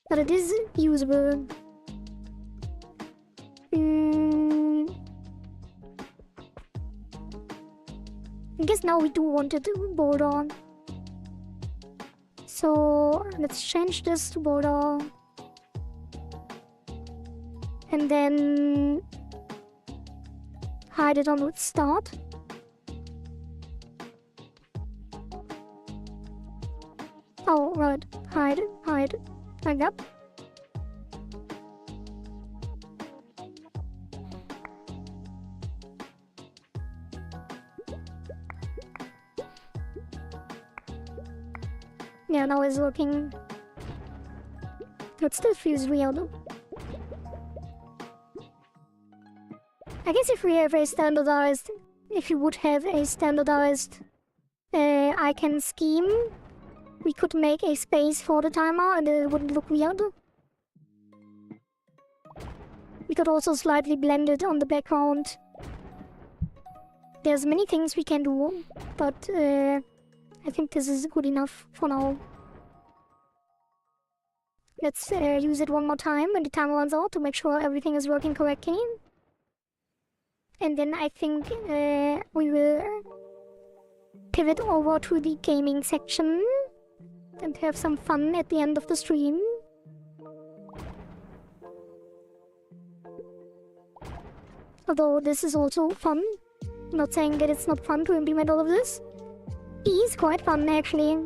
But it is usable. I guess now we do want it border. So let's change this to border. And then hide it on start. Oh, right. Hide, hide. Like that. Yeah, now it's working. It still feels weird. I guess if we have a standardized... if you would have a standardized icon scheme, we could make a space for the timer and it wouldn't look weird. We could also slightly blend it on the background. There's many things we can do, but I think this is good enough for now. Let's use it one more time when the time runs out to make sure everything is working correctly. And then I think we will pivot over to the gaming section and have some fun at the end of the stream. Although this is also fun. I'm not saying that it's not fun to implement all of this. It is quite fun actually.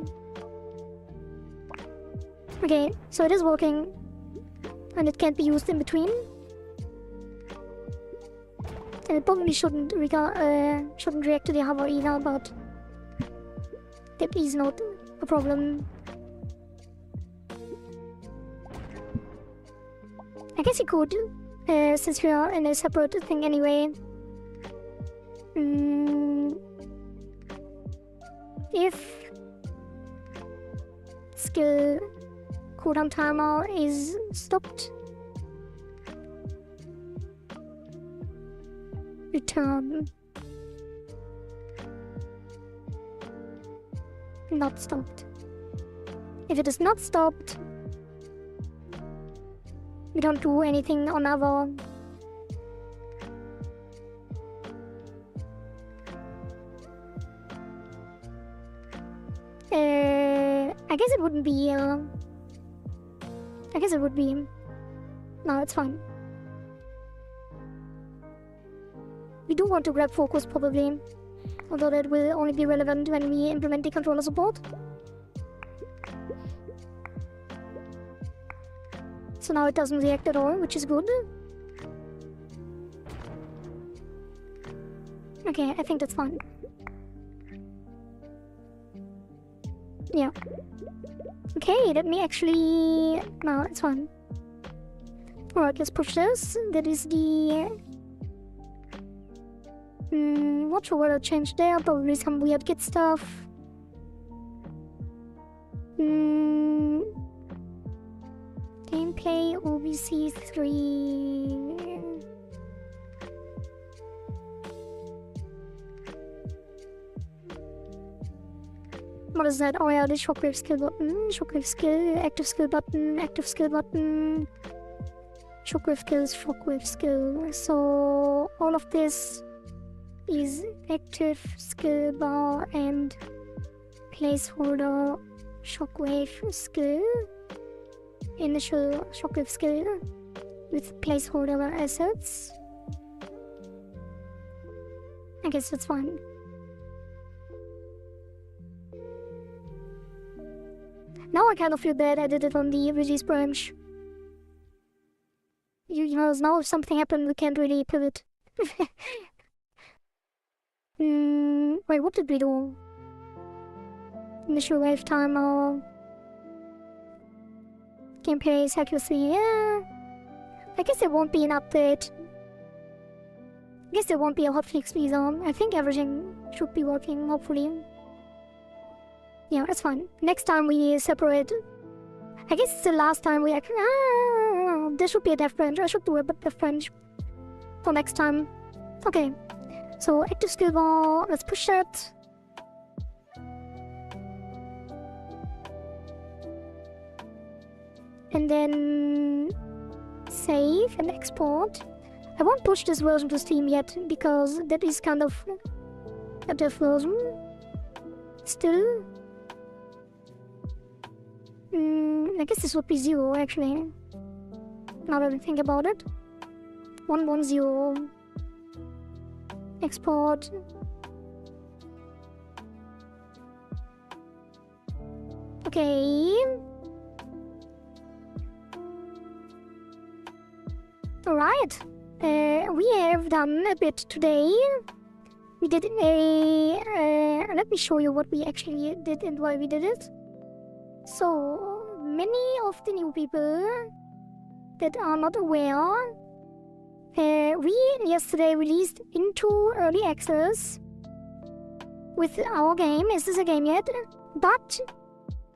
Okay, so it is working. And it can't be used in between. And it probably shouldn't react to the hover either, but that is not a problem. I guess you could, since we are in a separate thing anyway. If skill cooldown timer is stopped, return. Not stopped. If it is not stopped, we don't do anything on our I guess it wouldn't be I guess it would be. No, it's fine. We do want to grab focus probably, although that will only be relevant when we implement the controller support. So now it doesn't react at all, which is good. Okay, I think that's fine. Yeah. Okay, let me actually... No, it's fine. Alright, let's push this. That is the... not sure what I changed there. Probably some weird Git stuff. Gameplay OBC3... What is that? Oh yeah, the shockwave skill button, shockwave skill, active skill button, active skill button, shockwave skills, shockwave skill. So all of this is active skill bar and placeholder shockwave skill, initial shockwave skill with placeholder assets. I guess that's fine. Now I kind of feel bad I did it on the release branch. You know, now if something happened, we can't really pivot. Wait, what did we do? Initial wave timer. Gameplay accuracy, yeah. I guess there won't be an update. I guess there won't be a hotfix either. I think everything should be working, hopefully. Yeah, that's fine. Next time we separate. I guess it's the last time we actually... there should be a dev branch. I should do a dev branch for next time. Okay. So, active skill bar. Let's push that. And then... save and export. I won't push this version to Steam yet, because that is kind of a dev version. Still... I guess this would be 0 actually. Now that I think about it. 110. Export. Okay. Alright. We have done a bit today. We did a... let me show you what we actually did and why we did it. So, many of the new people that are not aware, we yesterday released into early access with our game. Is this a game yet? But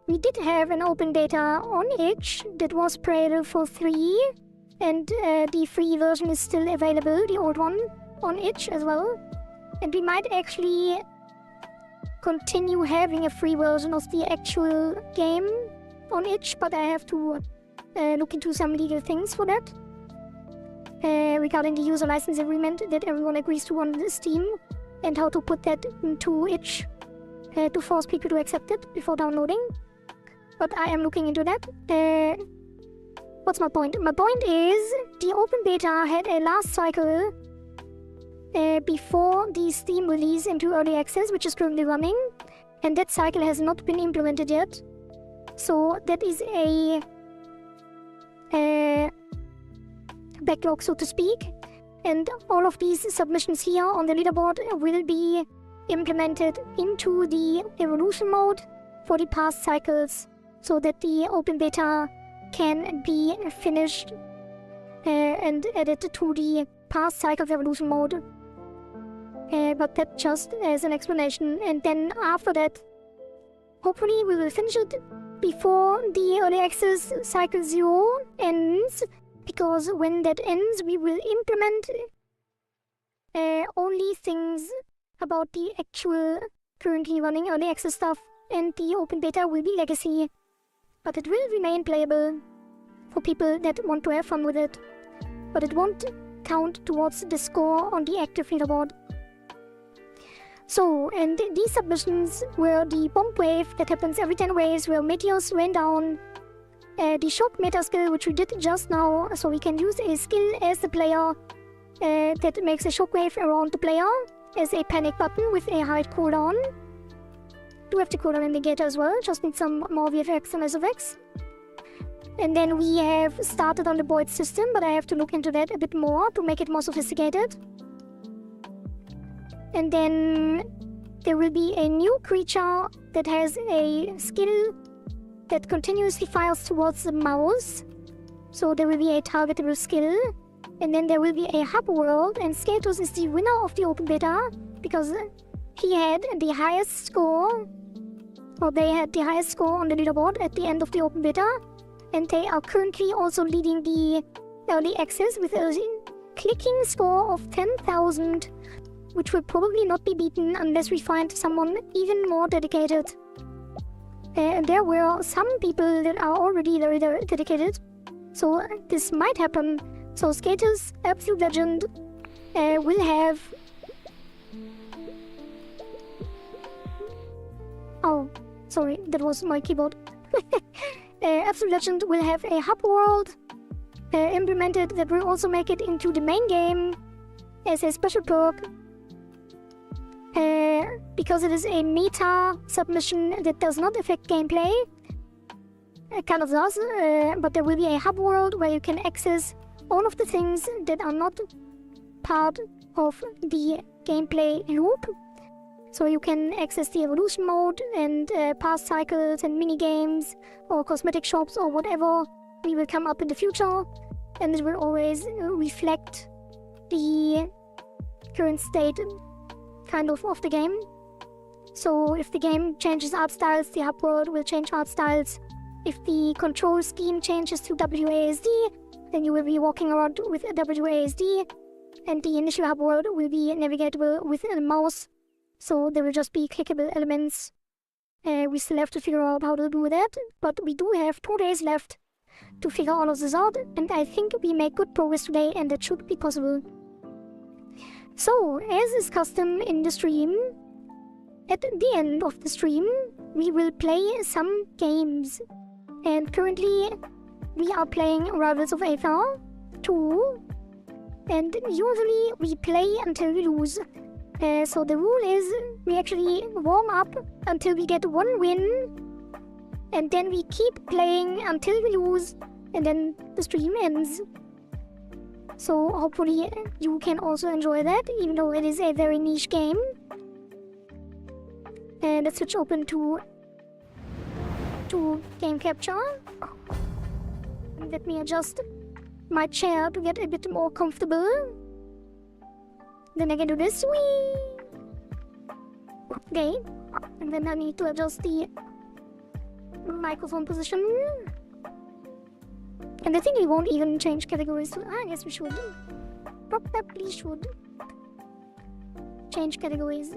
we did have an open beta on itch that was pre-available for free and the free version is still available, the old one, on itch as well. And we might actually continue having a free version of the actual game on itch, but I have to look into some legal things for that. Regarding the user license agreement that everyone agrees to on Steam, and how to put that into itch to force people to accept it before downloading. But I am looking into that. What's my point? My point is, the open beta had a last cycle before the Steam release into early access, which is currently running, and that cycle has not been implemented yet. So that is a backlog, so to speak, and all of these submissions here on the leaderboard will be implemented into the evolution mode for the past cycles, so that the open beta can be finished and added to the past cycle of evolution mode. But that just as an explanation, and then after that, hopefully we will finish it before the early access cycle 0 ends, because when that ends we will implement only things about the actual currently running early access stuff, and the open beta will be legacy, but it will remain playable for people that want to have fun with it, but it won't count towards the score on the active leaderboard. So, and these submissions were the bomb wave that happens every 10 waves, where meteors rain down, the shock meta skill, which we did just now, so we can use a skill as the player that makes a shockwave around the player as a panic button with a high cooldown. Do have the cooldown indicator as well, just need some more VFX and SFX. And then we have started on the Void system, but I have to look into that a bit more to make it more sophisticated. And then there will be a new creature that has a skill that continuously fires towards the mouse. So there will be a targetable skill. And then there will be a hub world, and Skatos is the winner of the open beta because he had the highest score, or they had the highest score on the leaderboard at the end of the open beta. And they are currently also leading the early access with a clicking score of 10,000, which will probably not be beaten unless we find someone even more dedicated. And there were some people that are already very dedicated, so this might happen. So Skater's Absolute Legend will have... Oh, sorry, that was my keyboard. Absolute Legend will have a hub world implemented that will also make it into the main game as a special perk. Because it is a meta submission that does not affect gameplay. It kind of does, but there will be a hub world where you can access all of the things that are not part of the gameplay loop. So you can access the evolution mode and past cycles and mini games or cosmetic shops or whatever will come up in the future, and it will always reflect the current state kind of the game. So if the game changes art styles, the hub world will change art styles. If the control scheme changes to WASD, then you will be walking around with a WASD, and the initial hub world will be navigatable with a mouse. So there will just be clickable elements. We still have to figure out how to do that, but we do have 2 days left to figure all of this out, and I think we make good progress today, and that should be possible. So, as is custom in the stream, at the end of the stream, we will play some games. And currently, we are playing Rivals of Aether 2, and usually we play until we lose. So the rule is we actually warm up until we get 1 win, and then we keep playing until we lose, and then the stream ends. So hopefully you can also enjoy that, even though it is a very niche game. And let's switch open to game capture. Let me adjust my chair to get a bit more comfortable. Then I can do this. Whee! Okay. And then I need to adjust the microphone position. And I think we won't even change categories to... I guess we should. Probably should. Change categories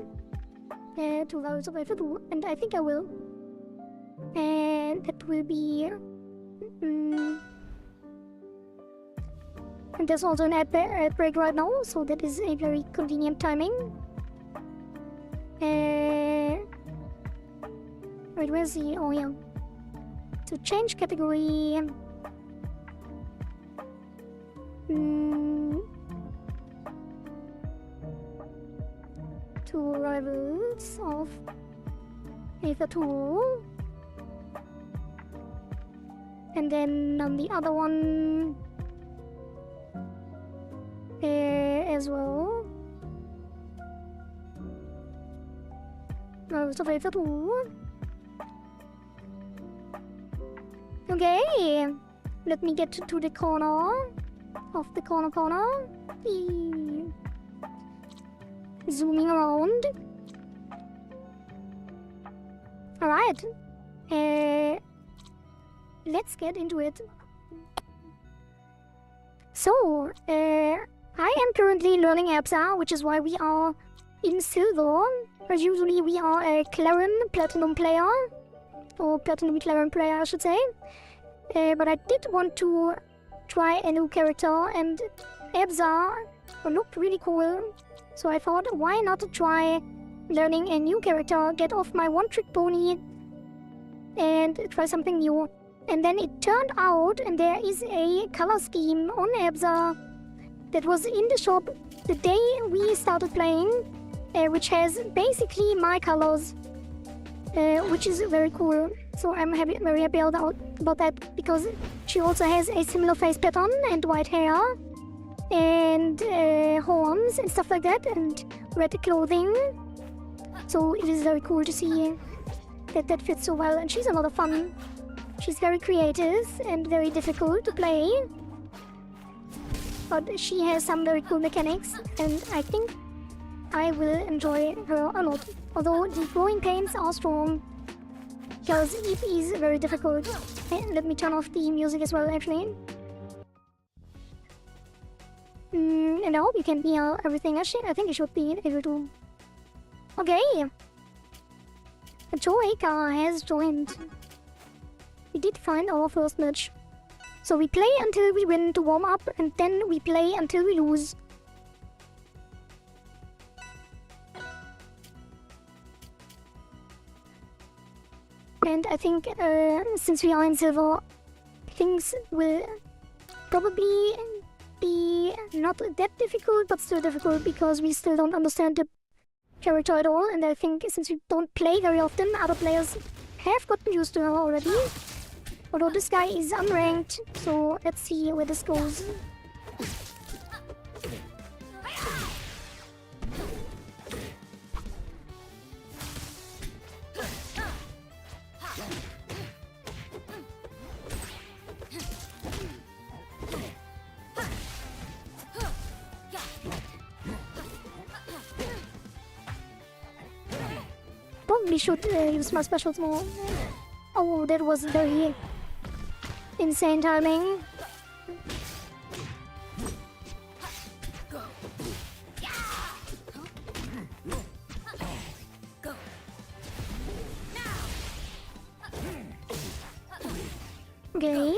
to values of effort, and I think I will. And that will be... and there's also an ad break right now, so that is a very convenient timing. Wait, where's the... oh yeah. So change category... to rivals of Aether 2. And then on the other one... as well. Rivals of Aether 2. Okay, let me get to the corner of the corner. Zooming around. Alright, let's get into it. So, I am currently learning Absa, which is why we are in silver. As usually we are a Claren Platinum player. Or Platinum Claren player, I should say. But I did want to try a new character, and Absa looked really cool. So I thought, why not try learning a new character, get off my one-trick pony, and try something new. And then it turned out, and there is a color scheme on Absa that was in the shop the day we started playing, which has basically my colors, which is very cool. So I'm very happy about that, because she also has a similar face pattern and white hair and horns and stuff like that, and red clothing. So it is very cool to see that that fits so well, and she's a lot of fun. She's very creative and very difficult to play, but she has some very cool mechanics, and I think I will enjoy her a lot. Although the growing pains are strong, because it is very difficult. Let me turn off the music as well, actually. And I hope you can hear everything. Actually, I think you should be able to. Okay. Joeka has joined. We did find our first match. So we play until we win to warm up, and then we play until we lose. And I think since we are in silver, things will probably be not that difficult, but still difficult, because we still don't understand the character at all. And I think since we don't play very often, other players have gotten used to her already. Although this guy is unranked, so let's see where this goes. Probably should use my specials more. Oh, that was very insane timing. Okay.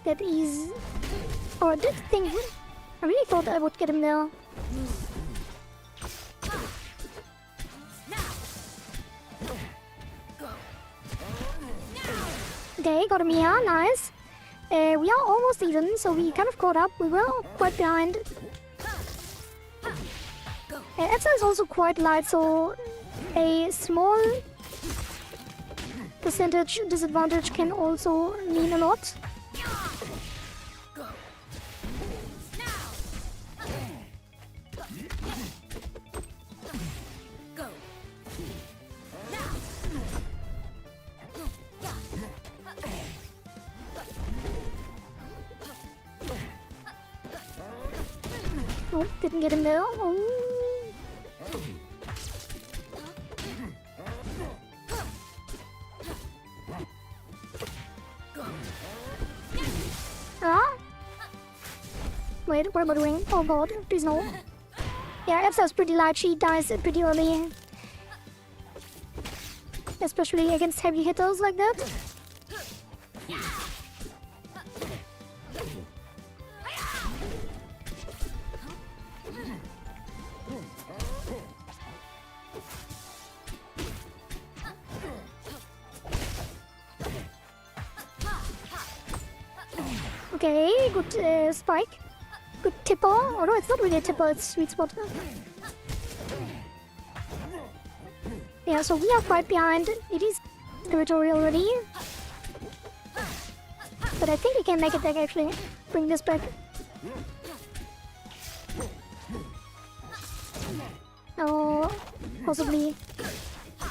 That is... oh, I did think... I really thought I would get him there. Okay, got him here, nice. We are almost even, so we kind of caught up. We were quite behind. Absa is also quite light, so a small percentage disadvantage can also mean a lot. Oh, didn't get him there. Oh. Wait, what am I doing? Oh god, please no. Yeah, Epsa's pretty light, she dies pretty early. Especially against heavy hitters like that. Okay, good spike. Good tipper. Oh no, it's not really a tipper, it's sweet spot. Yeah, so we are quite behind. It is territory already. But I think we can make it back actually. Bring this back. Oh, possibly.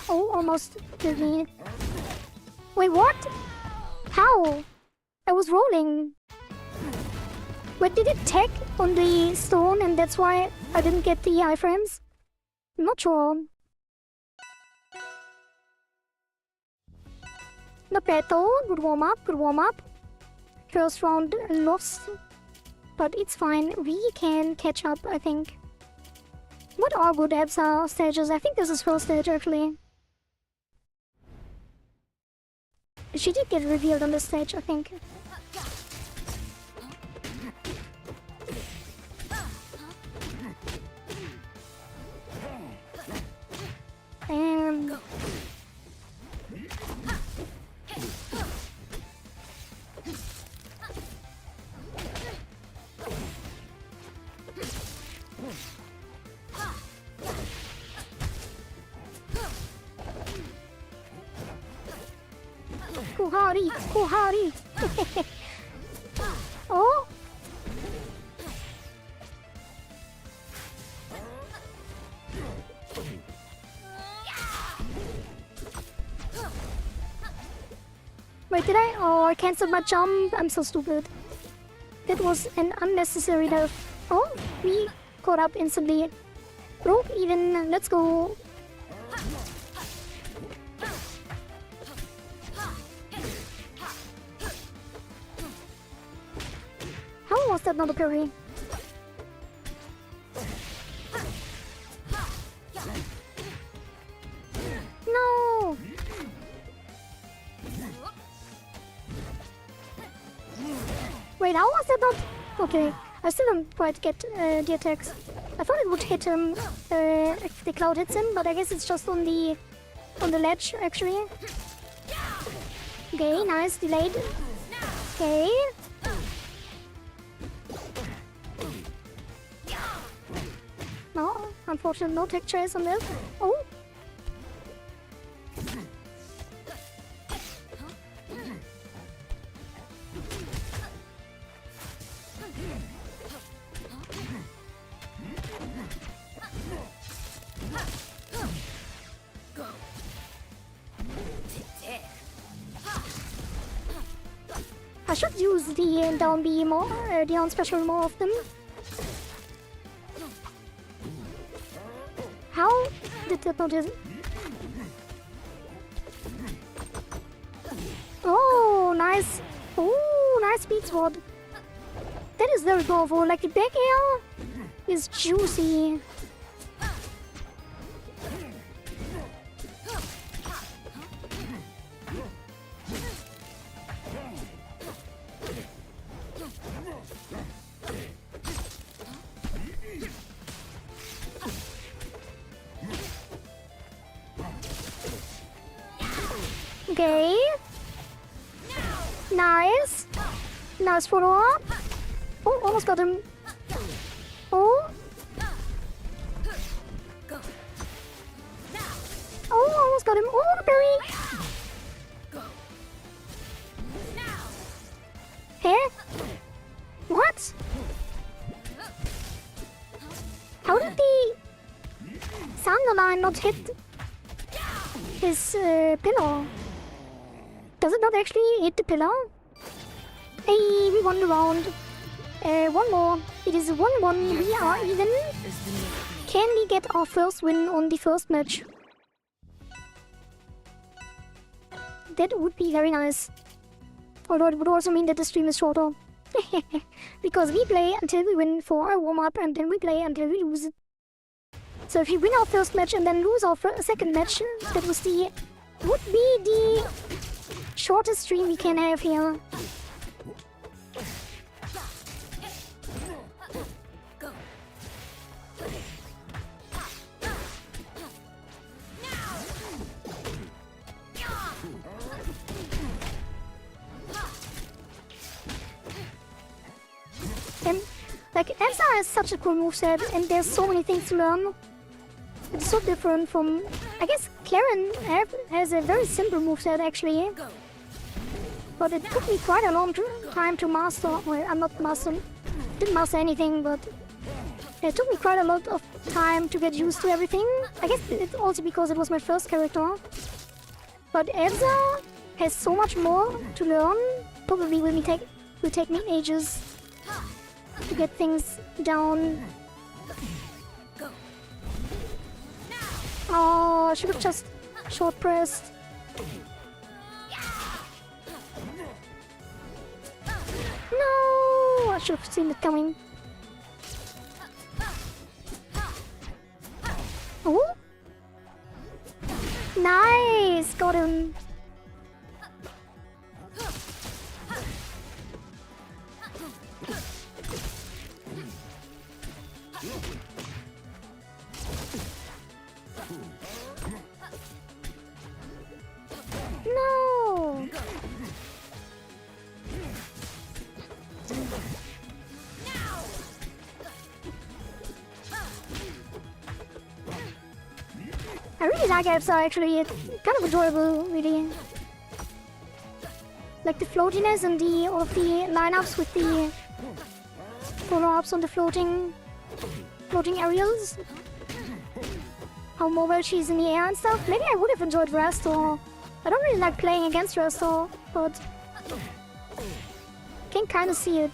Oh, almost killed me. Wait, what? How? I was rolling. Wait, did it tag on the stone and that's why I didn't get the iframes? I'm not sure. Not bad though. Good warm up, good warm up. First round lost. But it's fine. We can catch up, I think. What are good Absa stages? I think this is first stage actually. She did get revealed on this stage, I think. Kuhari! Kuhari! Oh! Wait, did I? Oh, I canceled my jump. I'm so stupid. That was an unnecessary nerf. Oh, we caught up instantly. Broke even. Let's go. How was that not a parry? No! Wait, how was that not? Okay, I still don't quite get the attacks. I thought it would hit him if the cloud hits him, but I guess it's just on the ledge actually. Okay, nice, delayed. Okay. No, unfortunately, no tech chase on this. Oh. I should use the down B more, the on special more often. How did that not hit? Oh, nice. Oh, nice speed sword. That is very powerful. Like the back air is juicy. Okay. Nice. Nice follow up. Oh, almost got him. Oh. Oh, almost got him. Oh, the berry. Hey? What? How did the Sander line not hit his pillar? Does it not actually hit the pillar? Hey, we won the round. One more. It is 1-1. We are even. Can we get our first win on the first match? That would be very nice. Although it would also mean that the stream is shorter. Because we play until we win for a warm-up, and then we play until we lose. So if we win our first match and then lose our second match, that would be the shortest stream we can have here. And like Elsa has such a cool moveset, and there's so many things to learn. It's so different from, I guess Claren has a very simple moveset actually. But it took me quite a long time to master. Well, didn't master anything, but it took me quite a lot of time to get used to everything. I guess it's also because it was my first character. But Elsa has so much more to learn. Probably will take me ages to get things down. Oh, I should have just short pressed. No, I should have seen it coming. Oh, nice, got him. No. I really like apps are actually kind of adorable, really. Like the floatiness and all of the lineups with the follow-ups on the floating aerials. How mobile she is in the air and stuff. Maybe I would have enjoyed Rastor. I don't really like playing against Rastor, but can kind of see it.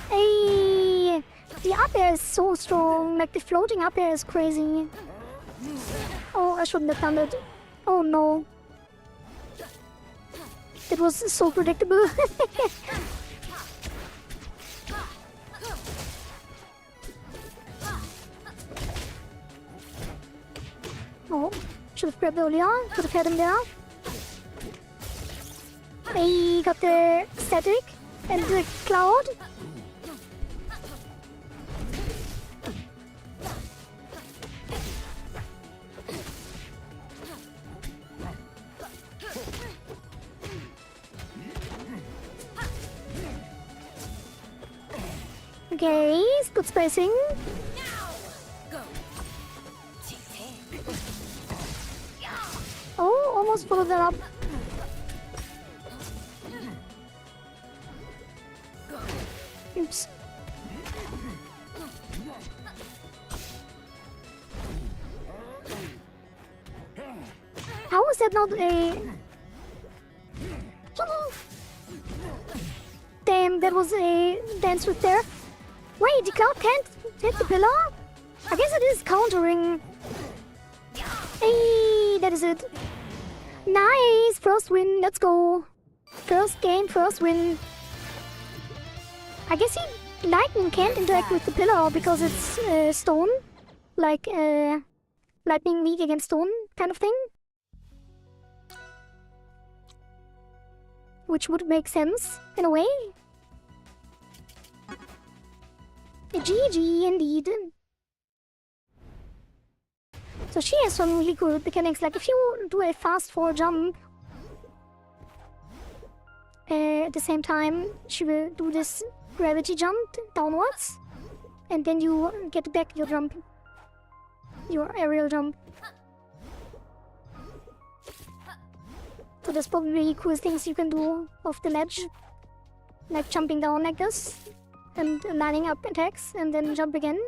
Hey, the up air is so strong. Like the floating up air is crazy. Oh, I shouldn't have done that. Oh no. It was so predictable. Oh, should have grabbed earlier. Could have had him there. He got the static and the cloud. Okay, good spacing. Oh, almost followed that up. Oops. How was that not a... Damn, that was a dance with death. Wait, the cloud can't hit the pillar? I guess it is countering. Hey, that is it. Nice, first win, let's go. First game, first win. I guess lightning can't interact with the pillar because it's stone. Like lightning weak against stone kind of thing. Which would make sense, in a way. GG indeed. So she has some really cool mechanics, like if you do a fast forward jump at the same time, she will do this gravity jump downwards, and then you get back your jump, your aerial jump. So there's probably cool things you can do off the ledge, like jumping down like this, and lining up attacks, and then jump again.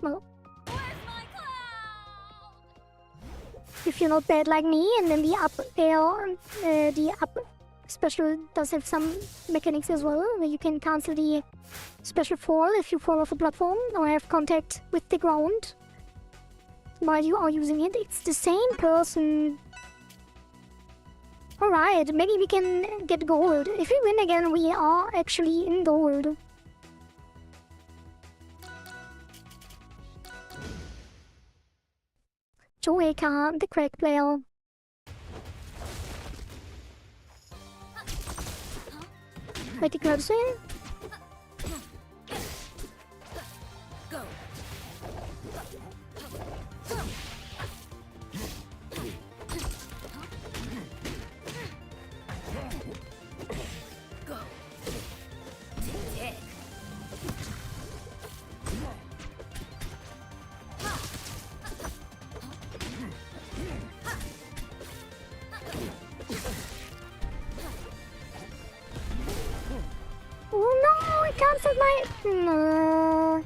Well, if you're not bad like me, and then the up air, the up special does have some mechanics as well, where you can cancel the special fall if you fall off a platform or have contact with the ground while you are using it. It's the same person. Alright, maybe we can get gold. If we win again, we are actually in gold. Joey Khan, the crack player. Wait, the crowd swing? Cancelled my... No.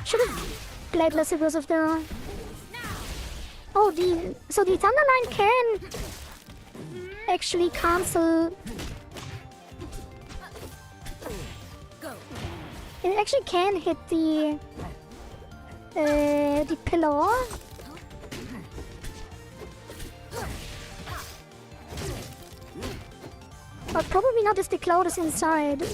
Should have played less because of the... Oh, so the Thunderline can actually cancel... It actually can hit the pillar. But probably not if the cloud is inside.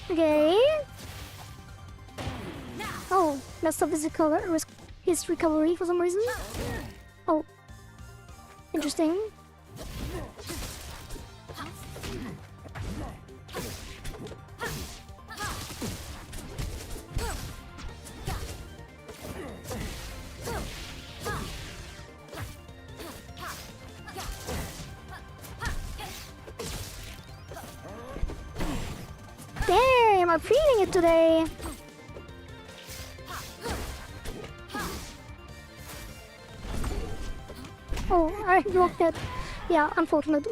Okay. Oh, messed up his recovery for some reason. Oh, interesting. Damn, I'm feeling it today. Oh, I blocked that. Yeah, unfortunate.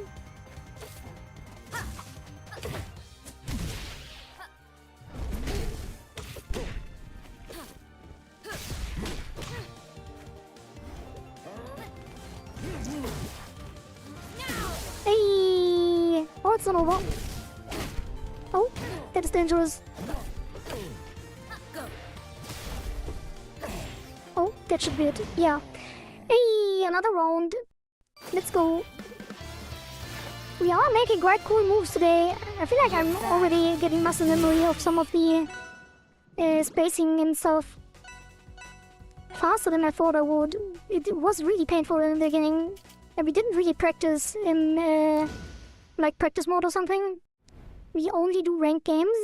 Hey! Oh, it's not over. Oh, that is dangerous. Oh, that should be it. Yeah. Hey, another round. Let's go. We are making quite cool moves today. I feel like I'm already getting muscle memory of some of the spacing and stuff faster than I thought I would. It was really painful in the beginning, and we didn't really practice in like practice mode or something. We only do ranked games,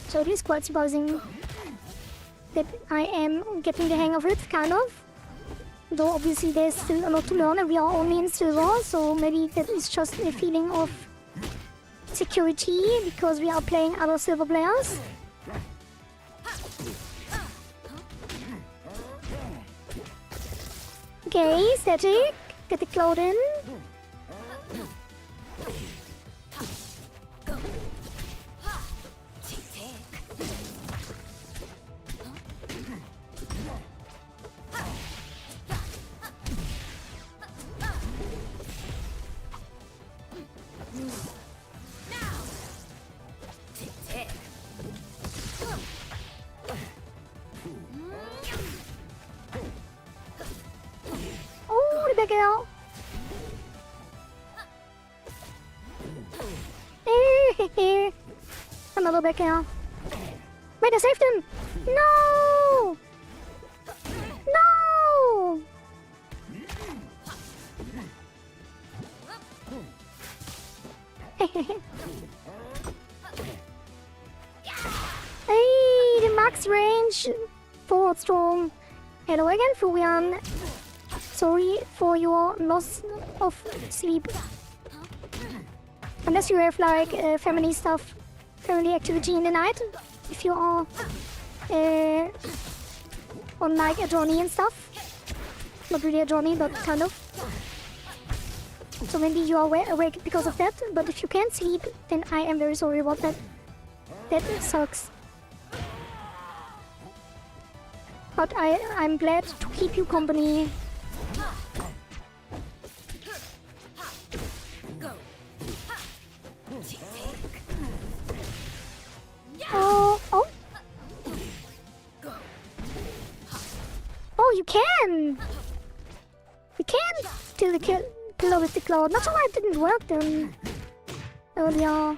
so it is quite surprising that I am getting the hang of it, kind of. Though obviously there's still a lot to learn and we are only in silver, so maybe that is just a feeling of security because we are playing other silver players. Okay, static. Get the cloud in. Back out. Another back out. Wait, I saved him! No! No! Hey, the max range! Forward strong. Hello again, Fuyan. Sorry for your loss of sleep. Unless you have like family stuff, family activity in the night. If you are on like a journey and stuff. Not really a journey, but kind of. So maybe you are awake because of that, but if you can't sleep, then I am very sorry about that. That sucks. But I'm glad to keep you company. Oh! Oh, you can! You can kill the killer with the cloud. Not sure why it didn't work then earlier.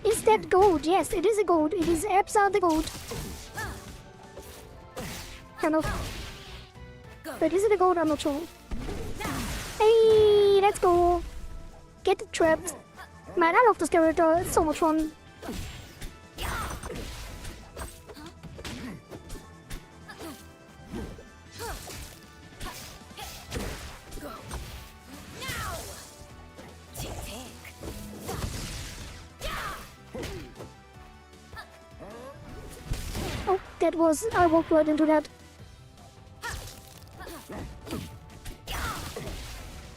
Is that gold? Yes, it is a gold. It is Absa the gold. Kind of. But is it a gold? I'm not sure. Hey, let's go. Get trapped. Man, I love this character. It's so much fun. Oh, that was... I walked right into that.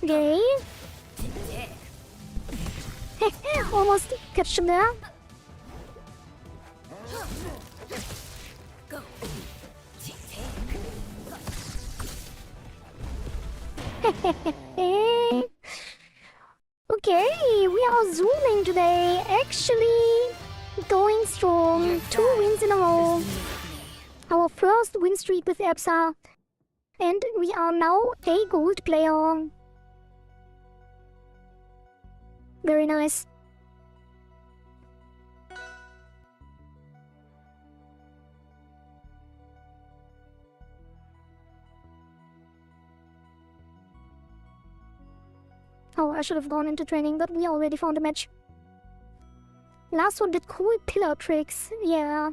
Okay. Almost catch him there. Okay, we are zooming today. Actually, going strong. 2 wins in a row. Our first win streak with Absa. And we are now a gold player. Very nice. Oh, I should have gone into training, but we already found a match. Last one did cool pillar tricks. Yeah.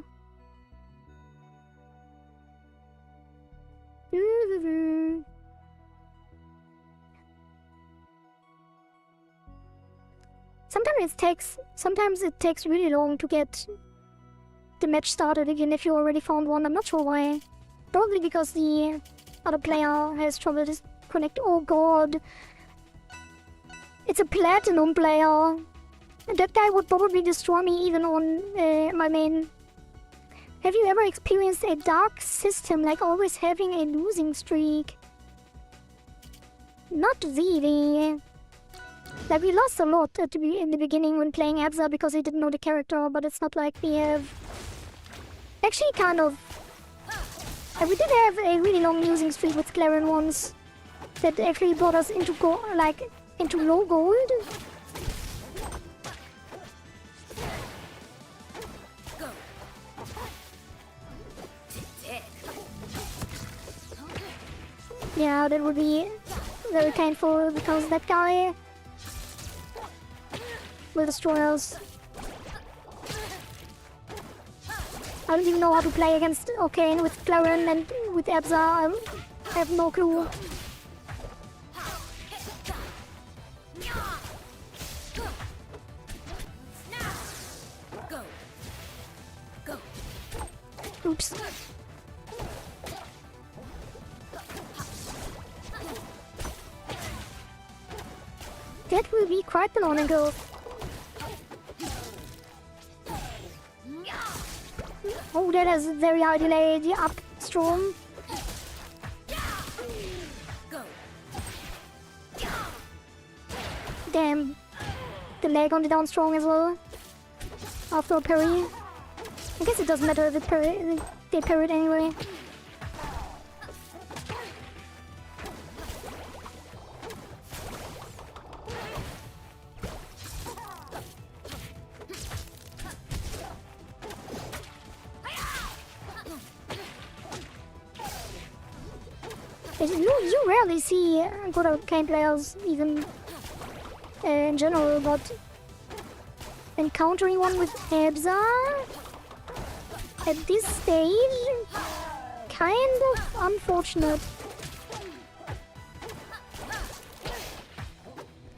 Sometimes it takes really long to get the match started again if you already found one. I'm not sure why. Probably because the other player has trouble to connect. Oh god. It's a platinum player. That guy would probably destroy me even on my main. Have you ever experienced a dark system, like always having a losing streak? Not really. Like, we lost a lot in the beginning when playing Absa because he didn't know the character, but it's not like we have... Actually, kind of. We did have a really long losing streak with Claren once. That actually brought us into into low gold. Yeah, that would be very painful because that guy will destroy us. I don't even know how to play against Arcane with Claren and with Absa. I have no clue. Oops. That will be quite the learning curve. Oh, that has very high delay. The up storm. Damn. The leg on the down strong as well. After a parry. I guess it doesn't matter if they parry it anyway. You rarely see good Arcane players, even in general, but encountering one with Absa at this stage, kind of unfortunate.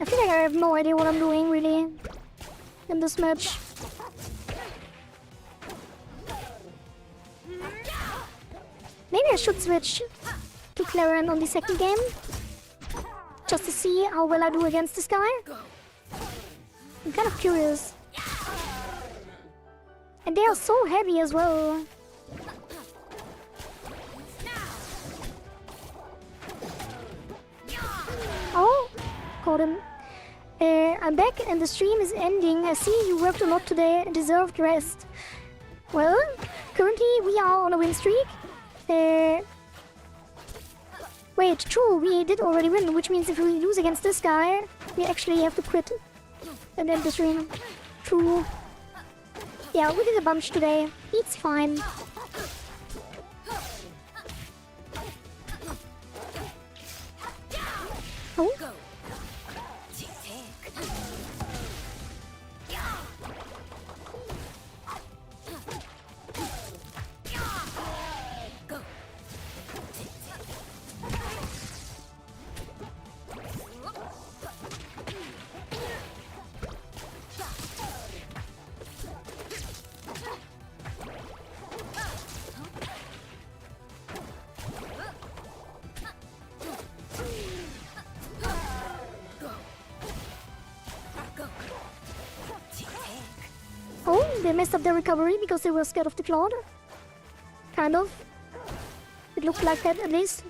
I feel like I have no idea what I'm doing, really. in this match. Maybe I should switch to Claren on the second game, just to see how well I do against this guy. I'm kind of curious. And they are so heavy as well. Oh, caught him. I'm back and the stream is ending. I see you worked a lot today and deserved rest. Well, currently we are on a win streak. Wait, true, we did already win, which means if we lose against this guy, we actually have to quit and end the stream. True. Yeah, we did a bunch today. It's fine. Oh. Oh, they messed up their recovery because they were scared of the cloud. Kind of. It looked like that at least.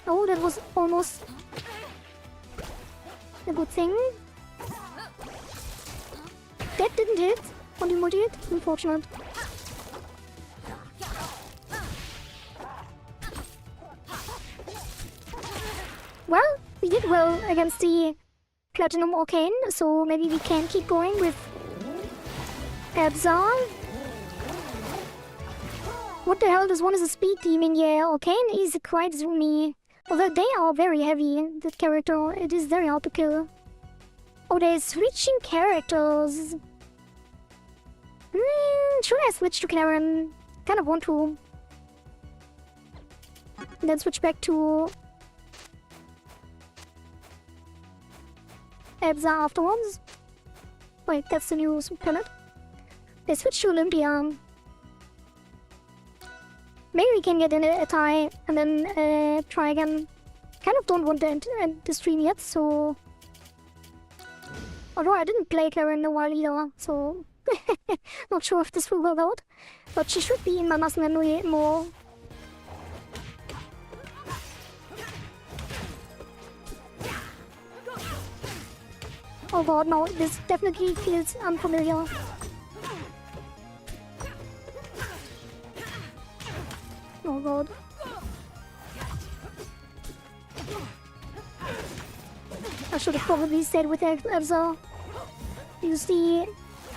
Oh, that was almost a good thing. That didn't hit on the multi-hit. Unfortunate. Well, we did well against the Platinum Arcane, so maybe we can keep going with Abzar. What the hell, this one is a speed demon, yeah, Arcane is quite zoomy. Although they are very heavy, that character, it is very hard to kill. Oh, they're switching characters. Should I switch to Claren? Kind of want to. And then switch back to Abza afterwards. Wait, that's the new palette. They switched to Olympia. Maybe we can get in a tie and then try again. Kind of don't want to end the stream yet, so... Although I didn't play Claren in a while either, so... Not sure if this will work out. But she should be in my muscle memory more. Oh god, no, this definitely feels unfamiliar. Oh god. I should have probably stayed with Abza. Use the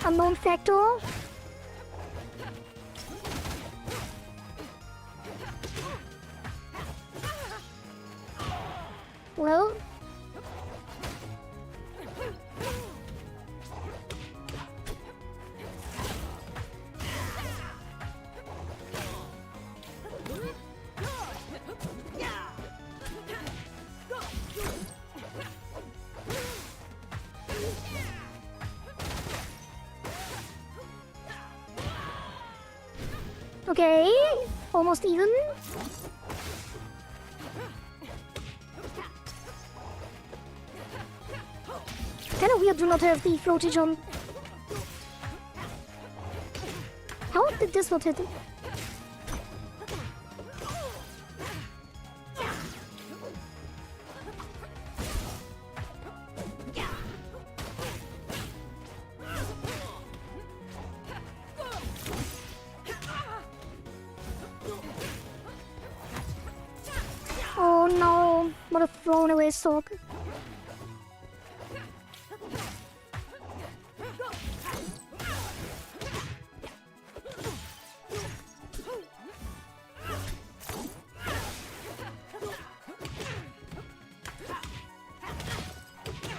unknown factor. Well. Okay, almost even. Kinda weird to not have the floaty jump. How did this not hit him? Oh no, what a thrown away sock.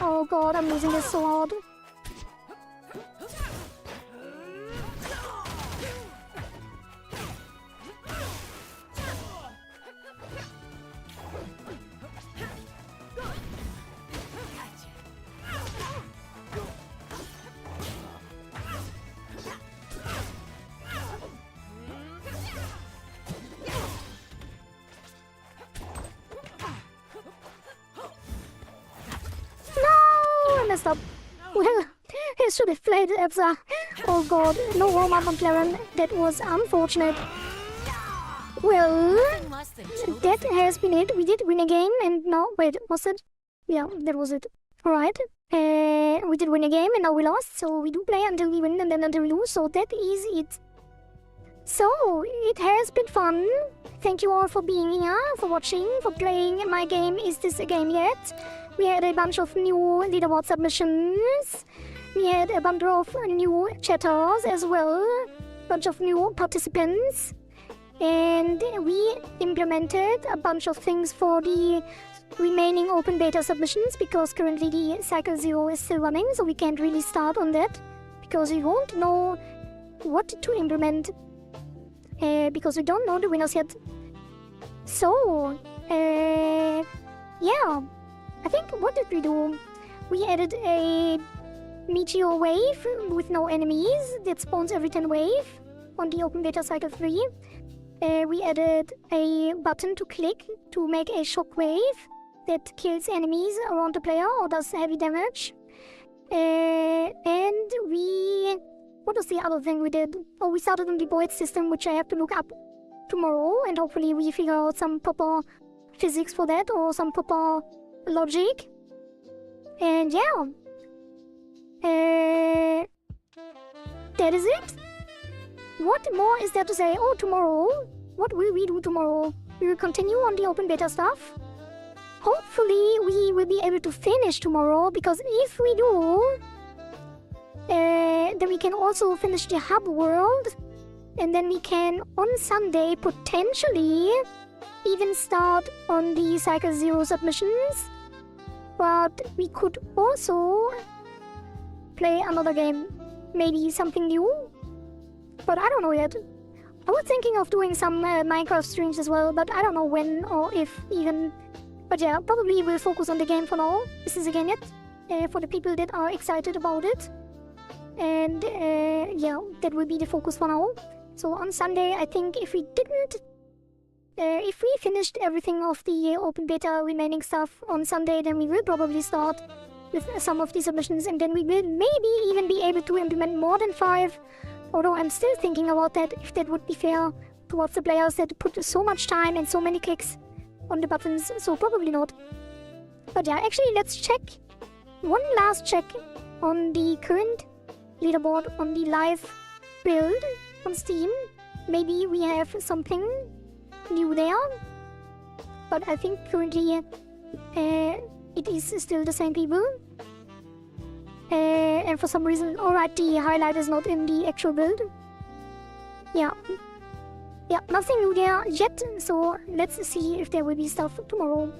Oh god, I'm losing this so hard. messed up. Well, I should have played Epsa. Oh god, no warm-up on Claren. That was unfortunate. Well, that has been it. We did win a game and now... Wait, was it? Yeah, that was it. Alright. We did win a game and now we lost. So we do play until we win and then until we lose. So that is it. So, it has been fun. Thank you all for being here, for watching, for playing my game Is This a Game Yet? We had a bunch of new leaderboard submissions. We had a bunch of new chatters as well. Bunch of new participants. And we implemented a bunch of things for the remaining open beta submissions because currently the Cycle 0 is still running, so we can't really start on that because we won't know what to implement because we don't know the winners yet. So, yeah, I think what did we do? We added a meteor wave with no enemies that spawns every 10 wave on the open beta Cycle 3. We added a button to click to make a shockwave that kills enemies around the player or does heavy damage. And we... What was the other thing we did? Oh, we started on the void system, which I have to look up tomorrow, and hopefully we figure out some proper physics for that or some proper logic. And yeah. That is it. What more is there to say? Oh, tomorrow. What will we do tomorrow? We will continue on the open beta stuff. Hopefully we will be able to finish tomorrow, because if we do, then we can also finish the hub world, and then we can on Sunday potentially even start on the Cycle 0 submissions. But we could also play another game, maybe something new, but I don't know yet. I was thinking of doing some Minecraft streams as well, but I don't know when or if even. But yeah, probably we'll focus on the game for now. This is again it, for the people that are excited about it. And yeah, that will be the focus for now. So on Sunday, I think if we didn't, if we finished everything of the open beta remaining stuff on Sunday, then we will probably start with some of the submissions, and then we will maybe even be able to implement more than 5. Although I'm still thinking about that, if that would be fair towards the players that put so much time and so many clicks on the buttons, so probably not. But yeah, actually let's check one last check on the current leaderboard on the live build on Steam. Maybe we have something new there, but I think currently it is still the same people. And for some reason, alright, the highlight is not in the actual build. Yeah, nothing new there yet, so let's see if there will be stuff tomorrow.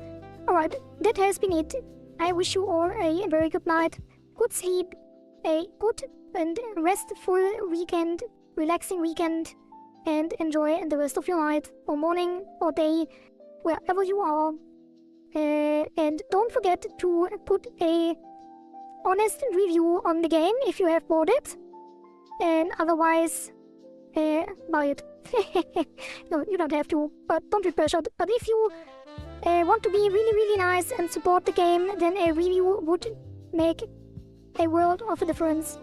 Alright, that has been it. I wish you all a very good night, good sleep, a good and restful weekend, relaxing weekend, and enjoy the rest of your night, or morning, or day, wherever you are. And don't forget to put a honest review on the game if you have bought it, and otherwise buy it. No, you don't have to, but don't be pressured. But if you want to be really nice and support the game, then a review would make a world of a difference.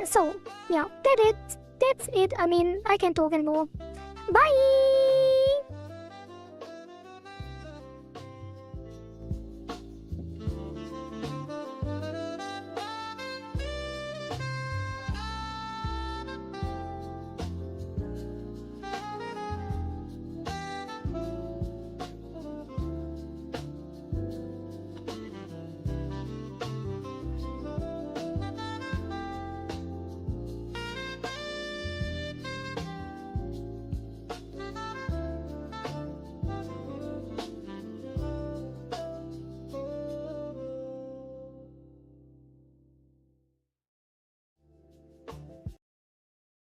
So yeah, that's it. I mean, I can't talk anymore. Bye!